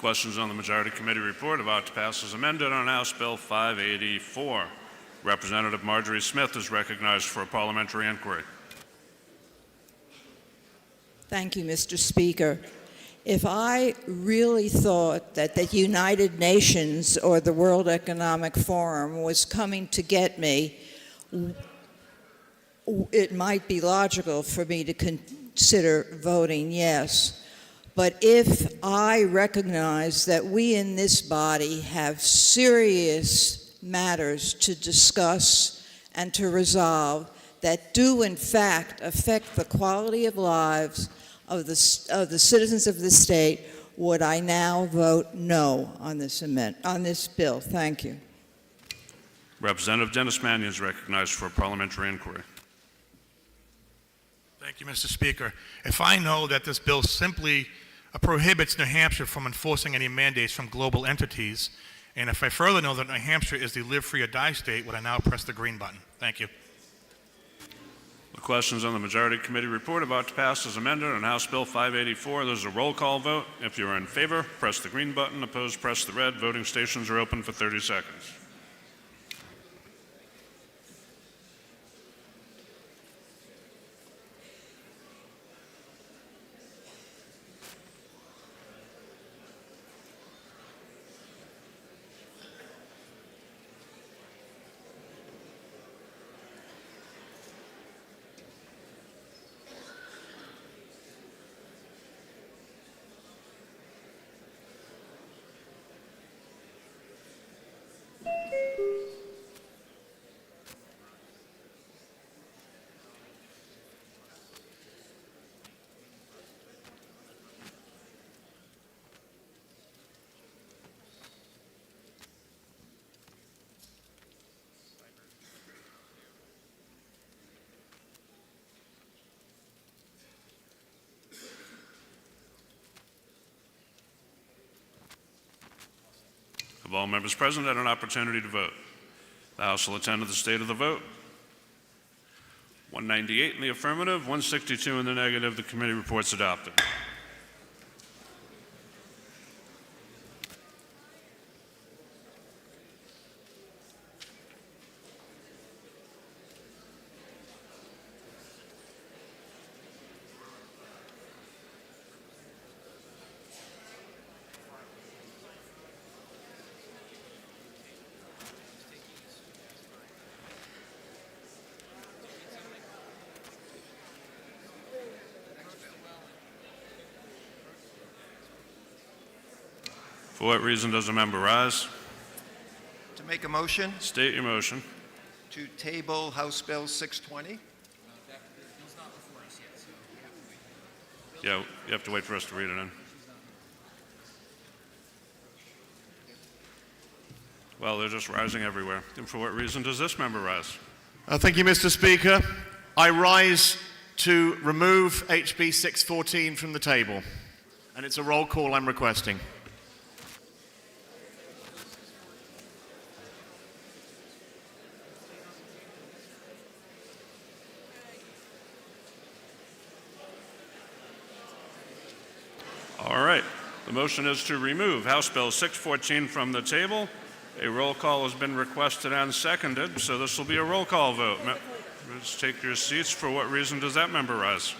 [SPEAKER 15] Questions on the Majority Committee report about to pass as amended on House Bill 584. Representative Marjorie Smith is recognized for a parliamentary inquiry.
[SPEAKER 16] Thank you, Mr. Speaker. If I really thought that the United Nations or the World Economic Forum was coming to get me, it might be logical for me to consider voting yes. But if I recognize that we in this body have serious matters to discuss and to resolve that do in fact affect the quality of lives of the citizens of the state, would I now vote no on this bill. Thank you.
[SPEAKER 15] Representative Dennis Mannion is recognized for a parliamentary inquiry.
[SPEAKER 7] Thank you, Mr. Speaker. If I know that this bill simply prohibits New Hampshire from enforcing any mandates from global entities, and if I further know that New Hampshire is the live free or die state, would I now press the green button? Thank you.
[SPEAKER 15] The questions on the Majority Committee report about to pass as amended on House Bill 584. There's a roll call vote. If you are in favor, press the green button. Opposed, press the red. Voting stations are open for 30 seconds. Have all members present had an opportunity to vote? The House will attend to the state of the vote. 198 in the affirmative, 162 in the negative. The committee report's adopted. For what reason does a member rise?
[SPEAKER 4] To make a motion
[SPEAKER 15] State your motion.
[SPEAKER 4] to table House Bill 620.
[SPEAKER 15] Yeah, you have to wait for us to read it in. Well, they're just rising everywhere. And for what reason does this member rise?
[SPEAKER 8] Thank you, Mr. Speaker. I rise to remove HB 614 from the table, and it's a roll call I'm requesting.
[SPEAKER 15] All right. The motion is to remove House Bill 614 from the table. A roll call has been requested and seconded, so this will be a roll call vote. Let's take your seats. For what reason does that member rise?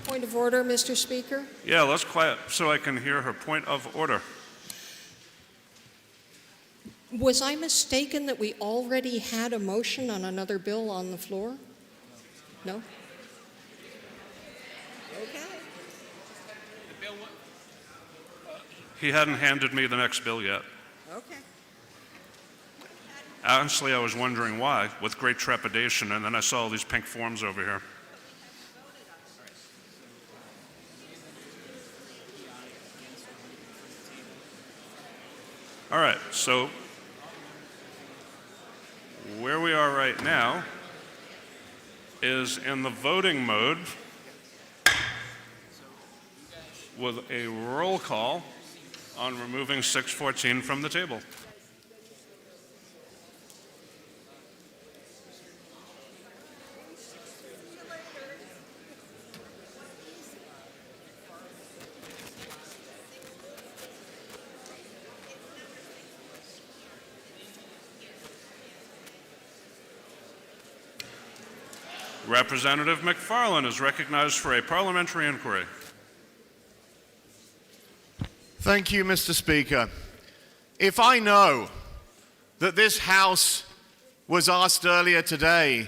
[SPEAKER 17] Point of order, Mr. Speaker.
[SPEAKER 15] Yeah, let's quiet so I can hear her point of order.
[SPEAKER 17] Was I mistaken that we already had a motion on another bill on the floor? No?
[SPEAKER 15] He hadn't handed me the next bill yet.
[SPEAKER 16] Okay.
[SPEAKER 15] Honestly, I was wondering why, with great trepidation, and then I saw all these pink forms over here. All right, so where we are right now is in the voting mode with a roll call on removing 614 from the table. Representative McFarland is recognized for a parliamentary inquiry.
[SPEAKER 8] Thank you, Mr. Speaker. If I know that this House was asked earlier today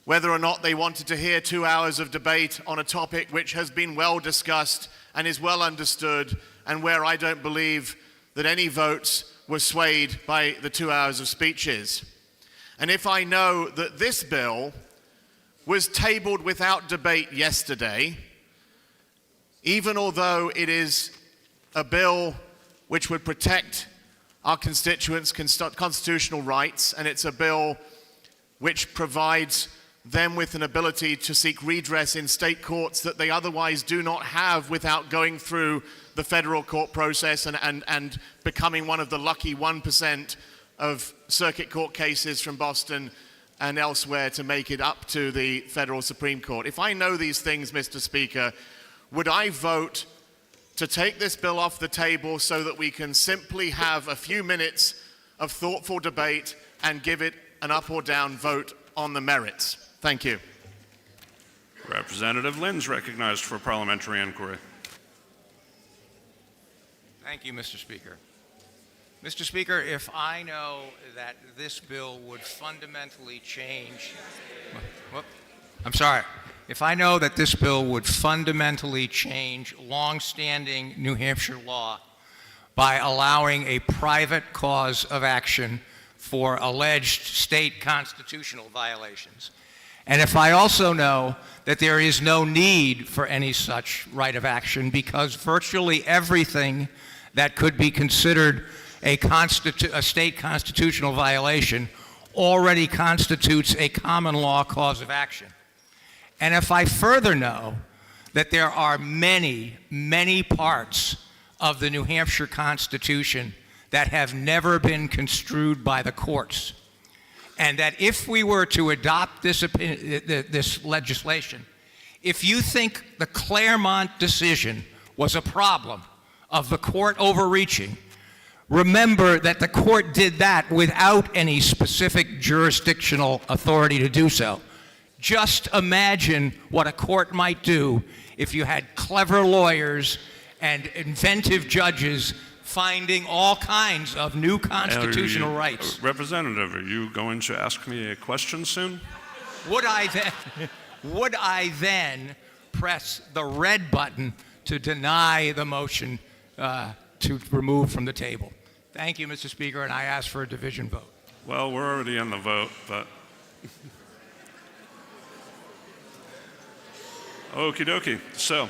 [SPEAKER 8] whether or not they wanted to hear 2 hours of debate on a topic which has been well discussed and is well understood, and where I don't believe that any votes were swayed by the 2 hours of speeches, and if I know that this bill was tabled without debate yesterday, even although it is a bill which would protect our constituents' constitutional rights, and it's a bill which provides them with an ability to seek redress in state courts that they otherwise do not have without going through the federal court process and becoming one of the lucky 1% of circuit court cases from Boston and elsewhere to make it up to the federal Supreme Court. If I know these things, Mr. Speaker, would I vote to take this bill off the table so that we can simply have a few minutes of thoughtful debate and give it an up or down vote on the merits? Thank you.
[SPEAKER 15] Representative Lynn's recognized for parliamentary inquiry.
[SPEAKER 2] Thank you, Mr. Speaker. Mr. Speaker, if I know that this bill would fundamentally change... I'm sorry. If I know that this bill would fundamentally change longstanding New Hampshire law by allowing a private cause of action for alleged state constitutional violations, and if I also know that there is no need for any such right of action because virtually everything that could be considered a state constitutional violation already constitutes a common law cause of action. And if I further know that there are many, many parts of the New Hampshire Constitution that have never been construed by the courts, and that if we were to adopt this legislation, if you think the Claremont decision was a problem of the court overreaching, remember that the court did that without any specific jurisdictional authority to do so. Just imagine what a court might do if you had clever lawyers and inventive judges finding all kinds of new constitutional rights.
[SPEAKER 15] Representative, are you going to ask me a question soon?
[SPEAKER 2] Would I then press the red button to deny the motion to remove from the table? Thank you, Mr. Speaker, and I ask for a division vote.
[SPEAKER 15] Well, we're already in the vote, but... Okie dokie. So,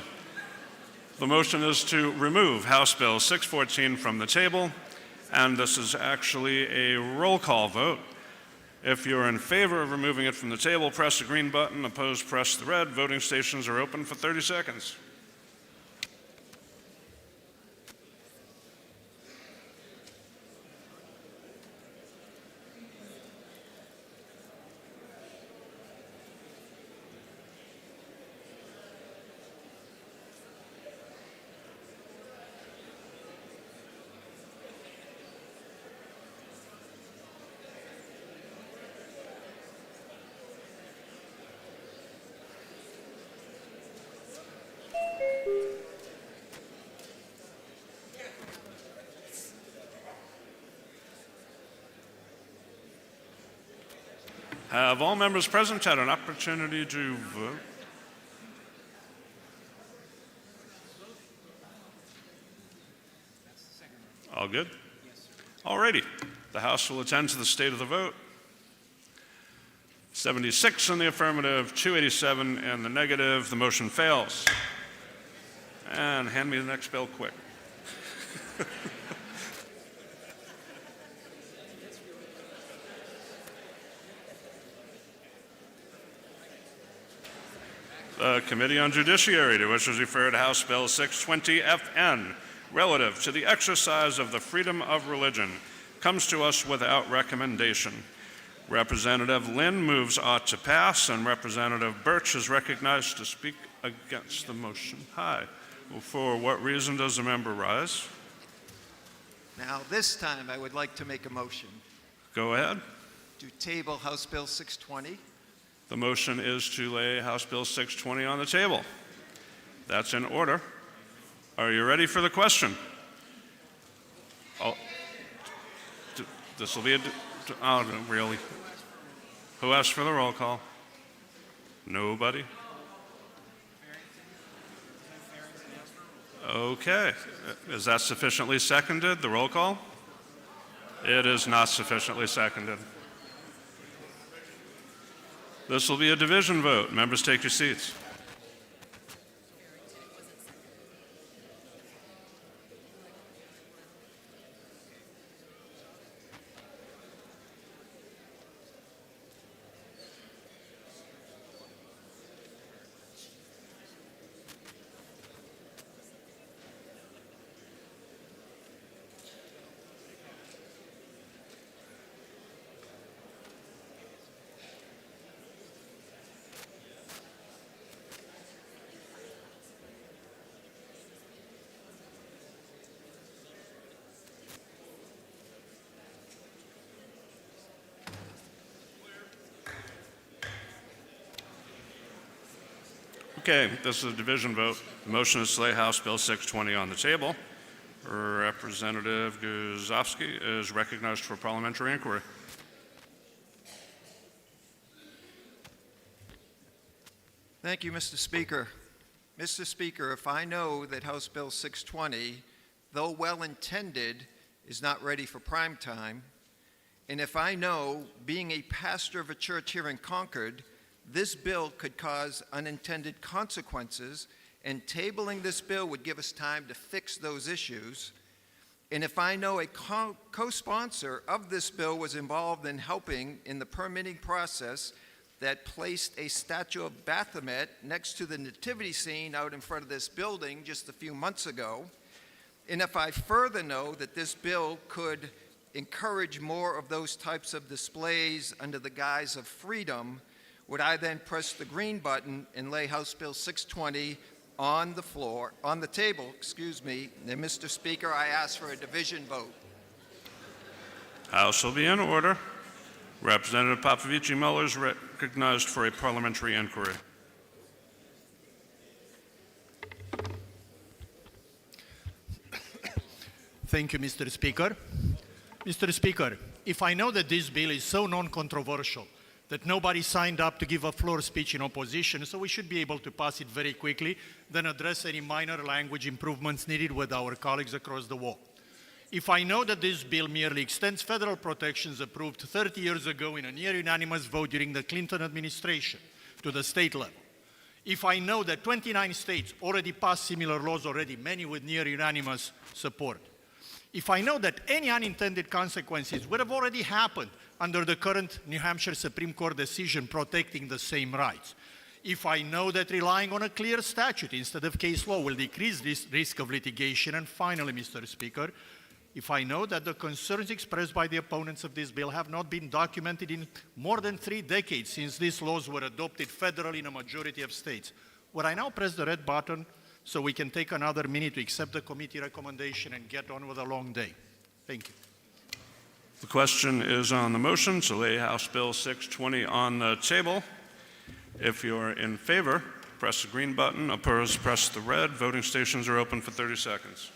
[SPEAKER 15] the motion is to remove House Bill 614 from the table, and this is actually a roll call vote. If you're in favor of removing it from the table, press the green button. Opposed, press the red. Voting stations are open for 30 seconds. Have all members present had an opportunity to vote? All good? All righty. The House will attend to the state of the vote. 76 in the affirmative, 287 in the negative. The motion fails. And hand me the next bill quick. The Committee on Judiciary, to which was referred House Bill 620 FN, relative to the exercise of the freedom of religion, comes to us without recommendation. Representative Lynn moves ought to pass, and Representative Birch is recognized to speak against the motion. Aye. Well, for what reason does the member rise?
[SPEAKER 4] Now, this time I would like to make a motion
[SPEAKER 15] Go ahead.
[SPEAKER 4] to table House Bill 620.
[SPEAKER 15] The motion is to lay House Bill 620 on the table. That's in order. Are you ready for the question? Oh, this will be oh, really? Who asked for the roll call? Nobody? Okay. Is that sufficiently seconded, the roll call? It is not sufficiently seconded. This will be a division vote. Members, take your seats. Okay, this is a division vote. The motion is to lay House Bill 620 on the table. Representative Guzovsky is recognized for parliamentary inquiry.
[SPEAKER 4] Thank you, Mr. Speaker. Mr. Speaker, if I know that House Bill 620, though well-intended, is not ready for prime time, and if I know, being a pastor of a church here in Concord, this bill could cause unintended consequences, and tabling this bill would give us time to fix those issues. And if I know a co-sponsor of this bill was involved in helping in the permitting process that placed a statue of Baphomet next to the nativity scene out in front of this building just a few months ago, and if I further know that this bill could encourage more of those types of displays under the guise of freedom, would I then press the green button and lay House Bill 620 on the table, and Mr. Speaker, I ask for a division vote.
[SPEAKER 15] House will be in order. Representative Popovici-Muller is recognized for a parliamentary inquiry.
[SPEAKER 19] Thank you, Mr. Speaker. Mr. Speaker, if I know that this bill is so non-controversial that nobody signed up to give a floor speech in opposition, so we should be able to pass it very quickly, then address any minor language improvements needed with our colleagues across the wall. If I know that this bill merely extends federal protections approved 30 years ago in a near unanimous vote during the Clinton administration to the state level, if I know that 29 states already passed similar laws already, many with near unanimous support, if I know that any unintended consequences would have already happened under the current New Hampshire Supreme Court decision protecting the same rights, if I know that relying on a clear statute instead of case law will decrease this risk of litigation, and finally, Mr. Speaker, if I know that the concerns expressed by the opponents of this bill have not been documented in more than 3 decades since these laws were adopted federally in a majority of states, would I now press the red button so we can take another minute to accept the committee recommendation and get on with a long day? Thank you.
[SPEAKER 15] The question is on the motion to lay House Bill 620 on the table. If you're in favor, press the green button. Opposed, press the red. Voting stations are open for 30 seconds.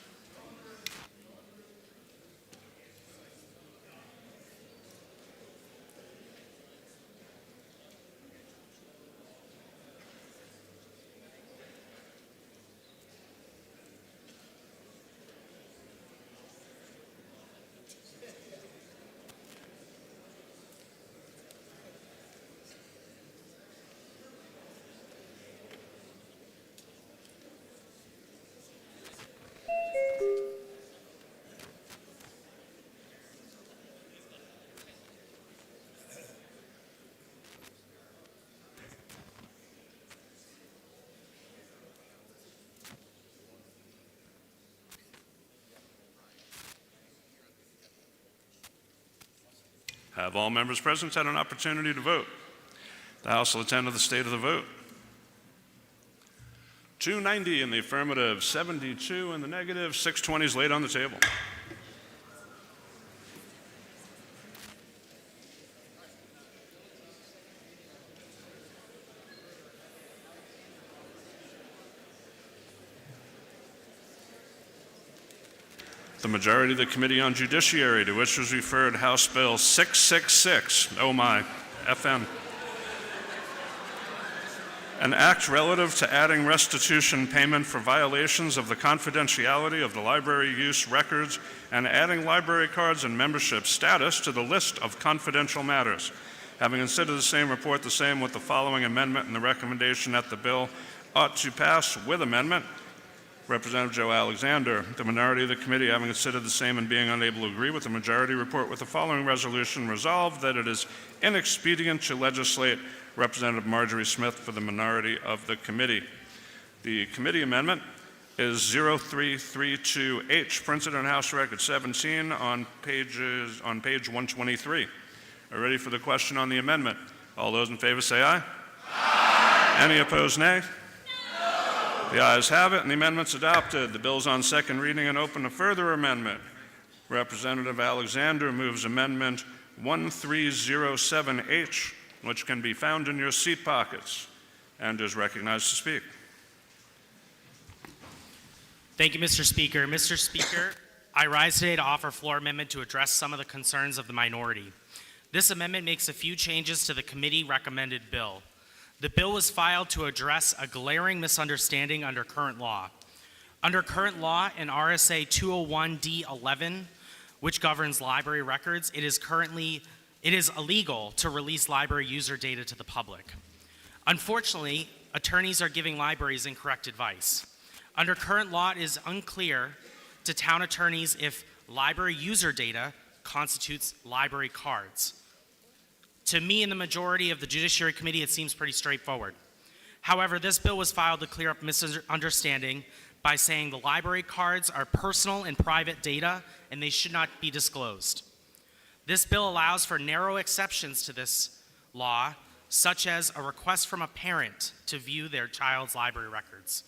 [SPEAKER 15] Have all members present had an opportunity to vote? The House will attend to the state of the vote. 290 in the affirmative, 72 in the negative, 620 is laid on the table. The majority of the Committee on Judiciary, to which was referred House Bill 666, oh my, FN, an act relative to adding restitution payment for violations of the confidentiality of the library use records and adding library cards and membership status to the list of confidential matters, Having considered the same report, the same with the following amendment and the recommendation that the bill ought to pass with amendment, Representative Joe Alexander. The minority of the committee, having considered the same and being unable to agree with the majority, report with the following resolution: resolved that it is inexpedient to legislate Representative Marjorie Smith for the minority of the committee. The committee amendment is 0332H, printed on House Record 17 on page 123. Are you ready for the question on the amendment? All those in favor say aye. Aye. Any opposed, nay? No. The ayes have it, and the amendment's adopted. The bill is on second reading and open to further amendment. Representative Alexander moves amendment 1307H, which can be found in your seat pockets, and is recognized to speak.
[SPEAKER 11] Thank you, Mr. Speaker. Mr. Speaker, I rise today to offer a floor amendment to address some of the concerns of the minority. This amendment makes a few changes to the committee-recommended bill. The bill was filed to address a glaring misunderstanding under current law. Under current law in RSA 201D11, which governs library records, it is illegal to release library user data to the public. Unfortunately, attorneys are giving libraries incorrect advice. Under current law, it is unclear to town attorneys if library user data constitutes library cards. To me and the majority of the Judiciary Committee, it seems pretty straightforward. However, this bill was filed to clear up misunderstanding by saying the library cards are personal and private data and they should not be disclosed. This bill allows for narrow exceptions to this law, such as a request from a parent to view their child's library records.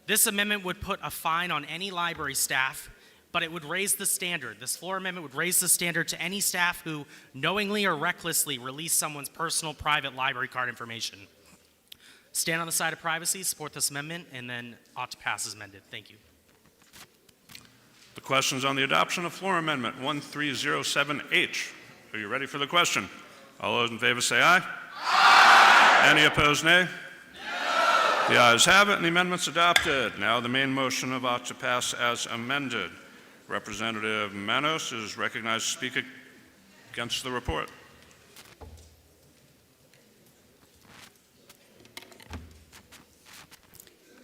[SPEAKER 11] This amendment would put a fine on any library staff, but it would raise the standard. This floor amendment would raise the standard to any staff who knowingly or recklessly release someone's personal private library card information. Stand on the side of privacy, support this amendment, and then ought to pass as amended. Thank you.
[SPEAKER 15] The question is on the adoption of floor amendment 1307H. Are you ready for the question? All those in favor say aye. Aye. Any opposed, nay? The ayes have it, and the amendment's adopted. Now the main motion of ought to pass as amended. Representative Manos is recognized to speak against the report.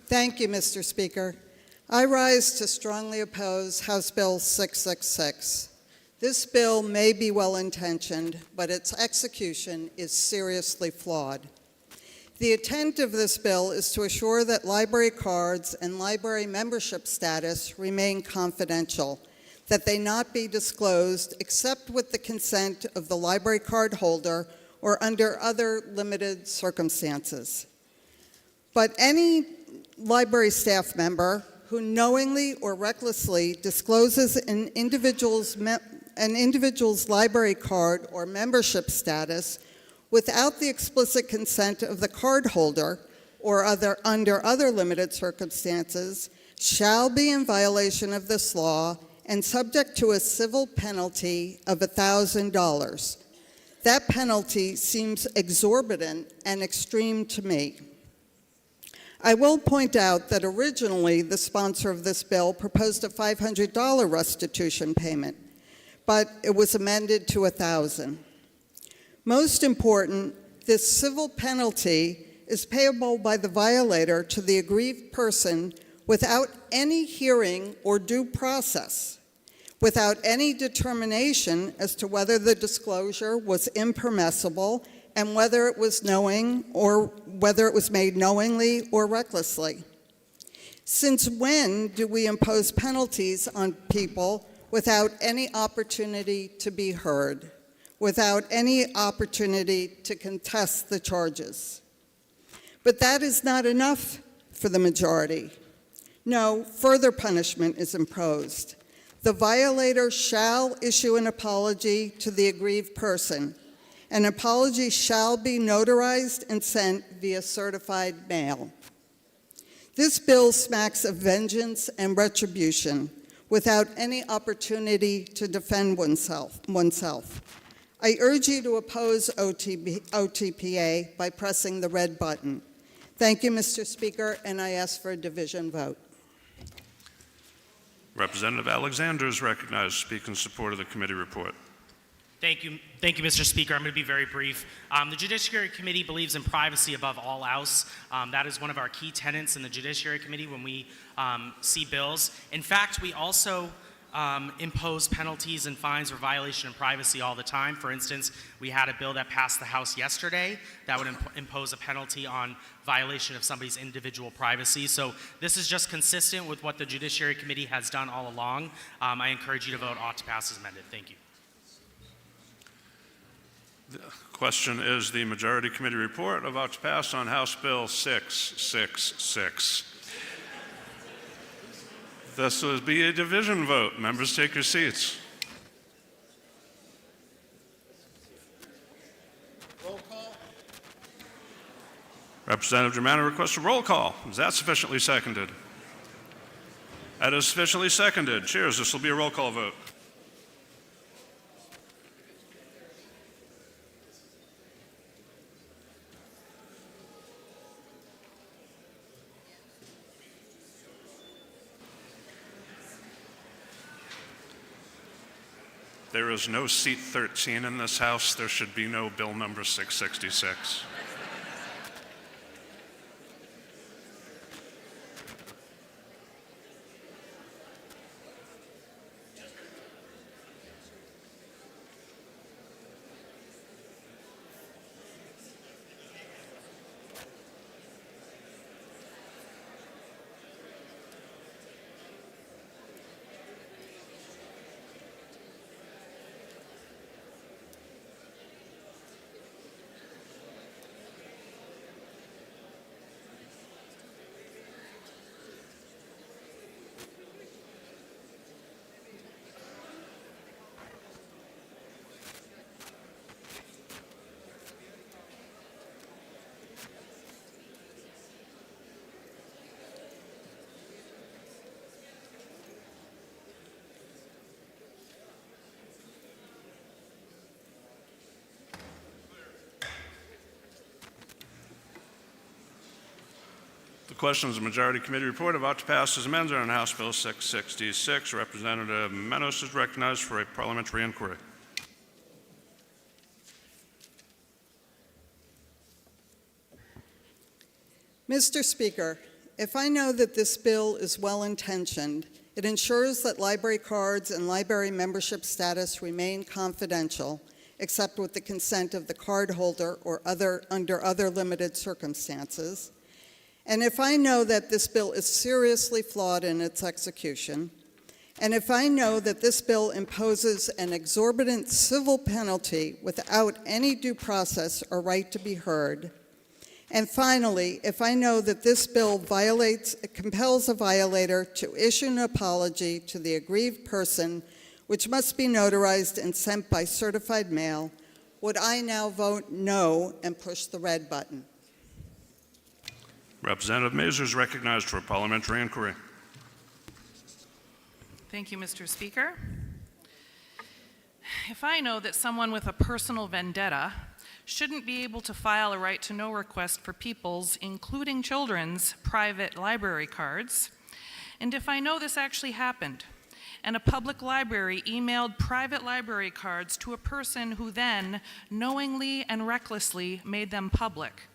[SPEAKER 21] Thank you, Mr. Speaker. I rise to strongly oppose House Bill 666. This bill may be well-intentioned, but its execution is seriously flawed. The intent of this bill is to assure that library cards and library membership status remain confidential, that they not be disclosed except with the consent of the library card holder or under other limited circumstances. But any library staff member who knowingly or recklessly discloses an individual's library card or membership status without the explicit consent of the card holder or under other limited circumstances shall be in violation of this law and subject to a civil penalty of $1,000. That penalty seems exorbitant and extreme to me. I will point out that originally the sponsor of this bill proposed a $500 restitution payment, but it was amended to $1,000. Most important, this civil penalty is payable by the violator to the aggrieved person without any hearing or due process, without any determination as to whether the disclosure was impermissible and whether it was made knowingly or recklessly. Since when do we impose penalties on people without any opportunity to be heard, without any opportunity to contest the charges? But that is not enough for the majority. No, further punishment is imposed. The violator shall issue an apology to the aggrieved person. An apology shall be notarized and sent via certified mail. This bill smacks of vengeance and retribution without any opportunity to defend oneself. I urge you to oppose OTPA by pressing the red button. Thank you, Mr. Speaker, and I ask for a division vote.
[SPEAKER 15] Representative Alexander is recognized to speak in support of the committee report.
[SPEAKER 11] Thank you, Mr. Speaker. I'm going to be very brief. The Judiciary Committee believes in privacy above all else. That is one of our key tenets in the Judiciary Committee when we see bills. In fact, we also impose penalties and fines for violation of privacy all the time. For instance, we had a bill that passed the House yesterday that would impose a penalty on violation of somebody's individual privacy. So this is just consistent with what the Judiciary Committee has done all along. I encourage you to vote ought to pass as amended. Thank you.
[SPEAKER 15] The question is the Majority Committee report of ought to pass on House Bill 666. This will be a division vote. Members, take your seats.
[SPEAKER 22] Roll call.
[SPEAKER 15] Representative Germano requests a roll call. Is that sufficiently seconded? That is sufficiently seconded. Chairs, this will be a roll call vote. There is no seat 13 in this House. There should be no bill number 666. The question is the Majority Committee report of ought to pass as amended on House Bill 666. Representative Menos is recognized for a parliamentary inquiry.
[SPEAKER 21] Mr. Speaker, if I know that this bill is well-intentioned, it ensures that library cards and library membership status remain confidential, except with the consent of the cardholder or under other limited circumstances. And if I know that this bill is seriously flawed in its execution, and if I know that this bill imposes an exorbitant civil penalty without any due process or right to be heard, and finally, if I know that this bill compels a violator to issue an apology to the aggrieved person, which must be notarized and sent by certified mail, would I now vote no and push the red button?
[SPEAKER 15] Representative Mazer is recognized for a parliamentary inquiry.
[SPEAKER 13] Thank you, Mr. Speaker. If I know that someone with a personal vendetta shouldn't be able to file a right to know request for people's, including children's, private library cards, and if I know this actually happened, and a public library emailed private library cards to a person who then knowingly and recklessly made them public,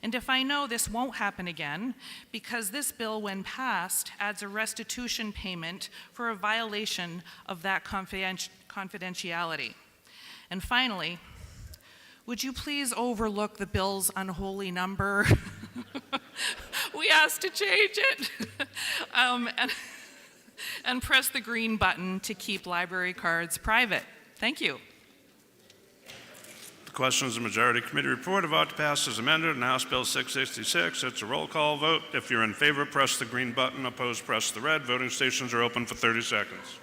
[SPEAKER 13] and if I know this won't happen again, because this bill, when passed, adds a restitution payment for a violation of that confidentiality. And finally, would you please overlook the bill's unholy number? We asked to change it. And press the green button to keep library cards private. Thank you.
[SPEAKER 15] The question is the Majority Committee report of ought to pass as amended on House Bill 666. It's a roll call vote. If you're in favor, press the green button. Opposed, press the red. Voting stations are open for 30 seconds.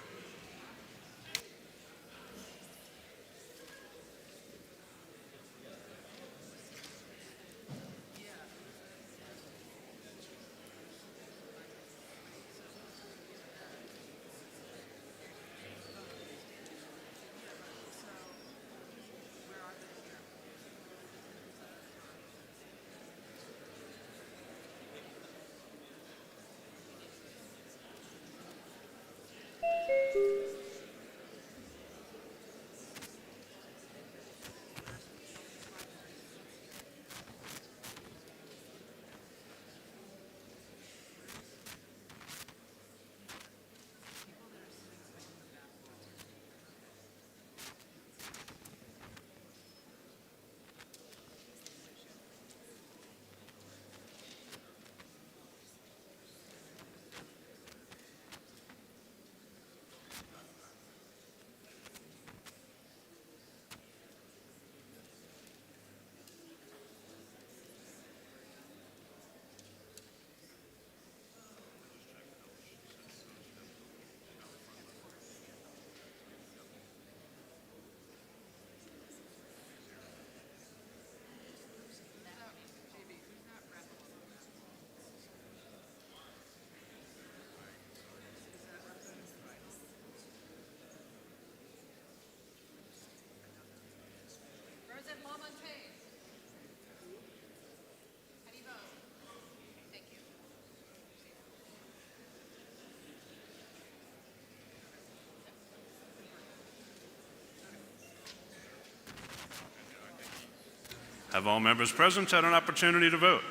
[SPEAKER 15] Have all members present had an opportunity to vote?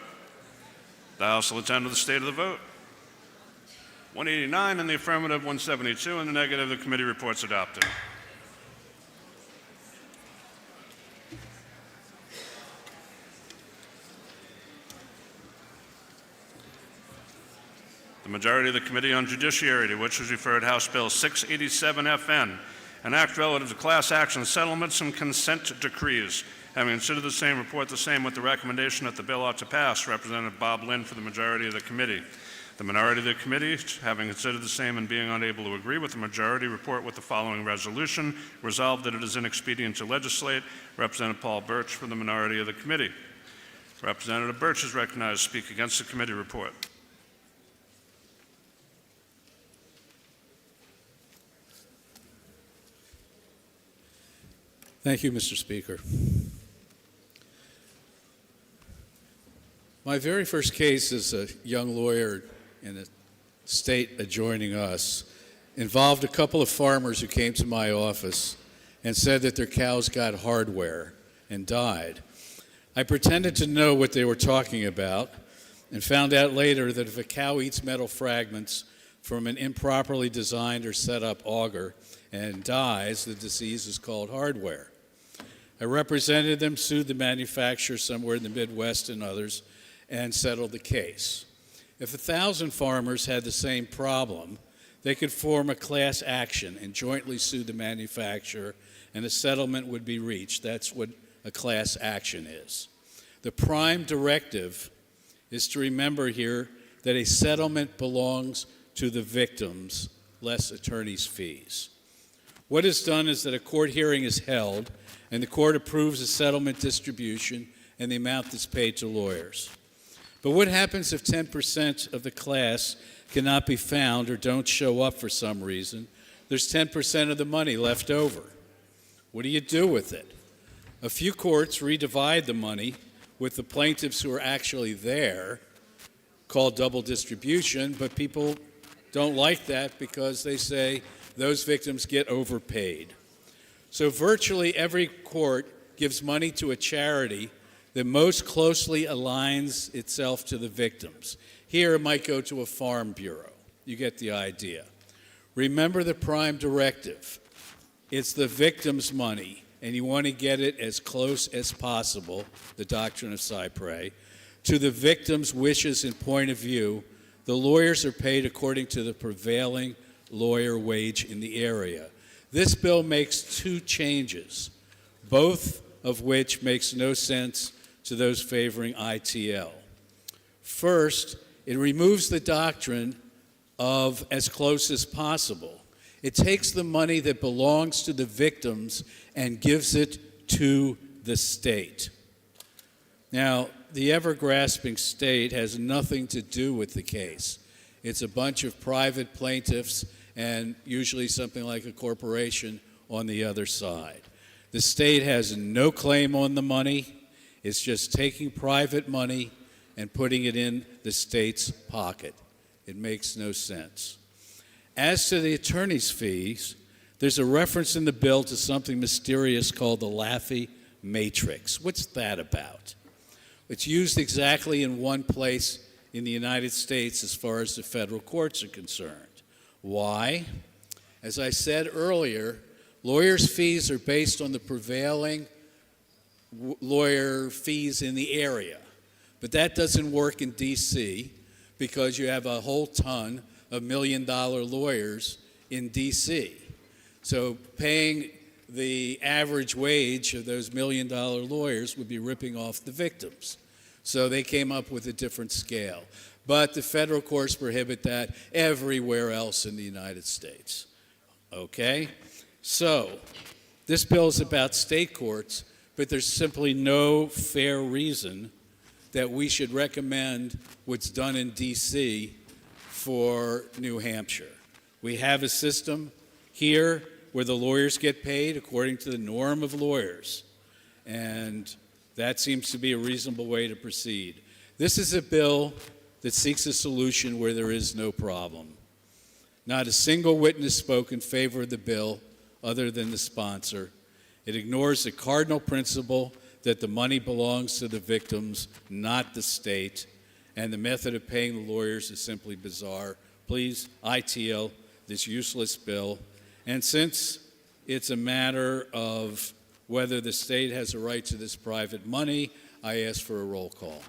[SPEAKER 15] The House will attend to the state of the vote. 189 in the affirmative, 172 in the negative. The committee report's adopted. The majority of the Committee on Judiciary, to which was referred House Bill 687 FN, an act relative to class action settlements and consent decrees. Having considered the same, report the same with the recommendation that the bill ought to pass. Representative Bob Lynn for the majority of the committee. The minority of the committee, having considered the same and being unable to agree with the majority, report with the following resolution. Resolved that it is inexpedient to legislate. Representative Paul Birch for the minority of the committee. Representative Birch is recognized to speak against the committee report.
[SPEAKER 3] Thank you, Mr. Speaker. My very first case as a young lawyer in a state adjoining us involved a couple of farmers who came to my office and said that their cows got hardware and died. I pretended to know what they were talking about and found out later that if a cow eats metal fragments from an improperly designed or set up auger and dies, the disease is called hardware. I represented them, sued the manufacturer somewhere in the Midwest and others, and settled the case. If 1,000 farmers had the same problem, they could form a class action and jointly sue the manufacturer, and a settlement would be reached. That's what a class action is. The prime directive is to remember here that a settlement belongs to the victims, less attorney's fees. What is done is that a court hearing is held, and the court approves a settlement distribution and the amount that's paid to lawyers. But what happens if 10% of the class cannot be found or don't show up for some reason? There's 10% of the money left over. What do you do with it? A few courts redivide the money with the plaintiffs who are actually there, called double distribution, but people don't like that because they say those victims get overpaid. So virtually every court gives money to a charity that most closely aligns itself to the victims. Here it might go to a farm bureau. You get the idea. Remember the prime directive. It's the victim's money, and you want to get it as close as possible, the doctrine of Cypre, to the victim's wishes and point of view. The lawyers are paid according to the prevailing lawyer wage in the area. This bill makes two changes, both of which makes no sense to those favoring ITL. First, it removes the doctrine of as close as possible. It takes the money that belongs to the victims and gives it to the state. Now, the ever-grasping state has nothing to do with the case. It's a bunch of private plaintiffs and usually something like a corporation on the other side. The state has no claim on the money. It's just taking private money and putting it in the state's pocket. It makes no sense. As to the attorney's fees, there's a reference in the bill to something mysterious called the Laffey Matrix. What's that about? It's used exactly in one place in the United States as far as the federal courts are concerned. Why? As I said earlier, lawyers' fees are based on the prevailing lawyer fees in the area. But that doesn't work in D.C. because you have a whole ton of million-dollar lawyers in D.C. So paying the average wage of those million-dollar lawyers would be ripping off the victims. So they came up with a different scale. But the federal courts prohibit that everywhere else in the United States. Okay? So this bill is about state courts, but there's simply no fair reason that we should recommend what's done in D.C. for New Hampshire. We have a system here where the lawyers get paid according to the norm of lawyers, and that seems to be a reasonable way to proceed. This is a bill that seeks a solution where there is no problem. Not a single witness spoke in favor of the bill other than the sponsor. It ignores the cardinal principle that the money belongs to the victims, not the state, and the method of paying the lawyers is simply bizarre. Please ITL this useless bill. And since it's a matter of whether the state has a right to this private money, I ask for a roll call.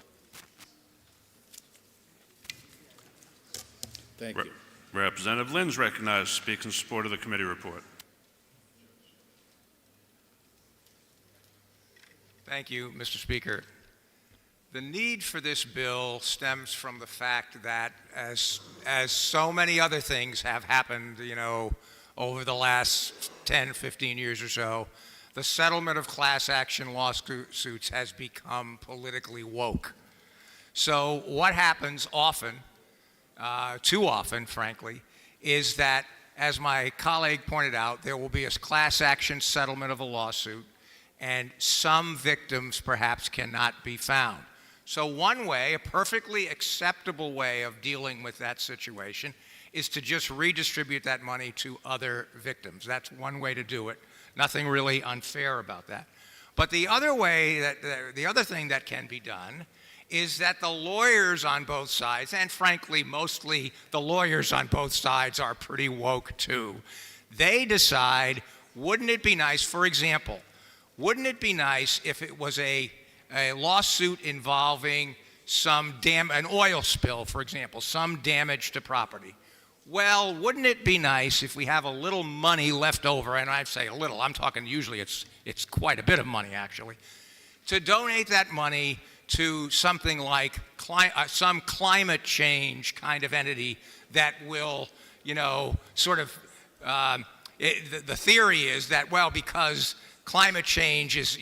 [SPEAKER 3] Thank you.
[SPEAKER 15] Representative Lynn's recognized to speak in support of the committee report.
[SPEAKER 2] Thank you, Mr. Speaker. The need for this bill stems from the fact that as so many other things have happened, over the last 10, 15 years or so, the settlement of class action lawsuits has become politically woke. So what happens often, too often, frankly, is that, as my colleague pointed out, there will be a class action settlement of a lawsuit, and some victims perhaps cannot be found. So one way, a perfectly acceptable way of dealing with that situation, is to just redistribute that money to other victims. That's one way to do it. Nothing really unfair about that. But the other way, the other thing that can be done is that the lawyers on both sides, and frankly, mostly the lawyers on both sides are pretty woke too. They decide, wouldn't it be nice, for example, wouldn't it be nice if it was a lawsuit involving an oil spill, for example, some damage to property? Well, wouldn't it be nice if we have a little money left over, and I say a little, I'm talking usually it's quite a bit of money actually, to donate that money to something like some climate change kind of entity that will, the theory is that, well, because climate change is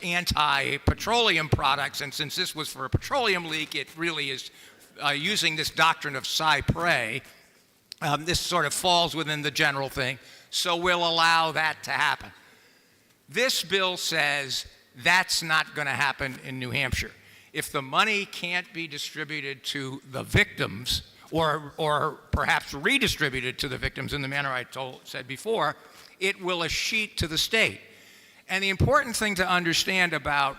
[SPEAKER 2] anti-petroleum products, and since this was for a petroleum leak, it really is using this doctrine of cypre. This sort of falls within the general thing, so we'll allow that to happen. This bill says that's not going to happen in New Hampshire. If the money can't be distributed to the victims, or perhaps redistributed to the victims in the manner I said before, it will escheat to the state. And the important thing to understand about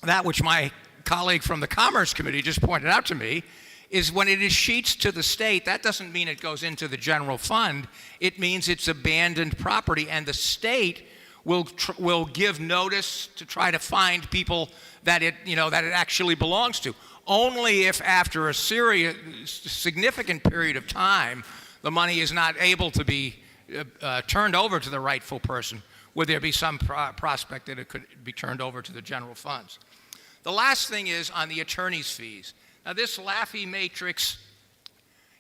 [SPEAKER 2] that, which my colleague from the Commerce Committee just pointed out to me, is when it escheats to the state, that doesn't mean it goes into the general fund. It means it's abandoned property, and the state will give notice to try to find people that it actually belongs to. Only if after a significant period of time the money is not able to be turned over to the rightful person would there be some prospect that it could be turned over to the general funds. The last thing is on the attorney's fees. Now, this Laffey matrix,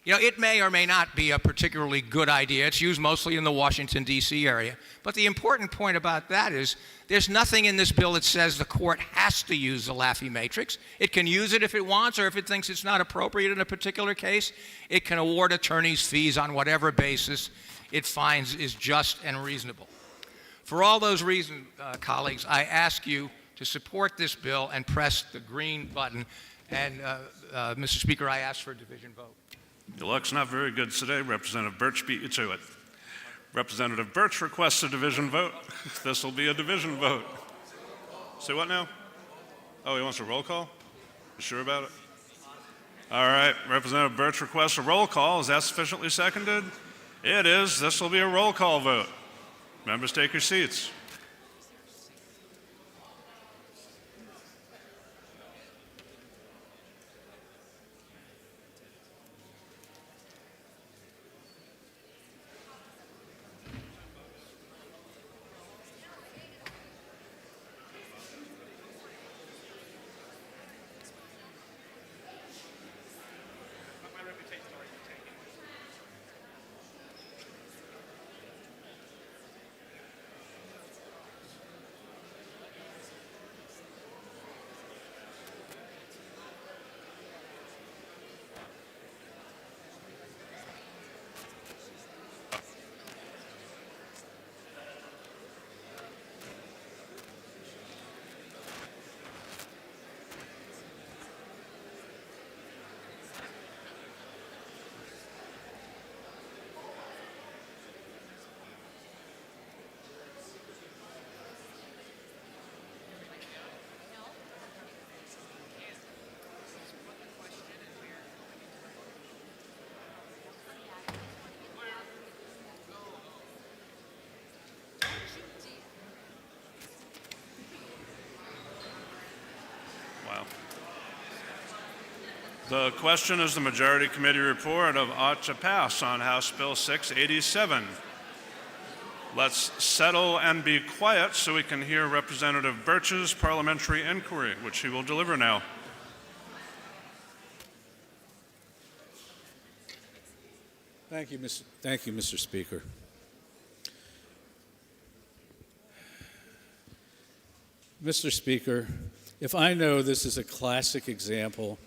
[SPEAKER 2] it may or may not be a particularly good idea. It's used mostly in the Washington, D.C. area. But the important point about that is there's nothing in this bill that says the court has to use the Laffey matrix. It can use it if it wants, or if it thinks it's not appropriate in a particular case, it can award attorney's fees on whatever basis it finds is just and reasonable. For all those reasons, colleagues, I ask you to support this bill and press the green button. And, Mr. Speaker, I ask for a division vote.
[SPEAKER 15] Your luck's not very good today. Representative Birch beat you to it. Representative Birch requests a division vote. This will be a division vote. Say what now? Oh, he wants a roll call? You sure about it? All right. Representative Birch requests a roll call. Is that sufficiently seconded? It is. This will be a roll call vote. Members, take your seats. The question is the Majority Committee report of ought to pass on House Bill 687. Let's settle and be quiet so we can hear Representative Birch's parliamentary inquiry, which he will deliver now.
[SPEAKER 3] Thank you, Mr. Speaker. Mr. Speaker, if I know this is a classic example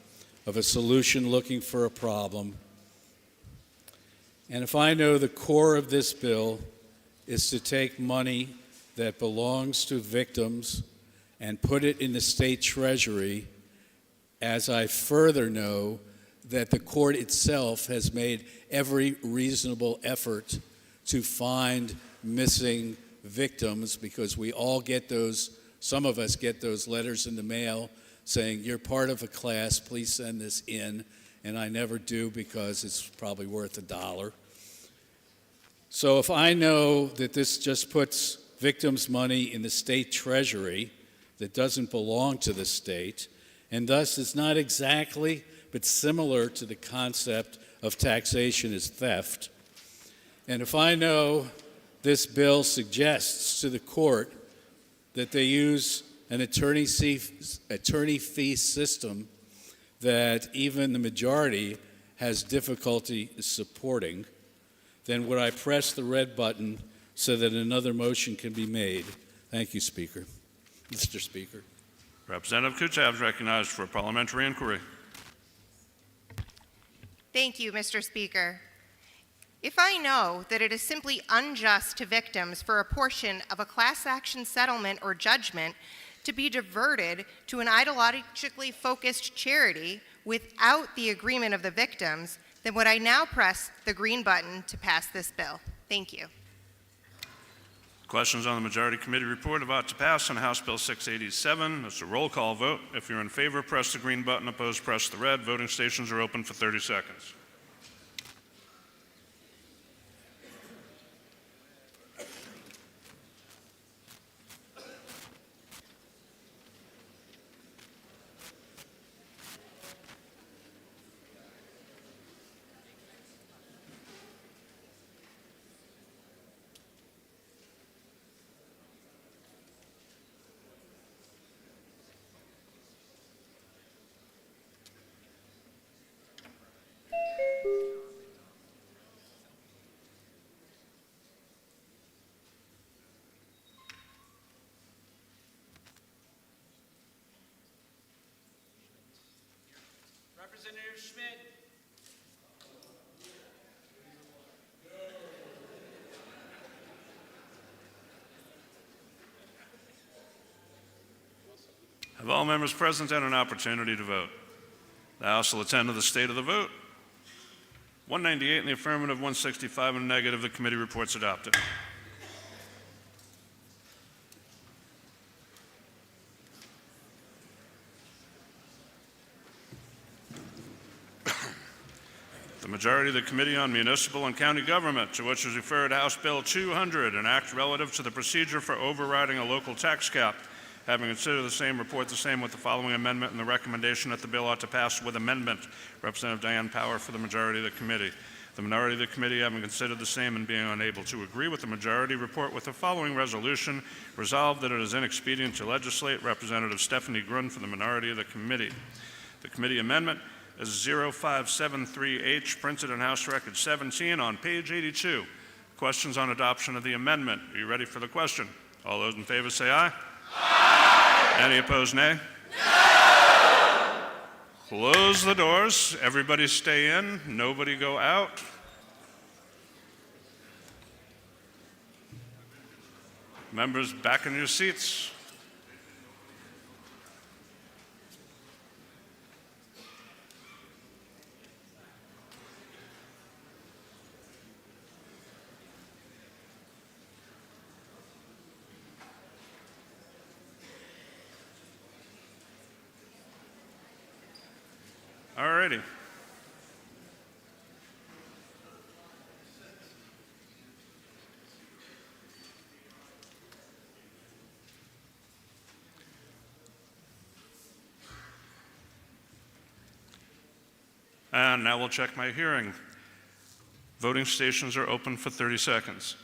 [SPEAKER 3] of a solution looking for a problem, and if I know the core of this bill is to take money that belongs to victims and put it in the state treasury, as I further know that the court itself has made every reasonable effort to find missing victims, because we all get those, some of us get those letters in the mail saying, you're part of a class, please send this in, and I never do because it's probably worth $1. So if I know that this just puts victims' money in the state treasury that doesn't belong to the state, and thus is not exactly but similar to the concept of taxation as theft, and if I know this bill suggests to the court that they use an attorney fee system that even the majority has difficulty supporting, then would I press the red button so that another motion can be made? Thank you, Speaker. Mr. Speaker.
[SPEAKER 15] Representative Kuchev is recognized for a parliamentary inquiry.
[SPEAKER 12] Thank you, Mr. Speaker. If I know that it is simply unjust to victims for a portion of a class action settlement or judgment to be diverted to an ideologically focused charity without the agreement of the victims, then would I now press the green button to pass this bill? Thank you.
[SPEAKER 15] Questions on the Majority Committee report of ought to pass on House Bill 687. It's a roll call vote. If you're in favor, press the green button. Opposed, press the red. Voting stations are open for 30 seconds.
[SPEAKER 11] Representative Schmidt.
[SPEAKER 15] Have all members present had an opportunity to vote? The House will attend to the state of the vote. 198 in the affirmative, 165 in the negative. The committee report's adopted. The majority of the Committee on Municipal and County Government, to which is referred House Bill 200, an act relative to the procedure for overriding a local tax cap, having considered the same, report the same with the following amendment and the recommendation that the bill ought to pass with amendment. Representative Diane Power for the majority of the committee. The minority of the committee, having considered the same and being unable to agree with the majority, report with the following resolution. Resolved that it is inexpedient to legislate. Representative Stephanie Grun for the minority of the committee. The committee amendment is 0573H, printed in House Record 17 on page 82. Questions on adoption of the amendment? Are you ready for the question? All those in favor say aye. Aye. Any opposed, nay? No. Close the doors. Everybody stay in. Nobody go out. Members, back in your seats. All righty. And now we'll check my hearing. Voting stations are open for 30 seconds.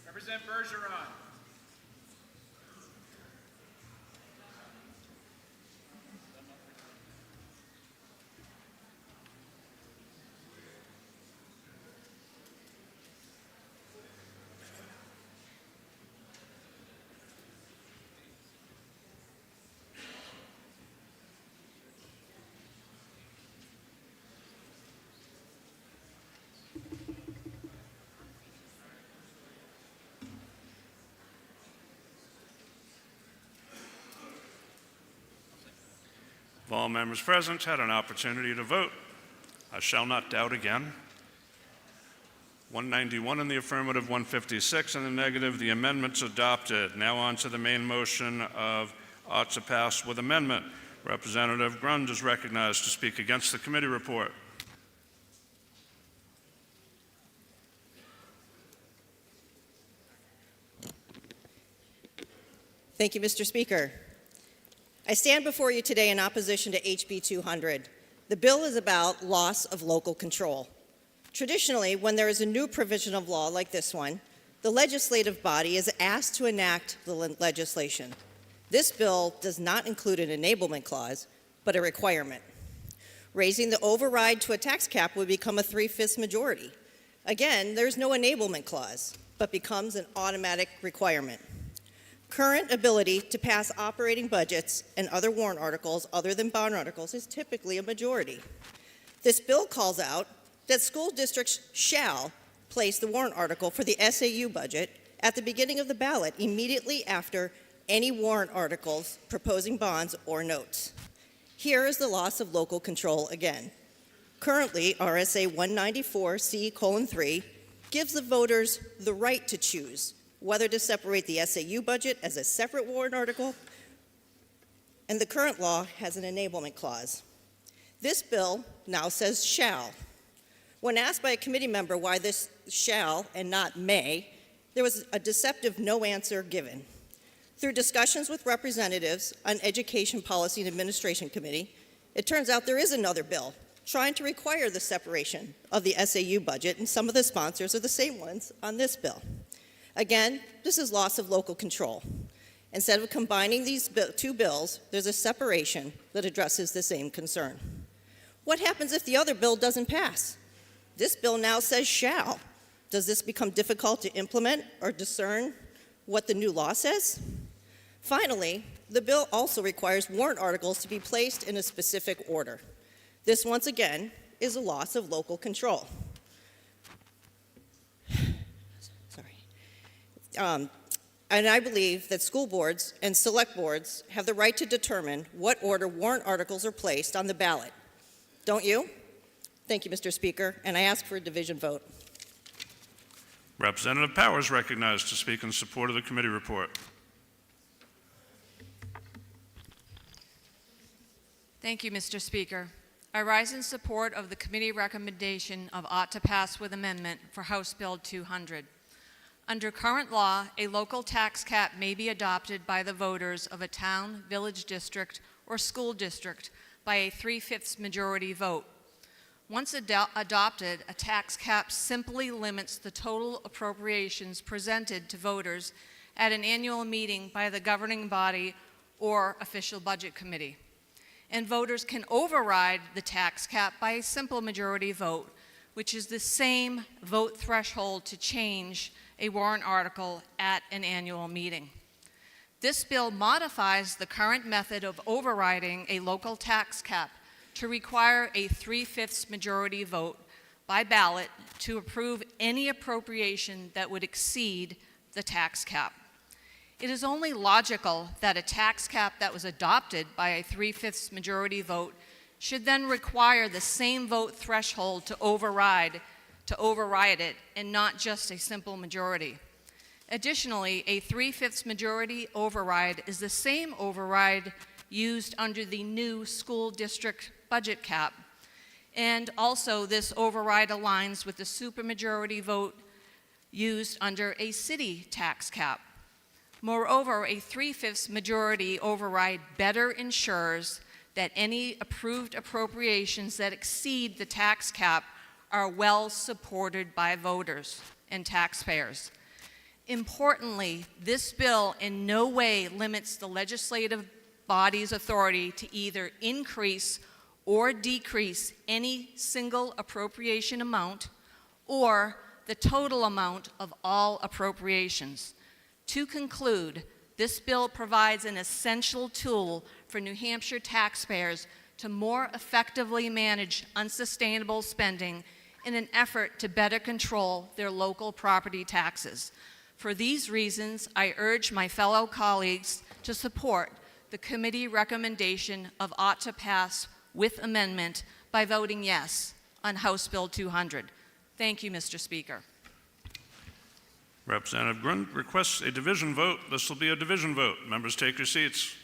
[SPEAKER 6] Representative Bergeron.
[SPEAKER 15] If all members present had an opportunity to vote, I shall not doubt again. 191 in the affirmative, 156 in the negative. The amendment's adopted. Now on to the main motion of ought to pass with amendment. Representative Grund is recognized to speak against the committee report.
[SPEAKER 14] Thank you, Mr. Speaker. I stand before you today in opposition to HB 200. The bill is about loss of local control. Traditionally, when there is a new provision of law like this one, the legislative body is asked to enact the legislation. This bill does not include an enablement clause, but a requirement. Raising the override to a tax cap would become a 3/5 majority. Again, there's no enablement clause, but becomes an automatic requirement. Current ability to pass operating budgets and other warrant articles other than bond articles is typically a majority. This bill calls out that school districts shall place the warrant article for the SAU budget at the beginning of the ballot immediately after any warrant articles proposing bonds or notes. Here is the loss of local control again. Currently, RSA 194C:3 gives the voters the right to choose whether to separate the SAU budget as a separate warrant article, and the current law has an enablement clause. This bill now says shall. When asked by a committee member why this shall and not may, there was a deceptive no answer given. Through discussions with representatives on Education Policy and Administration Committee, it turns out there is another bill trying to require the separation of the SAU budget, and some of the sponsors are the same ones on this bill. Again, this is loss of local control. Instead of combining these two bills, there's a separation that addresses the same concern. What happens if the other bill doesn't pass? This bill now says shall. Does this become difficult to implement or discern what the new law says? Finally, the bill also requires warrant articles to be placed in a specific order. This, once again, is a loss of local control. And I believe that school boards and select boards have the right to determine what order warrant articles are placed on the ballot. Don't you? Thank you, Mr. Speaker, and I ask for a division vote.
[SPEAKER 15] Representative Powers recognized to speak in support of the committee report.
[SPEAKER 23] Thank you, Mr. Speaker. I rise in support of the committee recommendation of ought to pass with amendment for House Bill 200. Under current law, a local tax cap may be adopted by the voters of a town, village district, or school district by a 3/5 majority vote. Once adopted, a tax cap simply limits the total appropriations presented to voters at an annual meeting by the governing body or official budget committee. And voters can override the tax cap by a simple majority vote, which is the same vote threshold to change a warrant article at an annual meeting. This bill modifies the current method of overriding a local tax cap to require a 3/5 majority vote by ballot to approve any appropriation that would exceed the tax cap. It is only logical that a tax cap that was adopted by a 3/5 majority vote should then require the same vote threshold to override it and not just a simple majority. Additionally, a 3/5 majority override is the same override used under the new school district budget cap. And also, this override aligns with the supermajority vote used under a city tax cap. Moreover, a 3/5 majority override better ensures that any approved appropriations that exceed the tax cap are well supported by voters and taxpayers. Importantly, this bill in no way limits the legislative body's authority to either increase or decrease any single appropriation amount or the total amount of all appropriations. To conclude, this bill provides an essential tool for New Hampshire taxpayers to more effectively manage unsustainable spending in an effort to better control their local property taxes. For these reasons, I urge my fellow colleagues to support the committee recommendation of ought to pass with amendment by voting yes on House Bill 200. Thank you, Mr. Speaker.
[SPEAKER 15] Representative Grund requests a division vote. This will be a division vote. Members, take your seats.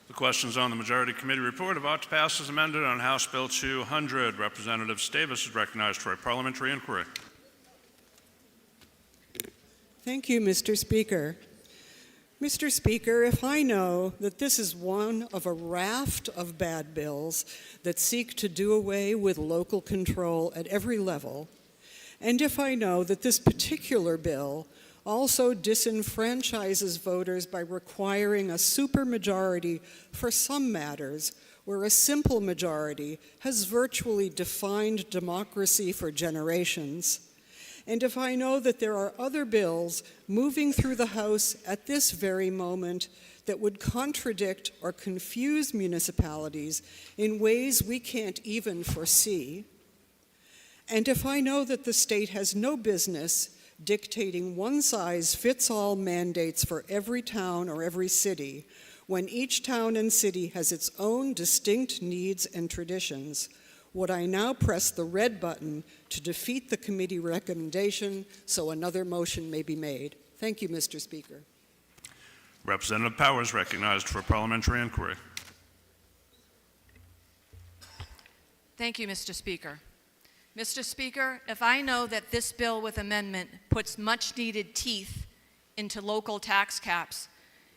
[SPEAKER 15] The questions on the Majority Committee report of ought to pass as amended on House Bill 200. Representative Davis is recognized for a parliamentary inquiry.
[SPEAKER 5] Thank you, Mr. Speaker. Mr. Speaker, if I know that this is one of a raft of bad bills that seek to do away with local control at every level, and if I know that this particular bill also disenfranchises voters by requiring a supermajority for some matters where a simple majority has virtually defined democracy for generations, and if I know that there are other bills moving through the House at this very moment that would contradict or confuse municipalities in ways we can't even foresee, and if I know that the state has no business dictating one-size-fits-all mandates for every town or every city, when each town and city has its own distinct needs and traditions, would I now press the red button to defeat the committee recommendation so another motion may be made? Thank you, Mr. Speaker.
[SPEAKER 15] Representative Powers recognized for a parliamentary inquiry.
[SPEAKER 23] Thank you, Mr. Speaker. Mr. Speaker, if I know that this bill with amendment puts much-needed teeth into local tax caps,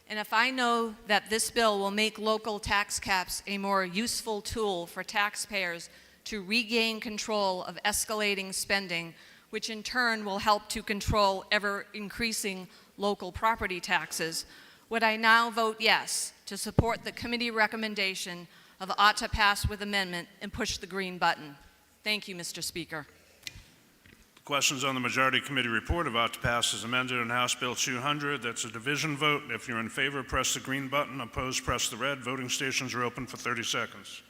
[SPEAKER 23] and if I know that this bill will make local tax caps a more useful tool for taxpayers to regain control of escalating spending, which in turn will help to control ever-increasing local property taxes, would I now vote yes to support the committee recommendation of ought to pass with amendment and push the green button? Thank you, Mr. Speaker.
[SPEAKER 15] Questions on the Majority Committee report of ought to pass as amended on House Bill 200. That's a division vote. If you're in favor, press the green button. Opposed, press the red. Voting stations are open for 30 seconds.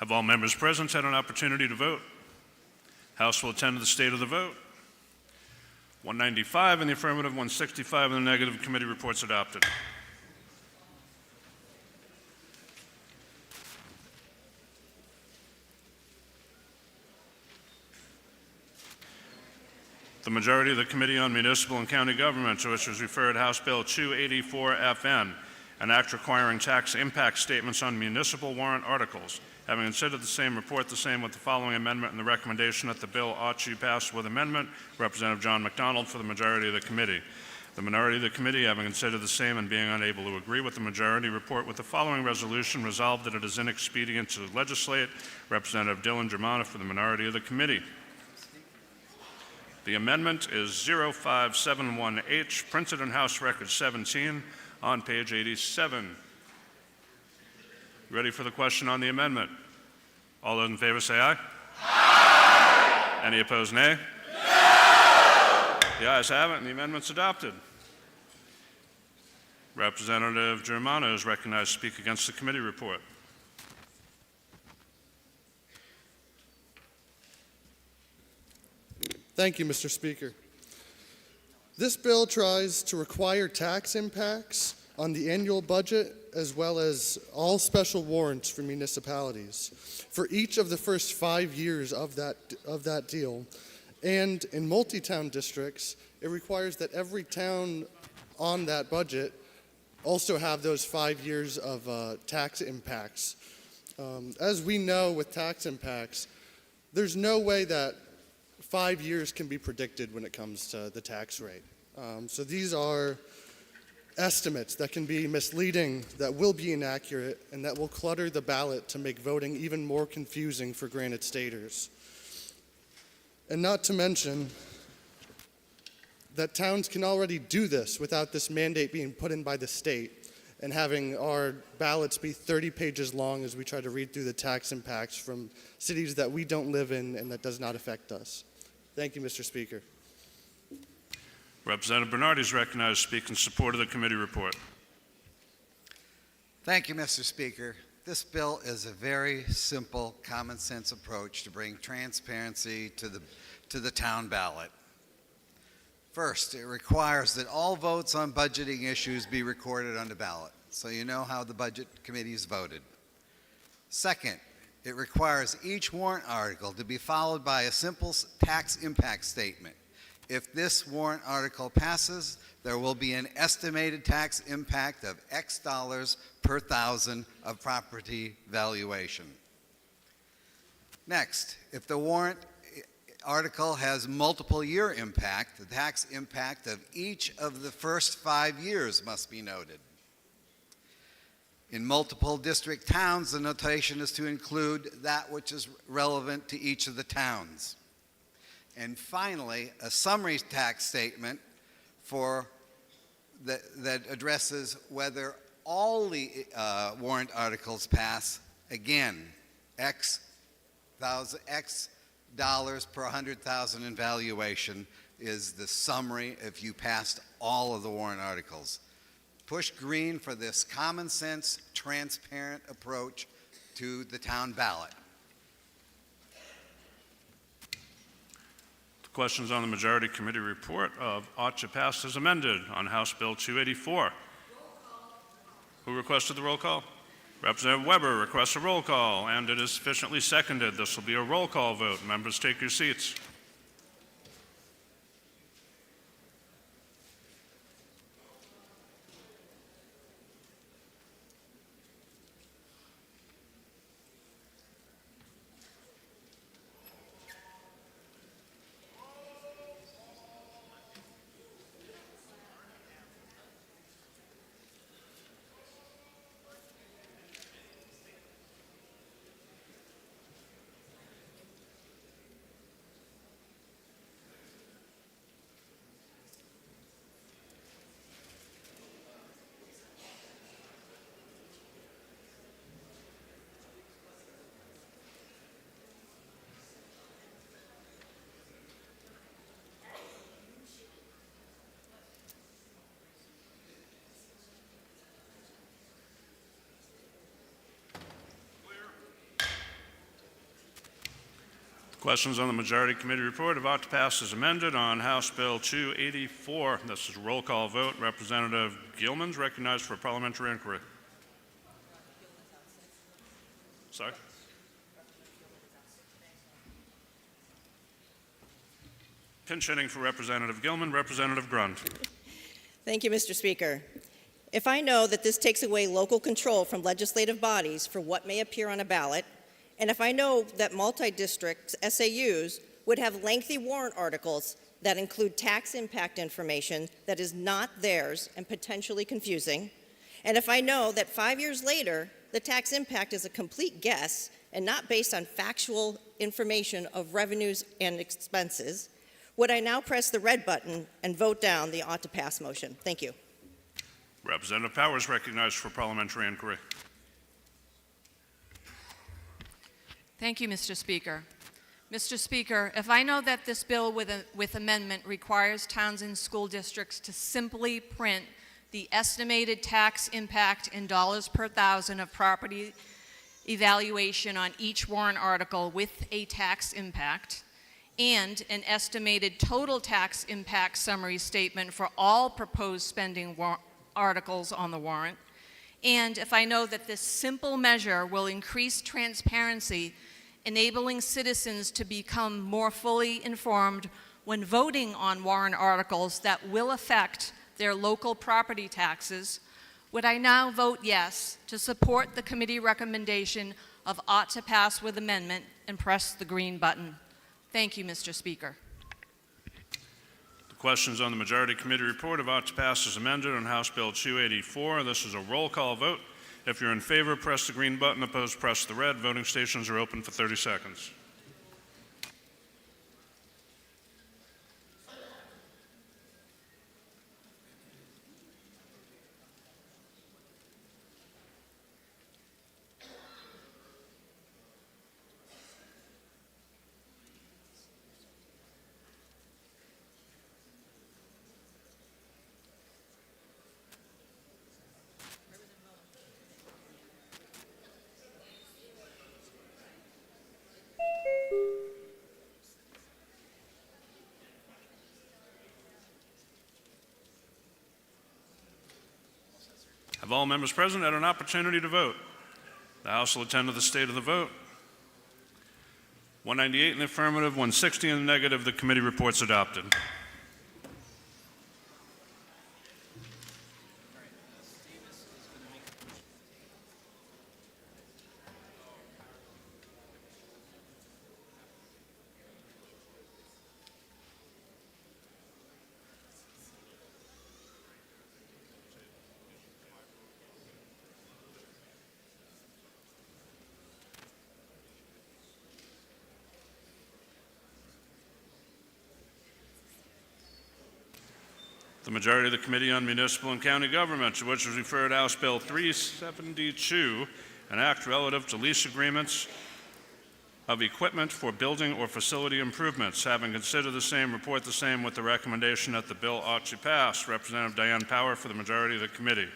[SPEAKER 15] Have all members present had an opportunity to vote? House will attend to the state of the vote. 195 in the affirmative, 165 in the negative. Committee reports adopted. The majority of the Committee on Municipal and County Government, to which was referred House Bill 284FN, an act requiring tax impact statements on municipal warrant articles. Having considered the same, report the same with the following amendment and the recommendation that the bill ought to pass with amendment. Representative John McDonald for the majority of the committee. The minority of the committee, having considered the same and being unable to agree with the majority, report with the following resolution: resolved that it is inexpedient to legislate. Representative Dylan Germana for the minority of the committee. The amendment is 0571H, printed in House Record 17 on page 87. Ready for the question on the amendment? All those in favor say aye. Aye. Any opposed, nay? No. The ayes have it, and the amendment's adopted. Representative Germana is recognized to speak against the committee report.
[SPEAKER 9] Thank you, Mr. Speaker. This bill tries to require tax impacts on the annual budget as well as all special warrants for municipalities for each of the first 5 years of that deal. And in multi-town districts, it requires that every town on that budget also have those 5 years of tax impacts. As we know with tax impacts, there's no way that 5 years can be predicted when it comes to the tax rate. So these are estimates that can be misleading, that will be inaccurate, and that will clutter the ballot to make voting even more confusing for Granite Staters. And not to mention that towns can already do this without this mandate being put in by the state and having our ballots be 30 pages long as we try to read through the tax impacts from cities that we don't live in and that does not affect us. Thank you, Mr. Speaker.
[SPEAKER 15] Representative Bernardi is recognized to speak in support of the committee report.
[SPEAKER 10] Thank you, Mr. Speaker. This bill is a very simple, common sense approach to bring transparency to the town ballot. First, it requires that all votes on budgeting issues be recorded on the ballot, so you know how the budget committees voted. Second, it requires each warrant article to be followed by a simple tax impact statement. If this warrant article passes, there will be an estimated tax impact of X dollars per thousand of property valuation. Next, if the warrant article has multiple year impact, the tax impact of each of the first 5 years must be noted. In multiple district towns, the notation is to include that which is relevant to each of the towns. And finally, a summary tax statement that addresses whether all the warrant articles pass. Again, X dollars per 100,000 in valuation is the summary if you passed all of the warrant articles. Push green for this common sense, transparent approach to the town ballot.
[SPEAKER 15] The questions on the majority committee report of ought to pass as amended on House Bill 284. Who requested the roll call? Representative Weber requests a roll call, and it is sufficiently seconded. This will be a roll call vote. Members, take your seats. Questions on the Majority Committee report of ought to pass as amended on House Bill 284. This is a roll call vote. Representative Gilman's recognized for parliamentary inquiry. Sorry? Pinch hitting for Representative Gilman. Representative Grund.
[SPEAKER 14] Thank you, Mr. Speaker. If I know that this takes away local control from legislative bodies for what may appear on a ballot, and if I know that multi-district SAUs would have lengthy warrant articles that include tax impact information that is not theirs and potentially confusing, and if I know that 5 years later the tax impact is a complete guess and not based on factual information of revenues and expenses, would I now press the red button and vote down the ought to pass motion? Thank you.
[SPEAKER 15] Representative Powers recognized for parliamentary inquiry.
[SPEAKER 23] Thank you, Mr. Speaker. Mr. Speaker, if I know that this bill with amendment requires towns and school districts to simply print the estimated tax impact in dollars per thousand of property evaluation on each warrant article with a tax impact, and an estimated total tax impact summary statement for all proposed spending articles on the warrant, and if I know that this simple measure will increase transparency, enabling citizens to become more fully informed when voting on warrant articles that will affect their local property taxes, would I now vote yes to support the committee recommendation of ought to pass with amendment and press the green button? Thank you, Mr. Speaker.
[SPEAKER 15] The questions on the Majority Committee report of ought to pass as amended on House Bill 284. This is a roll call vote. If you're in favor, press the green button. Opposed, press the red. Voting stations are open for 30 seconds. Have all members present had an opportunity to vote? The House will attend to the state of the vote. 198 in the affirmative, 160 in the negative. The committee report's adopted. The majority of the Committee on Municipal and County Government, to which was referred House Bill 372, an act relative to lease agreements of equipment for building or facility improvements. Having considered the same, report the same with the recommendation that the bill ought to pass. Representative Diane Power for the majority of the committee.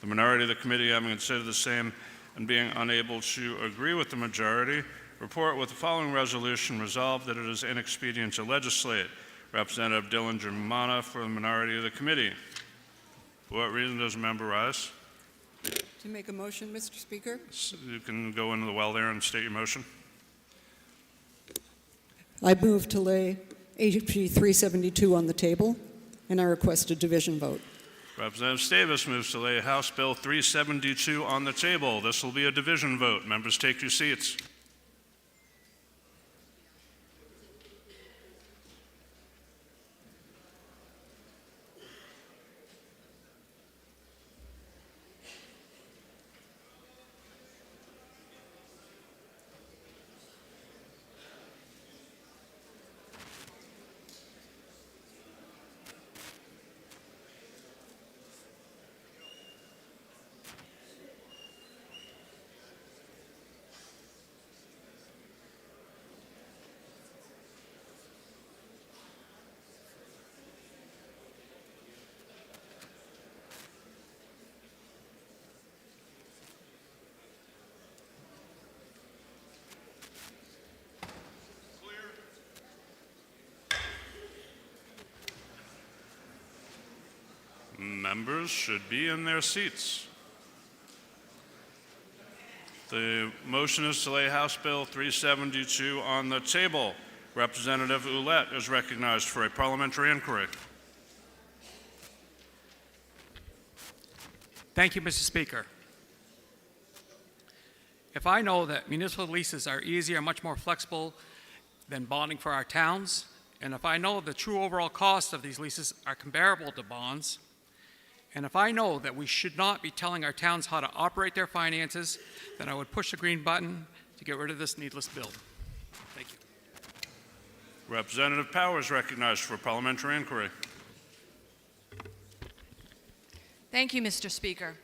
[SPEAKER 15] The minority of the committee, having considered the same and being unable to agree with the majority, report with the following resolution: resolved that it is inexpedient to legislate. Representative Dillinger Mana for the minority of the committee. For what reason does a member rise?
[SPEAKER 5] To make a motion, Mr. Speaker?
[SPEAKER 15] So you can go into the well there and state your motion.
[SPEAKER 5] I move to lay HB 372 on the table, and I request a division vote.
[SPEAKER 15] Representative Stavis moves to lay House Bill 372 on the table. This will be a division vote. Members, take your seats. members should be in their seats. The motion is to lay House Bill 372 on the table. Representative Ouellette is recognized for a parliamentary inquiry.
[SPEAKER 6] Thank you, Mr. Speaker. If I know that municipal leases are easier and much more flexible than bonding for our towns, and if I know the true overall cost of these leases are comparable to bonds, and if I know that we should not be telling our towns how to operate their finances, then I would push the green button to get rid of this needless bill. Thank you.
[SPEAKER 15] Representative Powers recognized for parliamentary inquiry.
[SPEAKER 23] Thank you, Mr. Speaker.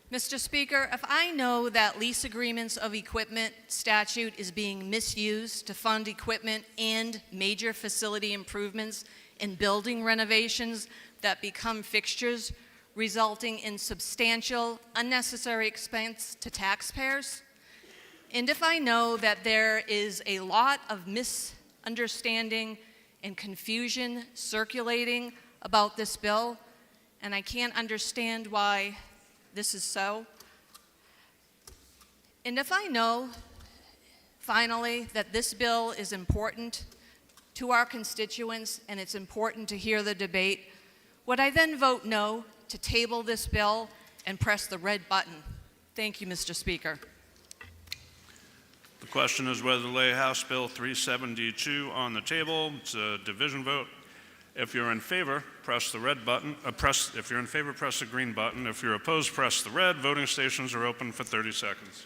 [SPEAKER 23] Mr. Speaker, if I know that lease agreements of equipment statute is being misused to fund equipment and major facility improvements and building renovations that become fixtures, resulting in substantial, unnecessary expense to taxpayers, and if I know that there is a lot of misunderstanding and confusion circulating about this bill, and I can't understand why this is so. And if I know, finally, that this bill is important to our constituents and it's important to hear the debate, would I then vote no to table this bill and press the red button? Thank you, Mr. Speaker.
[SPEAKER 15] The question is whether to lay House Bill 372 on the table. It's a division vote. If you're in favor, press the red button. If you're in favor, press the green button. If you're opposed, press the red. Voting stations are open for 30 seconds.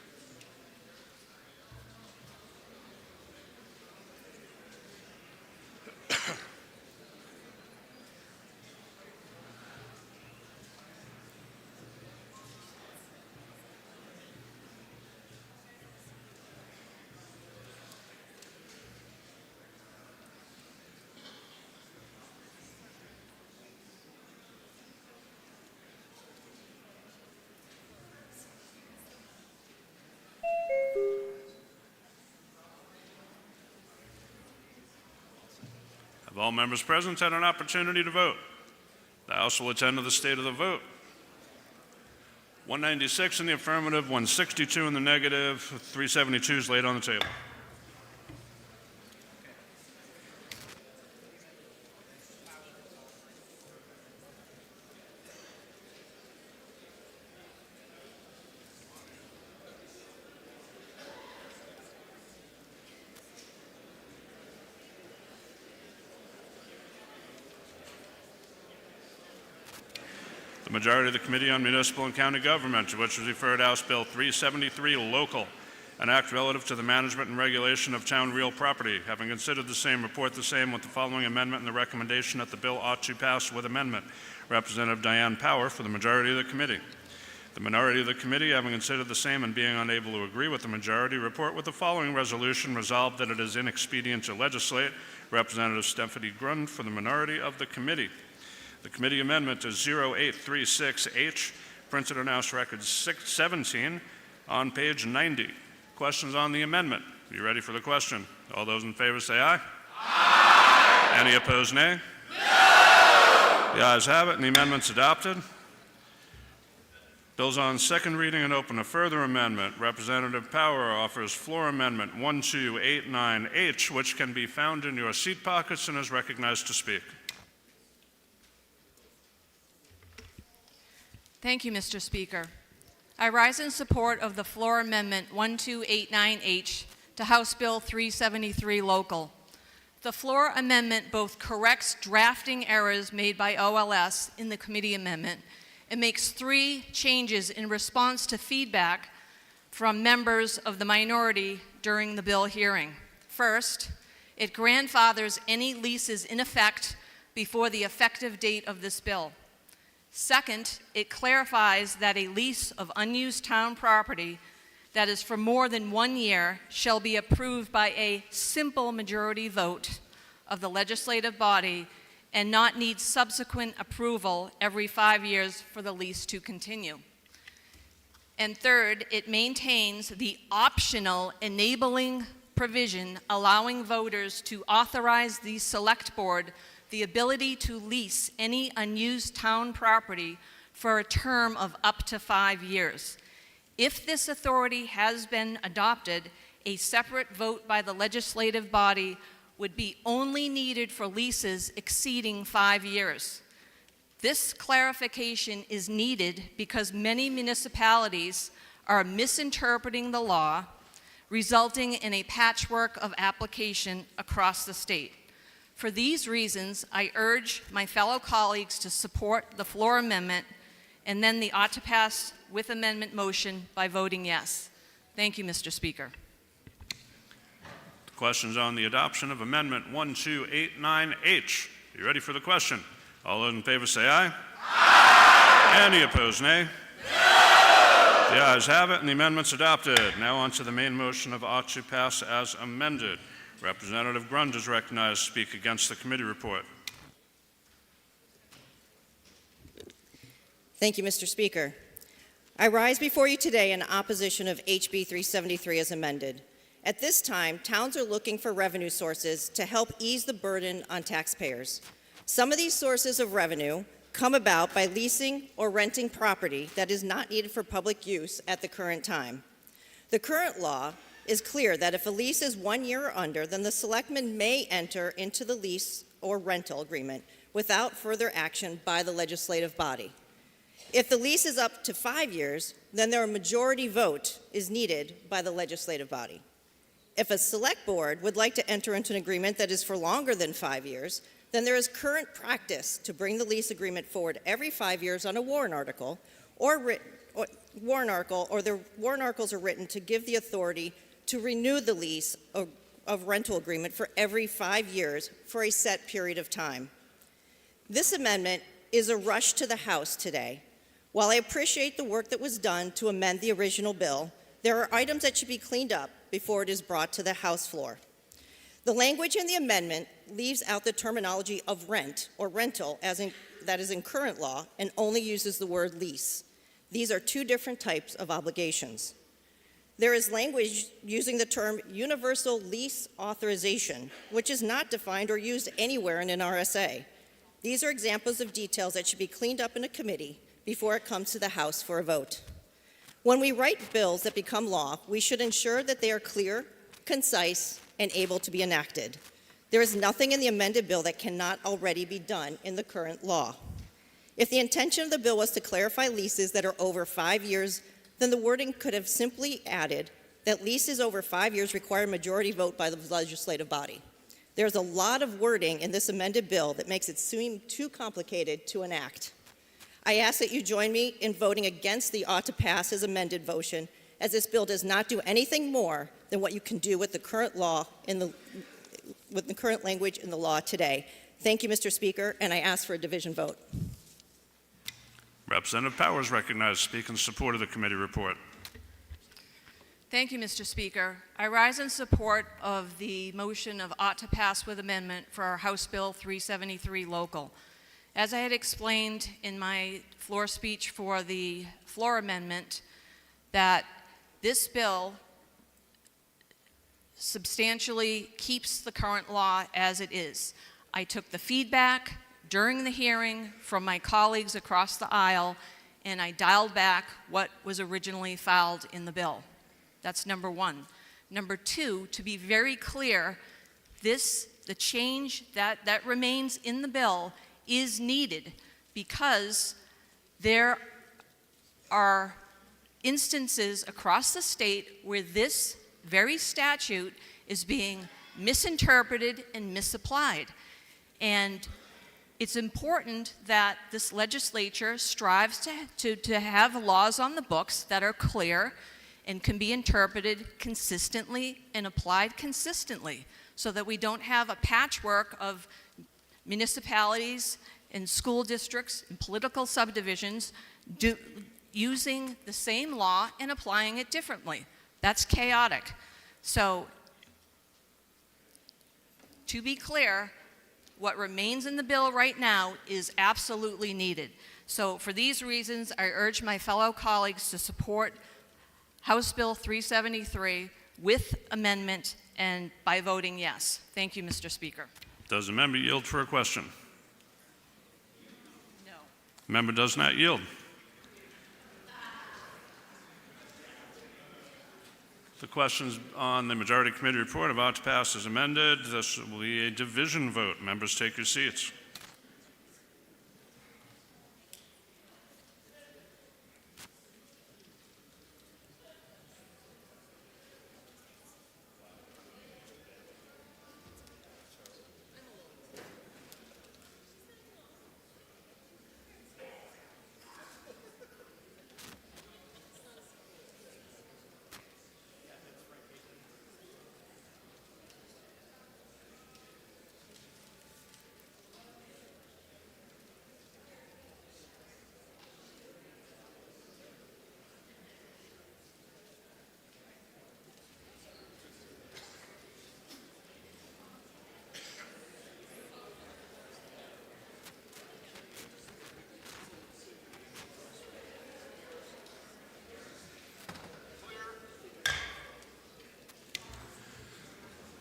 [SPEAKER 15] Have all members present had an opportunity to vote? The House will attend to the state of the vote. 196 in the affirmative, 162 in the negative, 372 is laid on the table. The majority of the Committee on Municipal and County Government, to which was referred House Bill 373, Local, an act relative to the management and regulation of town real property. Having considered the same, report the same with the following amendment and the recommendation that the bill ought to pass with amendment. Representative Diane Power for the majority of the committee. The minority of the committee, having considered the same and being unable to agree with the majority, report with the following resolution: resolved that it is inexpedient to legislate. Representative Stephanie Grund for the minority of the committee. The committee amendment is 0836H, printed on House Record 617 on page 90. Questions on the amendment? Are you ready for the question? All those in favor say aye. Aye. Any opposed, nay? No. The ayes have it, and the amendment's adopted. Bill's on second reading and open to further amendment. Representative Power offers floor amendment 1289H, which can be found in your seat pockets and is recognized to speak.
[SPEAKER 23] Thank you, Mr. Speaker. I rise in support of the floor amendment 1289H to House Bill 373 Local. The floor amendment both corrects drafting errors made by OLS in the committee amendment and makes 3 changes in response to feedback from members of the minority during the bill hearing. First, it grandfathers any leases in effect before the effective date of this bill. Second, it clarifies that a lease of unused town property that is for more than 1 year shall be approved by a simple majority vote of the legislative body and not need subsequent approval every 5 years for the lease to continue. And third, it maintains the optional enabling provision allowing voters to authorize the select board the ability to lease any unused town property for a term of up to 5 years. If this authority has been adopted, a separate vote by the legislative body would be only needed for leases exceeding 5 years. This clarification is needed because many municipalities are misinterpreting the law, resulting in a patchwork of application across the state. For these reasons, I urge my fellow colleagues to support the floor amendment and then the ought to pass with amendment motion by voting yes. Thank you, Mr. Speaker.
[SPEAKER 15] The question's on the adoption of Amendment 1289H. You ready for the question? All those in favor say aye. Aye. Any opposed, nay? No. The ayes have it, and the amendment's adopted. Now on to the main motion of ought to pass as amended. Representative Grund is recognized to speak against the committee report.
[SPEAKER 14] Thank you, Mr. Speaker. I rise before you today in opposition of HB 373 as amended. At this time, towns are looking for revenue sources to help ease the burden on taxpayers. Some of these sources of revenue come about by leasing or renting property that is not needed for public use at the current time. The current law is clear that if a lease is 1 year or under, then the selectmen may enter into the lease or rental agreement without further action by the legislative body. If the lease is up to 5 years, then a majority vote is needed by the legislative body. If a select board would like to enter into an agreement that is for longer than 5 years, then there is current practice to bring the lease agreement forward every 5 years on a warrant article, or the warrant articles are written to give the authority to renew the lease of rental agreement for every 5 years for a set period of time. This amendment is a rush to the House today. While I appreciate the work that was done to amend the original bill, there are items that should be cleaned up before it is brought to the House floor. The language in the amendment leaves out the terminology of rent or rental that is in current law and only uses the word lease. These are two different types of obligations. There is language using the term universal lease authorization, which is not defined or used anywhere in an RSA. These are examples of details that should be cleaned up in a committee before it comes to the House for a vote. When we write bills that become law, we should ensure that they are clear, concise, and able to be enacted. There is nothing in the amended bill that cannot already be done in the current law. If the intention of the bill was to clarify leases that are over 5 years, then the wording could have simply added that leases over 5 years require a majority vote by the legislative body. There's a lot of wording in this amended bill that makes it seem too complicated to enact. I ask that you join me in voting against the ought to pass as amended motion, as this bill does not do anything more than what you can do with the current law with the current language in the law today. Thank you, Mr. Speaker, and I ask for a division vote.
[SPEAKER 15] Representative Powers recognized to speak in support of the committee report.
[SPEAKER 23] Thank you, Mr. Speaker. I rise in support of the motion of ought to pass with amendment for our House Bill 373 local. As I had explained in my floor speech for the floor amendment, that this bill substantially keeps the current law as it is. I took the feedback during the hearing from my colleagues across the aisle, and I dialed back what was originally filed in the bill. That's number one. Number two, to be very clear, the change that remains in the bill is needed because there are instances across the state where this very statute is being misinterpreted and misapplied. And it's important that this legislature strives to have laws on the books that are clear and can be interpreted consistently and applied consistently so that we don't have a patchwork of municipalities and school districts and political subdivisions using the same law and applying it differently. That's chaotic. So, to be clear, what remains in the bill right now is absolutely needed. So for these reasons, I urge my fellow colleagues to support House Bill 373 with amendment and by voting yes. Thank you, Mr. Speaker.
[SPEAKER 15] Does the member yield for a question? No. Member does not yield. The questions on the majority committee report about to pass as amended. This will be a division vote. Members, take your seats.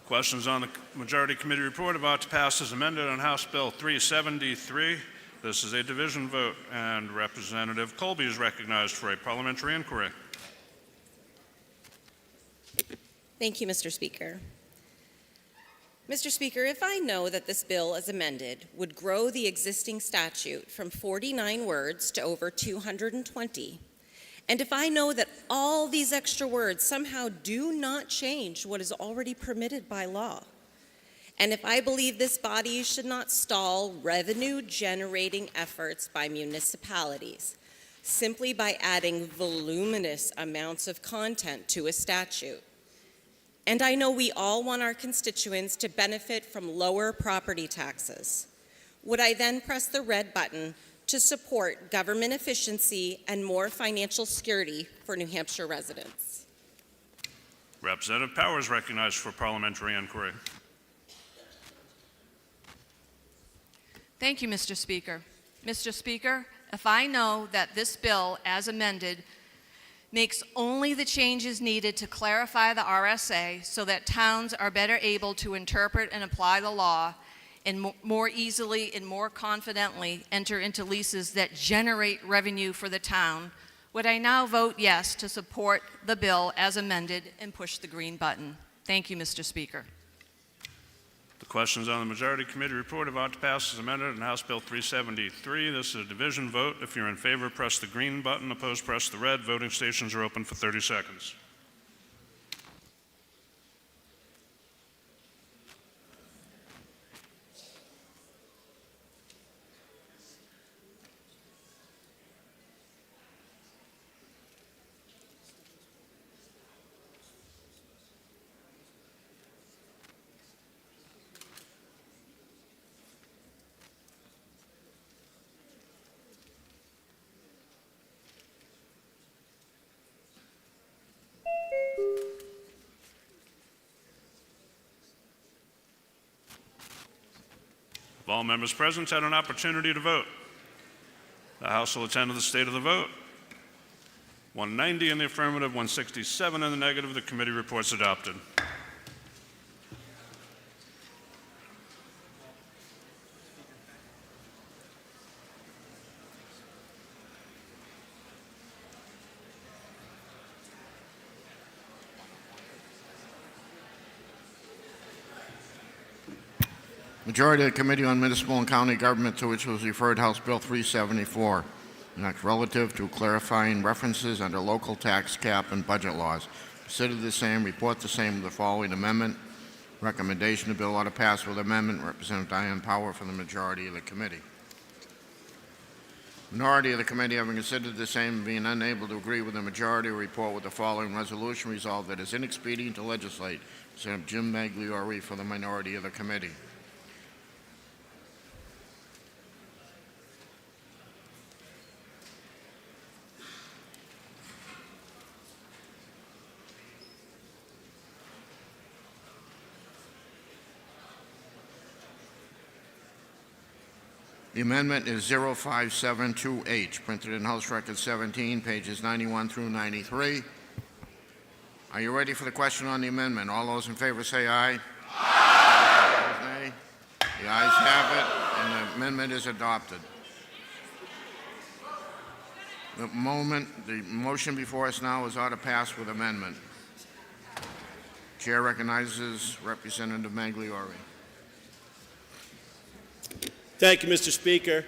[SPEAKER 15] Questions on the majority committee report about to pass as amended on House Bill 373. This is a division vote, and Representative Colby is recognized for a parliamentary inquiry.
[SPEAKER 1] Thank you, Mr. Speaker. Mr. Speaker, if I know that this bill as amended would grow the existing statute from 49 words to over 220, and if I know that all these extra words somehow do not change what is already permitted by law, and if I believe this body should not stall revenue-generating efforts by municipalities simply by adding voluminous amounts of content to a statute, and I know we all want our constituents to benefit from lower property taxes, would I then press the red button to support government efficiency and more financial security for New Hampshire residents?
[SPEAKER 15] Representative Powers recognized for parliamentary inquiry.
[SPEAKER 23] Thank you, Mr. Speaker. Mr. Speaker, if I know that this bill, as amended, makes only the changes needed to clarify the RSA so that towns are better able to interpret and apply the law and more easily and more confidently enter into leases that generate revenue for the town, would I now vote yes to support the bill as amended and push the green button? Thank you, Mr. Speaker.
[SPEAKER 15] The questions on the majority committee report about to pass as amended in House Bill 373. This is a division vote. If you're in favor, press the green button. Opposed, press the red. Voting stations are open for 30 seconds. Have all members present had an opportunity to vote? The House will attend to the state of the vote. 190 in the affirmative, 167 in the negative. The committee report's adopted.
[SPEAKER 18] Majority of the Committee on Municipal and County Government, to which was referred House Bill 374, an act relative to clarifying references under local tax cap and budget laws. Consider the same, report the same with the following amendment. Recommendation the bill ought to pass with amendment. Representative Diane Power from the majority of the committee. Minority of the committee, having considered the same and being unable to agree with the majority, report with the following resolution resolved that it is inexpedient to legislate. Representative Jim Magliore for the minority of the committee. The amendment is 05728, printed in House Record 17, pages 91 through 93. Are you ready for the question on the amendment? All those in favor say aye. Aye. Opposed, nay. The ayes have it, and the amendment is adopted. The motion before us now is ought to pass with amendment. Chair recognizes Representative Magliore.
[SPEAKER 7] Thank you, Mr. Speaker.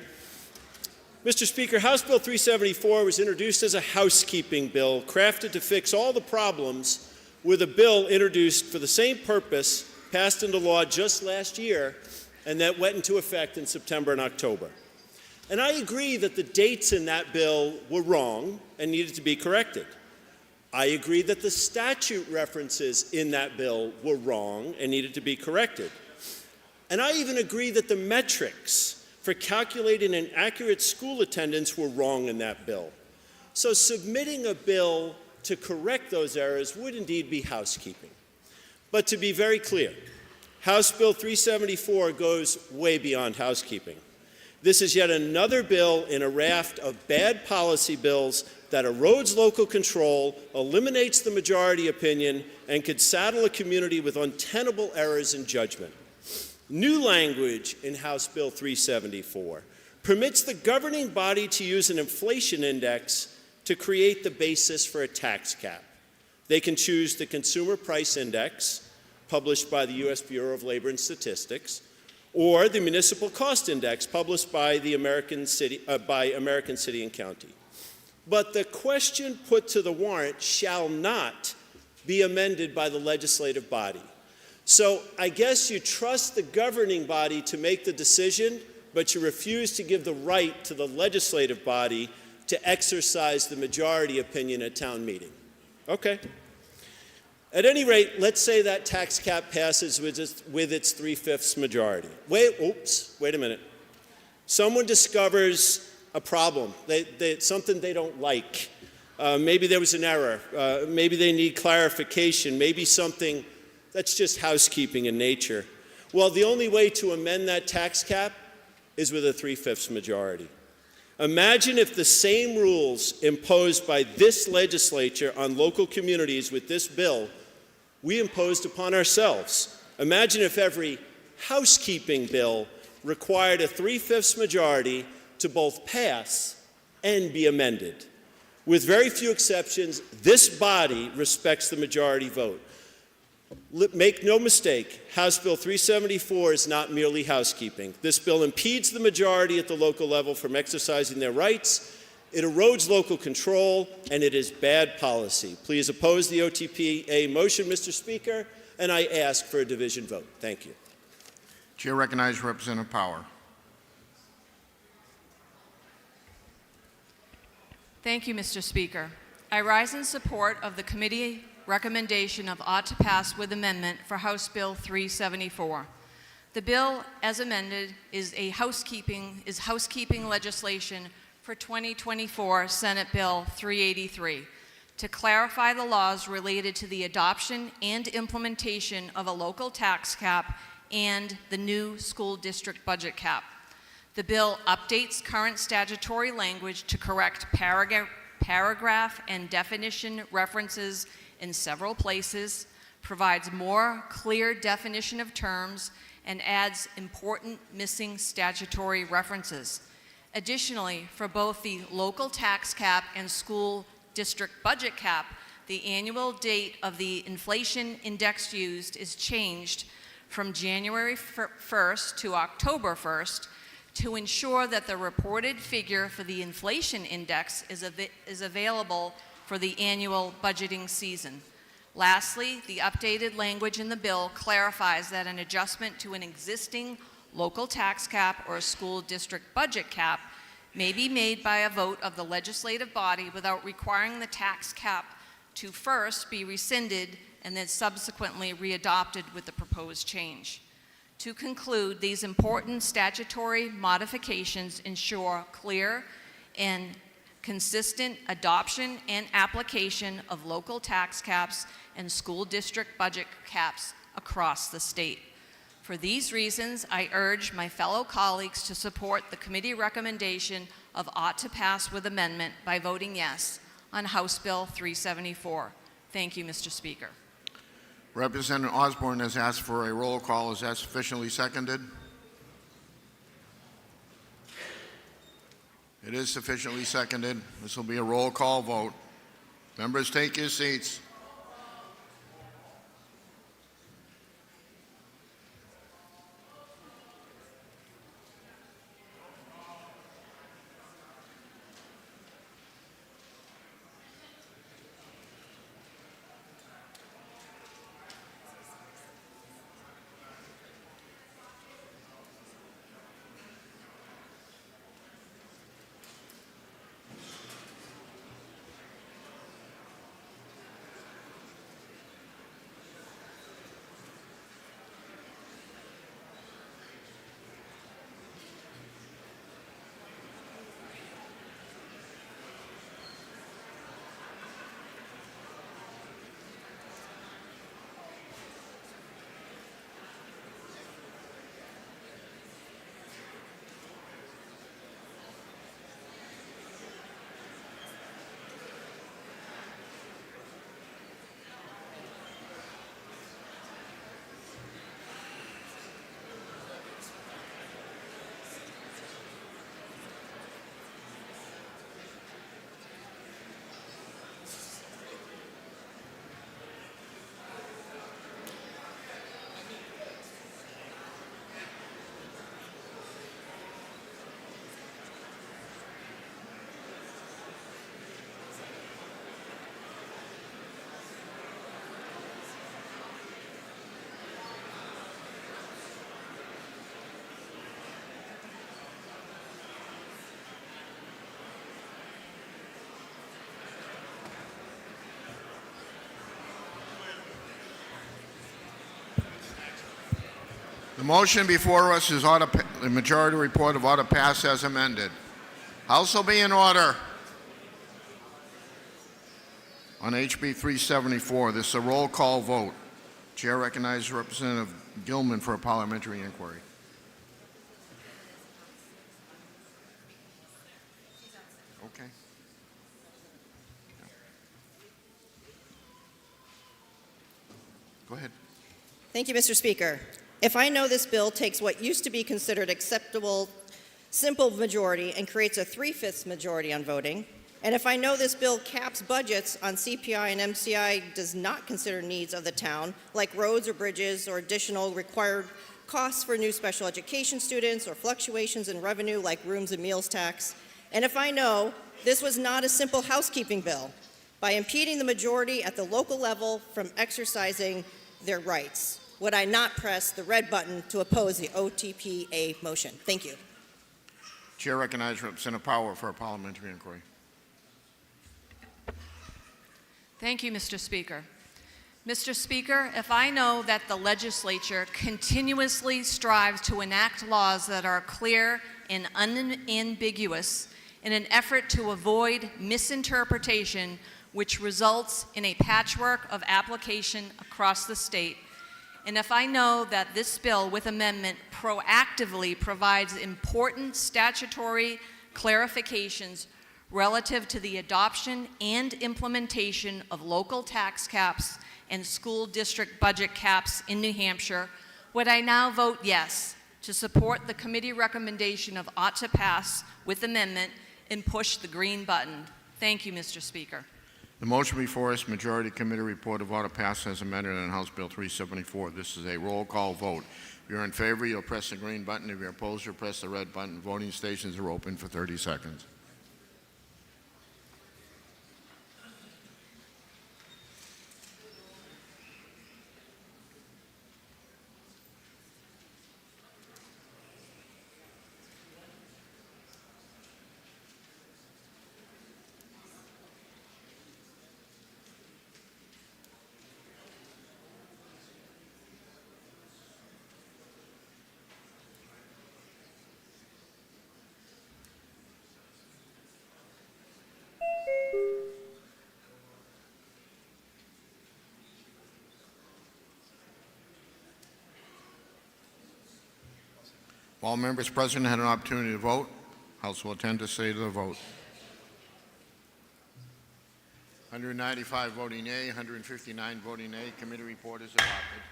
[SPEAKER 7] Mr. Speaker, House Bill 374 was introduced as a housekeeping bill crafted to fix all the problems with a bill introduced for the same purpose, passed into law just last year, and that went into effect in September and October. And I agree that the dates in that bill were wrong and needed to be corrected. I agree that the statute references in that bill were wrong and needed to be corrected. And I even agree that the metrics for calculating an accurate school attendance were wrong in that bill. So submitting a bill to correct those errors would indeed be housekeeping. But to be very clear, House Bill 374 goes way beyond housekeeping. This is yet another bill in a raft of bad policy bills that erodes local control, eliminates the majority opinion, and could saddle a community with untenable errors in judgment. New language in House Bill 374 permits the governing body to use an inflation index to create the basis for a tax cap. They can choose the Consumer Price Index, published by the U.S. Bureau of Labor and Statistics, or the Municipal Cost Index, published by the American City and County. But the question put to the warrant shall not be amended by the legislative body. So I guess you trust the governing body to make the decision, but you refuse to give the right to the legislative body to exercise the majority opinion at town meeting. Okay. At any rate, let's say that tax cap passes with its 3/5 majority. Wait a minute. Someone discovers a problem, something they don't like. Maybe there was an error. Maybe they need clarification. Maybe something that's just housekeeping in nature. Well, the only way to amend that tax cap is with a 3/5 majority. Imagine if the same rules imposed by this legislature on local communities with this bill we imposed upon ourselves. Imagine if every housekeeping bill required a 3/5 majority to both pass and be amended. With very few exceptions, this body respects the majority vote. Make no mistake, House Bill 374 is not merely housekeeping. This bill impedes the majority at the local level from exercising their rights. It erodes local control, and it is bad policy. Please oppose the OTPA motion, Mr. Speaker, and I ask for a division vote. Thank you.
[SPEAKER 18] Chair recognizes Representative Power.
[SPEAKER 23] Thank you, Mr. Speaker. I rise in support of the committee recommendation of ought to pass with amendment for House Bill 374. The bill, as amended, is housekeeping legislation for 2024 Senate Bill 383 to clarify the laws related to the adoption and implementation of a local tax cap and the new school district budget cap. The bill updates current statutory language to correct paragraph and definition references in several places, provides more clear definition of terms, and adds important missing statutory references. Additionally, for both the local tax cap and school district budget cap, the annual date of the inflation index used is changed from January 1st to October 1st to ensure that the reported figure for the inflation index is available for the annual budgeting season. Lastly, the updated language in the bill clarifies that an adjustment to an existing local tax cap or a school district budget cap may be made by a vote of the legislative body without requiring the tax cap to first be rescinded and then subsequently readopted with the proposed change. To conclude, these important statutory modifications ensure clear and consistent adoption and application of local tax caps and school district budget caps across the state. For these reasons, I urge my fellow colleagues to support the committee recommendation of ought to pass with amendment by voting yes on House Bill 374. Thank you, Mr. Speaker.
[SPEAKER 18] Representative Osborne has asked for a roll call. Is that sufficiently seconded? It is sufficiently seconded. This will be a roll call vote. Members, take your seats. The motion before us is the majority report of ought to pass as amended. House will be in order. On HB 374, this is a roll call vote. Chair recognizes Representative Gilman for a parliamentary inquiry. Okay. Go ahead.
[SPEAKER 14] Thank you, Mr. Speaker. If I know this bill takes what used to be considered acceptable simple majority and creates a 3/5 majority on voting, and if I know this bill caps budgets on CPI and MCI does not consider needs of the town, like roads or bridges or additional required costs for new special education students or fluctuations in revenue like rooms and meals tax, and if I know this was not a simple housekeeping bill by impeding the majority at the local level from exercising their rights, would I not press the red button to oppose the OTPA motion? Thank you.
[SPEAKER 18] Chair recognizes Representative Power for a parliamentary inquiry.
[SPEAKER 23] Thank you, Mr. Speaker. Mr. Speaker, if I know that the legislature continuously strives to enact laws that are clear and unambiguous in an effort to avoid misinterpretation, which results in a patchwork of application across the state, and if I know that this bill with amendment proactively provides important statutory clarifications relative to the adoption and implementation of local tax caps and school district budget caps in New Hampshire, would I now vote yes to support the committee recommendation of ought to pass with amendment and push the green button? Thank you, Mr. Speaker.
[SPEAKER 18] The motion before us, majority committee report of ought to pass as amended on House Bill 374. This is a roll call vote. If you're in favor, you'll press the green button. If you're opposed, you'll press the red button. Voting stations are open for 30 seconds. All members present had an opportunity to vote. House will attend to say to the vote. 195 voting yea, 159 voting nay. Committee report is adopted.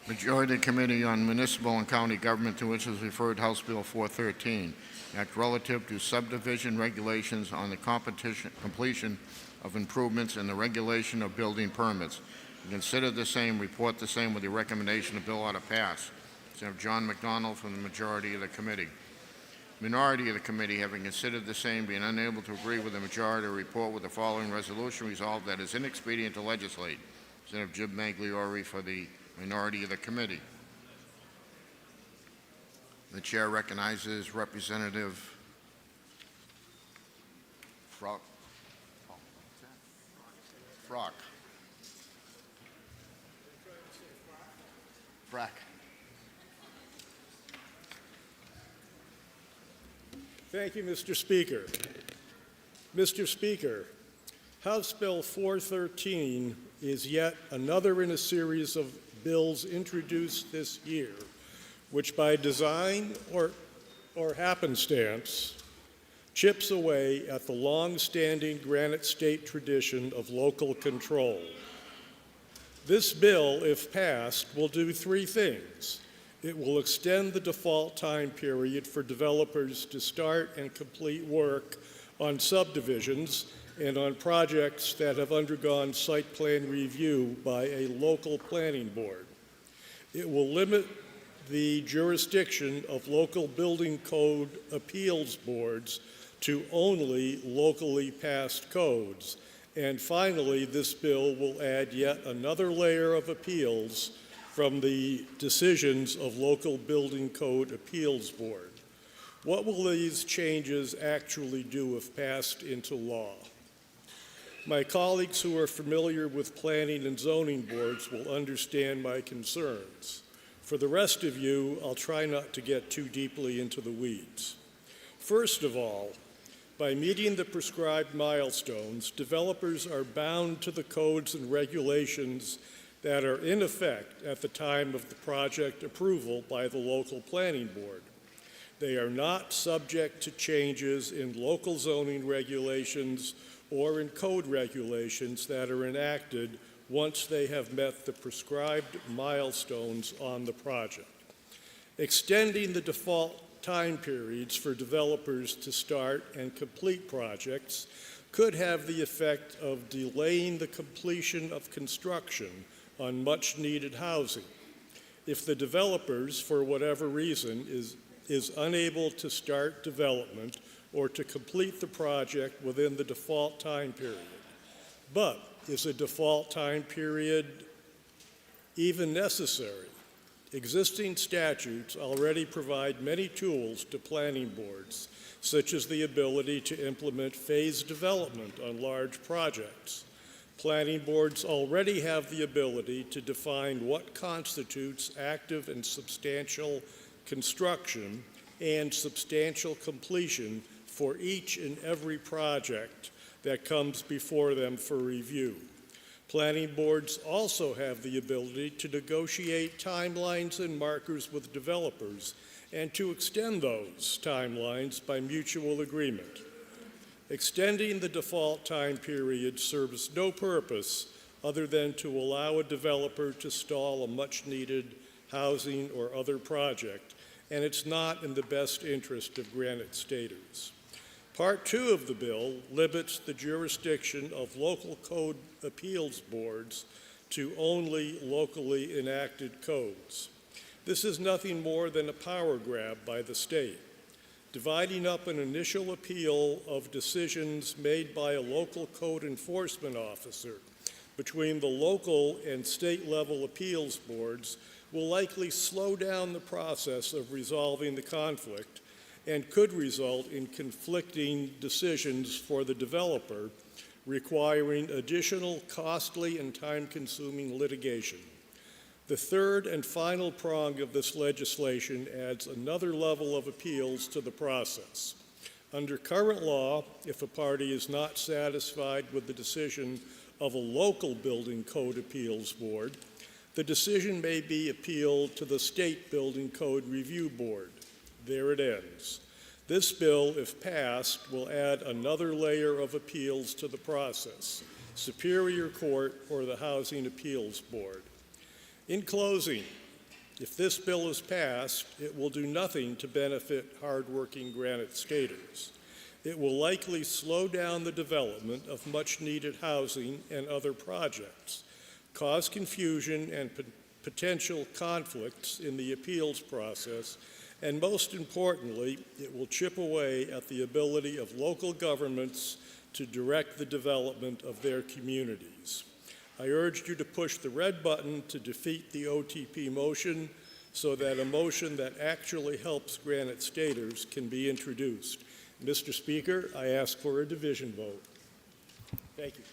[SPEAKER 18] Majority Committee on Municipal and County Government, to which is referred House Bill 413, Act relative to subdivision regulations on the completion of improvements and the regulation of building permits. Consider the same, report the same with the recommendation the bill ought to pass. Senator John McDonnell from the majority of the committee. Minority of the committee, having considered the same, being unable to agree with the majority, report with the following resolution: resolved that it is inexpedient to legislate. Senator Jim Magliore for the minority of the committee. The chair recognizes Representative Frock. Frock. Frack.
[SPEAKER 16] Thank you, Mr. Speaker. Mr. Speaker, House Bill 413 is yet another in a series of bills introduced this year, which by design or happenstance chips away at the long-standing Granite State tradition of local control. This bill, if passed, will do three things. It will extend the default time period for developers to start and complete work on subdivisions and on projects that have undergone site plan review by a local planning board. It will limit the jurisdiction of local building code appeals boards to only locally passed codes. And finally, this bill will add yet another layer of appeals from the decisions of local building code appeals board. What will these changes actually do if passed into law? My colleagues who are familiar with planning and zoning boards will understand my concerns. For the rest of you, I'll try not to get too deeply into the weeds. First of all, by meeting the prescribed milestones, developers are bound to the codes and regulations that are in effect at the time of the project approval by the local planning board. They are not subject to changes in local zoning regulations or in code regulations that are enacted once they have met the prescribed milestones on the project. Extending the default time periods for developers to start and complete projects could have the effect of delaying the completion of construction on much-needed housing. If the developers, for whatever reason, is unable to start development or to complete the project within the default time period. But is a default time period even necessary? Existing statutes already provide many tools to planning boards, such as the ability to implement phased development on large projects. Planning boards already have the ability to define what constitutes active and substantial construction and substantial completion for each and every project that comes before them for review. Planning boards also have the ability to negotiate timelines and markers with developers and to extend those timelines by mutual agreement. Extending the default time period serves no purpose other than to allow a developer to stall a much-needed housing or other project, and it's not in the best interest of Granite Staters. Part 2 of the bill limits the jurisdiction of local code appeals boards to only locally enacted codes. This is nothing more than a power grab by the state, dividing up an initial appeal of decisions made by a local code enforcement officer between the local and state level appeals boards will likely slow down the process of resolving the conflict and could result in conflicting decisions for the developer, requiring additional costly and time-consuming litigation. The third and final prong of this legislation adds another level of appeals to the process. Under current law, if a party is not satisfied with the decision of a local building code appeals board, the decision may be appealed to the state building code review board. There it ends. This bill, if passed, will add another layer of appeals to the process, Superior Court or the Housing Appeals Board. In closing, If this bill is passed, it will do nothing to benefit hardworking Granite Staters. It will likely slow down the development of much-needed housing and other projects, cause confusion and potential conflicts in the appeals process, and most importantly, it will chip away at the ability of local governments to direct the development of their communities. I urge you to push the red button to defeat the OTP motion so that a motion that actually helps Granite Staters can be introduced. Mr. Speaker, I ask for a division vote. Thank you.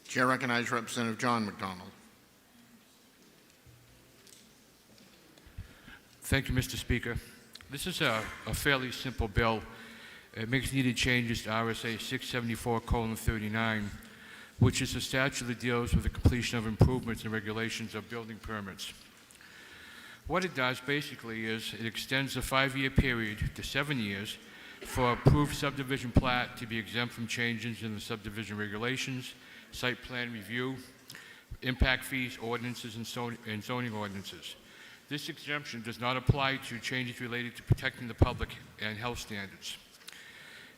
[SPEAKER 18] Chair recognizes Representative John McDonald.
[SPEAKER 8] Thank you, Mr. Speaker. This is a fairly simple bill. It makes needed changes to RSA 674:39, which is a statute that deals with the completion of improvements and regulations of building permits. What it does basically is it extends the 5-year period to 7 years for approved subdivision plat to be exempt from changes in the subdivision regulations, site plan review, impact fees, ordinances, and zoning ordinances. This exemption does not apply to changes related to protecting the public and health standards.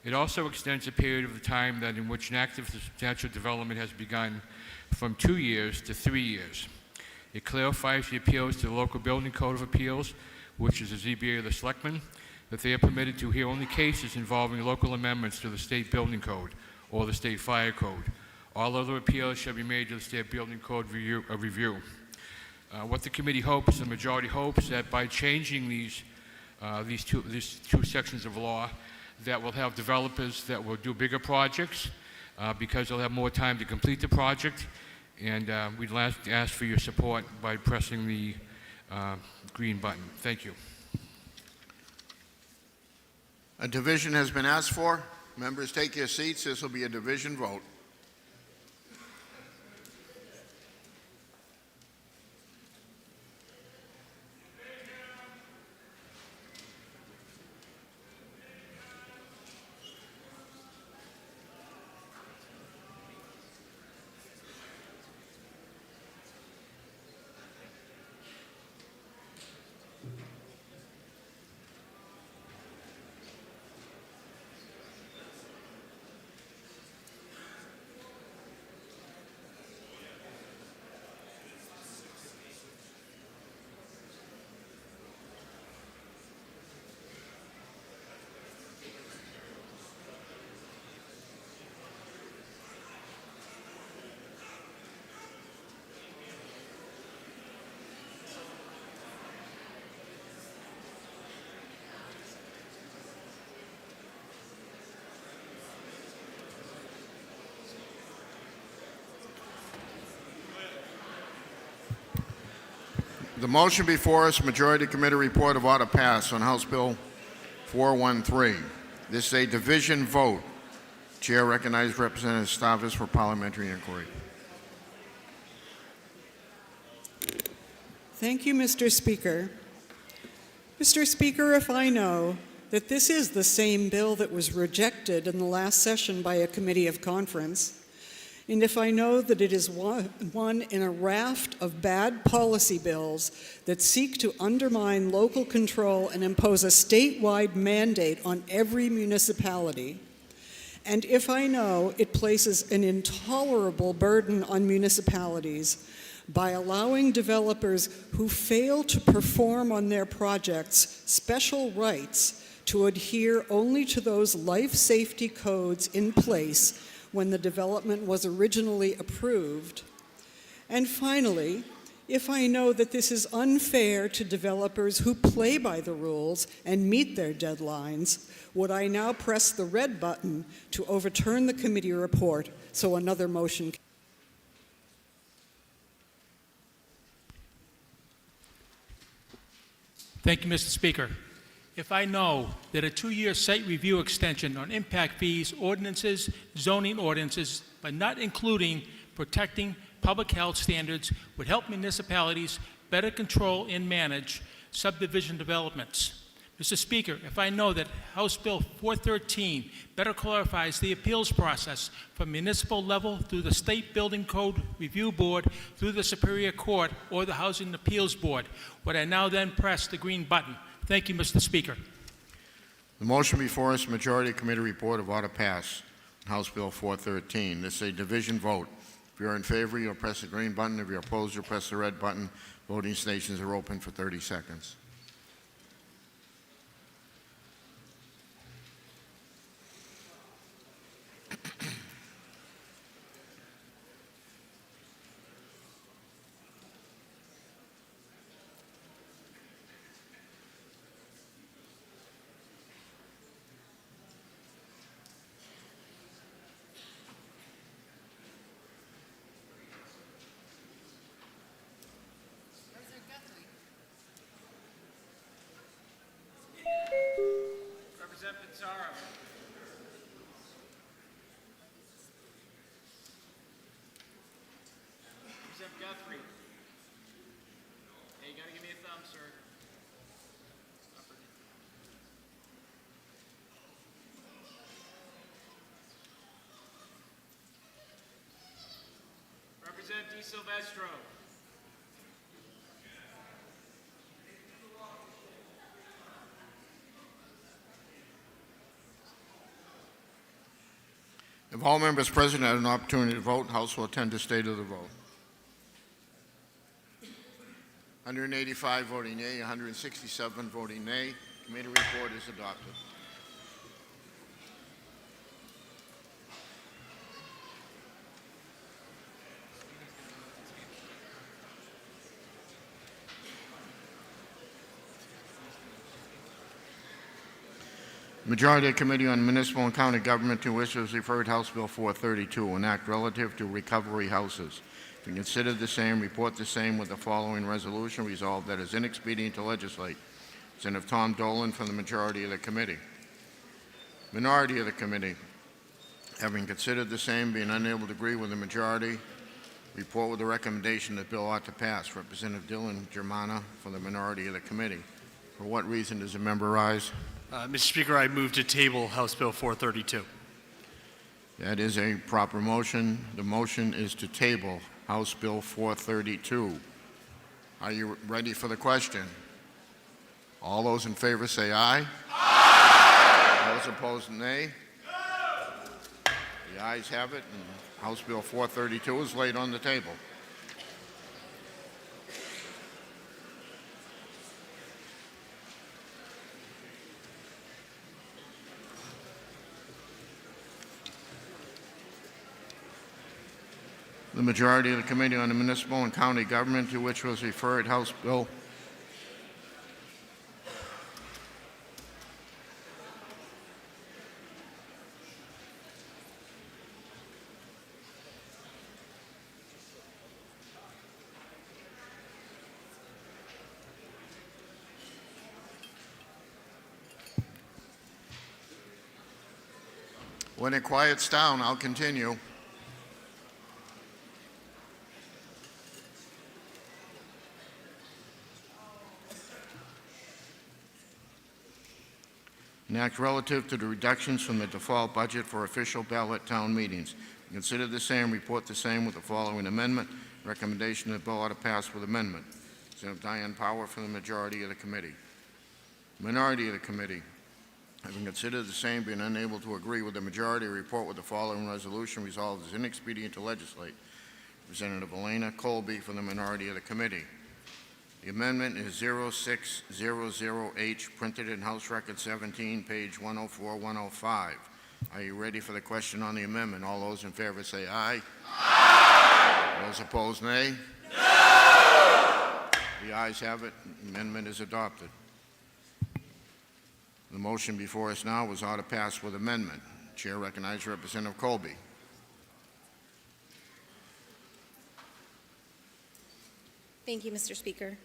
[SPEAKER 8] It also extends the period of the time that in which an active substantial development has begun from 2 years to 3 years. It clarifies the appeals to the local building code of appeals, which is the ZBA of the Selectmen, that they are permitted to hear only cases involving local amendments to the state building code or the state fire code. All other appeals shall be made to the state building code review. What the committee hopes, the majority hopes, that by changing these two sections of law, that will have developers that will do bigger projects because they'll have more time to complete the project. And we'd ask for your support by pressing the green button. Thank you.
[SPEAKER 18] A division has been asked for. Members, take your seats. This will be a division vote. The motion before us, Majority Committee report of order pass on House Bill 413. This is a division vote. Chair recognizes Representative Stavas for parliamentary inquiry.
[SPEAKER 5] Thank you, Mr. Speaker. Mr. Speaker, if I know that this is the same bill that was rejected in the last session by a committee of conference, and if I know that it is one in a raft of bad policy bills that seek to undermine local control and impose a statewide mandate on every municipality, and if I know it places an intolerable burden on municipalities by allowing developers who fail to perform on their projects special rights to adhere only to those life safety codes in place when the development was originally approved. And finally, if I know that this is unfair to developers who play by the rules and meet their deadlines, would I now press the red button to overturn the committee report so another motion can...
[SPEAKER 17] Thank you, Mr. Speaker. If I know that a 2-year site review extension on impact fees, ordinances, zoning ordinances, but not including protecting public health standards, would help municipalities better control and manage subdivision developments. Mr. Speaker, if I know that House Bill 413 better clarifies the appeals process from municipal level through the State Building Code Review Board, through the Superior Court, or the Housing Appeals Board, would I now then press the green button? Thank you, Mr. Speaker.
[SPEAKER 18] The motion before us, Majority Committee report of ought to pass on House Bill 413. This is a division vote. If you're in favor, you'll press the green button. If you're opposed, you'll press the red button. Voting stations are open for 30 seconds.
[SPEAKER 6] Representative Pizarro. Representative Guthrie. Hey, you gotta give me a thumb, sir. Representative Di Silvestro.
[SPEAKER 18] If all members present had an opportunity to vote, the House will attend to state of the vote. 185 voting yea, 167 voting nay. Committee report is adopted. Majority of the Committee on Municipal and County Government, to which was referred House Bill 432, an act relative to recovery houses. If you consider the same, report the same with the following resolution. Resolved that it is inexpedient to legislate. Senator Tom Dolan from the majority of the committee. Minority of the committee, having considered the same, being unable to agree with the majority, report with the recommendation that bill ought to pass. Representative Dylan Germana from the minority of the committee. For what reason does the member rise?
[SPEAKER 4] Mr. Speaker, I move to table House Bill 432.
[SPEAKER 18] That is a proper motion. The motion is to table House Bill 432. Are you ready for the question? All those in favor say aye. Aye. Those opposed, nay. No. The ayes have it, and House Bill 432 is laid on the table. The majority of the Committee on the Municipal and County Government, to which was referred House Bill When it quiets down, I'll continue. An act relative to the reductions from the default budget for official ballot town meetings. Consider the same, report the same with the following amendment. Recommendation that the bill ought to pass with amendment. Senator Diane Power from the majority of the committee. Minority of the committee, having considered the same, being unable to agree with the majority, report with the following resolution. Resolved as inexpedient to legislate. Representative Elena Colby from the minority of the committee. The amendment is 0600H, printed in House Record 17, page 104-105. Are you ready for the question on the amendment? All those in favor say aye. Aye. Those opposed, nay. No. The ayes have it. The amendment is adopted. The motion before us now was ought to pass with amendment. Chair recognizes Representative Colby.
[SPEAKER 1] Thank you, Mr. Speaker.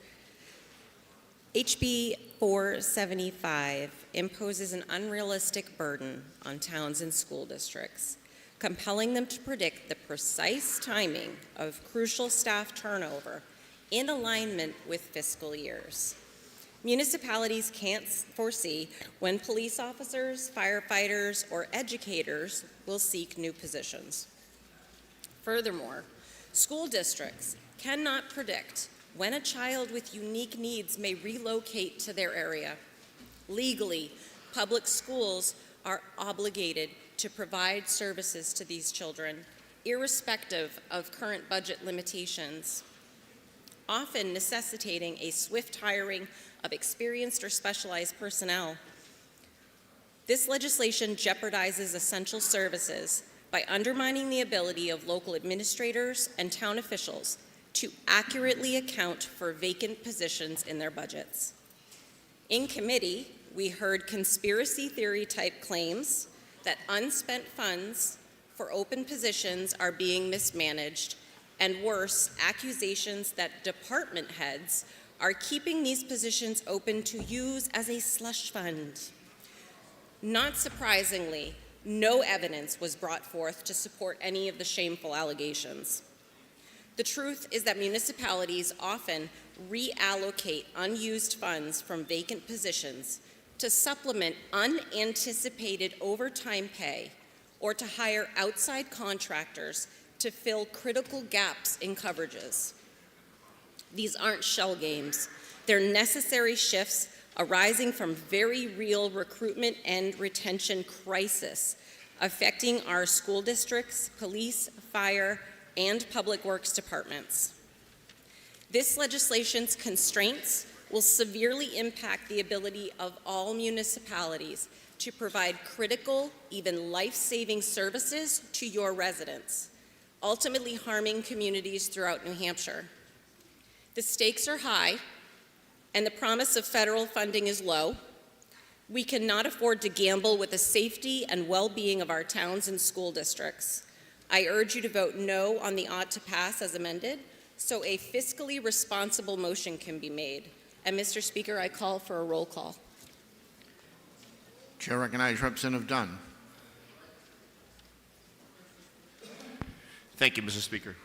[SPEAKER 1] HB 475 imposes an unrealistic burden on towns and school districts, compelling them to predict the precise timing of crucial staff turnover in alignment with fiscal years. Municipalities can't foresee when police officers, firefighters, or educators will seek new positions. Furthermore, school districts cannot predict when a child with unique needs may relocate to their area. Legally, public schools are obligated to provide services to these children, irrespective of current budget limitations, often necessitating a swift hiring of experienced or specialized personnel. This legislation jeopardizes essential services by undermining the ability of local administrators and town officials to accurately account for vacant positions in their budgets. In committee, we heard conspiracy theory type claims that unspent funds for open positions are being mismanaged, and worse, accusations that department heads are keeping these positions open to use as a slush fund. Not surprisingly, no evidence was brought forth to support any of the shameful allegations. The truth is that municipalities often reallocate unused funds from vacant positions to supplement unanticipated overtime pay or to hire outside contractors to fill critical gaps in coverages. These aren't shell games. They're necessary shifts arising from very real recruitment and retention crisis affecting our school districts, police, fire, and public works departments. This legislation's constraints will severely impact the ability of all municipalities to provide critical, even life-saving services to your residents, ultimately harming communities throughout New Hampshire. The stakes are high, and the promise of federal funding is low. We cannot afford to gamble with the safety and well-being of our towns and school districts. I urge you to vote no on the ought to pass as amended, so a fiscally responsible motion can be made. And Mr. Speaker, I call for a roll call.
[SPEAKER 18] Chair recognizes Representative Dunn.
[SPEAKER 19] Thank you, Mr. Speaker.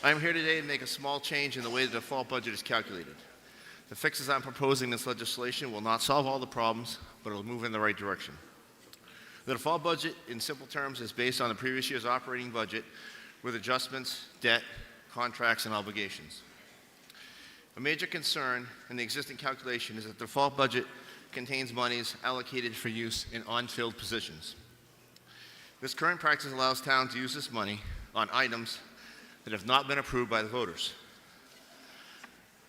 [SPEAKER 19] I am here today to make a small change in the way the default budget is calculated. The fixes I'm proposing in this legislation will not solve all the problems, but it will move in the right direction. The default budget, in simple terms, is based on the previous year's operating budget with adjustments, debt, contracts, and obligations. A major concern in the existing calculation is that the default budget contains monies allocated for use in unfilled positions. This current practice allows towns to use this money on items that have not been approved by the voters.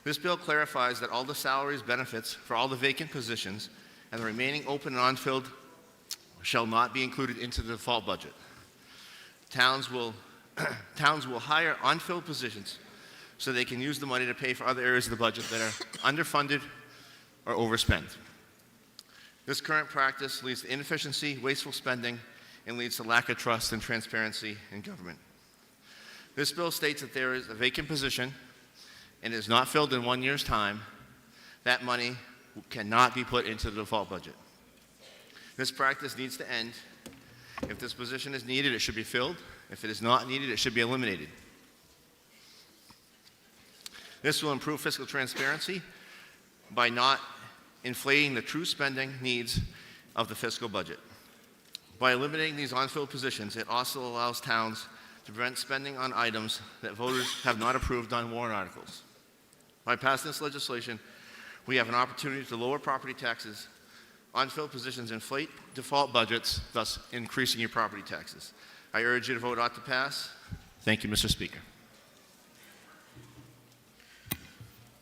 [SPEAKER 19] This bill clarifies that all the salaries, benefits for all the vacant positions and the remaining open and unfilled shall not be included into the default budget. Towns will hire unfilled positions so they can use the money to pay for other areas of the budget that are underfunded or overspent. This current practice leads to inefficiency, wasteful spending, and leads to lack of trust and transparency in government. This bill states that there is a vacant position and is not filled in 1 year's time. That money cannot be put into the default budget. This practice needs to end. If this position is needed, it should be filled. If it is not needed, it should be eliminated. This will improve fiscal transparency by not inflating the true spending needs of the fiscal budget. By eliminating these unfilled positions, it also allows towns to prevent spending on items that voters have not approved on warrant articles. By passing this legislation, we have an opportunity to lower property taxes. Unfilled positions inflate default budgets, thus increasing your property taxes. I urge you to vote ought to pass. Thank you, Mr. Speaker.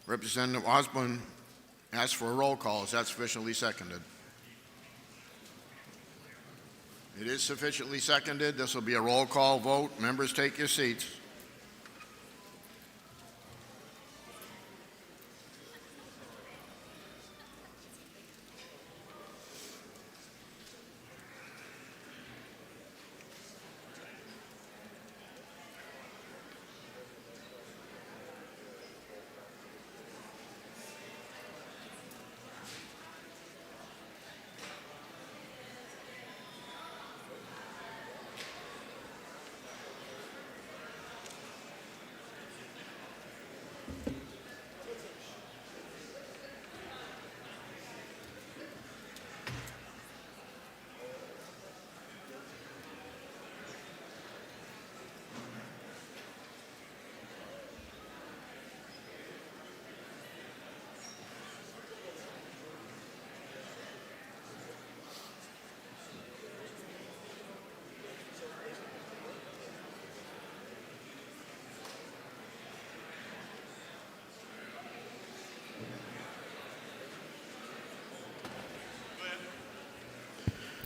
[SPEAKER 18] Representative Osborne asked for a roll call. Is that sufficiently seconded? It is sufficiently seconded. This will be a roll call vote. Members, take your seats.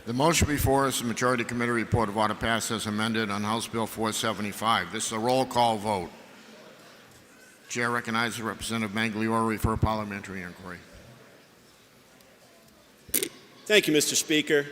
[SPEAKER 18] The motion before us is the Majority Committee report of order passed as amended on House Bill 475. This is a roll call vote. Chair recognizes Representative Mangliore for parliamentary inquiry.
[SPEAKER 7] Thank you, Mr. Speaker.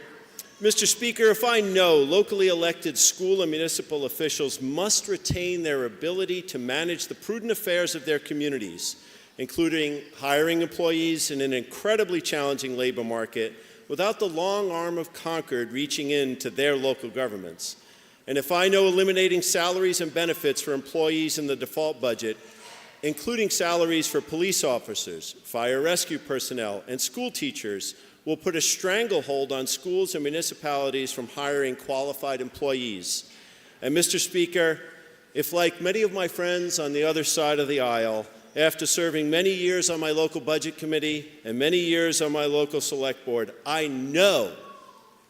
[SPEAKER 7] Mr. Speaker, if I know locally elected school and municipal officials must retain their ability to manage the prudent affairs of their communities, including hiring employees in an incredibly challenging labor market, without the long arm of Concord reaching into their local governments. And if I know eliminating salaries and benefits for employees in the default budget, including salaries for police officers, fire rescue personnel, and school teachers, will put a stranglehold on schools and municipalities from hiring qualified employees. And Mr. Speaker, if like many of my friends on the other side of the aisle, after serving many years on my local budget committee and many years on my local select board, I know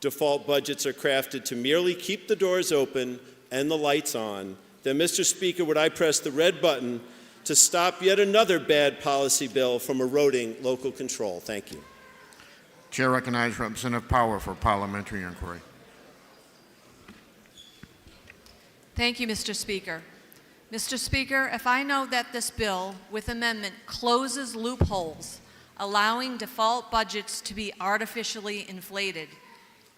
[SPEAKER 7] default budgets are crafted to merely keep the doors open and the lights on, then Mr. Speaker, would I press the red button to stop yet another bad policy bill from eroding local control? Thank you.
[SPEAKER 18] Chair recognizes Representative Power for parliamentary inquiry.
[SPEAKER 23] Thank you, Mr. Speaker. Mr. Speaker, if I know that this bill, with amendment, closes loopholes, allowing default budgets to be artificially inflated,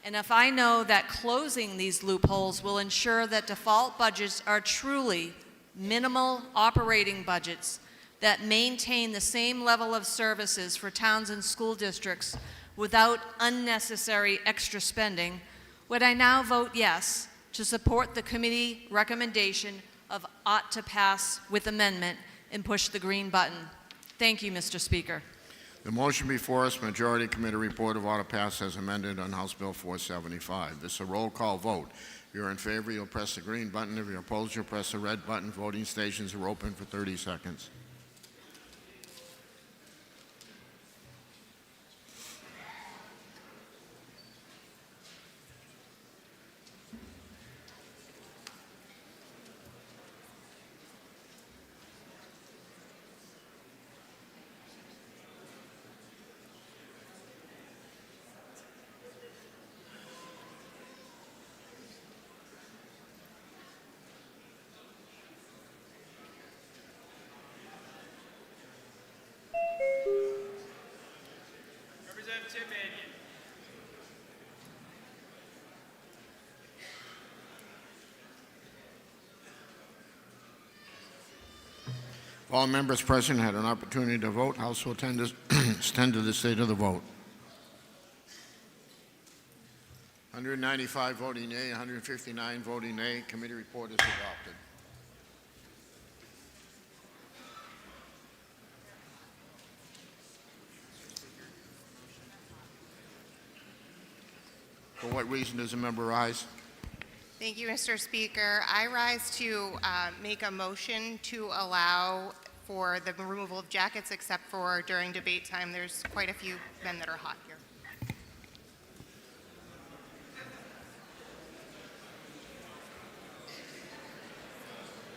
[SPEAKER 23] and if I know that closing these loopholes will ensure that default budgets are truly minimal operating budgets that maintain the same level of services for towns and school districts without unnecessary extra spending, would I now vote yes to support the committee recommendation of ought to pass with amendment and push the green button? Thank you, Mr. Speaker.
[SPEAKER 18] The motion before us, Majority Committee report of order passed as amended on House Bill 475. This is a roll call vote. If you're in favor, you'll press the green button. If you're opposed, you'll press the red button. Voting stations are open for 30 seconds. All members present had an opportunity to vote. House will tend to the state of the vote. 195 voting yea, 159 voting nay. Committee report is adopted. For what reason does a member rise?
[SPEAKER 12] Thank you, Mr. Speaker. I rise to make a motion to allow for the removal of jackets, except for during debate time. There's quite a few men that are hot here.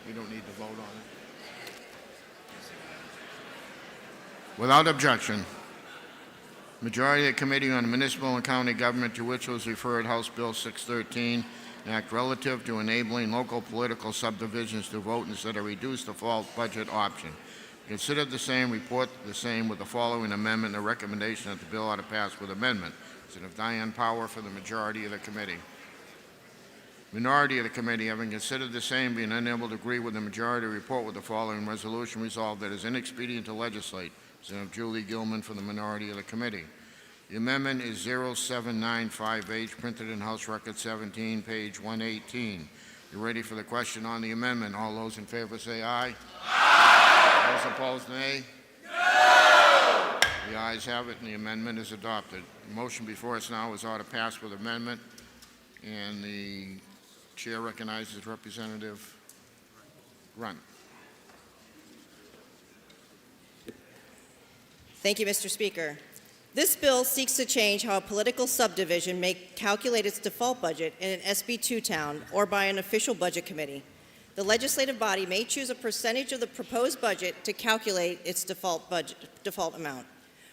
[SPEAKER 18] We don't need to vote on it. Without objection, Majority of the Committee on Municipal and County Government, to which was referred House Bill 613, an act relative to enabling local political subdivisions to vote instead of reduced default budget option. Consider the same, report the same with the following amendment and a recommendation that the bill ought to pass with amendment. Representative Diane Power for the majority of the committee. Minority of the committee, having considered the same, being unable to agree with the majority, report with the following resolution resolved that it is inexpedient to legislate. Representative Julie Gilman for the minority of the committee. The amendment is 0795H, printed in House Record 17, page 118. You ready for the question on the amendment? All those in favor say aye. Aye. Those opposed, nay. No. The ayes have it, and the amendment is adopted. The motion before us now is ought to pass with amendment, and the chair recognizes Representative Grunt.
[SPEAKER 14] Thank you, Mr. Speaker. This bill seeks to change how a political subdivision may calculate its default budget in an SB2 town or by an official budget committee. The legislative body may choose a percentage of the proposed budget to calculate its default amount.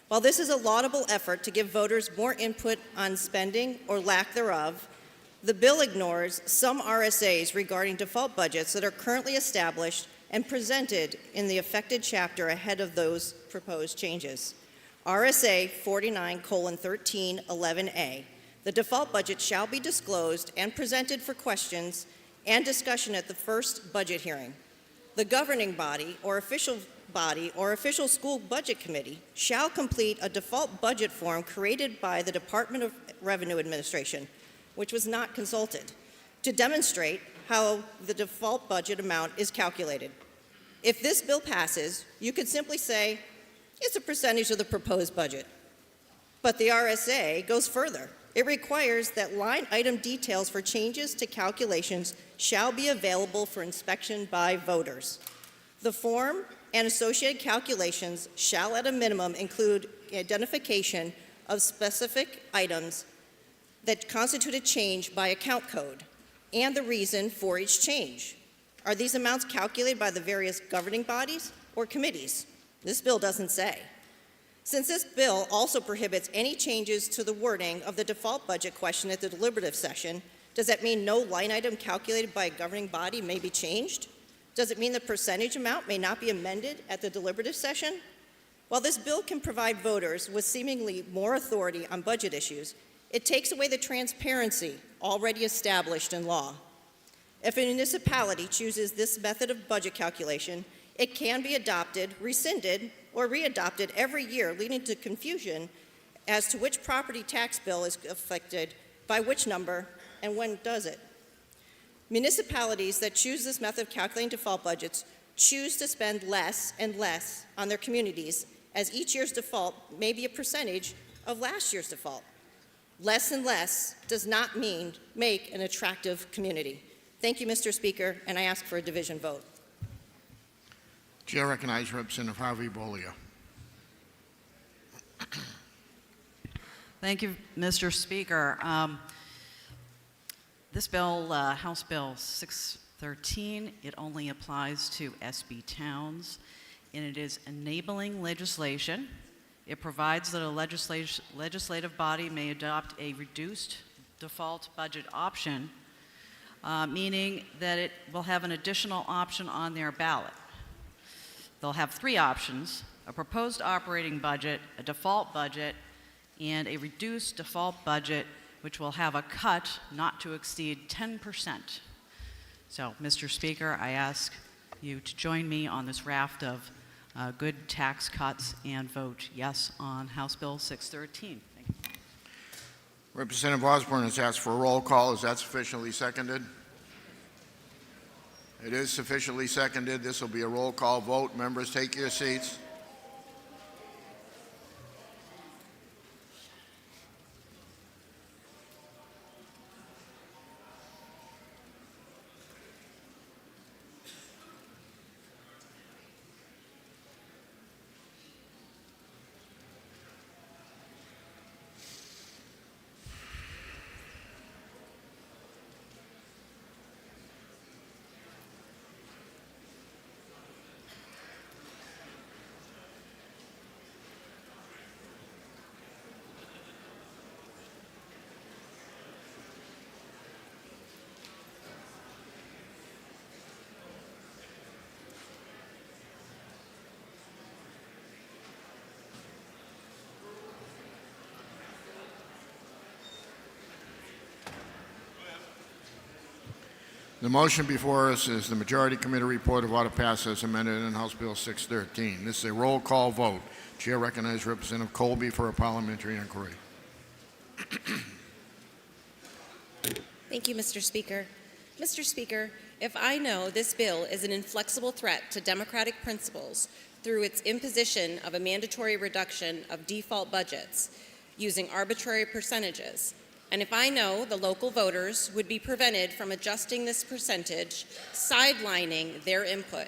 [SPEAKER 14] While this is a laudable effort to give voters more input on spending or lack thereof, the bill ignores some RSAs regarding default budgets that are currently established and presented in the affected chapter ahead of those proposed changes. RSA 49:13-11A. The default budget shall be disclosed and presented for questions and discussion at the first budget hearing. The governing body or official school budget committee shall complete a default budget form created by the Department of Revenue Administration, which was not consulted, to demonstrate how the default budget amount is calculated. If this bill passes, you could simply say, it's a percentage of the proposed budget. But the RSA goes further. It requires that line item details for changes to calculations shall be available for inspection by voters. The form and associated calculations shall at a minimum include identification of specific items that constitute a change by account code and the reason for each change. Are these amounts calculated by the various governing bodies or committees? This bill doesn't say. Since this bill also prohibits any changes to the wording of the default budget question at the deliberative session, does that mean no line item calculated by a governing body may be changed? Does it mean the percentage amount may not be amended at the deliberative session? While this bill can provide voters with seemingly more authority on budget issues, it takes away the transparency already established in law. If a municipality chooses this method of budget calculation, it can be adopted, rescinded, or readopted every year, leading to confusion as to which property tax bill is affected by which number and when does it. Municipalities that choose this method of calculating default budgets choose to spend less and less on their communities, as each year's default may be a percentage of last year's default. Less and less does not mean make an attractive community. Thank you, Mr. Speaker, and I ask for a division vote.
[SPEAKER 18] Chair recognizes Representative Harvey Bollier.
[SPEAKER 20] Thank you, Mr. Speaker. This bill, House Bill 613, it only applies to SB towns, and it is enabling legislation. It provides that a legislative body may adopt a reduced default budget option, meaning that it will have an additional option on their ballot. They'll have three options: a proposed operating budget, a default budget, and a reduced default budget, which will have a cut not to exceed 10%. So, Mr. Speaker, I ask you to join me on this raft of good tax cuts and vote yes on House Bill 613. Thank you.
[SPEAKER 18] Representative Osborne has asked for a roll call. Is that sufficiently seconded? It is sufficiently seconded. This will be a roll call vote. Members, take your seats. The motion before us is the Majority Committee report of ought to pass as amended in House Bill 613. This is a roll call vote. Chair recognizes Representative Colby for a parliamentary inquiry.
[SPEAKER 1] Thank you, Mr. Speaker. Mr. Speaker, if I know this bill is an inflexible threat to democratic principles through its imposition of a mandatory reduction of default budgets using arbitrary percentages, and if I know the local voters would be prevented from adjusting this percentage, sidelining their input,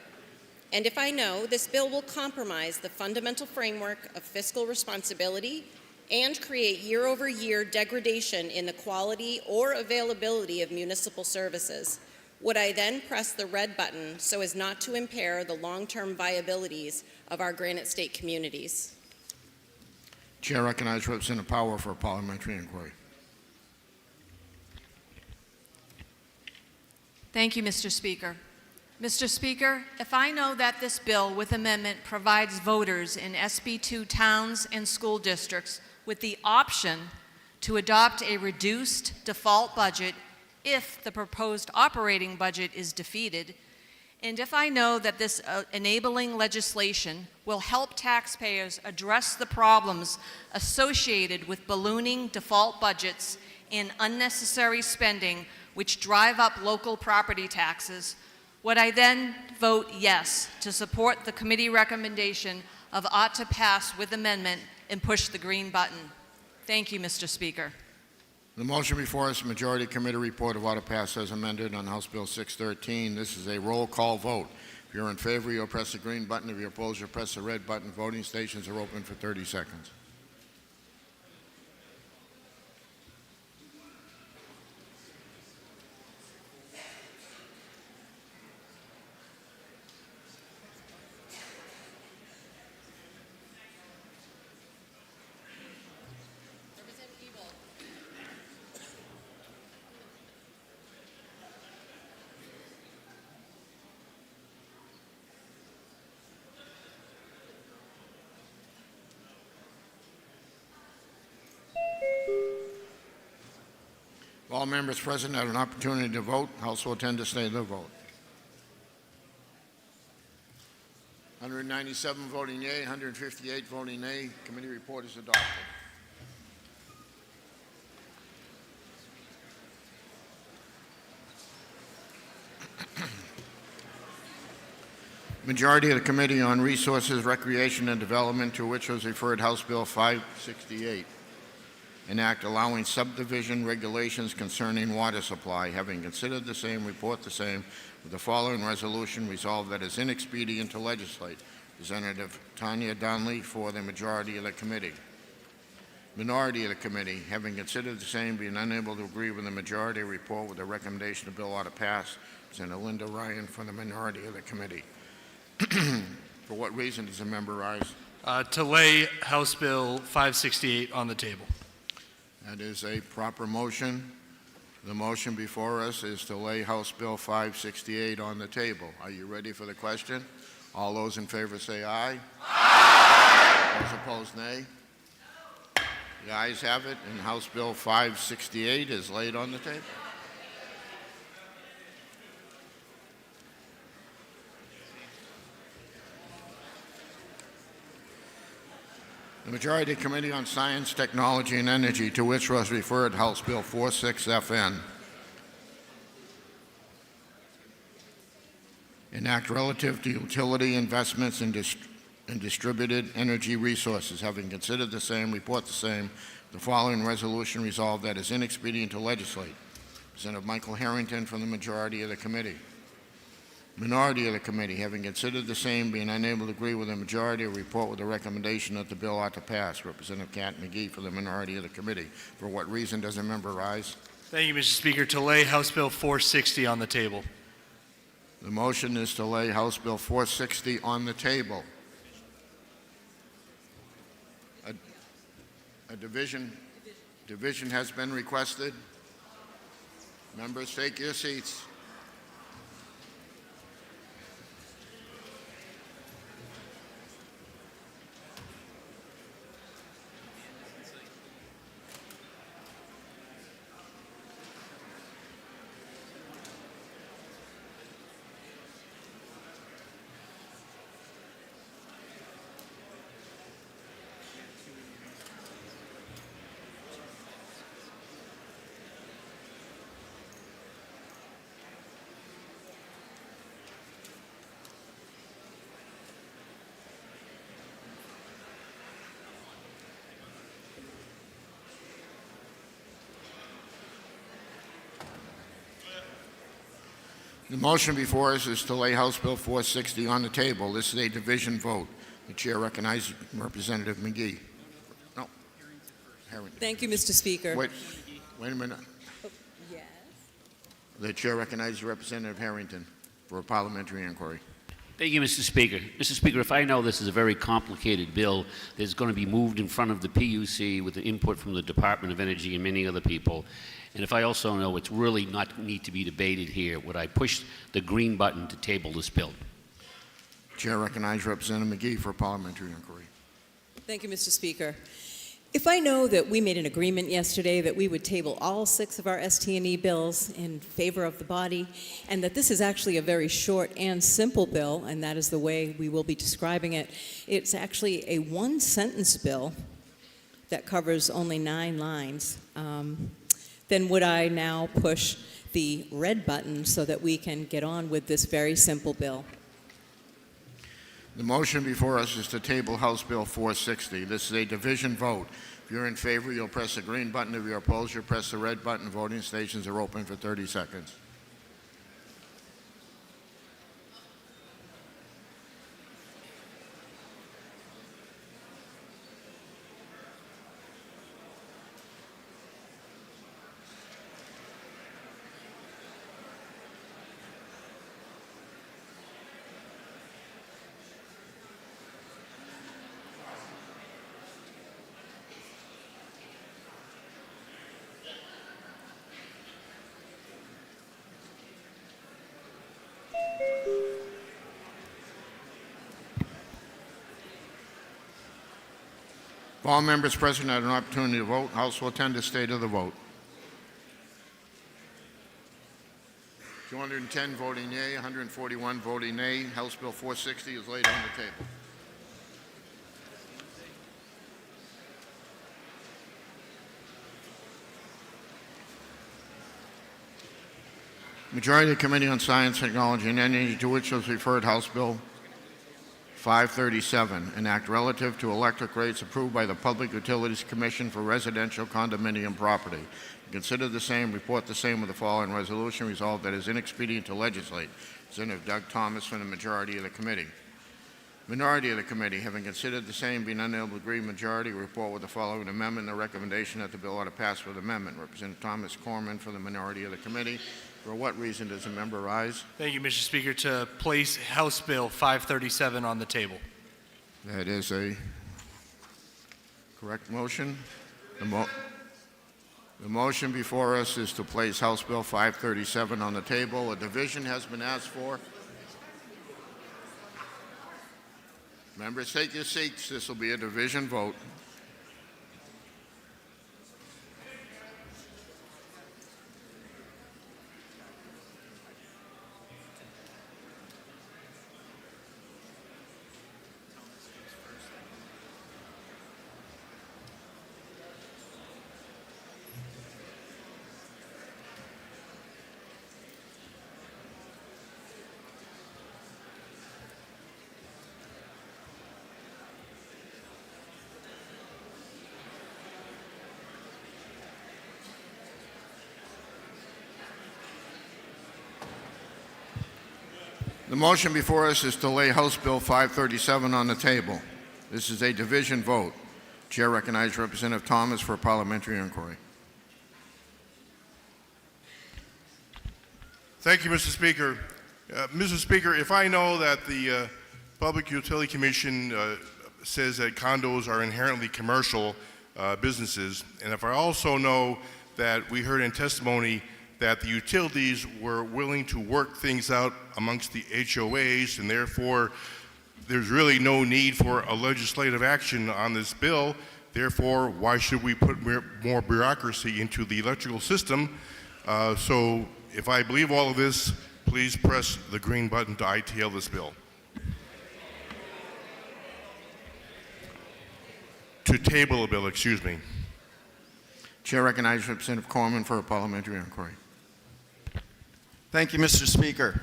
[SPEAKER 1] and if I know this bill will compromise the fundamental framework of fiscal responsibility and create year-over-year degradation in the quality or availability of municipal services, would I then press the red button so as not to impair the long-term viabilities of our Granite State communities?
[SPEAKER 18] Chair recognizes Representative Power for a parliamentary inquiry.
[SPEAKER 23] Thank you, Mr. Speaker. Mr. Speaker, if I know that this bill with amendment provides voters in SB2 towns and school districts with the option to adopt a reduced default budget if the proposed operating budget is defeated, and if I know that this enabling legislation will help taxpayers address the problems associated with ballooning default budgets and unnecessary spending which drive up local property taxes, would I then vote yes to support the committee recommendation of ought to pass with amendment and push the green button? Thank you, Mr. Speaker.
[SPEAKER 18] The motion before us, Majority Committee report of ought to pass as amended on House Bill 613. This is a roll call vote. If you're in favor, you'll press the green button. If you're opposed, you'll press the red button. Voting stations are open for 30 seconds. All members present had an opportunity to vote. House will attend to stay the vote. 197 voting yea, 158 voting nay. Committee report is adopted. Majority of the Committee on Resources, Recreation, and Development, to which was referred House Bill 568. An act allowing subdivision regulations concerning water supply. Having considered the same, report the same with the following resolution: resolved that it is inexpedient to legislate. Representative Tanya Donnelly for the majority of the committee. Minority of the committee, having considered the same, being unable to agree with the majority, report with the recommendation the bill ought to pass. Representative Linda Ryan for the minority of the committee. For what reason does the member rise?
[SPEAKER 4] To lay House Bill 568 on the table.
[SPEAKER 18] That is a proper motion. The motion before us is to lay House Bill 568 on the table. Are you ready for the question? All those in favor say aye. Aye. Those opposed, nay. The ayes have it, and House Bill 568 is laid on the table. The Majority Committee on Science, Technology, and Energy, to which was referred House Bill 46FN. An act relative to utility investments in distributed energy resources. Having considered the same, report the same. The following resolution resolved that it is inexpedient to legislate. Representative Michael Harrington from the majority of the committee. Minority of the committee, having considered the same, being unable to agree with the majority, report with the recommendation that the bill ought to pass. Representative Kat McGee for the minority of the committee. For what reason does the member rise?
[SPEAKER 4] Thank you, Mr. Speaker. To lay House Bill 460 on the table.
[SPEAKER 18] The motion is to lay House Bill 460 on the table. A division has been requested. Members, take your seats. The motion before us is to lay House Bill 460 on the table. This is a division vote. The chair recognizes Representative McGee. No, Harrington.
[SPEAKER 13] Thank you, Mr. Speaker.
[SPEAKER 18] Wait a minute.
[SPEAKER 13] Yes.
[SPEAKER 18] The chair recognizes Representative Harrington for a parliamentary inquiry.
[SPEAKER 13] Thank you, Mr. Speaker. Mr. Speaker, if I know this is a very complicated bill that's going to be moved in front of the PUC with the input from the Department of Energy and many other people, and if I also know it's really not need to be debated here, would I push the green button to table this bill?
[SPEAKER 18] Chair recognizes Representative McGee for a parliamentary inquiry.
[SPEAKER 21] Thank you, Mr. Speaker. If I know that we made an agreement yesterday that we would table all 6 of our ST&E bills in favor of the body, and that this is actually a very short and simple bill, and that is the way we will be describing it, it's actually a one-sentence bill that covers only 9 lines, then would I now push the red button so that we can get on with this very simple bill?
[SPEAKER 18] The motion before us is to table House Bill 460. This is a division vote. If you're in favor, you'll press the green button. If you're opposed, you'll press the red button. Voting stations are open for 30 seconds. If all members present had an opportunity to vote, House will attend to state of the vote. 210 voting yea, 141 voting nay. House Bill 460 is laid on the table. Majority of the Committee on Science, Technology, and Energy, to which was referred House Bill 537, an act relative to electric rates approved by the Public Utilities Commission for residential condominium property. Consider the same, report the same with the following resolution. Resolved that it is inexpedient to legislate. Representative Doug Thomas from the majority of the committee. Minority of the committee, having considered the same, being unable to agree, majority report with the following amendment. The recommendation that the bill ought to pass with amendment. Representative Thomas Corman for the minority of the committee. For what reason does the member rise?
[SPEAKER 4] Thank you, Mr. Speaker. To place House Bill 537 on the table.
[SPEAKER 18] That is a correct motion. The motion before us is to place House Bill 537 on the table. A division has been asked for. Members, take your seats. This will be a division vote. The motion before us is to lay House Bill 537 on the table. This is a division vote. Chair recognizes Representative Thomas for a parliamentary inquiry.
[SPEAKER 22] Thank you, Mr. Speaker. Mr. Speaker, if I know that the Public Utility Commission says that condos are inherently commercial businesses, and if I also know that we heard in testimony that the utilities were willing to work things out amongst the HOAs, and therefore there's really no need for a legislative action on this bill. Therefore, why should we put more bureaucracy into the electrical system? So if I believe all of this, please press the green button to ITL this bill. To table a bill, excuse me.
[SPEAKER 18] Chair recognizes Representative Corman for a parliamentary inquiry.
[SPEAKER 24] Thank you, Mr. Speaker.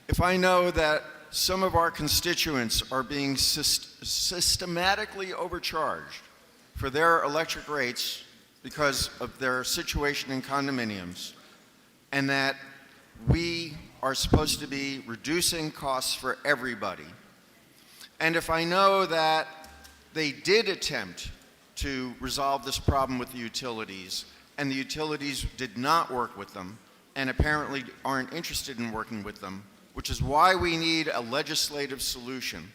[SPEAKER 24] If I know that some of our constituents are being systematically overcharged for their electric rates because of their situation in condominiums, and that we are supposed to be reducing costs for everybody, and if I know that they did attempt to resolve this problem with the utilities, and the utilities did not work with them, and apparently aren't interested in working with them, which is why we need a legislative solution.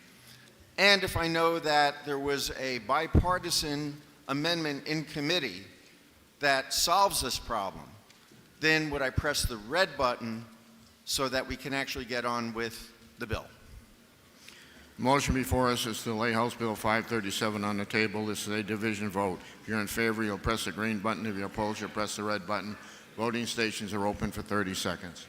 [SPEAKER 24] And if I know that there was a bipartisan amendment in committee that solves this problem, then would I press the red button so that we can actually get on with the bill?
[SPEAKER 18] Motion before us is to lay House Bill 537 on the table. This is a division vote. If you're in favor, you'll press the green button. If you're opposed, you'll press the red button. Voting stations are open for 30 seconds.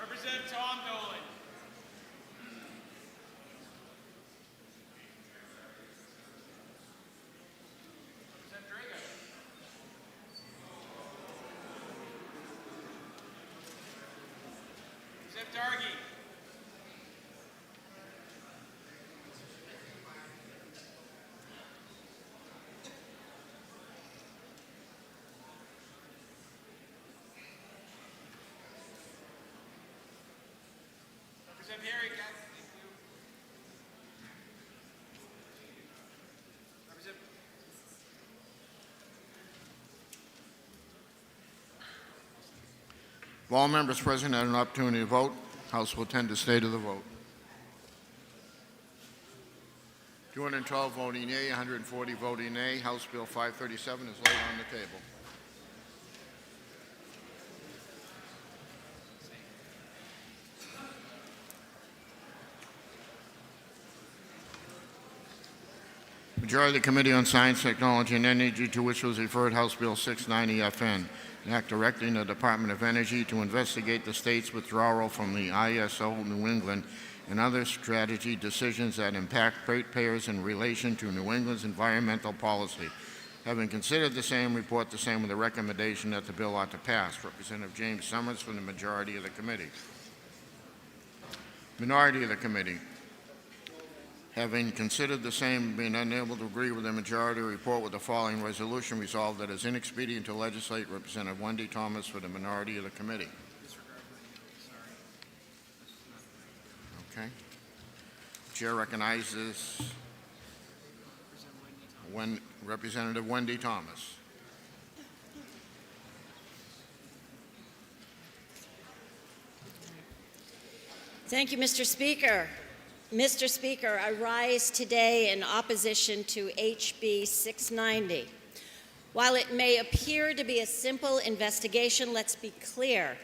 [SPEAKER 6] Representative Tom Dolan. Representative Drago. Representative Dargy. Representative Harry, guys. Thank you. Representative.
[SPEAKER 18] If all members present had an opportunity to vote, House will tend to stay to the vote. 212 voting yea, 140 voting nay. House Bill 537 is laid on the table. Majority of the Committee on Science, Technology, and Energy, to which was referred House Bill 690 FN, an act directing the Department of Energy to investigate the state's withdrawal from the ISO New England and other strategy decisions that impact ratepayers in relation to New England's environmental policy. Having considered the same, report the same with the recommendation that the bill ought to pass. Representative James Summers from the majority of the committee. Minority of the committee. Having considered the same and being unable to agree with the majority, report with the following resolution: resolved that it is inexpedient to legislate. Representative Wendy Thomas for the minority of the committee. Okay. Chair recognizes Representative Wendy Thomas.
[SPEAKER 14] Thank you, Mr. Speaker. Mr. Speaker, I rise today in opposition to HB 690. While it may appear to be a simple investigation, let's be clear.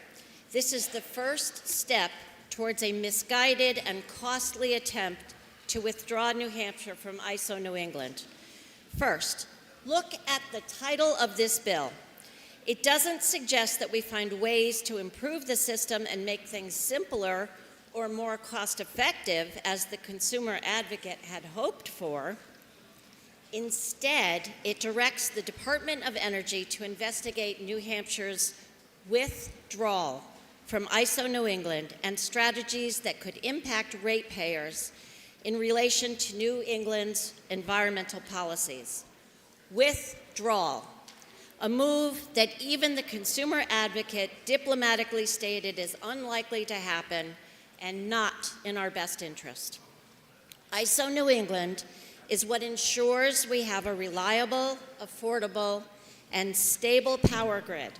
[SPEAKER 14] This is the first step towards a misguided and costly attempt to withdraw New Hampshire from ISO New England. First, look at the title of this bill. It doesn't suggest that we find ways to improve the system and make things simpler or more cost-effective, as the consumer advocate had hoped for. Instead, it directs the Department of Energy to investigate New Hampshire's withdrawal from ISO New England and strategies that could impact ratepayers in relation to New England's environmental policies. Withdrawal, a move that even the consumer advocate diplomatically stated is unlikely to happen and not in our best interest. ISO New England is what ensures we have a reliable, affordable, and stable power grid.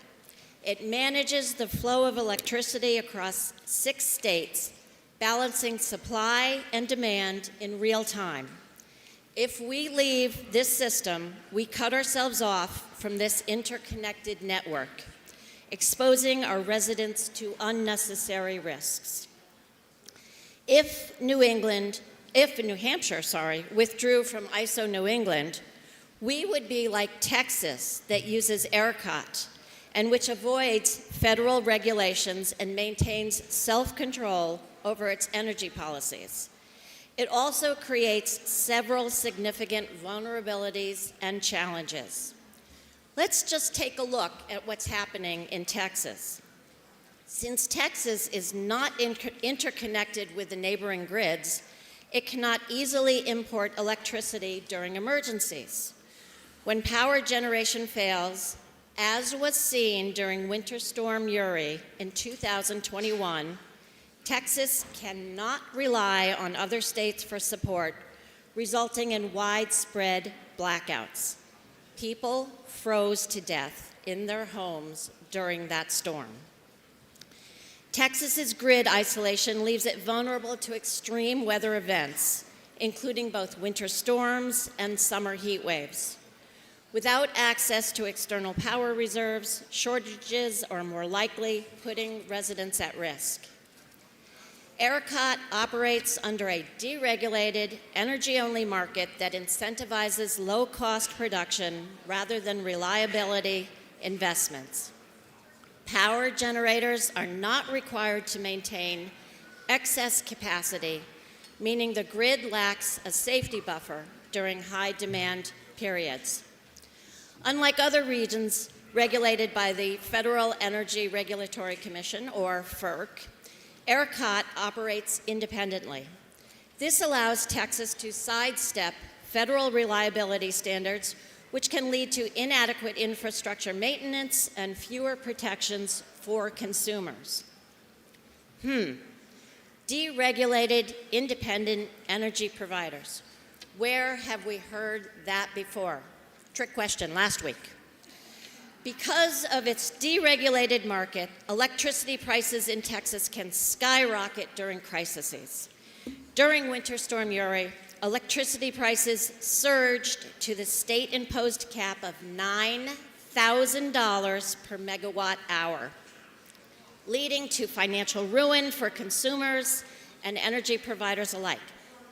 [SPEAKER 14] It manages the flow of electricity across 6 states, balancing supply and demand in real time. If we leave this system, we cut ourselves off from this interconnected network, exposing our residents to unnecessary risks. If New Hampshire withdrew from ISO New England, we would be like Texas, that uses ERCOT and which avoids federal regulations and maintains self-control over its energy policies. It also creates several significant vulnerabilities and challenges. Let's just take a look at what's happening in Texas. Since Texas is not interconnected with the neighboring grids, it cannot easily import electricity during emergencies. When power generation fails, as was seen during Winter Storm Uri in 2021, Texas cannot rely on other states for support, resulting in widespread blackouts. People froze to death in their homes during that storm. Texas's grid isolation leaves it vulnerable to extreme weather events, including both winter storms and summer heat waves. Without access to external power reserves, shortages are more likely, putting residents at risk. ERCOT operates under a deregulated, energy-only market that incentivizes low-cost production rather than reliability investments. Power generators are not required to maintain excess capacity, meaning the grid lacks a safety buffer during high-demand periods. Unlike other regions regulated by the Federal Energy Regulatory Commission, or FERC, ERCOT operates independently. This allows Texas to sidestep federal reliability standards, which can lead to inadequate infrastructure maintenance and fewer protections for consumers. Deregulated independent energy providers. Where have we heard that before? Trick question last week. Because of its deregulated market, electricity prices in Texas can skyrocket during crises. During Winter Storm Uri, electricity prices surged to the state-imposed cap of $9,000 per megawatt hour, leading to financial ruin for consumers and energy providers alike.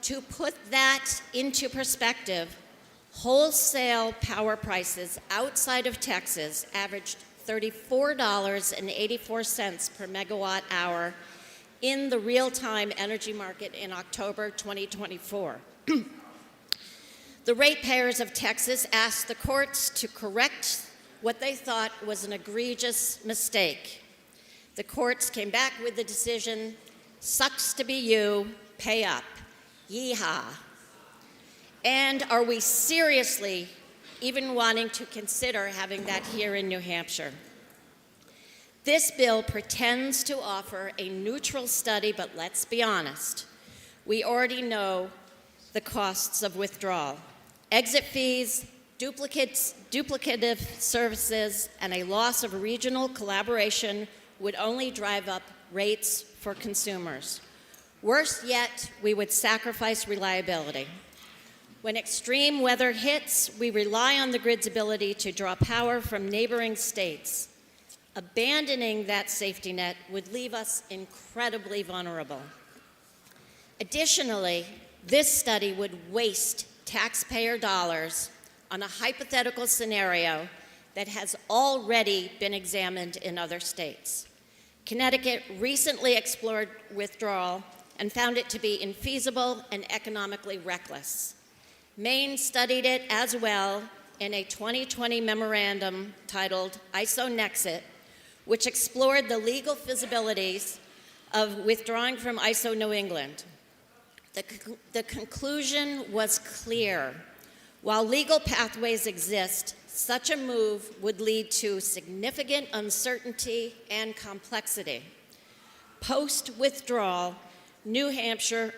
[SPEAKER 14] To put that into perspective, wholesale power prices outside of Texas averaged $34.84 per megawatt hour in the real-time energy market in October 2024. The ratepayers of Texas asked the courts to correct what they thought was an egregious mistake. The courts came back with the decision, sucks to be you, pay up. Yeehaw. And are we seriously even wanting to consider having that here in New Hampshire? This bill pretends to offer a neutral study, but let's be honest. We already know the costs of withdrawal. Exit fees, duplicative services, and a loss of regional collaboration would only drive up rates for consumers. Worse yet, we would sacrifice reliability. When extreme weather hits, we rely on the grid's ability to draw power from neighboring states. Abandoning that safety net would leave us incredibly vulnerable. Additionally, this study would waste taxpayer dollars on a hypothetical scenario that has already been examined in other states. Connecticut recently explored withdrawal and found it to be infeasible and economically reckless. Maine studied it as well in a 2020 memorandum titled ISO-Nexit, which explored the legal feasibilities of withdrawing from ISO New England. The conclusion was clear. While legal pathways exist, such a move would lead to significant uncertainty and complexity. Post-withdrawal, New Hampshire,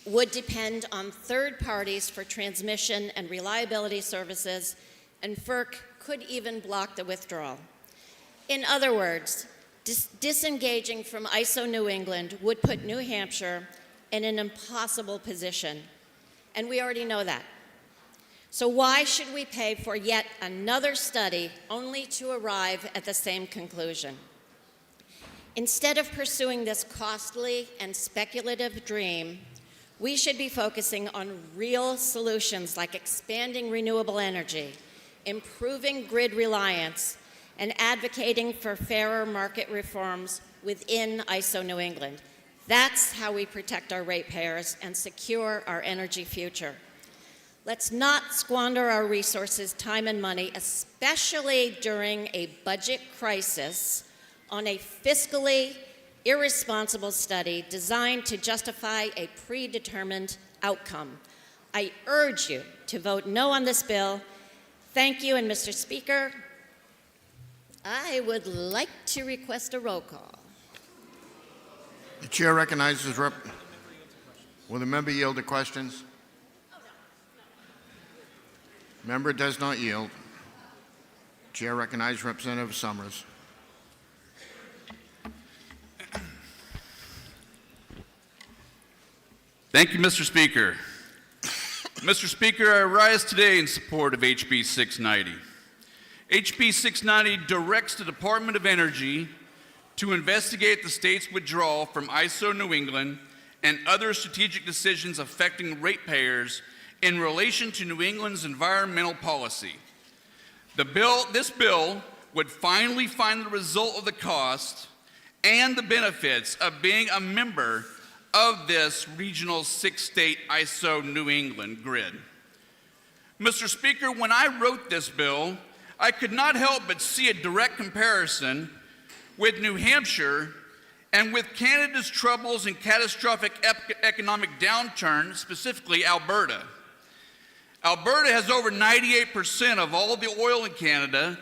[SPEAKER 14] would depend on third parties for transmission and reliability services, and FERC could even block the withdrawal. In other words, disengaging from ISO New England would put New Hampshire in an impossible position, and we already know that. So why should we pay for yet another study only to arrive at the same conclusion? Instead of pursuing this costly and speculative dream, we should be focusing on real solutions like expanding renewable energy, improving grid reliance, and advocating for fairer market reforms within ISO New England. That's how we protect our ratepayers and secure our energy future.
[SPEAKER 2] Let's not squander our resources, time, and money, especially during a budget crisis, on a fiscally irresponsible study designed to justify a predetermined outcome. I urge you to vote no on this bill. Thank you, and Mr. Speaker, I would like to request a roll call.
[SPEAKER 18] The chair recognizes Will the member yield to questions? Member does not yield. Chair recognizes Representative Summers.
[SPEAKER 3] Thank you, Mr. Speaker. Mr. Speaker, I rise today in support of HB 690. HB 690 directs the Department of Energy to investigate the state's withdrawal from ISO New England and other strategic decisions affecting ratepayers in relation to New England's environmental policy. This bill would finally find the result of the cost and the benefits of being a member of this regional 6-state ISO New England grid. Mr. Speaker, when I wrote this bill, I could not help but see a direct comparison with New Hampshire and with Canada's troubles and catastrophic economic downturn, specifically Alberta. Alberta has over 98% of all the oil in Canada.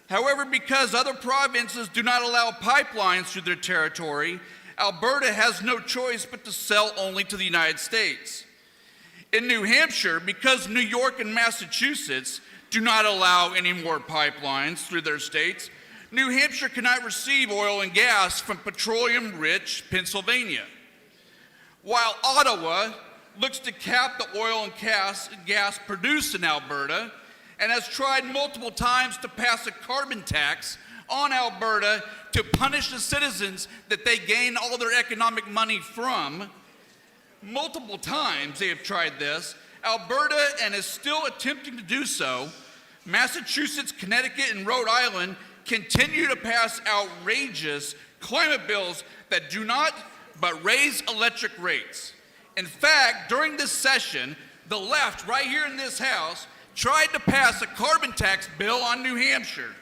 [SPEAKER 3] However, because other provinces do not allow pipelines through their territory, Alberta has no choice but to sell only to the United States. In New Hampshire, because New York and Massachusetts do not allow any more pipelines through their states, New Hampshire cannot receive oil and gas from petroleum-rich Pennsylvania. While Ottawa looks to cap the oil and gas produced in Alberta and has tried multiple times to pass a carbon tax on Alberta to punish the citizens that they gain all their economic money from. Multiple times they have tried this. Alberta, and is still attempting to do so, Massachusetts, Connecticut, and Rhode Island continue to pass outrageous climate bills that do not but raise electric rates. In fact, during this session, the left, right here in this House, tried to pass a carbon tax bill on New Hampshire.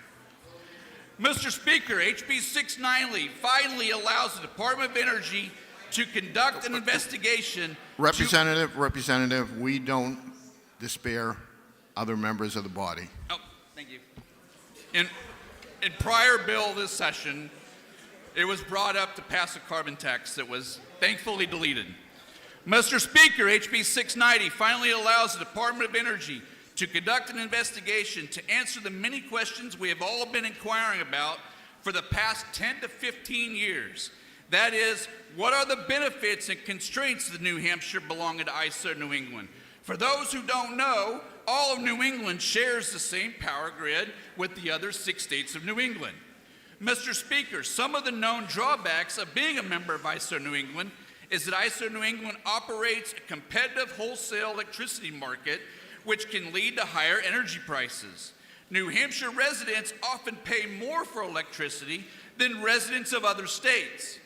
[SPEAKER 3] Mr. Speaker, HB 690 finally allows the Department of Energy to conduct an investigation.
[SPEAKER 18] Representative, we don't despair other members of the body.
[SPEAKER 3] Oh, thank you. In prior bill this session, it was brought up to pass a carbon tax that was thankfully deleted. Mr. Speaker, HB 690 finally allows the Department of Energy to conduct an investigation to answer the many questions we have all been inquiring about for the past 10 to 15 years. That is, what are the benefits and constraints of New Hampshire belonging to ISO New England? For those who don't know, all of New England shares the same power grid with the other 6 states of New England. Mr. Speaker, some of the known drawbacks of being a member of ISO New England is that ISO New England operates a competitive wholesale electricity market, which can lead to higher energy prices. New Hampshire residents often pay more for electricity than residents of other states.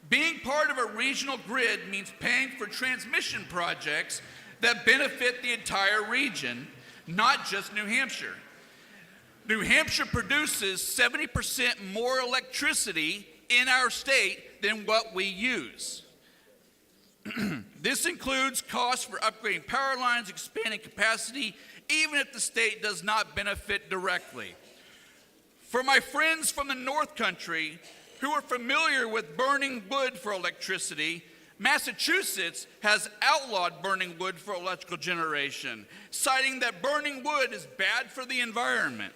[SPEAKER 3] Being part of a regional grid means paying for transmission projects that benefit the entire region, not just New Hampshire. New Hampshire produces 70% more electricity in our state than what we use. This includes costs for upgrading power lines, expanding capacity, even if the state does not benefit directly. For my friends from the North Country who are familiar with burning wood for electricity, Massachusetts has outlawed burning wood for electrical generation, citing that burning wood is bad for the environment.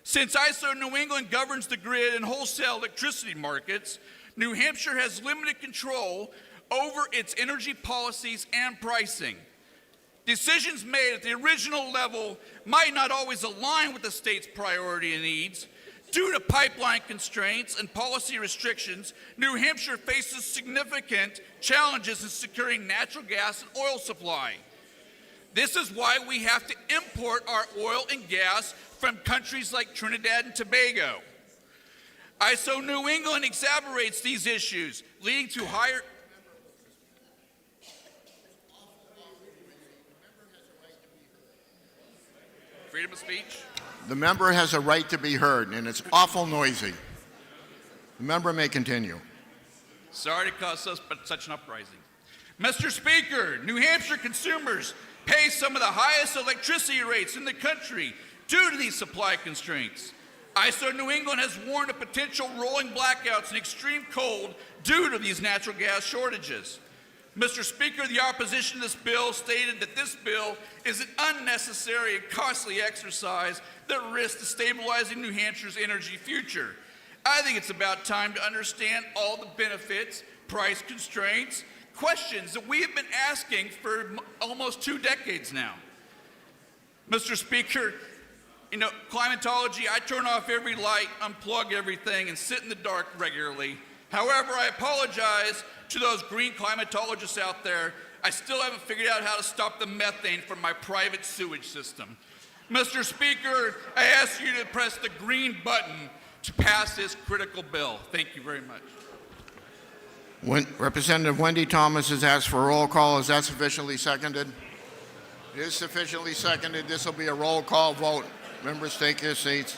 [SPEAKER 3] Since ISO New England governs the grid and wholesale electricity markets, New Hampshire has limited control over its energy policies and pricing. Decisions made at the original level might not always align with the state's priority and needs. Due to pipeline constraints and policy restrictions, New Hampshire faces significant challenges in securing natural gas and oil supply. This is why we have to import our oil and gas from countries like Trinidad and Tobago. ISO New England exacerbates these issues, leading to higher... freedom of speech.
[SPEAKER 18] The member has a right to be heard, and it's awful noisy. The member may continue.
[SPEAKER 3] Sorry to cause such an uprising. Mr. Speaker, New Hampshire consumers pay some of the highest electricity rates in the country due to these supply constraints. ISO New England has warned of potential rolling blackouts and extreme cold due to these natural gas shortages. Mr. Speaker, the opposition to this bill stated that this bill is an unnecessary and costly exercise that risks destabilizing New Hampshire's energy future. I think it's about time to understand all the benefits, price constraints, questions that we have been asking for almost 2 decades now. Mr. Speaker, you know, climatology, I turn off every light, unplug everything, and sit in the dark regularly. However, I apologize to those green climatologists out there. I still haven't figured out how to stop the methane from my private sewage system. Mr. Speaker, I ask you to press the green button to pass this critical bill. Thank you very much.
[SPEAKER 18] Representative Wendy Thomas has asked for a roll call. Is that sufficiently seconded? It is sufficiently seconded. This will be a roll call vote. Members, take your seats.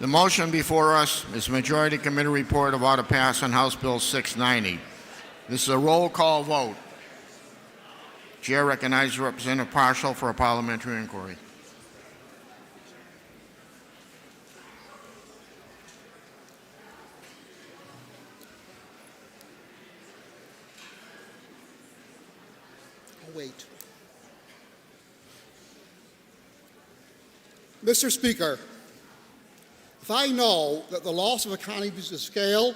[SPEAKER 18] The motion before us is Majority Committee report of ought to pass on House Bill 690. This is a roll call vote. Chair recognizes Representative Parshall for a parliamentary inquiry.
[SPEAKER 9] I'll wait. Mr. Speaker, if I know that the loss of economies of scale,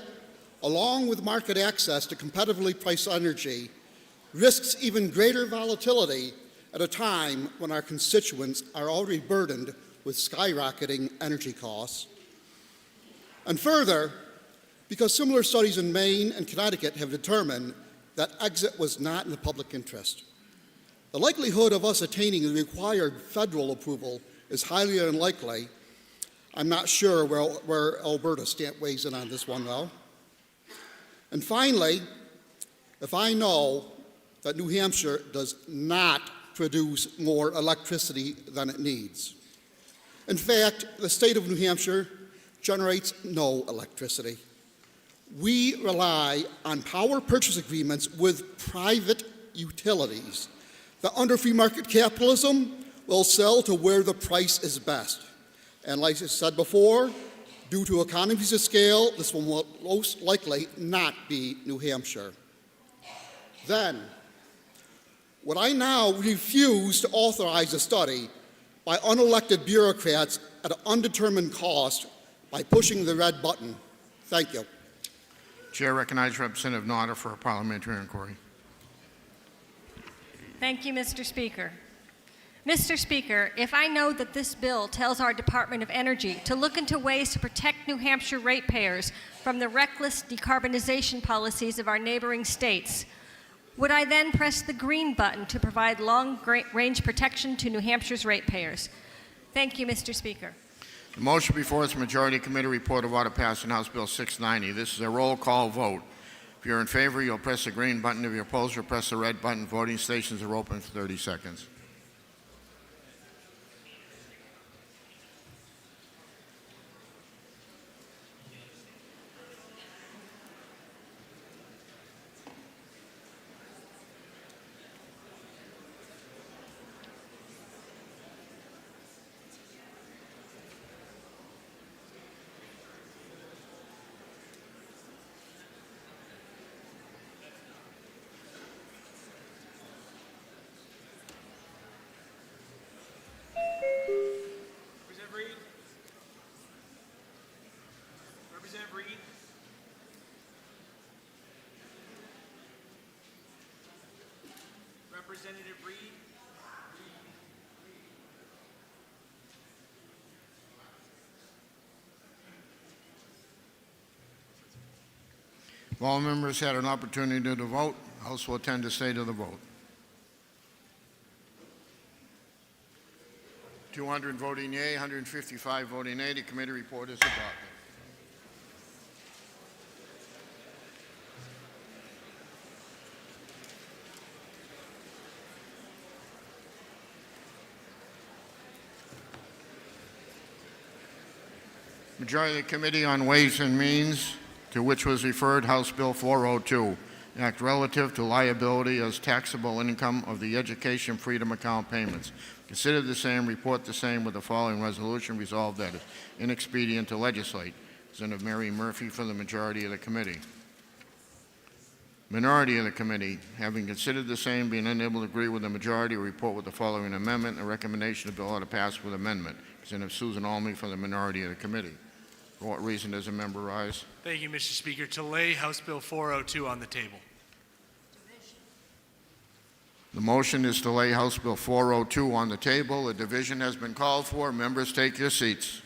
[SPEAKER 9] along with market access to competitively priced energy, risks even greater volatility at a time when our constituents are already burdened with skyrocketing energy costs. And further, because similar studies in Maine and Connecticut have determined that exit was not in the public interest. The likelihood of us attaining the required federal approval is highly unlikely. I'm not sure where Alberta weighs in on this one, though. And finally, if I know that New Hampshire does not produce more electricity than it needs. In fact, the state of New Hampshire generates no electricity. We rely on power purchase agreements with private utilities that under free market capitalism will sell to where the price is best. And like I said before, due to economies of scale, this will most likely not be New Hampshire. Then, would I now refuse to authorize a study by unelected bureaucrats at an undetermined cost by pushing the red button? Thank you.
[SPEAKER 18] Chair recognizes Representative Naughter for a parliamentary inquiry.
[SPEAKER 10] Thank you, Mr. Speaker. Mr. Speaker, if I know that this bill tells our Department of Energy to look into ways to protect New Hampshire ratepayers from the reckless decarbonization policies of our neighboring states, would I then press the green button to provide long-range protection to New Hampshire's ratepayers? Thank you, Mr. Speaker.
[SPEAKER 18] The motion before us, Majority Committee report of ought to pass on House Bill 690. This is a roll call vote. If you're in favor, you'll press the green button. If you're opposed, you'll press the red button. Voting stations are open for 30 seconds.
[SPEAKER 17] Representative Reed.
[SPEAKER 18] If all members had an opportunity to vote, House will attend to stay to the vote. 200 voting yea, 155 voting nay. The committee report is adopted. Majority of the Committee on Ways and Means, to which was referred House Bill 402, Act relative to liability as taxable income of the Education Freedom Account payments. Consider the same, report the same with the following resolution. Resolved that it is inexpedient to legislate. Representative Mary Murphy for the majority of the committee. Minority of the committee, having considered the same, being unable to agree with the majority, report with the following amendment. The recommendation of the bill ought to pass with amendment. Representative Susan Almy for the minority of the committee. For what reason does a member rise?
[SPEAKER 4] Thank you, Mr. Speaker. To lay House Bill 402 on the table.
[SPEAKER 18] The motion is to lay House Bill 402 on the table. A division has been called for. Members, take your seats.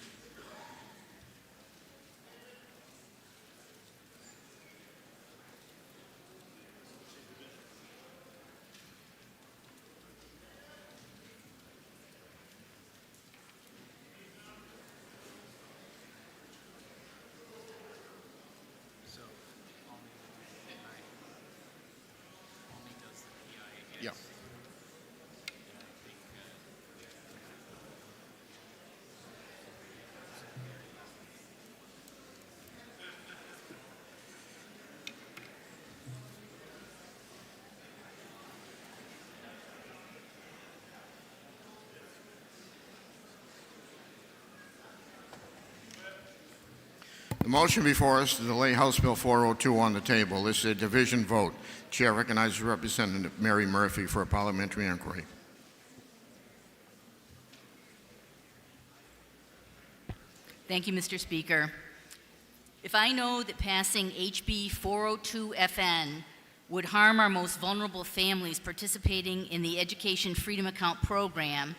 [SPEAKER 18] Yeah. The motion before us is to lay House Bill 402 on the table. This is a division vote. Chair recognizes Representative Mary Murphy for a parliamentary inquiry.
[SPEAKER 8] Thank you, Mr. Speaker. If I know that passing HB 402 FN would harm our most vulnerable families participating in the Education Freedom Account program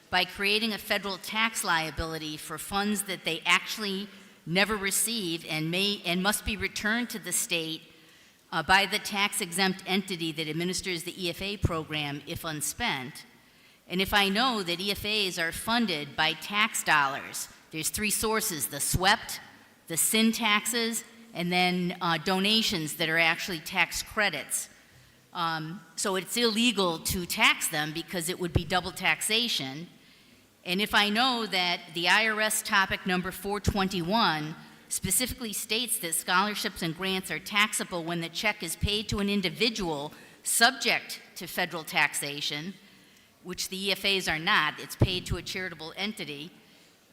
[SPEAKER 8] by creating a federal tax liability for funds that they actually never receive and must be returned to the state by the tax-exempt entity that administers the EFA program if unspent, and if I know that EFAs are funded by tax dollars, there's three sources: the SWEPT, the sin taxes, and then donations that are actually tax credits. So it's illegal to tax them because it would be double taxation. And if I know that the IRS topic number 421 specifically states that scholarships and grants are taxable when the check is paid to an individual subject to federal taxation, which the EFAs are not, it's paid to a charitable entity.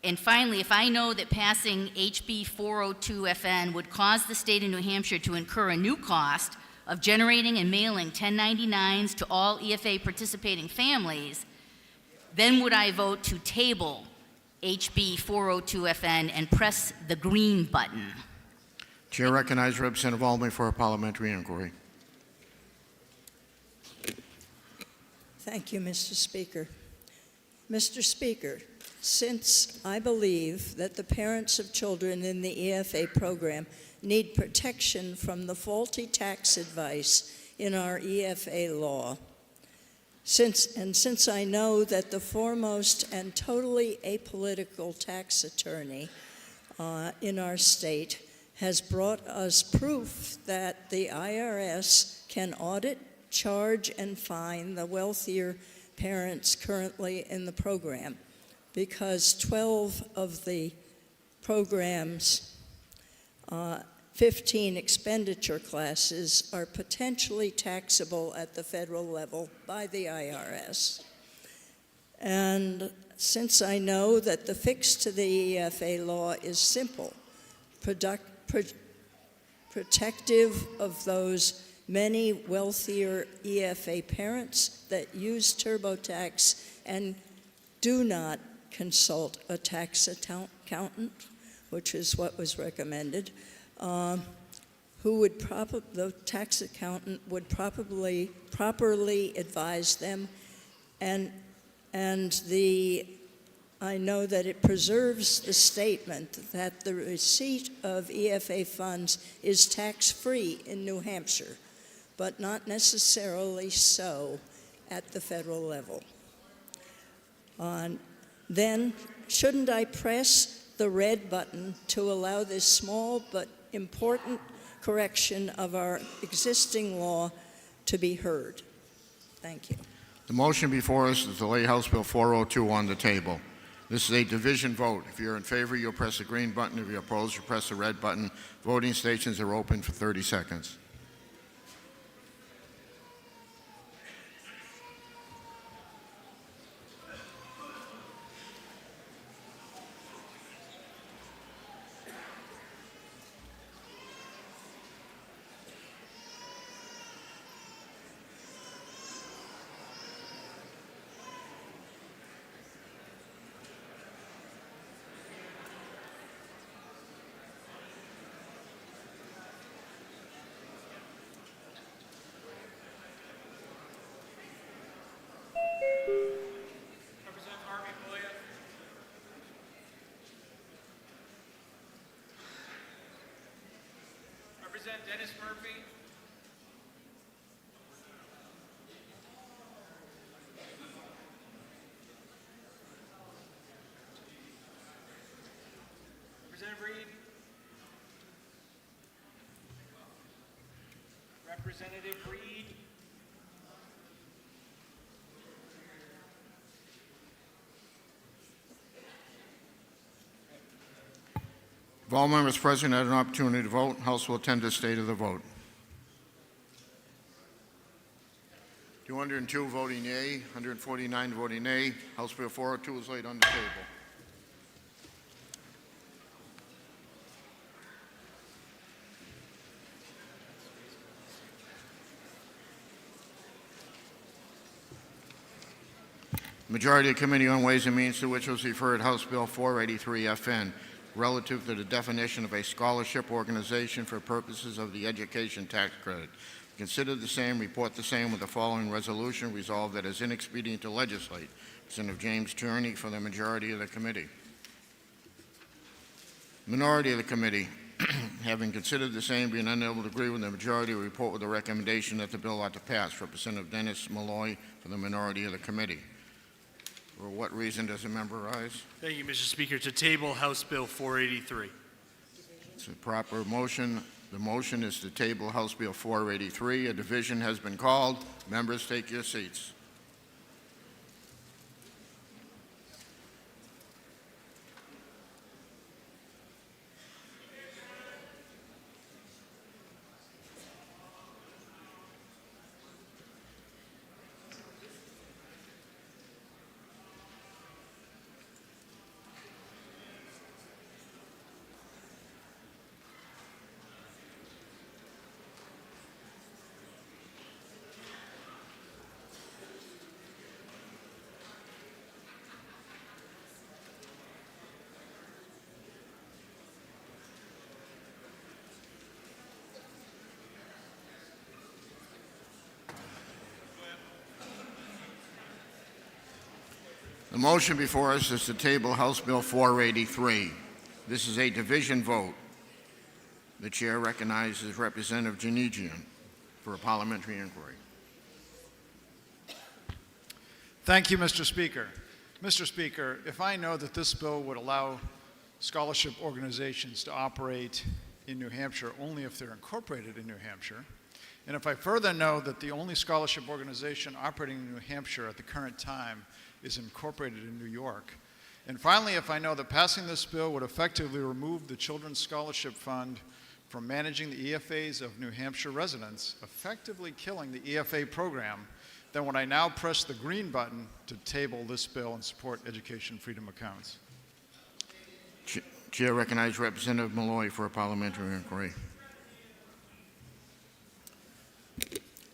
[SPEAKER 8] And finally, if I know that passing HB 402 FN would cause the state of New Hampshire to incur a new cost of generating and mailing 1099s to all EFA participating families, then would I vote to table HB 402 FN and press the green button.
[SPEAKER 18] Chair recognizes Representative Almy for a parliamentary inquiry.
[SPEAKER 11] Thank you, Mr. Speaker. Mr. Speaker, since I believe that the parents of children in the EFA program need protection from the faulty tax advice in our EFA law, since I know that the foremost and totally apolitical tax attorney in our state has brought us proof that the IRS can audit, charge, and fine the wealthier parents currently in the program, because 12 of the program's 15 expenditure classes are potentially taxable at the federal level by the IRS. And since I know that the fix to the EFA law is simple, protective of those many wealthier EFA parents that use TurboTax and do not consult a tax accountant, which is what was recommended, the tax accountant would properly advise them, and I know that it preserves the statement that the receipt of EFA funds is tax-free in New Hampshire, but not necessarily so at the federal level. Then, shouldn't I press the red button to allow this small but important correction of our existing law to be heard? Thank you.
[SPEAKER 18] The motion before us is to lay House Bill 402 on the table. This is a division vote. If you're in favor, you'll press the green button. If you're opposed, you'll press the red button. Voting stations are open for 30 seconds.
[SPEAKER 6] Represent Dennis Murphy. Representative Reed. Representative Reed.
[SPEAKER 18] If all members present had an opportunity to vote, House will attend to the state of the vote. 202 voting yea, 149 voting nay. House Bill 402 is laid on the table. Majority of the Committee on Ways and Means, to which was referred House Bill 483 FN, relative to the definition of a scholarship organization for purposes of the education tax credit. Consider the same, report the same with the following resolution. Resolved that it is inexpedient to legislate. Representative James Tierney for the majority of the committee. Minority of the committee, having considered the same, being unable to agree with the majority, report with the recommendation that the bill ought to pass. Representative Dennis Malloy for the minority of the committee. For what reason does the member rise?
[SPEAKER 4] Thank you, Mr. Speaker. To table House Bill 483.
[SPEAKER 18] It's a proper motion. The motion is to table House Bill 483. A division has been called. Members, take your seats. The motion before us is to table House Bill 483. This is a division vote. The chair recognizes Representative Janigian for a parliamentary inquiry.
[SPEAKER 5] Thank you, Mr. Speaker. Mr. Speaker, if I know that this bill would allow scholarship organizations to operate in New Hampshire only if they're incorporated in New Hampshire, and if I further know that the only scholarship organization operating in New Hampshire at the current time is incorporated in New York, and finally, if I know that passing this bill would effectively remove the Children's Scholarship Fund from managing the EFAs of New Hampshire residents, effectively killing the EFA program, then would I now press the green button to table this bill and support education freedom accounts?
[SPEAKER 18] Chair recognizes Representative Malloy for a parliamentary inquiry.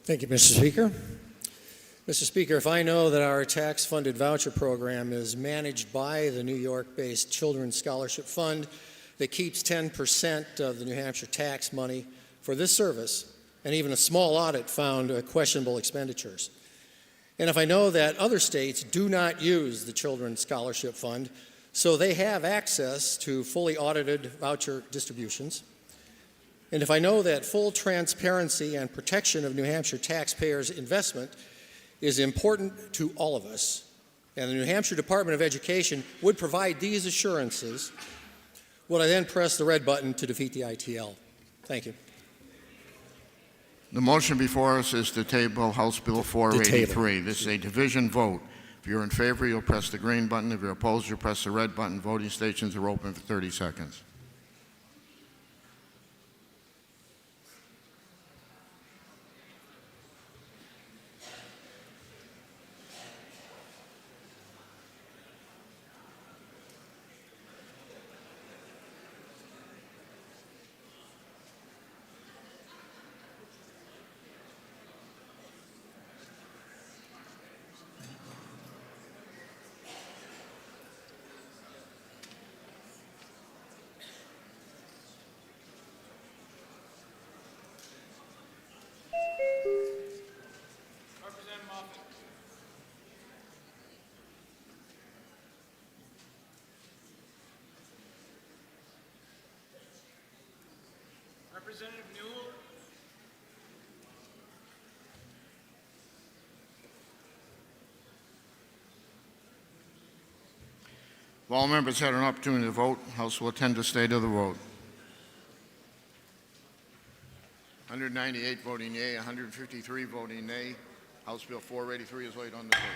[SPEAKER 15] Thank you, Mr. Speaker. Mr. Speaker, if I know that our tax-funded voucher program is managed by the New York-based Children's Scholarship Fund that keeps 10% of the New Hampshire tax money for this service, and even a small audit found questionable expenditures. And if I know that other states do not use the Children's Scholarship Fund, so they have access to fully audited voucher distributions, and if I know that full transparency and protection of New Hampshire taxpayers' investment is important to all of us, and the New Hampshire Department of Education would provide these assurances, would I then press the red button to defeat the ITL? Thank you.
[SPEAKER 18] The motion before us is to table House Bill 483. This is a division vote. If you're in favor, you'll press the green button. If you're opposed, you'll press the red button. Voting stations are open for 30 seconds.
[SPEAKER 17] Representative Newell.
[SPEAKER 18] If all members had an opportunity to vote, House will attend the state of the vote. 198 voting yea, 153 voting nay. House Bill 483 is laid on the table.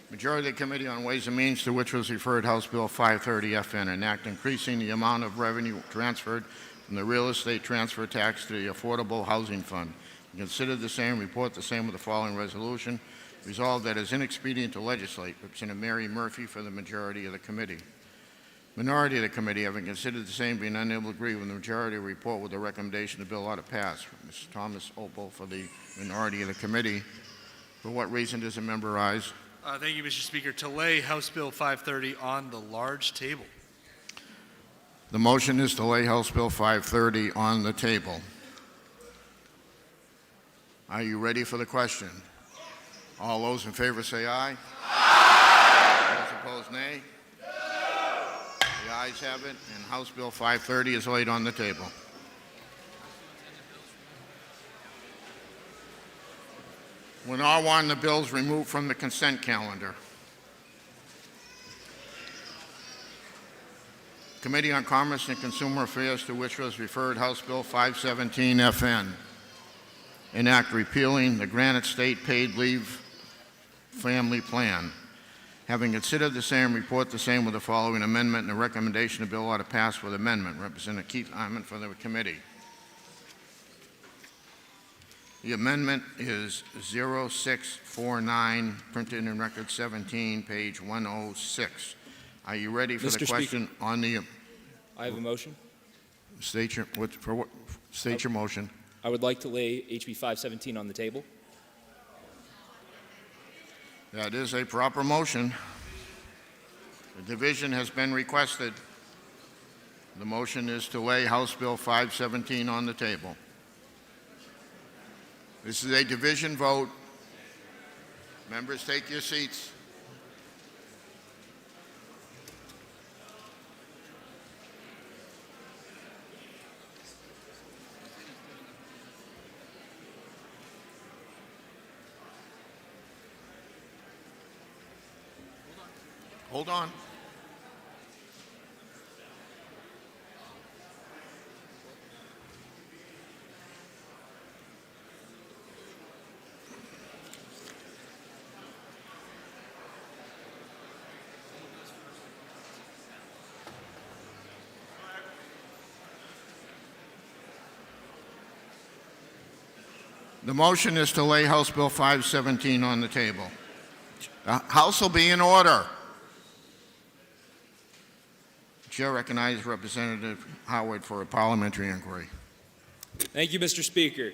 [SPEAKER 18] Majority of the Committee on Ways and Means, to which was referred House Bill 530 FN, an act increasing the amount of revenue transferred from the real estate transfer tax to the Affordable Housing Fund. Consider the same, report the same with the following resolution. Resolved that it is inexpedient to legislate. Representative Mary Murphy for the majority of the committee. Minority of the committee, having considered the same, being unable to agree with the majority, report with the recommendation the bill ought to pass. Mr. Thomas Opel for the minority of the committee. For what reason does the member rise?
[SPEAKER 4] Thank you, Mr. Speaker. To lay House Bill 530 on the large table.
[SPEAKER 18] The motion is to lay House Bill 530 on the table. Are you ready for the question? All those in favor say aye. Those opposed, nay. The ayes have it, and House Bill 530 is laid on the table. We're now on the bills removed from the consent calendar. Committee on Commerce and Consumer Affairs, to which was referred House Bill 517 FN, an act repealing the Granite State Paid Leave Family Plan. Having considered the same, report the same with the following amendment, and the recommendation the bill ought to pass with amendment. Representative Keith Hyman for the committee. The amendment is 0649, printed in Record 17, page 106. Are you ready for the question on the...
[SPEAKER 7] I have a motion.
[SPEAKER 18] State your motion.
[SPEAKER 7] I would like to lay HB 517 on the table.
[SPEAKER 18] That is a proper motion. The division has been requested. The motion is to lay House Bill 517 on the table. This is a division vote. Members, take your seats. Hold on. The motion is to lay House Bill 517 on the table. The House will be in order. Chair recognizes Representative Howard for a parliamentary inquiry.
[SPEAKER 7] Thank you, Mr. Speaker.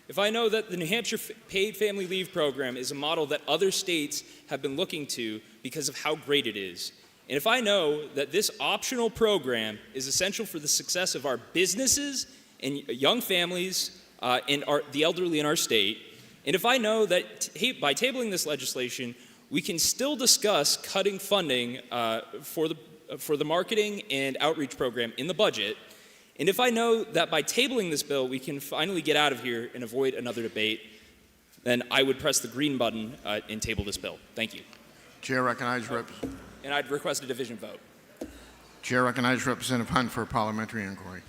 [SPEAKER 7] If I know that the New Hampshire paid family leave program is a model that other states have been looking to because of how great it is, and if I know that this optional program is essential for the success of our businesses and young families and the elderly in our state, and if I know that by tabling this legislation, we can still discuss cutting funding for the marketing and outreach program in the budget, and if I know that by tabling this bill, we can finally get out of here and avoid another debate, then I would press the green button and table this bill. Thank you.
[SPEAKER 18] Chair recognizes
[SPEAKER 7] And I'd request a division vote.
[SPEAKER 18] Chair recognizes Representative Hunt for parliamentary inquiry.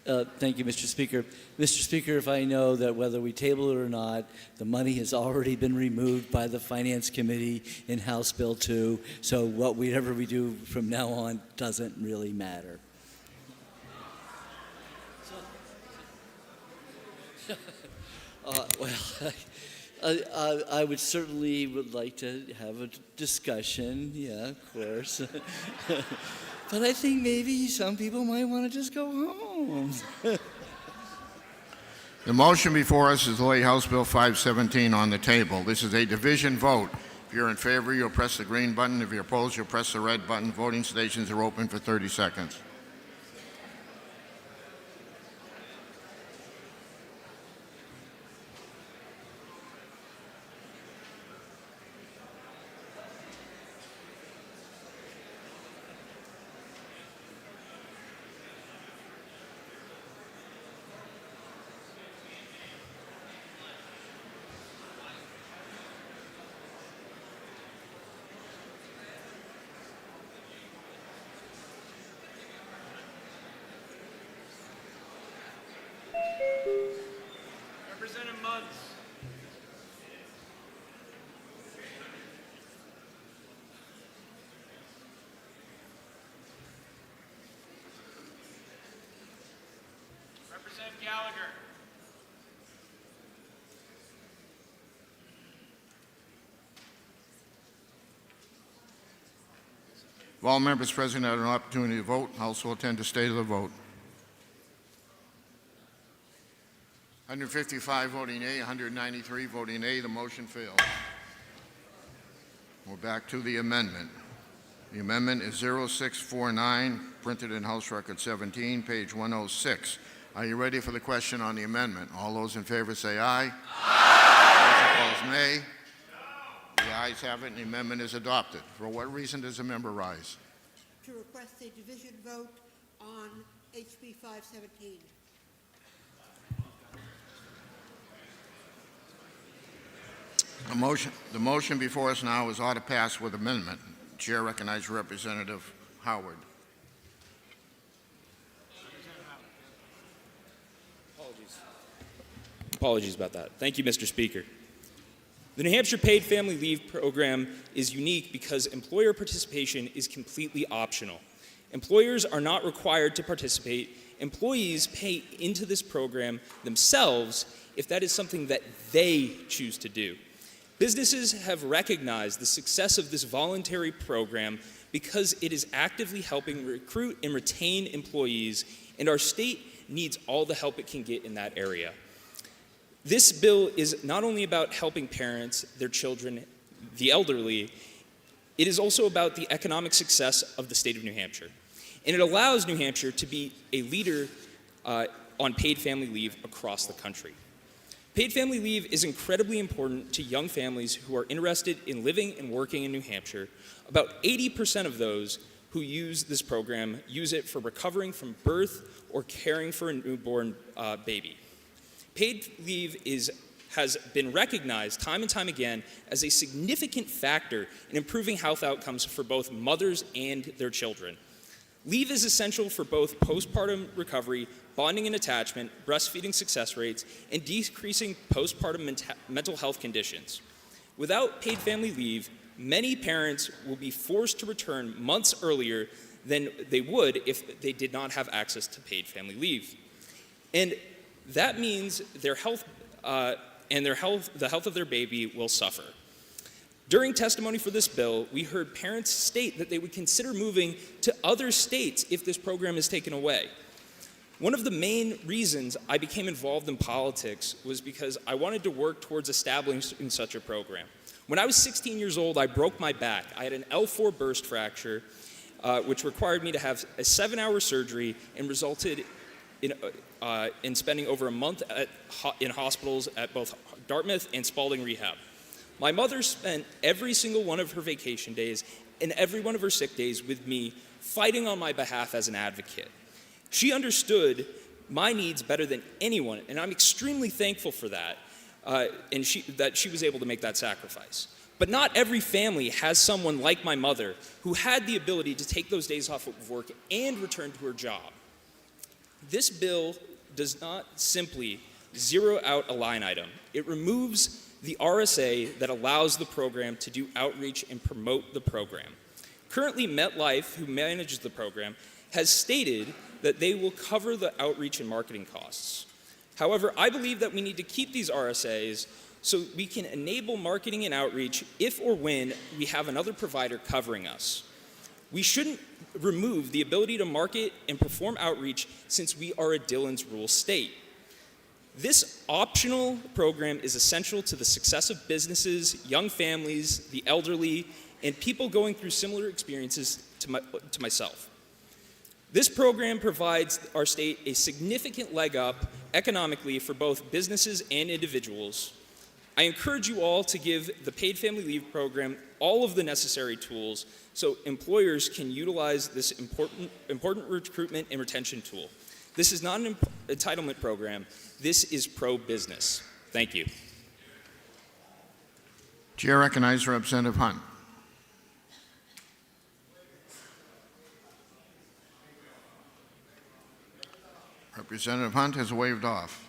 [SPEAKER 12] Thank you, Mr. Speaker. Mr. Speaker, if I know that whether we table it or not, the money has already been removed by the Finance Committee in House Bill 2, so whatever we do from now on doesn't really matter. I would certainly like to have a discussion, yeah, of course. But I think maybe some people might want to just go home.
[SPEAKER 18] The motion before us is to lay House Bill 517 on the table. This is a division vote. If you're in favor, you'll press the green button. If you're opposed, you'll press the red button. Voting stations are open for 30 seconds.
[SPEAKER 6] Representative Muntz. Representative Gallagher.
[SPEAKER 18] If all members present had an opportunity to vote, House will attend to state of the vote. 155 voting aye, 193 voting nay. The motion fails. We're back to the amendment. The amendment is 0649, printed in House Record 17, page 106. Are you ready for the question on the amendment? All those in favor say aye. Aye. Those opposed, nay. The ayes have it, and the amendment is adopted. For what reason does the member rise?
[SPEAKER 16] To request a division vote on HB 517.
[SPEAKER 18] The motion before us now is ought to pass with amendment. Chair recognizes Representative Howard.
[SPEAKER 7] Apologies about that. Thank you, Mr. Speaker. The New Hampshire paid family leave program is unique because employer participation is completely optional. Employers are not required to participate. Employees pay into this program themselves if that is something that they choose to do. Businesses have recognized the success of this voluntary program because it is actively helping recruit and retain employees, and our state needs all the help it can get in that area. This bill is not only about helping parents, their children, the elderly, it is also about the economic success of the state of New Hampshire. And it allows New Hampshire to be a leader on paid family leave across the country. Paid family leave is incredibly important to young families who are interested in living and working in New Hampshire. About 80% of those who use this program use it for recovering from birth or caring for a newborn baby. Paid leave has been recognized time and time again as a significant factor in improving health outcomes for both mothers and their children. Leave is essential for both postpartum recovery, bonding and attachment, breastfeeding success rates, and decreasing postpartum mental health conditions. Without paid family leave, many parents will be forced to return months earlier than they would if they did not have access to paid family leave. And that means their health the health of their baby will suffer. During testimony for this bill, we heard parents state that they would consider moving to other states if this program is taken away. One of the main reasons I became involved in politics was because I wanted to work towards establishing such a program. When I was 16 years old, I broke my back. I had an L4 burst fracture, which required me to have a 7-hour surgery and resulted in spending over a month in hospitals at both Dartmouth and Spalding Rehab. My mother spent every single one of her vacation days and every one of her sick days with me, fighting on my behalf as an advocate. She understood my needs better than anyone, and I'm extremely thankful for that, that she was able to make that sacrifice. But not every family has someone like my mother who had the ability to take those days off of work and return to her job. This bill does not simply zero out a line item. It removes the RSA that allows the program to do outreach and promote the program. Currently, MetLife, who manages the program, has stated that they will cover the outreach and marketing costs. However, I believe that we need to keep these RSAs so we can enable marketing and outreach if or when we have another provider covering us. We shouldn't remove the ability to market and perform outreach since we are a Dillon's Rule state. This optional program is essential to the success of businesses, young families, the elderly, and people going through similar experiences to myself. This program provides our state a significant leg up economically for both businesses and individuals. I encourage you all to give the paid family leave program all of the necessary tools so employers can utilize this important recruitment and retention tool. This is not an entitlement program. This is pro-business. Thank you.
[SPEAKER 18] Chair recognizes Representative Hunt. Representative Hunt has waved off.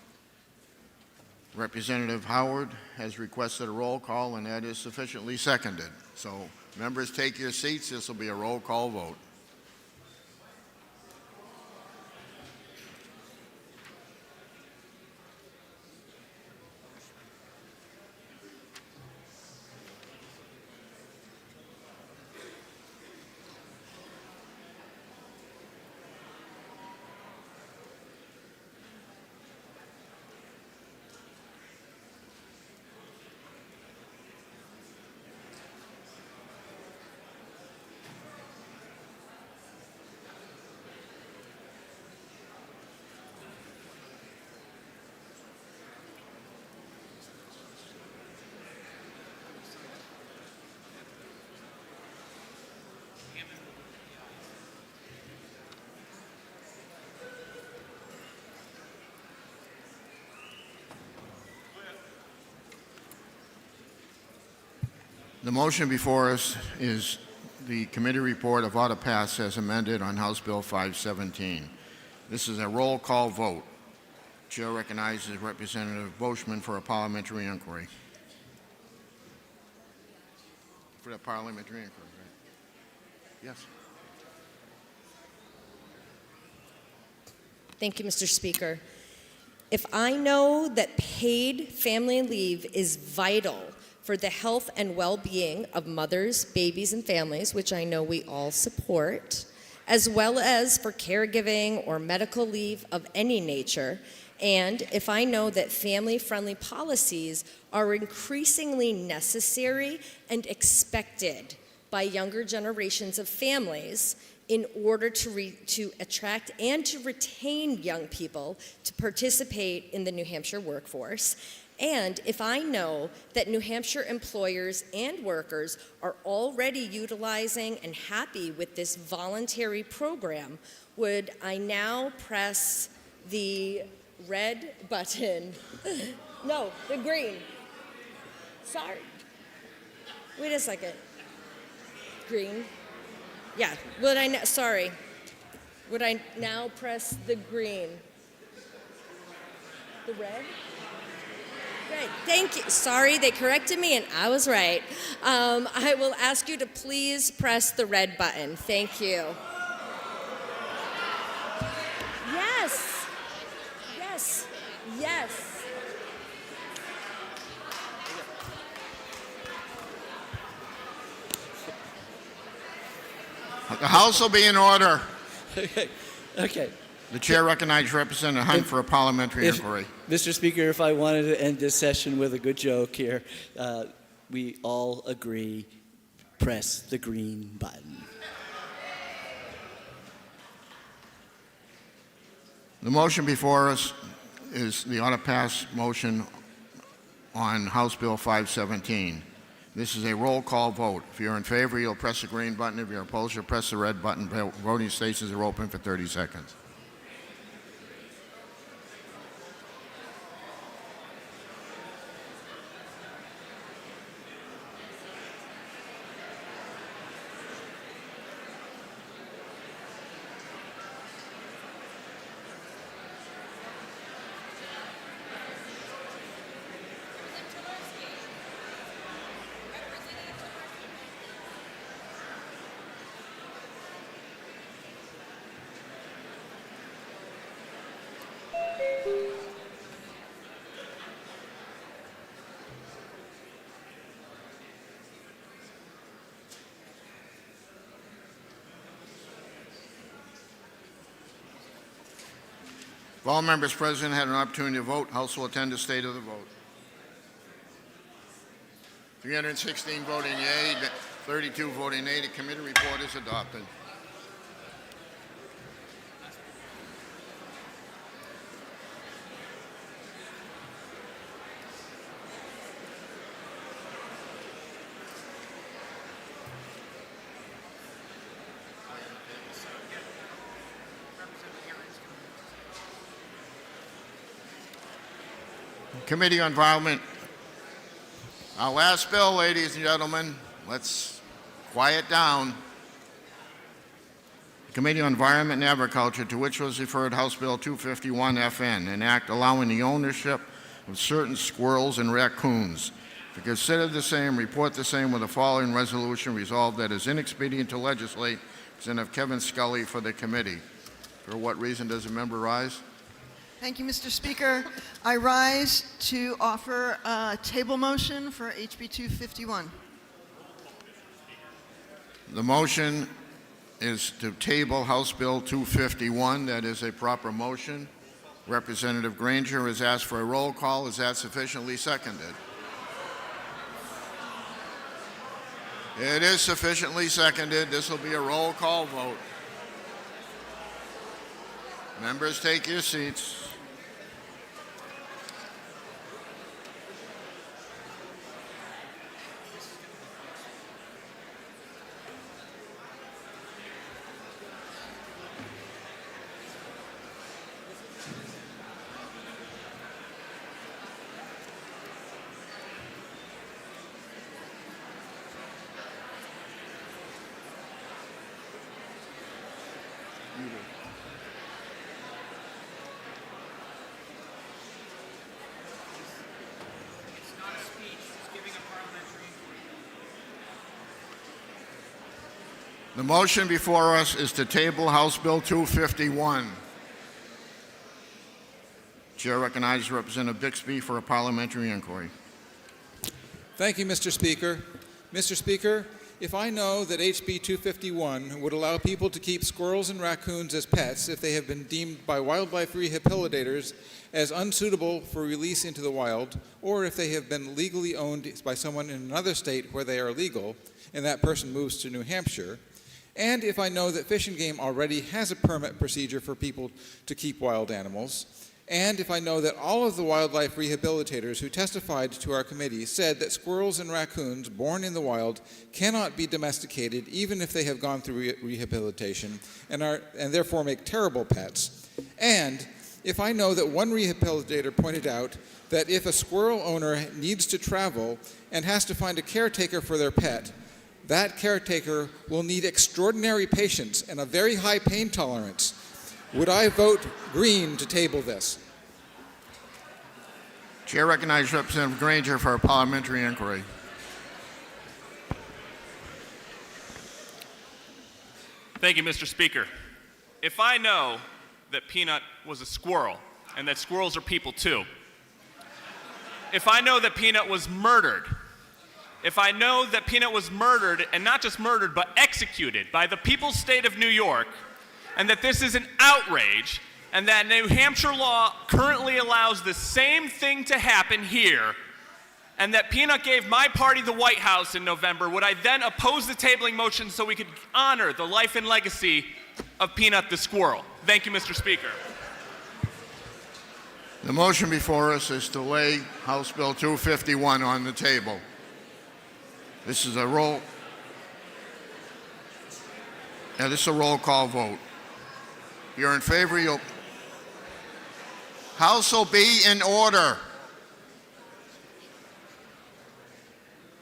[SPEAKER 18] Representative Howard has requested a roll call, and that is sufficiently seconded. So, members, take your seats. This will be a roll call vote. The motion before us is the committee report of OTPA as amended on House Bill 517. This is a roll call vote. Chair recognizes Representative Boschman for a parliamentary inquiry. For the parliamentary inquiry, right? Yes.
[SPEAKER 1] Thank you, Mr. Speaker. If I know that paid family leave is vital for the health and well-being of mothers, babies, and families, which I know we all support, as well as for caregiving or medical leave of any nature, and if I know that family-friendly policies are increasingly necessary and expected by younger generations of families in order to attract and to retain young people to participate in the New Hampshire workforce, and if I know that New Hampshire employers and workers are already utilizing and happy with this voluntary program, would I now press the red button? No, the green. Sorry. Wait a second. Green. Yeah, would I, sorry. Would I now press the green? The red? Great, thank you. Sorry, they corrected me and I was right. I will ask you to please press the red button. Thank you. Yes. Yes. Yes.
[SPEAKER 18] The House will be in order.
[SPEAKER 12] Okay.
[SPEAKER 18] The chair recognizes Representative Hunt for a parliamentary inquiry.
[SPEAKER 12] Mr. Speaker, if I wanted to end this session with a good joke here, we all agree, press the green button.
[SPEAKER 18] The motion before us is the ought-to-pass motion on House Bill 517. This is a roll call vote. If you're in favor, you'll press the green button. If you're opposed, you'll press the red button. Voting stations are open for 30 seconds. If all members present had an opportunity to vote, House will attend the state of the vote. 316 voting yea, 32 voting nay. The committee report is adopted. Committee on Environment. Our last bill, ladies and gentlemen. Let's quiet down. The Committee on Environment and Agriculture, to which was referred House Bill 251 FN, an act allowing the ownership of certain squirrels and raccoons. To consider the same, report the same with the following resolution: resolved that it is inexpedient to legislate. Representative Kevin Scully for the committee. For what reason does the member rise?
[SPEAKER 13] Thank you, Mr. Speaker. I rise to offer a table motion for HB 251.
[SPEAKER 18] The motion is to table House Bill 251. That is a proper motion. Representative Granger has asked for a roll call. Is that sufficiently seconded? It is sufficiently seconded. This will be a roll call vote. Members, take your seats. The motion before us is to table House Bill 251. Chair recognizes Representative Bixby for a parliamentary inquiry.
[SPEAKER 19] Thank you, Mr. Speaker. Mr. Speaker, if I know that HB 251 would allow people to keep squirrels and raccoons as pets if they have been deemed by wildlife rehabilitators as unsuitable for release into the wild, or if they have been legally owned by someone in another state where they are legal, and that person moves to New Hampshire, and if I know that Fish and Game already has a permit procedure for people to keep wild animals, and if I know that all of the wildlife rehabilitators who testified to our committee said that squirrels and raccoons born in the wild cannot be domesticated even if they have gone through rehabilitation and therefore make terrible pets, and if I know that one rehabilitator pointed out that if a squirrel owner needs to travel and has to find a caretaker for their pet, that caretaker will need extraordinary patience and a very high pain tolerance. Would I vote green to table this?
[SPEAKER 18] Chair recognizes Representative Granger for a parliamentary inquiry.
[SPEAKER 20] Thank you, Mr. Speaker. If I know that Peanut was a squirrel and that squirrels are people too, if I know that Peanut was murdered, if I know that Peanut was murdered, and not just murdered, but executed by the people's state of New York, and that this is an outrage, and that New Hampshire law currently allows the same thing to happen here, and that Peanut gave my party the White House in November, would I then oppose the tabling motion so we could honor the life and legacy of Peanut the squirrel? Thank you, Mr. Speaker.
[SPEAKER 18] The motion before us is to lay House Bill 251 on the table. This is a roll call vote. If you're in favor, House will be in order.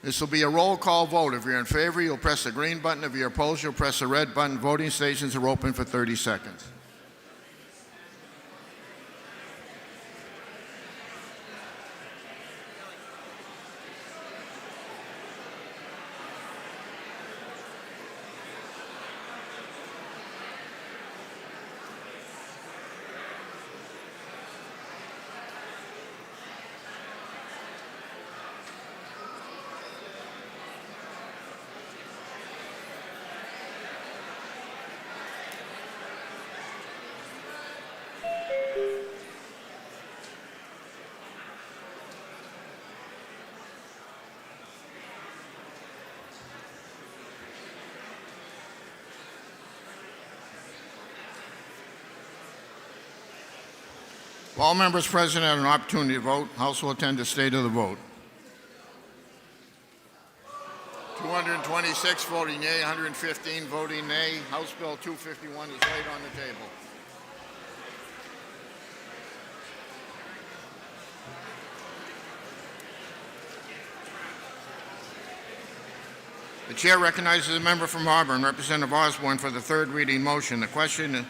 [SPEAKER 18] This will be a roll call vote. If you're in favor, you'll press the green button. If you're opposed, you'll press the red button. Voting stations are open for 30 seconds. All members present have an opportunity to vote. House will attend to state of the vote. 226 voting yea, 115 voting nay. House Bill 251 is laid on the table. The chair recognizes a member from Auburn, Representative Osborne, for the third reading motion. The question.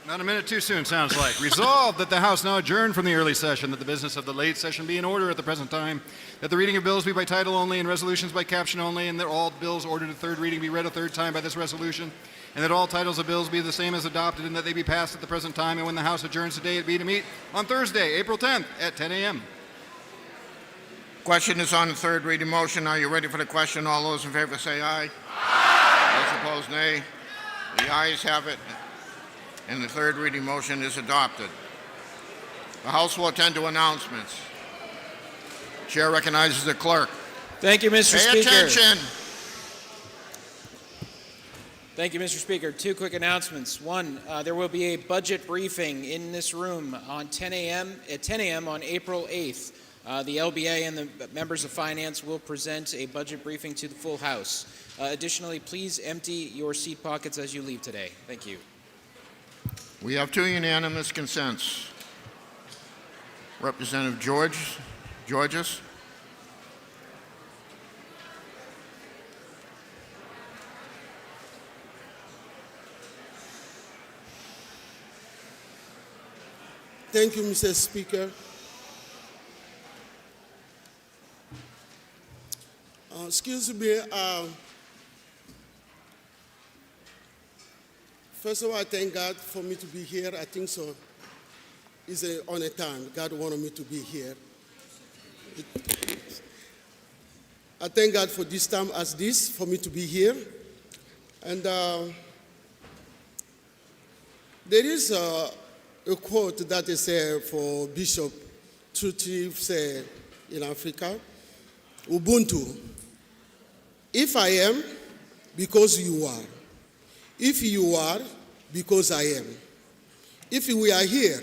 [SPEAKER 21] Not a minute too soon, sounds like. Resolved that the House now adjourn from the early session, that the business of the late session be in order at the present time, that the reading of bills be by title only and resolutions by caption only, and that all bills ordered at third reading be read a third time by this resolution, and that all titles of bills be the same as adopted, and that they be passed at the present time, and when the House adjourns today, it be to meet on Thursday, April 10th at 10 a.m.
[SPEAKER 18] Question is on the third reading motion. Are you ready for the question? All those in favor say aye. Aye. Those opposed, nay. The ayes have it, and the third reading motion is adopted. The House will attend to announcements. Chair recognizes the clerk.
[SPEAKER 7] Thank you, Mr.
[SPEAKER 18] Pay
[SPEAKER 7] Speaker.
[SPEAKER 18] attention.
[SPEAKER 7] Thank you, Mr. Speaker. Two quick announcements. One, there will be a budget briefing in this room on 10 a.m. on April 8th. The LBA and the members of Finance will present a budget briefing to the full House. Additionally, please empty your seat pockets as you leave today. Thank you.
[SPEAKER 18] We have two unanimous consents. Representative Georges.
[SPEAKER 22] Thank you, Mr. Speaker. Excuse me. First of all, I thank God for me to be here. I think so. It's an honor time. God wanted me to be here. I thank God for this time as this, for me to be here. And there is a quote that is for Bishop Tutu say in Africa, Ubuntu. If I am, because you are. If you are, because I am. If we are here,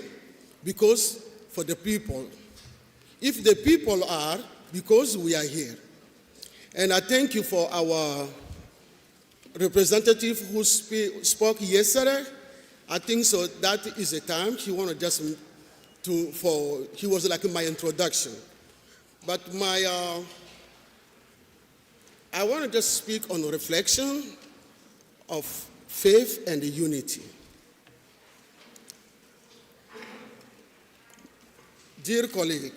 [SPEAKER 22] because for the people. If the people are, because we are here. And I thank you for our representative who spoke yesterday. I think so that is a time he wanted just he was like my introduction. But I want to just speak on reflection of faith and unity. Dear colleague,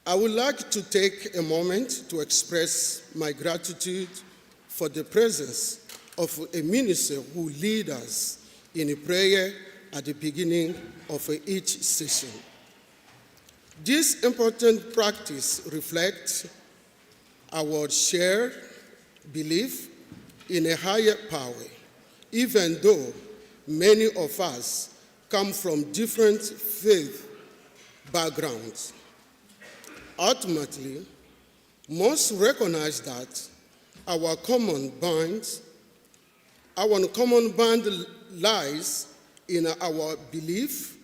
[SPEAKER 22] I would like to take a moment to express my gratitude for the presence of a minister who leads us in a prayer at the beginning of each session. This important practice reflects our shared belief in a higher power, even though many of us come from different faith backgrounds. Ultimately, most recognize that our common bond lies in our belief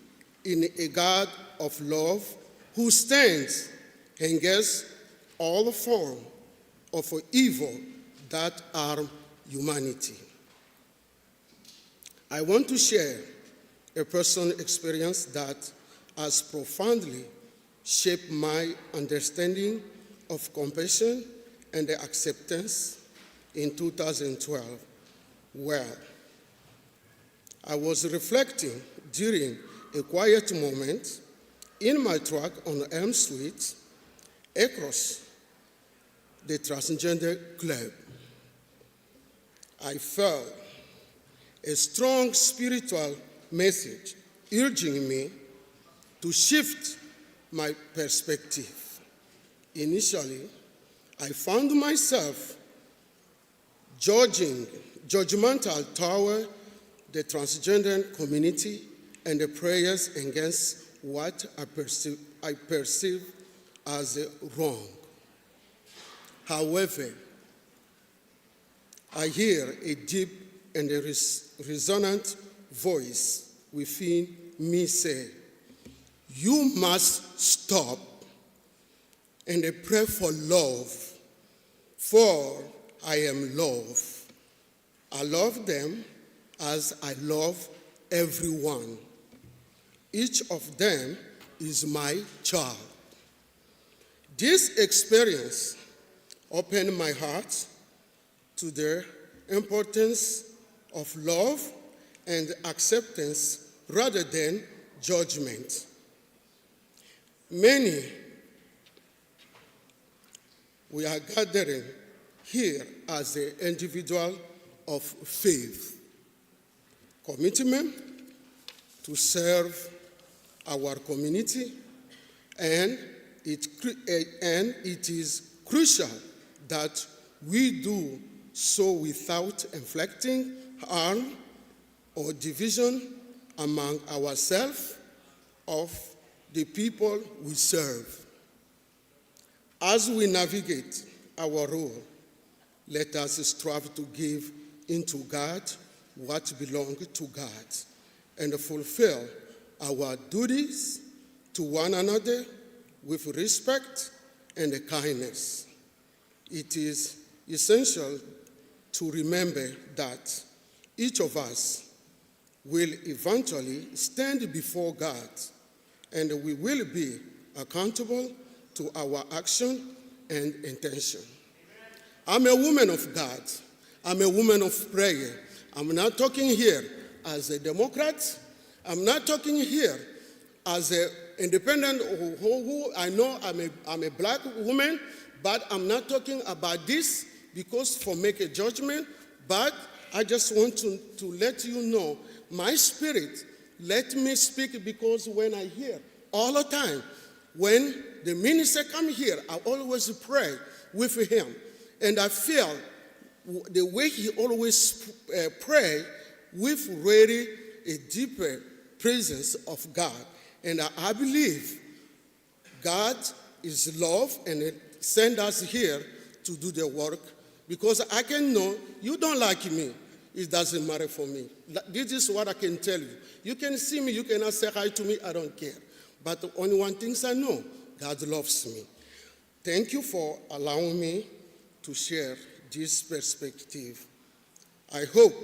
[SPEAKER 22] in a God of love who stands against all form of evil that harm humanity. I want to share a personal experience that has profoundly shaped my understanding of compassion and acceptance in 2012. Well, I was reflecting during a quiet moment in my truck on Elm Street across the Transgender Club. I felt a strong spiritual message urging me to shift my perspective. Initially, I found myself judgmental toward the transgender community and the prayers against what I perceive as wrong. However, I hear a deep and a resonant voice within me say, "You must stop and pray for love, for I am love. I love them as I love everyone. Each of them is my child." This experience opened my heart to the importance of love and acceptance rather than judgment. Many, we are gathering here as an individual of faith, commitment to serve our community, and it is crucial that we do so without inflicting harm or division among ourselves of the people we serve. As we navigate our role, let us strive to give into God what belongs to God and fulfill our duties to one another with respect and kindness. It is essential to remember that each of us will eventually stand before God, and we will be accountable to our action and intention. I'm a woman of God. I'm a woman of prayer. I'm not talking here as a Democrat. I'm not talking here as an independent who I know I'm a black woman, but I'm not talking about this because for make a judgment, but I just want to let you know my spirit let me speak, because when I hear all the time, when the minister come here, I always pray with him, and I feel the way he always pray with really a deeper presence of God. And I believe God is love and send us here to do the work, because I can know you don't like me. It doesn't matter for me. This is what I can tell you. You can see me, you cannot say hi to me, I don't care. But only one thing I know, God loves me. Thank you for allowing me to share this perspective. I hope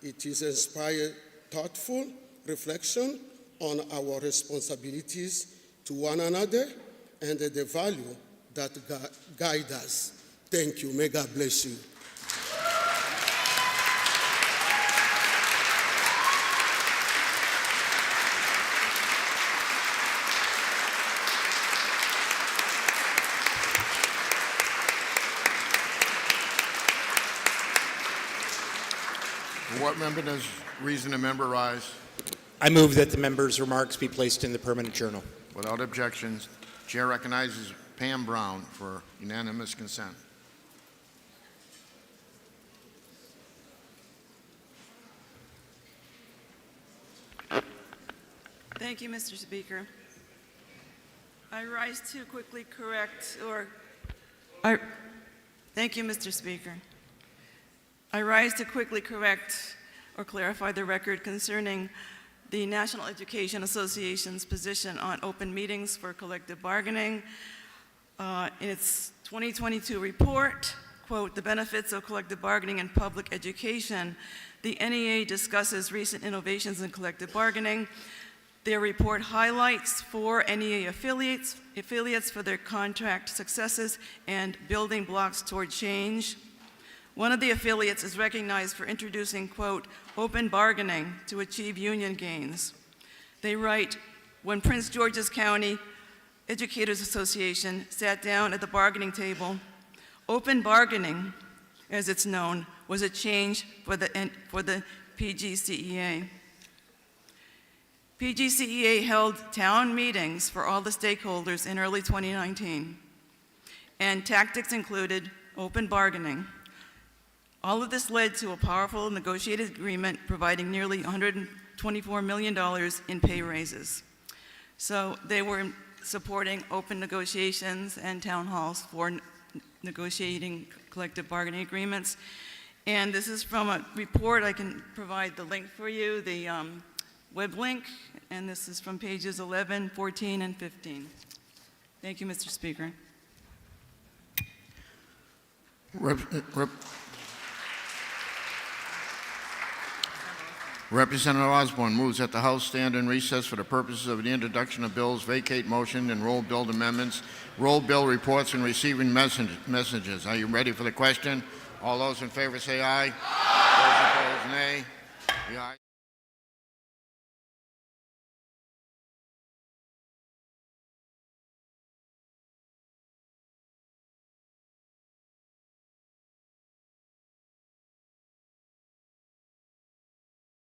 [SPEAKER 22] it is inspired thoughtful reflection on our responsibilities to one another and the value that guide us. Thank you. May God bless you.
[SPEAKER 18] For what member does reason a member rise?
[SPEAKER 2] I move that the member's remarks be placed in the permanent journal.
[SPEAKER 18] Without objections, Chair recognizes Pam Brown for unanimous consent.
[SPEAKER 3] Thank you, Mr. Speaker. I rise to quickly correct Thank you, Mr. Speaker. I rise to quickly correct or clarify the record concerning the National Education Association's position on open meetings for collective bargaining. In its 2022 report, quote, "The benefits of collective bargaining in public education," the NEA discusses recent innovations in collective bargaining. Their report highlights 4 NEA affiliates for their contract successes and building blocks toward change. One of the affiliates is recognized for introducing, quote, "open bargaining to achieve union gains." They write, "When Prince George's County Educators Association sat down at the bargaining table, open bargaining, as it's known, was a change for the PGCEA. PGCEA held town meetings for all the stakeholders in early 2019, and tactics included open bargaining. All of this led to a powerful negotiated agreement providing nearly $124 million in pay raises." So they were supporting open negotiations and town halls for negotiating collective bargaining agreements. And this is from a report. I can provide the link for you, the web link, and this is from pages 11, 14, and 15. Thank you, Mr. Speaker.
[SPEAKER 18] Representative Osborne moves that the House stand in recess for the purposes of the introduction of bills, vacate motion, and roll bill amendments, roll bill reports, and receiving messages. Are you ready for the question? All those in favor say aye. Those opposed, nay. The ayes